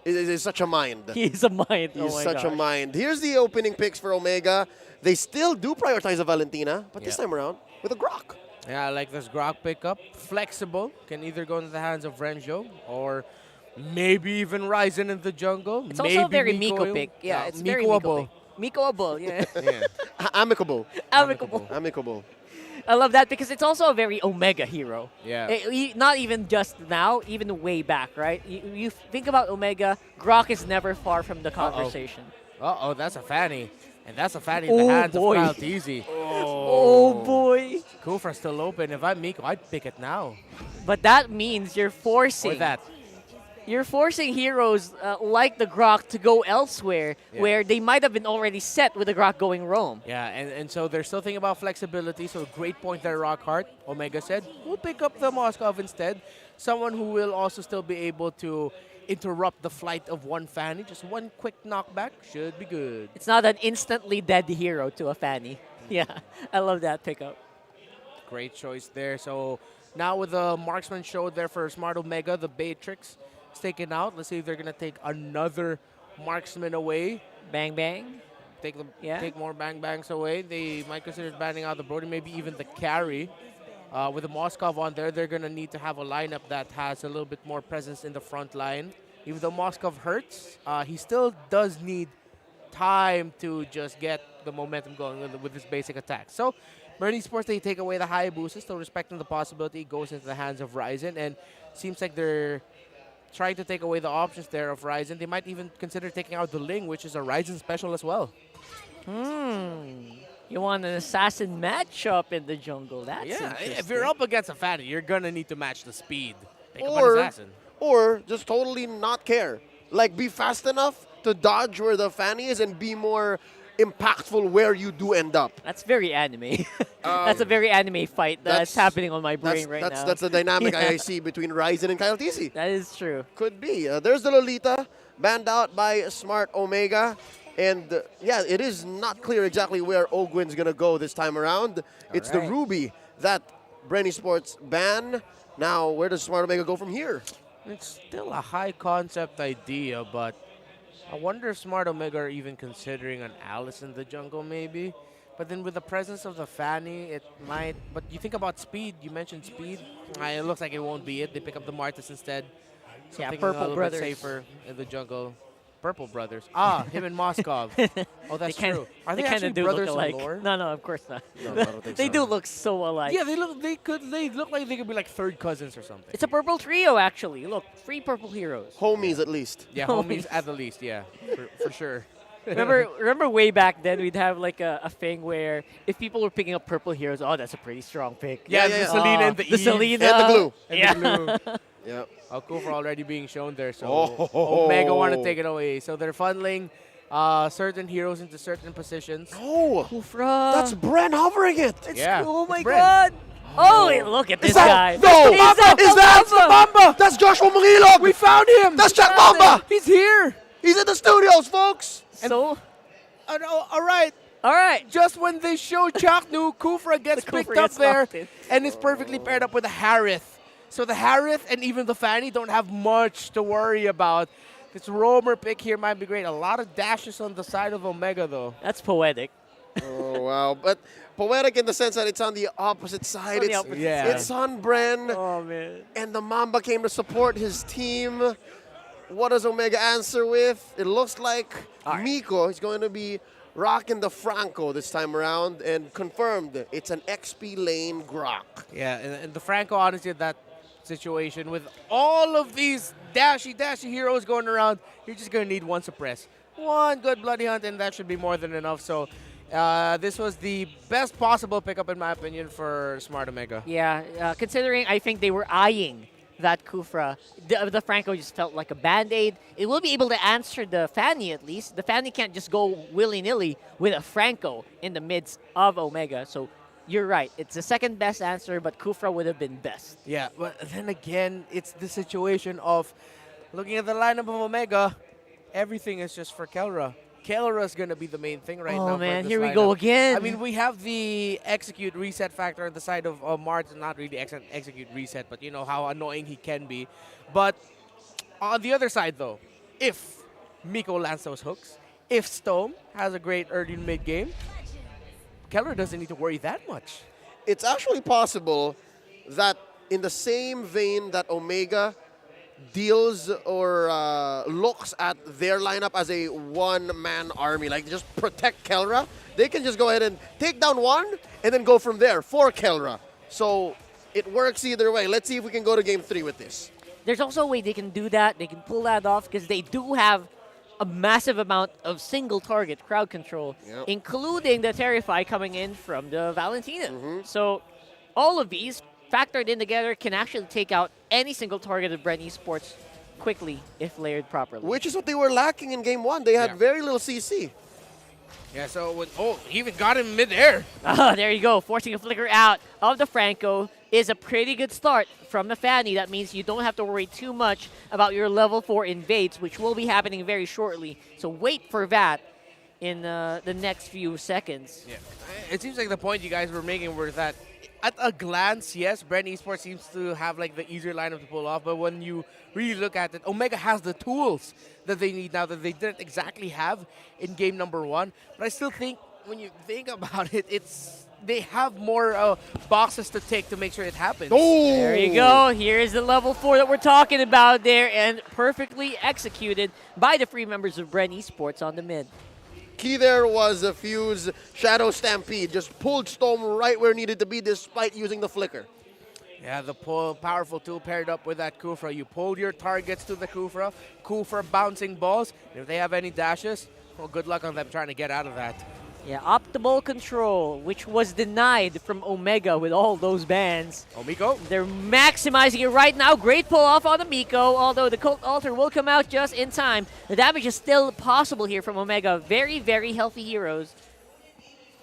is such a mind. He's a mind. He's such a mind. Here's the opening picks for Omega. They still do prioritize a Valentina, but this time around with a Grok. Yeah, I like this Grok pickup. Flexible. Can either go into the hands of Renjo or maybe even Ryzen in the jungle. It's maybe also a very Miko pick. Yeah, it's very Miko pick. Miko-able, yeah. Amicable. Amicable. I love that because it's also a very Omega hero. Yeah. Not even just now, even way back, right? You think about Omega, Grok is never far from the conversation. Uh-oh, that's a Fanny. And that's a Fanny in the hands of Kyle Teasy. Oh, boy. Kufra's still open. If I'm Miko, I'd pick it now. But that means you're forcing... Or that. You're forcing heroes like the Grok to go elsewhere where they might have been already set with the Grok going roam. Yeah, and so they're still thinking about flexibility. So great point there, Rockhart. Omega said, we'll pick up the Moskov instead. Someone who will also still be able to interrupt the flight of one Fanny. Just one quick knockback should be good. It's not an instantly dead hero to a Fanny. Yeah, I love that pickup. Great choice there. So now with the marksman show there for Smart Omega, the Beatrix is taken out. Let's see if they're going to take another marksman away. Bang, bang. Take more bang bangs away. They might consider banning out the Brody, maybe even the carry. With the Moskov on there, they're going to need to have a lineup that has a little bit more presence in the front line. Even though Moskov hurts, he still does need time to just get the momentum going with his basic attack. So, Bren Esports, they take away the Hayabusa, still respecting the possibility. It goes into the hands of Ryzen, and seems like they're trying to take away the options there of Ryzen. They might even consider taking out the Ling, which is a Ryzen special as well. You want an assassin matchup in the jungle. That's interesting. If you're up against a Fanny, you're going to need to match the speed. Pick up an assassin. Or just totally not care. Like, be fast enough to dodge where the Fanny is and be more impactful where you do end up. That's very anime. That's a very anime fight that's happening on my brain right now. That's the dynamic I see between Ryzen and Kyle TC. That is true. Could be. There's the Lolita, banned out by Smart Omega. And yeah, it is not clear exactly where Ogwin's going to go this time around. It's the Ruby that Bren Esports ban. Now, where does Smart Omega go from here? It's still a high concept idea, but I wonder if Smart Omega are even considering an Alice in the jungle maybe. But then with the presence of the Fanny, it might. But you think about speed. You mentioned speed. It looks like it won't be it. They pick up the Martis instead. Something Purple a little Brothers. bit safer in the jungle. Purple Brothers. Him and Moskov. Oh, that's true. Are they actually brothers in lore? No, of course not. No, I don't think they so. do look so alike. Yeah, they look like they could be like third cousins or something. It's a purple trio, actually. Look, 3 purple heroes. Homies, at least. Yeah, homies at the least, yeah, for sure. Remember way back then, we'd have like a thing where if people were picking up purple heroes, that's a pretty strong pick. Yeah, the Selena and the Eve. Selena. And the glue. And the glue. Yeah. Kufra already being shown there, so Omega want to take it away. So they're funneling certain heroes into certain positions. Oh, Kufra. That's Bren hovering it. Oh my God. Oh, look at this guy. No, is that Bamba? That's Joshua Mangilog. We found him. That's Jack Bamba. He's here. He's in the studios, folks. So, all right. Just when they show Chaknu, Kufra gets picked up there and is perfectly paired up with the Harith. So the Harith and even the Fanny don't have much to worry about. This roamer pick here might be great. A lot of dashes on the side of Omega, though. That's poetic. Oh, wow. But poetic in the sense that it's on the opposite side. It's on Bren. Oh, man. And the Mamba came to support his team. What does Omega answer with? It looks like Miko is going to be rocking the Franco this time around, and confirmed it's an XP lane Grok. Yeah, and the Franco, honestly, that situation with all of these dashy heroes going around, you're just going to need one suppress. One good bloody hunt, and that should be more than enough. So this was the best possible pickup, in my opinion, for Smart Omega. Yeah, considering I think they were eyeing that Kufra, the Franco just felt like a Band-Aid. It will be able to answer the Fanny at least. The Fanny can't just go willy-nilly with a Franco in the midst of Omega. So you're right. It's the second best answer, but Kufra would have been best. Yeah, but then again, it's the situation of looking at the lineup of Omega, everything is just for Kelra. Kelra's going to be the main thing right now. Oh, man, for this here we lineup. go again. I mean, we have the execute reset factor on the side of Mars. Not really execute reset, but you know how annoying he can be. But on the other side, though, if Miko lands those hooks, if Stone has a great early mid-game, Kelra doesn't need to worry that much. It's actually possible that in the same vein that Omega deals or looks at their lineup as a one-man army, like just protect Kelra, they can just go ahead and take down one and then go from there for Kelra. So it works either way. Let's see if we can go to game 3 with this. There's also a way they can do that. They can pull that off because they do have a massive amount of single target crowd control, including the Terrify coming in from the Valentina. So all of these factored in together can actually take out any single target of Bren Esports quickly if layered properly. Which is what they were lacking in game 1. They had very little CC. Yeah, so he even got him midair. Oh, there you go. Forcing a flicker out of the Franco is a pretty good start from the Fanny. That means you don't have to worry too much about your level 4 invades, which will be happening very shortly. So wait for that in the next few seconds. Yeah, it seems like the point you guys were making were that at a glance, yes, Bren Esports seems to have like the easier lineup to pull off, but when you really look at it, Omega has the tools that they need now that they didn't exactly have in game number 1. But I still think when you think about it, they have more boxes to tick to make sure it happens. There you go. Here's the level 4 that we're talking about there, and perfectly executed by the free members of Bren Esports on the mid. Key there was a Fuse Shadow Stampede. Just pulled Storm right where it needed to be despite using the flicker. Yeah, the powerful tool paired up with that Kufra. You pull your targets to the Kufra. Kufra bouncing balls. And if they have any dashes, well, good luck on them trying to get out of that. Yeah, optimal control, which was denied from Omega with all those bans. Oh, Miko. They're maximizing it right now. Great pull off on the Miko, although the Cult Altar will come out just in time. The damage is still possible here from Omega. Very, very healthy heroes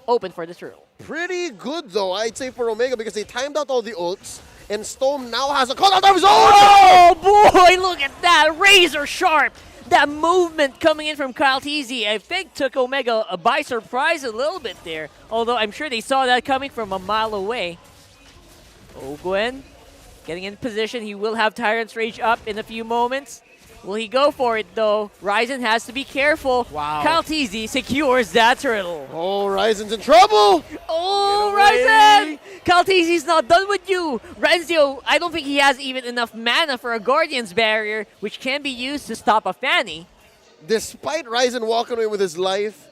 open for this drill. Pretty good, though, I'd say, for Omega because they timed out all the ults, and Storm now has a call out of his own! Oh, boy, look at that. Razor sharp. That movement coming in from Kyle TZ, I think, took Omega by surprise a little bit there. Although I'm sure they saw that coming from a mile away. Oh, Gwen getting in position. He will have Tyrant's Rage up in a few moments. Will he go for it, though? Ryzen has to be careful. Wow. Kyle TZ secures that turtle. Oh, Ryzen's in trouble. Oh, Ryzen! Kyle TZ's not done with you. Renzio, I don't think he has even enough mana for a Guardian's Barrier, which can be used to stop a Fanny. Despite Ryzen walking away with his life,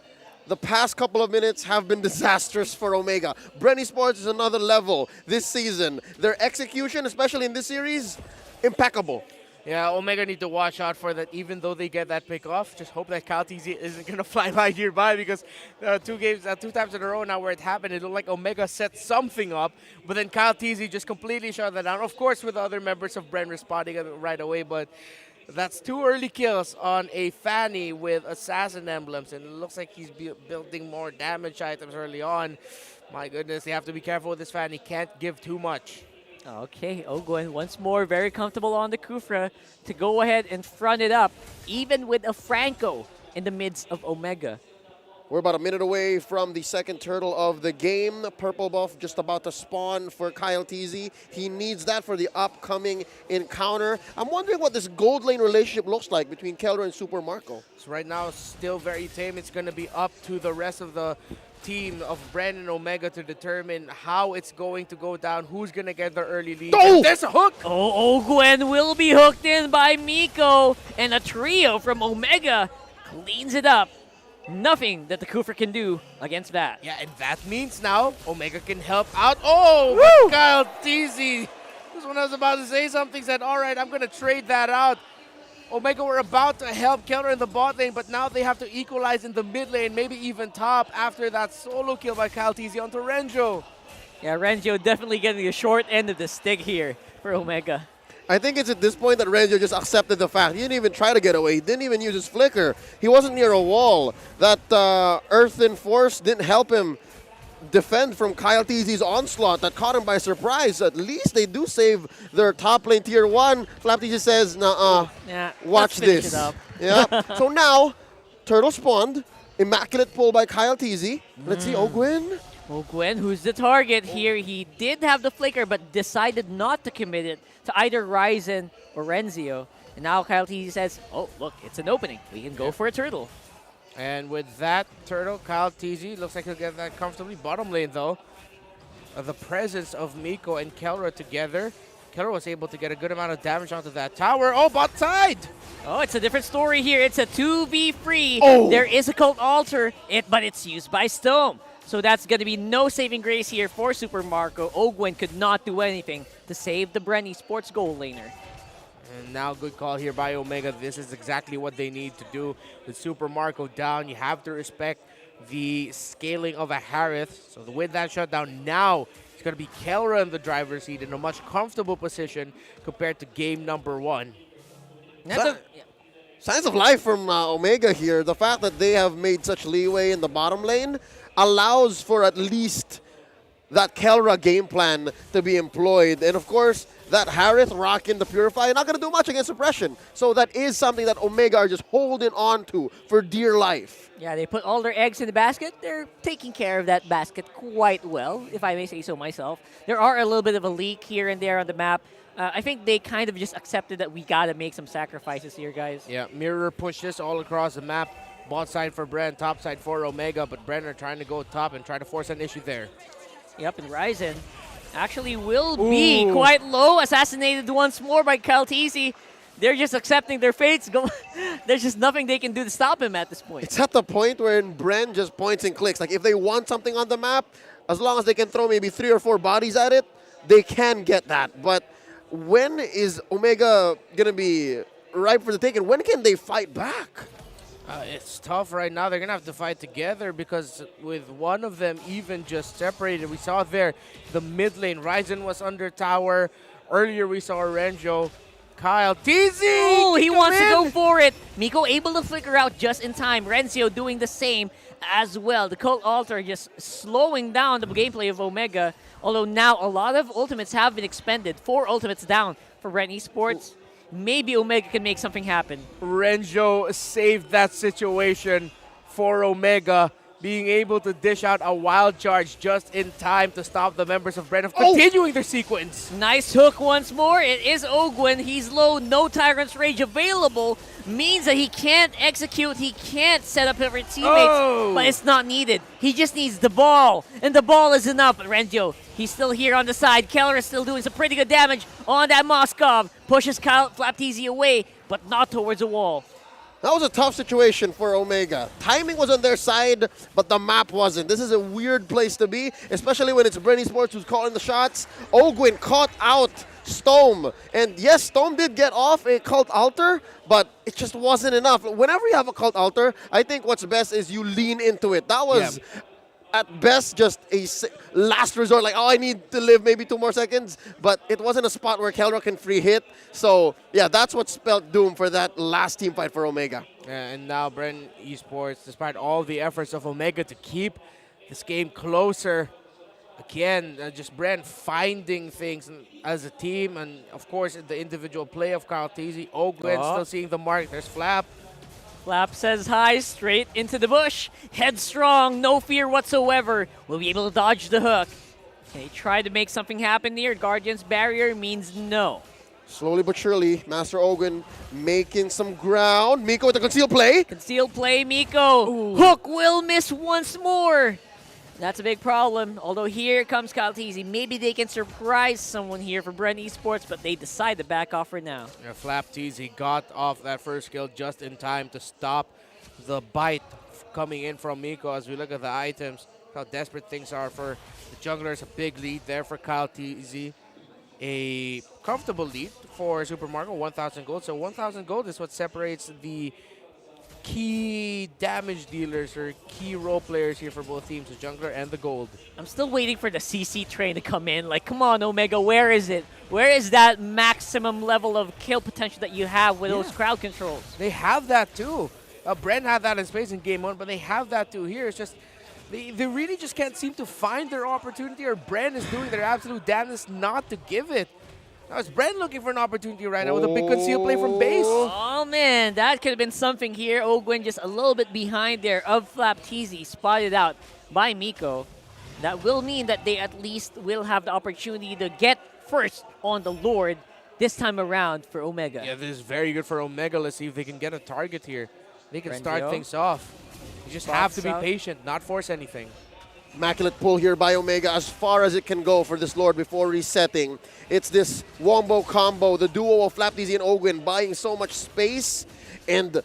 the past couple of minutes have been disastrous for Omega. Bren Esports is another level this season. Their execution, especially in this series, impeccable. Yeah, Omega need to watch out for that. Even though they get that pick off, just hope that Kyle TZ isn't going to fly by nearby because 2 times in a row now where it happened, it looked like Omega set something up, but then Kyle TZ just completely shut that down. Of course, with the other members of Bren responding right away, but that's 2 early kills on a Fanny with Assassin emblems, and it looks like he's building more damage items early on. My goodness, they have to be careful with this Fanny. Can't give too much. Okay, Ogwen once more very comfortable on the Kufra to go ahead and front it up, even with a Franco in the midst of Omega. We're about a minute away from the second turtle of the game. Purple buff just about to spawn for Kyle TZ. He needs that for the upcoming encounter. I'm wondering what this gold lane relationship looks like between Kelra and Super Marco. So right now, still very tame. It's going to be up to the rest of the team of Bren and Omega to determine how it's going to go down, who's going to get the early lead. Oh! There's a hook! Oh, Gwen will be hooked in by Miko, and a trio from Omega cleans it up. Nothing that the Kufra can do against that. Yeah, and that means now Omega can help out. Oh, Kyle TZ. This one I was about to say something, said, all right, I'm going to trade that out. Omega were about to help Kelra in the bot lane, but now they have to equalize in the mid lane, maybe even top after that solo kill by Kyle TZ onto Renjo. Yeah, Renjo definitely getting the short end of the stick here for Omega. I think it's at this point that Renjo just accepted the fact. He didn't even try to get away. He didn't even use his flicker. He wasn't near a wall. That Earthen Force didn't help him defend from Kyle TZ's onslaught that caught him by surprise. At least they do save their top lane tier 1. Flap TZ says, nah, watch this. Yeah. So now, turtle spawned. Immaculate pull by Kyle TZ. Let's see, Ogwin. Ogwin, who's the target here. He did have the flicker, but decided not to commit it to either Ryzen or Renzio. And now Kyle TZ says, oh, look, it's an opening. We can go for a turtle. And with that turtle, Kyle TZ looks like he'll get that comfortably. Bottom lane, though, the presence of Miko and Kelra together. Kelra was able to get a good amount of damage onto that tower. Oh, bot side! Oh, it's a different story here. It's a 2v3. Oh. There is a cult altar, but it's used by Stone. So that's going to be no saving grace here for Super Marco. Ogwin could not do anything to save the Bren Esports goal laner. And now good call here by Omega. This is exactly what they need to do. With Super Marco down, you have to respect the scaling of a Harith. So with that shutdown, now it's going to be Kelra in the driver's seat in a much comfortable position compared to game number 1. Signs of life from Omega here. The fact that they have made such leeway in the bottom lane allows for at least that Kelra game plan to be employed. And of course, that Harith rocking the Purify, not going to do much against Suppression. So that is something that Omega are just holding on to for dear life. Yeah, they put all their eggs in the basket. They're taking care of that basket quite well, if I may say so myself. There are a little bit of a leak here and there on the map. I think they kind of just accepted that we got to make some sacrifices here, guys. Yeah, Mirror pushed this all across the map. Bot side for Bren, top side for Omega, but Bren are trying to go top and try to force an issue there. Yep, and Ryzen actually will be quite low, assassinated once more by Kyle TZ. They're just accepting their fates. There's just nothing they can do to stop him at this point. It's at the point where Bren just points and clicks. Like if they want something on the map, as long as they can throw maybe 3 or 4 bodies at it, they can get that. But when is Omega going to be ripe for the taking? When can they fight back? It's tough right now. They're going to have to fight together because with one of them even just separated, we saw there the mid lane. Ryzen was under tower. Earlier we saw Renjo. Kyle TZ! Oh, he wants to go for it. Miko able to flicker out just in time. Renzio doing the same as well. The Cult Altar just slowing down the gameplay of Omega. Although now a lot of ultimates have been expended. 4 ultimates down for Bren Esports. Maybe Omega can make something happen. Renjo saved that situation for Omega, being able to dish out a wild charge just in time to stop the members of Bren from continuing their sequence. Nice hook once more. It is Ogwin. He's low, no Tyrant's Rage available. Means that he can't execute, he can't set up every teammates, but it's not needed. He just needs the ball, and the ball is enough. But Renjo, he's still here on the side. Keller is still doing some pretty good damage on that Moskov. Pushes Flap TZ away, but not towards the wall. That was a tough situation for Omega. Timing was on their side, but the map wasn't. This is a weird place to be, especially when it's Bren Esports who's calling the shots. Ogwin caught out Stome. And yes, Stome did get off a Cult Altar, but it just wasn't enough. Whenever you have a Cult Altar, I think what's best is you lean into it. That was at best just a last resort, like, oh, I need to live maybe 2 more seconds. But it wasn't a spot where Kelra can free hit. So, yeah, that's what spelled doom for that last team fight for Omega. Yeah, and now Bren Esports, despite all the efforts of Omega to keep this game closer, again, just Bren finding things as a team. And, of course, the individual play of Kyle TZ. Ogwin still seeing the mark. There's Flap. Flap says hi, straight into the bush. Headstrong, no fear whatsoever. Will be able to dodge the hook. Can he try to make something happen here? Guardian's barrier means no. Slowly but surely, Master Ogwin making some ground. Miko with the conceal play. Conceal play, Miko. Ooh. Hook will miss once more. That's a big problem. Although here comes Kyle TZ. Maybe they can surprise someone here for Bren Esports, but they decide to back off for now. Yeah, Flap TZ got off that first kill just in time to stop the bite coming in from Miko. As we look at the items, how desperate things are for the junglers. A big lead there for Kyle TZ. A comfortable lead for Super Marco, 1,000 gold. So 1,000 gold is what separates the key damage dealers or key role players here for both teams, the jungler and the gold. I'm still waiting for the CC train to come in. Like, come on, Omega, where is it? Where is that maximum level of kill potential that you have with those crowd controls? They have that too. Bren had that in space in game 1, but they have that too here. It's just They really just can't seem to find their opportunity, or Bren is doing their absolute damnedest not to give it. Now it's Bren looking for an opportunity right now with a big concealed play from base. Oh man, that could have been something here. Ogwin just a little bit behind there of Flapteasy, spotted out by Miko. That will mean that they at least will have the opportunity to get first on the Lord this time around for Omega. Yeah, this is very good for Omega. Let's see if they can get a target here. They can start things off. You just have to be patient, not force anything. Immaculate pull here by Omega as far as it can go for this Lord before resetting. It's this wombo combo, the duo of Flapteasy and Ogwin buying so much space and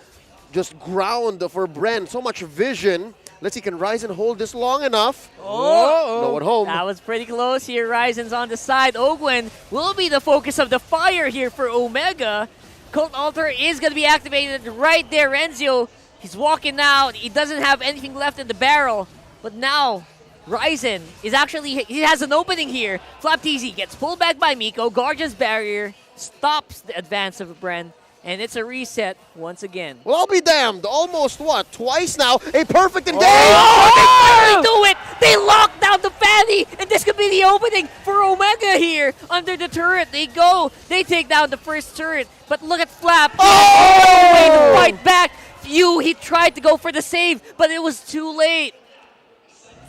just ground for Bren. So much vision. Let's see, can Ryzen hold this long enough? No at home. That was pretty close here. Ryzen's on the side. Ogwin will be the focus of the fire here for Omega. Cult Altar is going to be activated right there. Renzio, he's walking out. He doesn't have anything left in the barrel. But now, Ryzen is actually, he has an opening here. Flapteasy gets pulled back by Miko. Guardian's Barrier stops the advance of Bren. And it's a reset once again. Well, I'll be damned. Almost, what, twice now? A perfect engage! Oh, they finally do it! They lock down the Fanny! And this could be the opening for Omega here. Under the turret, they go. They take down the first turret. But look at Flap. Oh! Way to fight back. Phew, he tried to go for the save, but it was too late.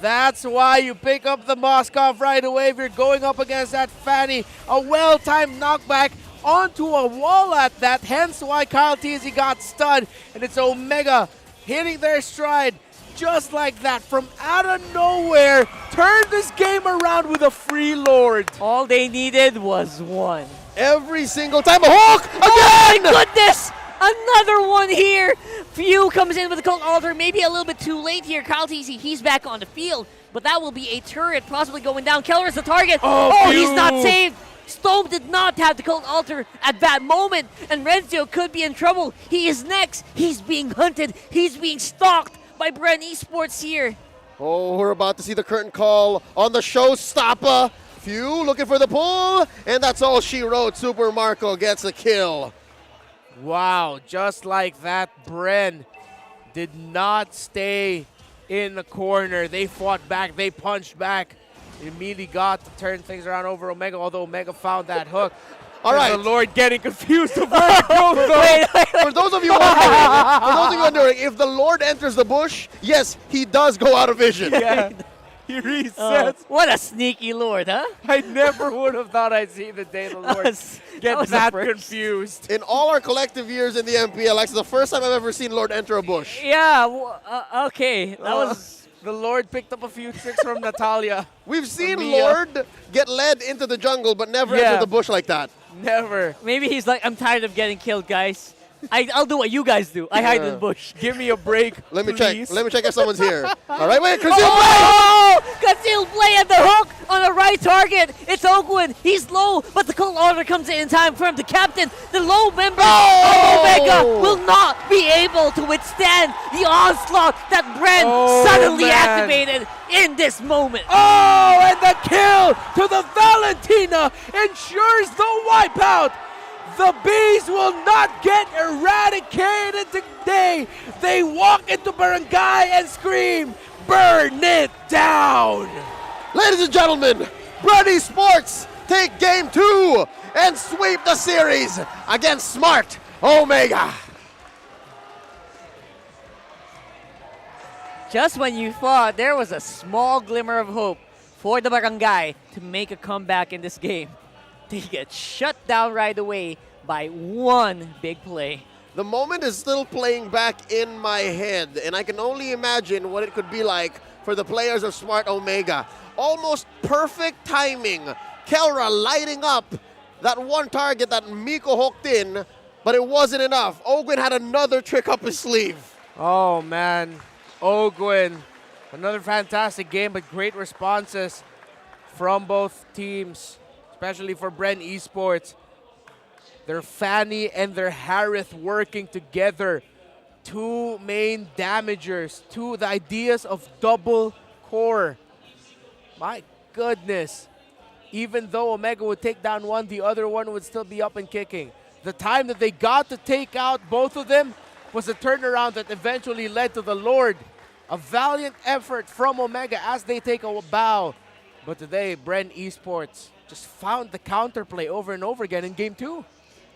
That's why you pick up the Moskov right away if you're going up against that Fanny. A well-timed knockback onto a wall at that, hence why Kyle Teasy got stunned. And it's Omega hitting their stride just like that from out of nowhere. Turned this game around with a free Lord. All they needed was one. Every single time, a hook! Again! Oh my goodness! Another one here. Few comes in with the Cult Altar, maybe a little bit too late here. Kyle Teasy, he's back on the field, but that will be a turret possibly going down. Keller is the target. Oh, he's not saved. Stone did not have the Cult Altar at that moment, and Renzio could be in trouble. He is next. He's being hunted. He's being stalked by Bren Esports here. Oh, we're about to see the curtain call on the showstopper. Few looking for the pull, and that's all she wrote. Super Marco gets a kill. Wow, just like that, Bren did not stay in the corner. They fought back. They punched back. Immediately got to turn things around over Omega, although Omega found that hook. All right. The Lord getting confused of where to go, though. For those of you wondering, if the Lord enters the bush, yes, he does go out of vision. Yeah. He resets. What a sneaky Lord, huh? I never would have thought I'd see the day the Lord get that confused. In all our collective years in the MPL, it's the first time I've ever seen Lord enter a bush. Yeah, okay. That was... The Lord picked up a few tricks from Natalia. We've seen Lord get led into the jungle, but never into the bush like that. Never. Maybe he's like, I'm tired of getting killed, guys. I'll do what you guys do. I hide in the bush. Give me a break, Let me please. check. Let me check if someone's here. All right, wait, concealed play! Concealed play at the hook on the right target. It's Ogwin. He's low, but the Cult Altar comes in time for him. The captain, the low member of Omega will not be able to withstand the onslaught that Bren suddenly activated in this moment. Oh, and the kill to the Valentina ensures the wipeout. The bees will not get eradicated today. They walk into Barangay and scream, burn it down. Ladies and gentlemen, Bren Esports take game 2 and sweep the series against Smart Omega. Just when you thought there was a small glimmer of hope for the Barangay to make a comeback in this game, they get shut down right away by one big play. The moment is still playing back in my head, and I can only imagine what it could be like for the players of Smart Omega. Almost perfect timing. Kelra lighting up that one target that Miko hooked in, but it wasn't enough. Ogwin had another trick up his sleeve. Oh, man. Ogwin, another fantastic game, but great responses from both teams, especially for Bren Esports. Their Fanny and their Harith working together. Two main damagers, the ideas of double core. My goodness. Even though Omega would take down one, the other one would still be up and kicking. The time that they got to take out both of them was a turnaround that eventually led to the Lord A valiant effort from Omega as they take a bow. But today, Bren Esports just found the counterplay over and over again in Game 2.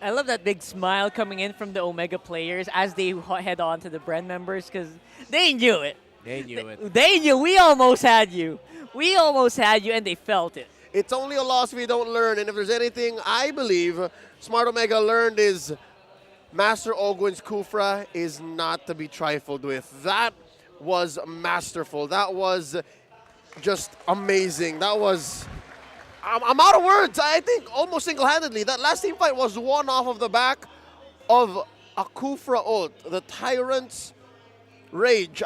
I love that big smile coming in from the Omega players as they head on to the Bren members because they knew it. They knew it. They knew. We almost had you. We almost had you, and they felt it. It's only a loss we don't learn, and if there's anything I believe Smart Omega learned is Master Ogwen's Kufra is not to be trifled with. That was masterful. That was just amazing. That was... I'm out of words. I think almost single-handedly. That last team fight was won off of the back of a Kufra ult. The Tyrant's Rage.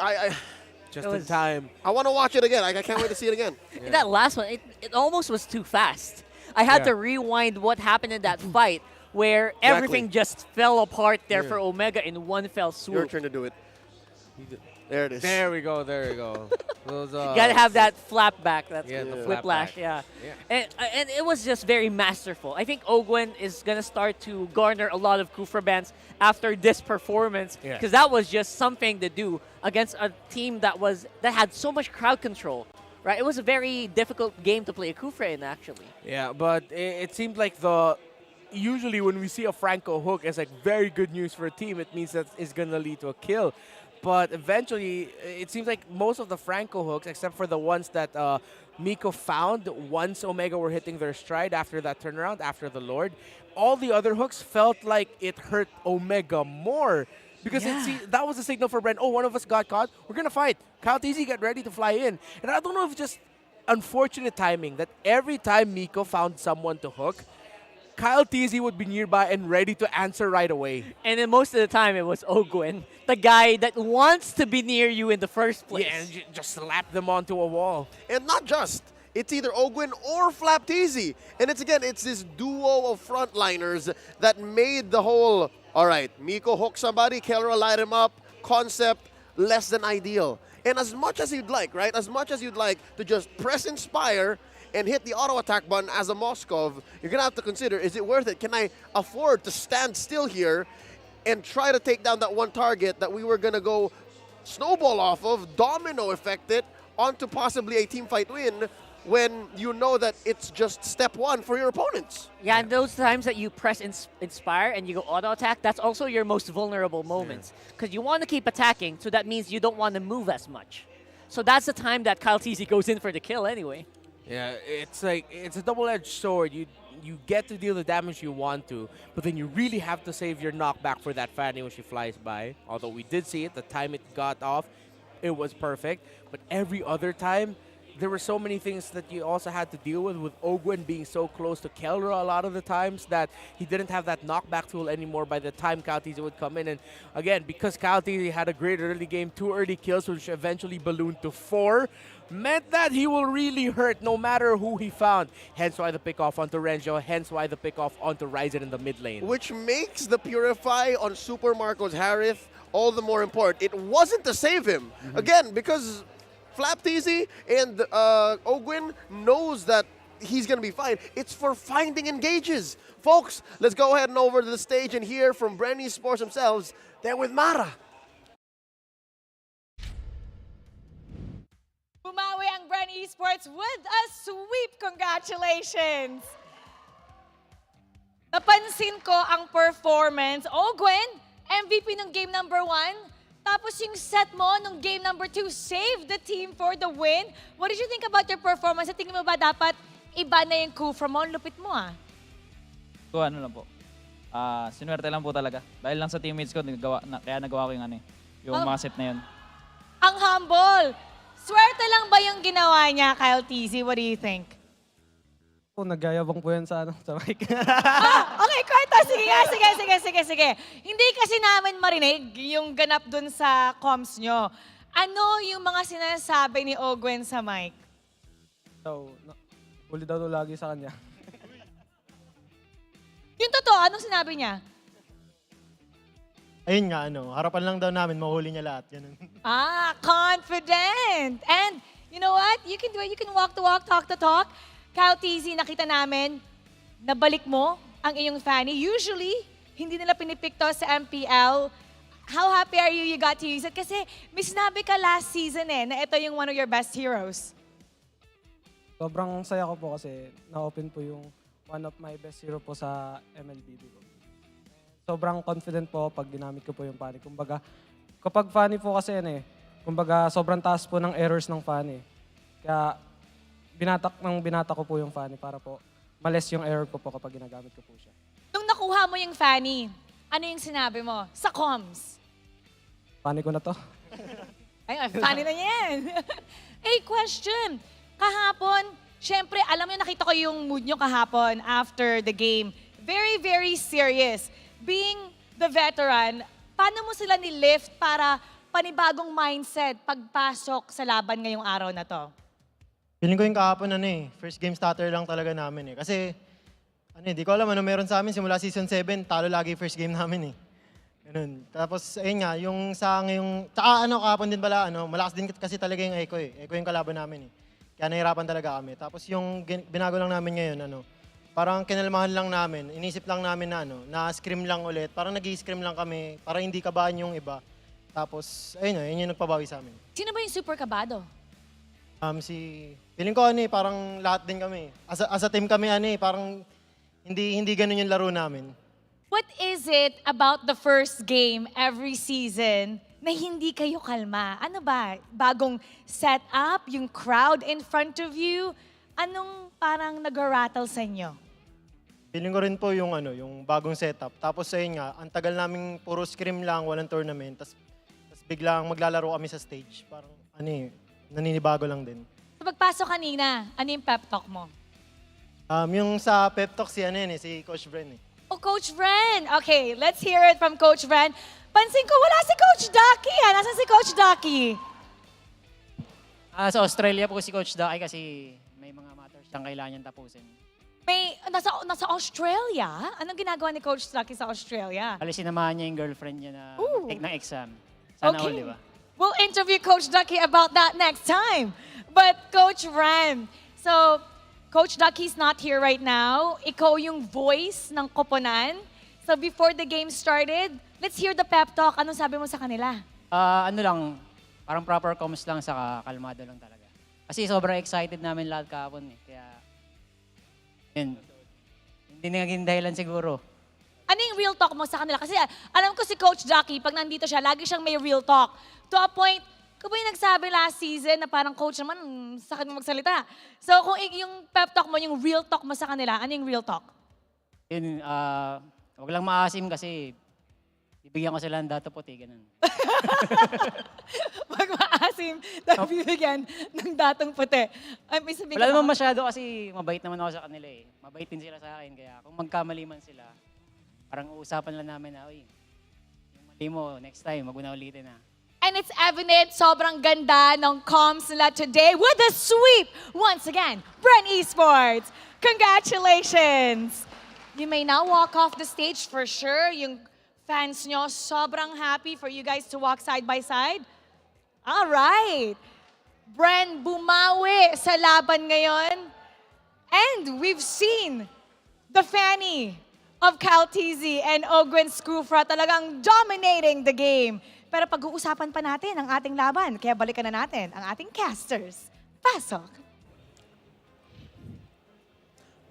Just in time. I want to watch it again. I can't wait to see it again. Yeah. That last one, it almost was too fast. I had to rewind what happened in that fight where everything just fell apart there for Omega in one fell swoop. Your turn to do it. There it is. There we go. There we go. Those, you gotta have that flap back. That's the whiplash. flap And it was just very masterful. I think Ogwen is gonna start to garner a lot of Kufra bans after this performance because that was just something to do against a team that had so much crowd control. Right? It was a very difficult game to play a Kufra in, actually. Yeah, but it seemed like usually when we see a Franco hook as like very good news for a team, it means that it's gonna lead to a kill. But eventually, it seems like most of the Franco hooks, except for the ones that Miko found once Omega were hitting their stride after that turnaround, after the Lord, all the other hooks felt like it hurt Omega more. Because that was a signal for Bren, oh, one of us got caught, we're going to fight. Kyle TZ, get ready to fly in. And I don't know if it's just unfortunate timing that every time Miko found someone to hook, Kyle TZ would be nearby and ready to answer right away. And then most of the time, it was Ogwen, the guy that wants to be near you in the first place. Yeah, and just slap them onto a wall. And not just. It's either Ogwen or Flap TZ. And it's this duo of frontliners that made the whole, all right, Miko hook somebody, Kelra light him up, concept less than ideal. And as much as you'd like, right, as much as you'd like to just press Inspire and hit the auto attack button as a Moskov, you're going to have to consider, is it worth it? Can I afford to stand still here and try to take down that one target that we were going to go snowball off of, domino effect it onto possibly a team fight win when you know that it's just step one for your opponents? Yeah, and those times that you press Inspire and you go auto attack, that's also your most vulnerable moments. Because you want to keep attacking, so that means you don't want to move as much. So that's the time that Kyle TZ goes in for the kill anyway. Yeah, it's a double-edged sword. You get to deal the damage you want to, but then you really have to save your knockback for that Fanny when she flies by. Although we did see it, the time it got off, it was perfect. But every other time, there were so many things that you also had to deal with Ogwen being so close to Kelra a lot of the times that he didn't have that knockback tool anymore by the time Kyle TZ would come in. And again, because Kyle TZ had a great early game, 2 early kills, which eventually ballooned to 4, meant that he will really hurt no matter who he found. Hence why the pick off onto Renjo, hence why the pick off onto Ryzen in the mid lane. Which makes the Purify on Super Marcos Harith all the more important. It wasn't to save him. Again, because Flap TZ and Ogwen knows that he's going to be fine. It's for finding engages. Folks, let's go ahead and over to the stage and hear from Bren Esports themselves. They're with Mara. Bumawi ang Bren Esports with a sweep. Congratulations! Napansin ko ang performance. Ogwen, MVP ng game number 1. Tapos yung set mo nung game number 2, saved the team for the win. What did you think about your performance? At tingin mo ba dapat iba na yung Kufra mo? Lupit mo ah. So ano lang po, sinuwerte lang po talaga. Dahil lang sa teammates ko, kaya nagawa ko yung mga set na yun. Ang humble! Swerte lang ba yung ginawa niya, Kyle TZ? What do you think? Nagyayabang po yan sa mic. Okay, kwento. Sige. Hindi kasi namin marinig yung ganap dun sa comms nyo. Ano yung mga sinasabi ni Ogwen sa mic? So, huli daw lagi sa kanya. Yung totoo, anong sinabi niya? Ayun nga, harapan lang daw namin, mahuli niya lahat. Ganun. Confident! And you know what? You can do it. You can walk the walk, talk the talk. Kyle TZ, nakita namin, nabalik mo ang iyong Fanny. Usually, hindi nila pinipick to sa MPL. how happy are you got to use it? Kasi may sinabi ka last season na ito yung one of your best heroes. Sobrang saya ko po kasi na-open po yung one of my best hero po sa MLBB ko. Sobrang confident po pag ginamit ko po yung Fanny. Kumbaga, kapag Fanny po kasi kumbaga sobrang taas po ng errors ng Fanny. Kaya binata ko po yung Fanny para po males yung error ko po kapag ginagamit ko po siya. Nung nakuha mo yung Fanny, ano yung sinabi mo sa comms? Fanny ko na to. Ay, Fanny na yan. Hey, question. Kahapon, syempre, alam niyo, nakita ko yung mood niyo kahapon after the game. Very, very serious. Being the veteran, paano mo sila ni-lift para panibagong mindset pagpasok sa laban ngayong araw na to? Feeling ko yung kahapon first game starter lang talaga namin Kasi, di ko alam ano meron sa amin simula season 7, talo lagi first game namin Ganun. Tapos, ayun nga, yung sa ngayong, tsaka kahapon din pala, malakas din kasi talaga yung Echo Echo yung kalaban namin Kaya nahirapan talaga kami. Tapos yung binago lang namin ngayon, parang kinalmahan lang namin, inisip lang namin na scrim lang ulit. Parang nag-i-scrim lang kami, para hindi kabahan yung iba. Tapos, ayun yung nagpabawi sa amin. Sino ba yung super kabado? Feeling ko parang lahat din kami. As a team kami parang hindi ganun yung laro namin. What is it about the first game every season na hindi kayo kalma? Ano ba? Bagong setup, yung crowd in front of you? Anong parang nag-rattle sa inyo? Feeling ko rin po yung bagong setup. Tapos ayun nga, ang tagal naming puro scrim lang, walang tournament. Tapos biglang maglalaro kami sa stage. Parang naninibago lang din. So pagpasok kanina, ano yung pep talk mo? Yung sa pep talk si Coach Bren Oh, Coach Bren! Okay, let's hear it from Coach Bren. Pansin ko, wala si Coach Ducky. Nasaan si Coach Ducky? Sa Australia po si Coach Ducky kasi may mga matters siyang kailangan niyang tapusin. Nasa Australia? Anong ginagawa ni Coach Ducky sa Australia? Alis sinamahan niya yung girlfriend niya na take ng exam. Sana all, di ba? We'll interview Coach Ducky about that next time. But Coach Bren, so Coach Ducky's not here right now. Ikaw yung voice ng koponan. So before the game started, let's hear the pep talk. Anong sabi mo sa kanila? Parang proper comms lang, saka kalmado lang talaga. Kasi sobrang excited namin lahat kahapon Kaya, hindi naging dahilan siguro. Ano yung real talk mo sa kanila? Kasi alam ko si Coach Ducky, pag nandito siya, lagi siyang may real talk. To a point, kung ba yung nagsabi last season na parang coach naman, sakit mo magsalita. So kung yung pep talk mo, yung real talk mo sa kanila, ano yung real talk? Huwag lang maasim kasi bibigyan ko sila ng dato puti, ganun. Wag maasim, dahil bibigyan ng datong puti. Ay, may sabihin Wala naman masyado kasi mabait naman ako sa kanila Mabait din sila sa akin, kaya kung magkamali man sila, parang uusapan lang namin na, yung mali mo, next time, wag mo na ulitin And it's evident, sobrang ganda ng comms nila today with a sweep. Once again, Bren Esports, congratulations! You may now walk off the stage for sure. Yung fans nyo, sobrang happy for you guys to walk side by side. All right. Bren, bumawi sa laban ngayon. And we've seen the Fanny of Caltizi and Ogwen Scufra talagang dominating the game. Pero pag-uusapan pa natin ang ating laban, kaya balikan na natin ang ating casters. Pasok!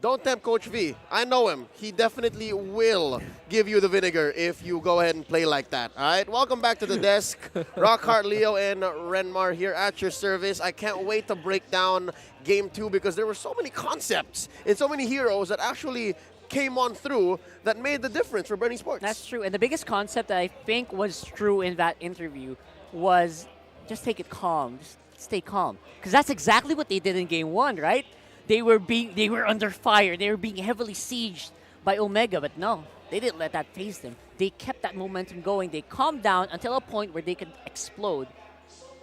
Don't tempt Coach V. I know him. He definitely will give you the vinegar if you go ahead and play like that. All right, welcome back to the desk. Rockhart, Leo, and Renmar here at your service. I can't wait to break down Game 2 because there were so many concepts and so many heroes that actually came on through that made the difference for Bren Esports. That's true. And the biggest concept that I think was true in that interview was just take it calm. Just stay calm. Because that's exactly what they did in Game 1, right? They were under fire. They were being heavily sieged by Omega, but no, they didn't let that phase them. They kept that momentum going. They calmed down until a point where they could explode.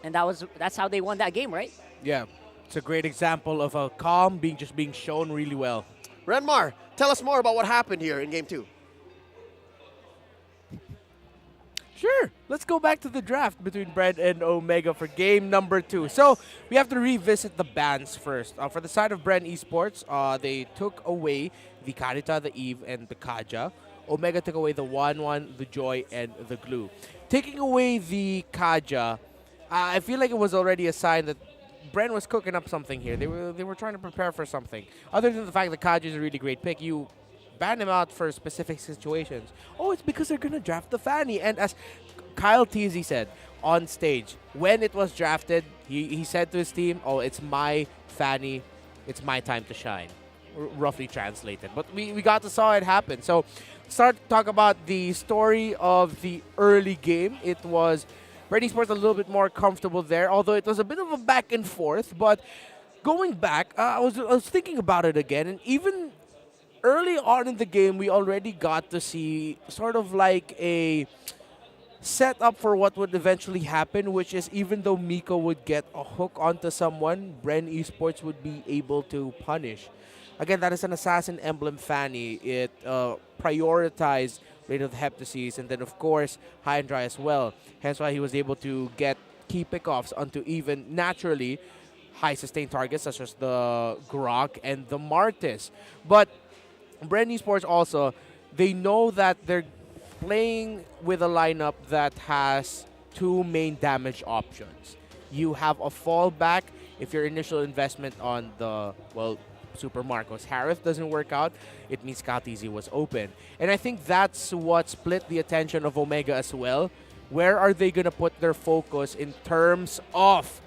And that's how they won that game, right? Yeah. It's a great example of a calm being shown really well. Renmar, tell us more about what happened here in Game 2. Sure. Let's go back to the draft between Bren and Omega for game number 2. So we have to revisit the bans first. For the side of Bren Esports, they took away the Karita, the Eve, and the Kaja, Omega took away the 1-1, the joy, and the glue. Taking away the Kaja, I feel like it was already a sign that Bren was cooking up something here. They were trying to prepare for something. Other than the fact that Kaja is a really great pick, you ban him out for specific situations. Oh, it's because they're going to draft the Fanny. And as Kyle Teasy said on stage, when it was drafted, he said to his team, oh, it's my Fanny. It's my time to shine. Roughly translated. But we got to saw it happen. So start to talk about the story of the early game. It was Bren Esports a little bit more comfortable there, although it was a bit of a back and forth. But going back, I was thinking about it again, and even early on in the game, we already got to see sort of like a setup for what would eventually happen, which is even though Miko would get a hook onto someone, Bren Esports would be able to punish. Again, that is an Assassin Emblem Fanny. It prioritized Raid of the Heptases, and then, of course, High and Dry as well. Hence why he was able to get key pickoffs onto even naturally high sustained targets such as the Grok and the Martis. But Bren Esports also, they know that they're playing with a lineup that has two main damage options. You have a fallback if your initial investment on the, well, Super Marcos Harith doesn't work out, it means Katizi was open. And I think that's what split the attention of Omega as well. Where are they going to put their focus in terms of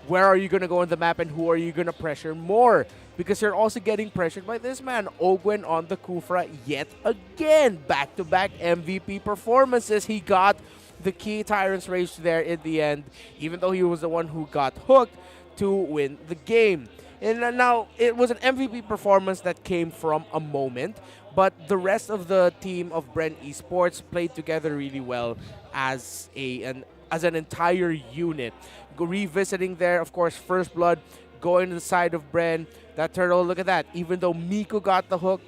where are you going to go on the map and who are you going to pressure more? Because you're also getting pressured by this man, Ogwen on the Kufra yet again. Back-to-back MVP performances. He got the key Tyrant's Rage there in the end, even though he was the one who got hooked to win the game. And now, it was an MVP performance that came from a moment, but the rest of the team of Bren Esports played together really well as an entire unit. Revisiting there, of course, First Blood going to the side of Bren. That turtle, look at that. Even though Miko got the hook,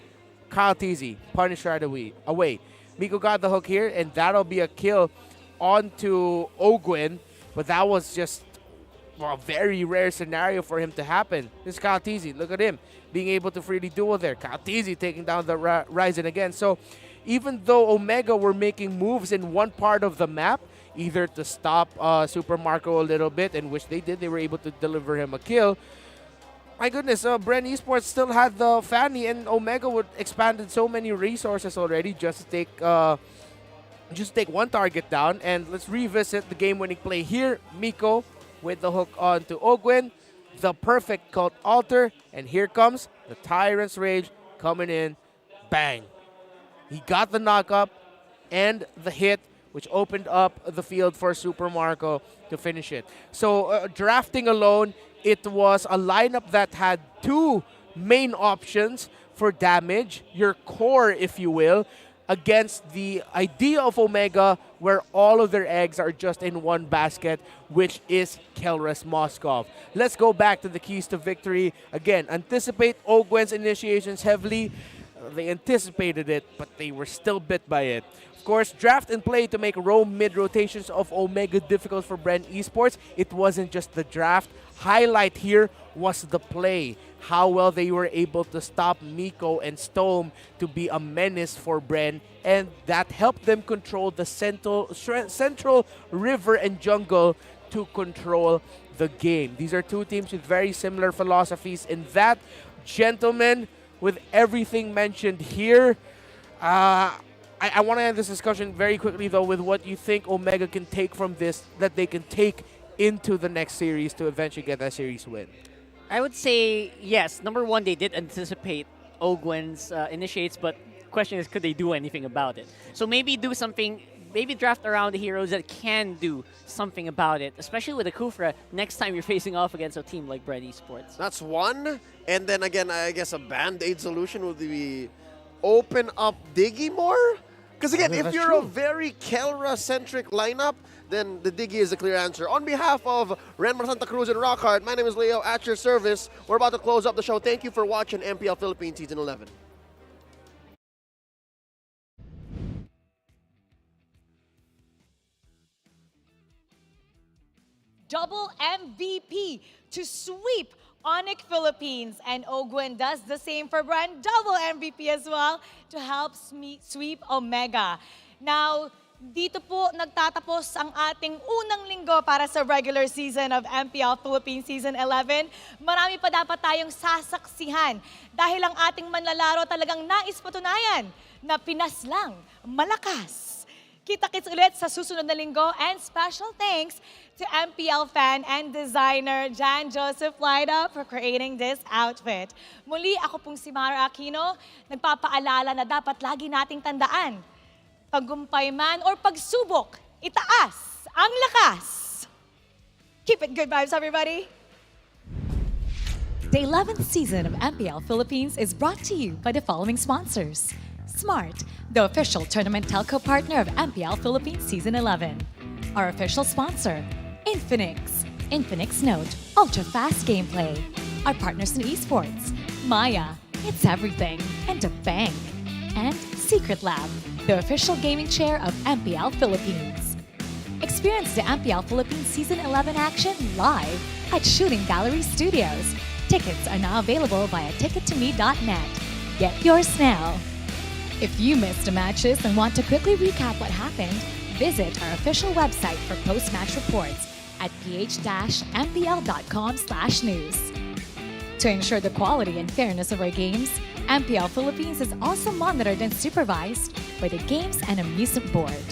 Kyle Teasy punished right away. Miko got the hook here, and that'll be a kill onto Ogwen, but that was just a very rare scenario for him to happen. This is Kyle Teasy. Look at him being able to freely duel there. Kyle Teasy taking down the Ryzen again. So even though Omega were making moves in one part of the map, either to stop Super Marco a little bit, and which they did, they were able to deliver him a kill. My goodness, Bren Esports still had the Fanny, and Omega would expanded so many resources already just to take one target down. And let's revisit the game-winning play here. Miko with the hook on to Ogwen, the perfect cult altar, and here comes the Tyrant's Rage coming in. Bang! He got the knock-up and the hit, which opened up the field for Super Marco to finish it. So drafting alone, it was a lineup that had two main options for damage, your core, if you will, against the idea of Omega, where all of their eggs are just in one basket, which is Kelras Moskov. Let's go back to the keys to victory. Again, anticipate Ogwen's initiations heavily. They anticipated it, but they were still bit by it. Of course, draft and play to make roam mid-rotations of Omega difficult for Bren Esports. It wasn't just the draft. Highlight here was the play. How well they were able to stop Miko and Stome to be a menace for Bren, and that helped them control the central river and jungle to control the game. These are two teams with very similar philosophies. In that, gentlemen, with everything mentioned here, I want to end this discussion very quickly, though, with what you think Omega can take from this, that they can take into the next series to eventually get that series win. I would say, yes, number one, they did anticipate Ogwen's initiates, but the question is, could they do anything about it? So maybe do something, maybe draft around the heroes that can do something about it, especially with the Kufra next time you're facing off against a team like Bren Esports. That's one. And then again, I guess a band-aid solution would be open up Diggy more? Because again, if you're a very Kelra-centric lineup, then the Diggy is the clear answer. On behalf of Renmar Santa Cruz and Rockhard, my name is Leo, at your service. We're about to close up the show. Thank you for watching MPL Philippines Season 11. Double MVP to sweep ONIC Philippines, and Ogwen does the same for Bren, double MVP as well to help sweep Omega. Now, dito po nagtatapos ang ating unang linggo para sa regular season of MPL Philippines Season 11. Marami pa dapat tayong sasaksihan dahil ang ating manlalaro talagang nais patunayan na Pinas lang, malakas. Kita-kits ulit sa susunod na linggo, and special thanks to MPL fan and designer Jan Joseph Lyda for creating this outfit. Muli, ako pong si Mara Aquino, nagpapaalala na dapat lagi nating tandaan, tagumpay man or pagsubok, itaas ang lakas. Keep it good vibes, everybody. The 11th season of MPL Philippines is brought to you by the following sponsors. Smart, the official tournament telco partner of MPL Philippines Season 11. Our official sponsor, Infinix. Infinix Note, ultra-fast gameplay. Our partners in esports, Maya, it's everything, and a bank. And Secret Lab, the official gaming chair of MPL Philippines. Experience the MPL Philippines Season 11 action live at Shooting Gallery Studios. Tickets are now available via tickettome.net. Get yours now. If you missed the matches and want to quickly recap what happened, visit our official website for post-match reports at ph-mpl.com/news. To ensure the quality and fairness of our games, MPL Philippines is also monitored and supervised by the Games and Amusement Board.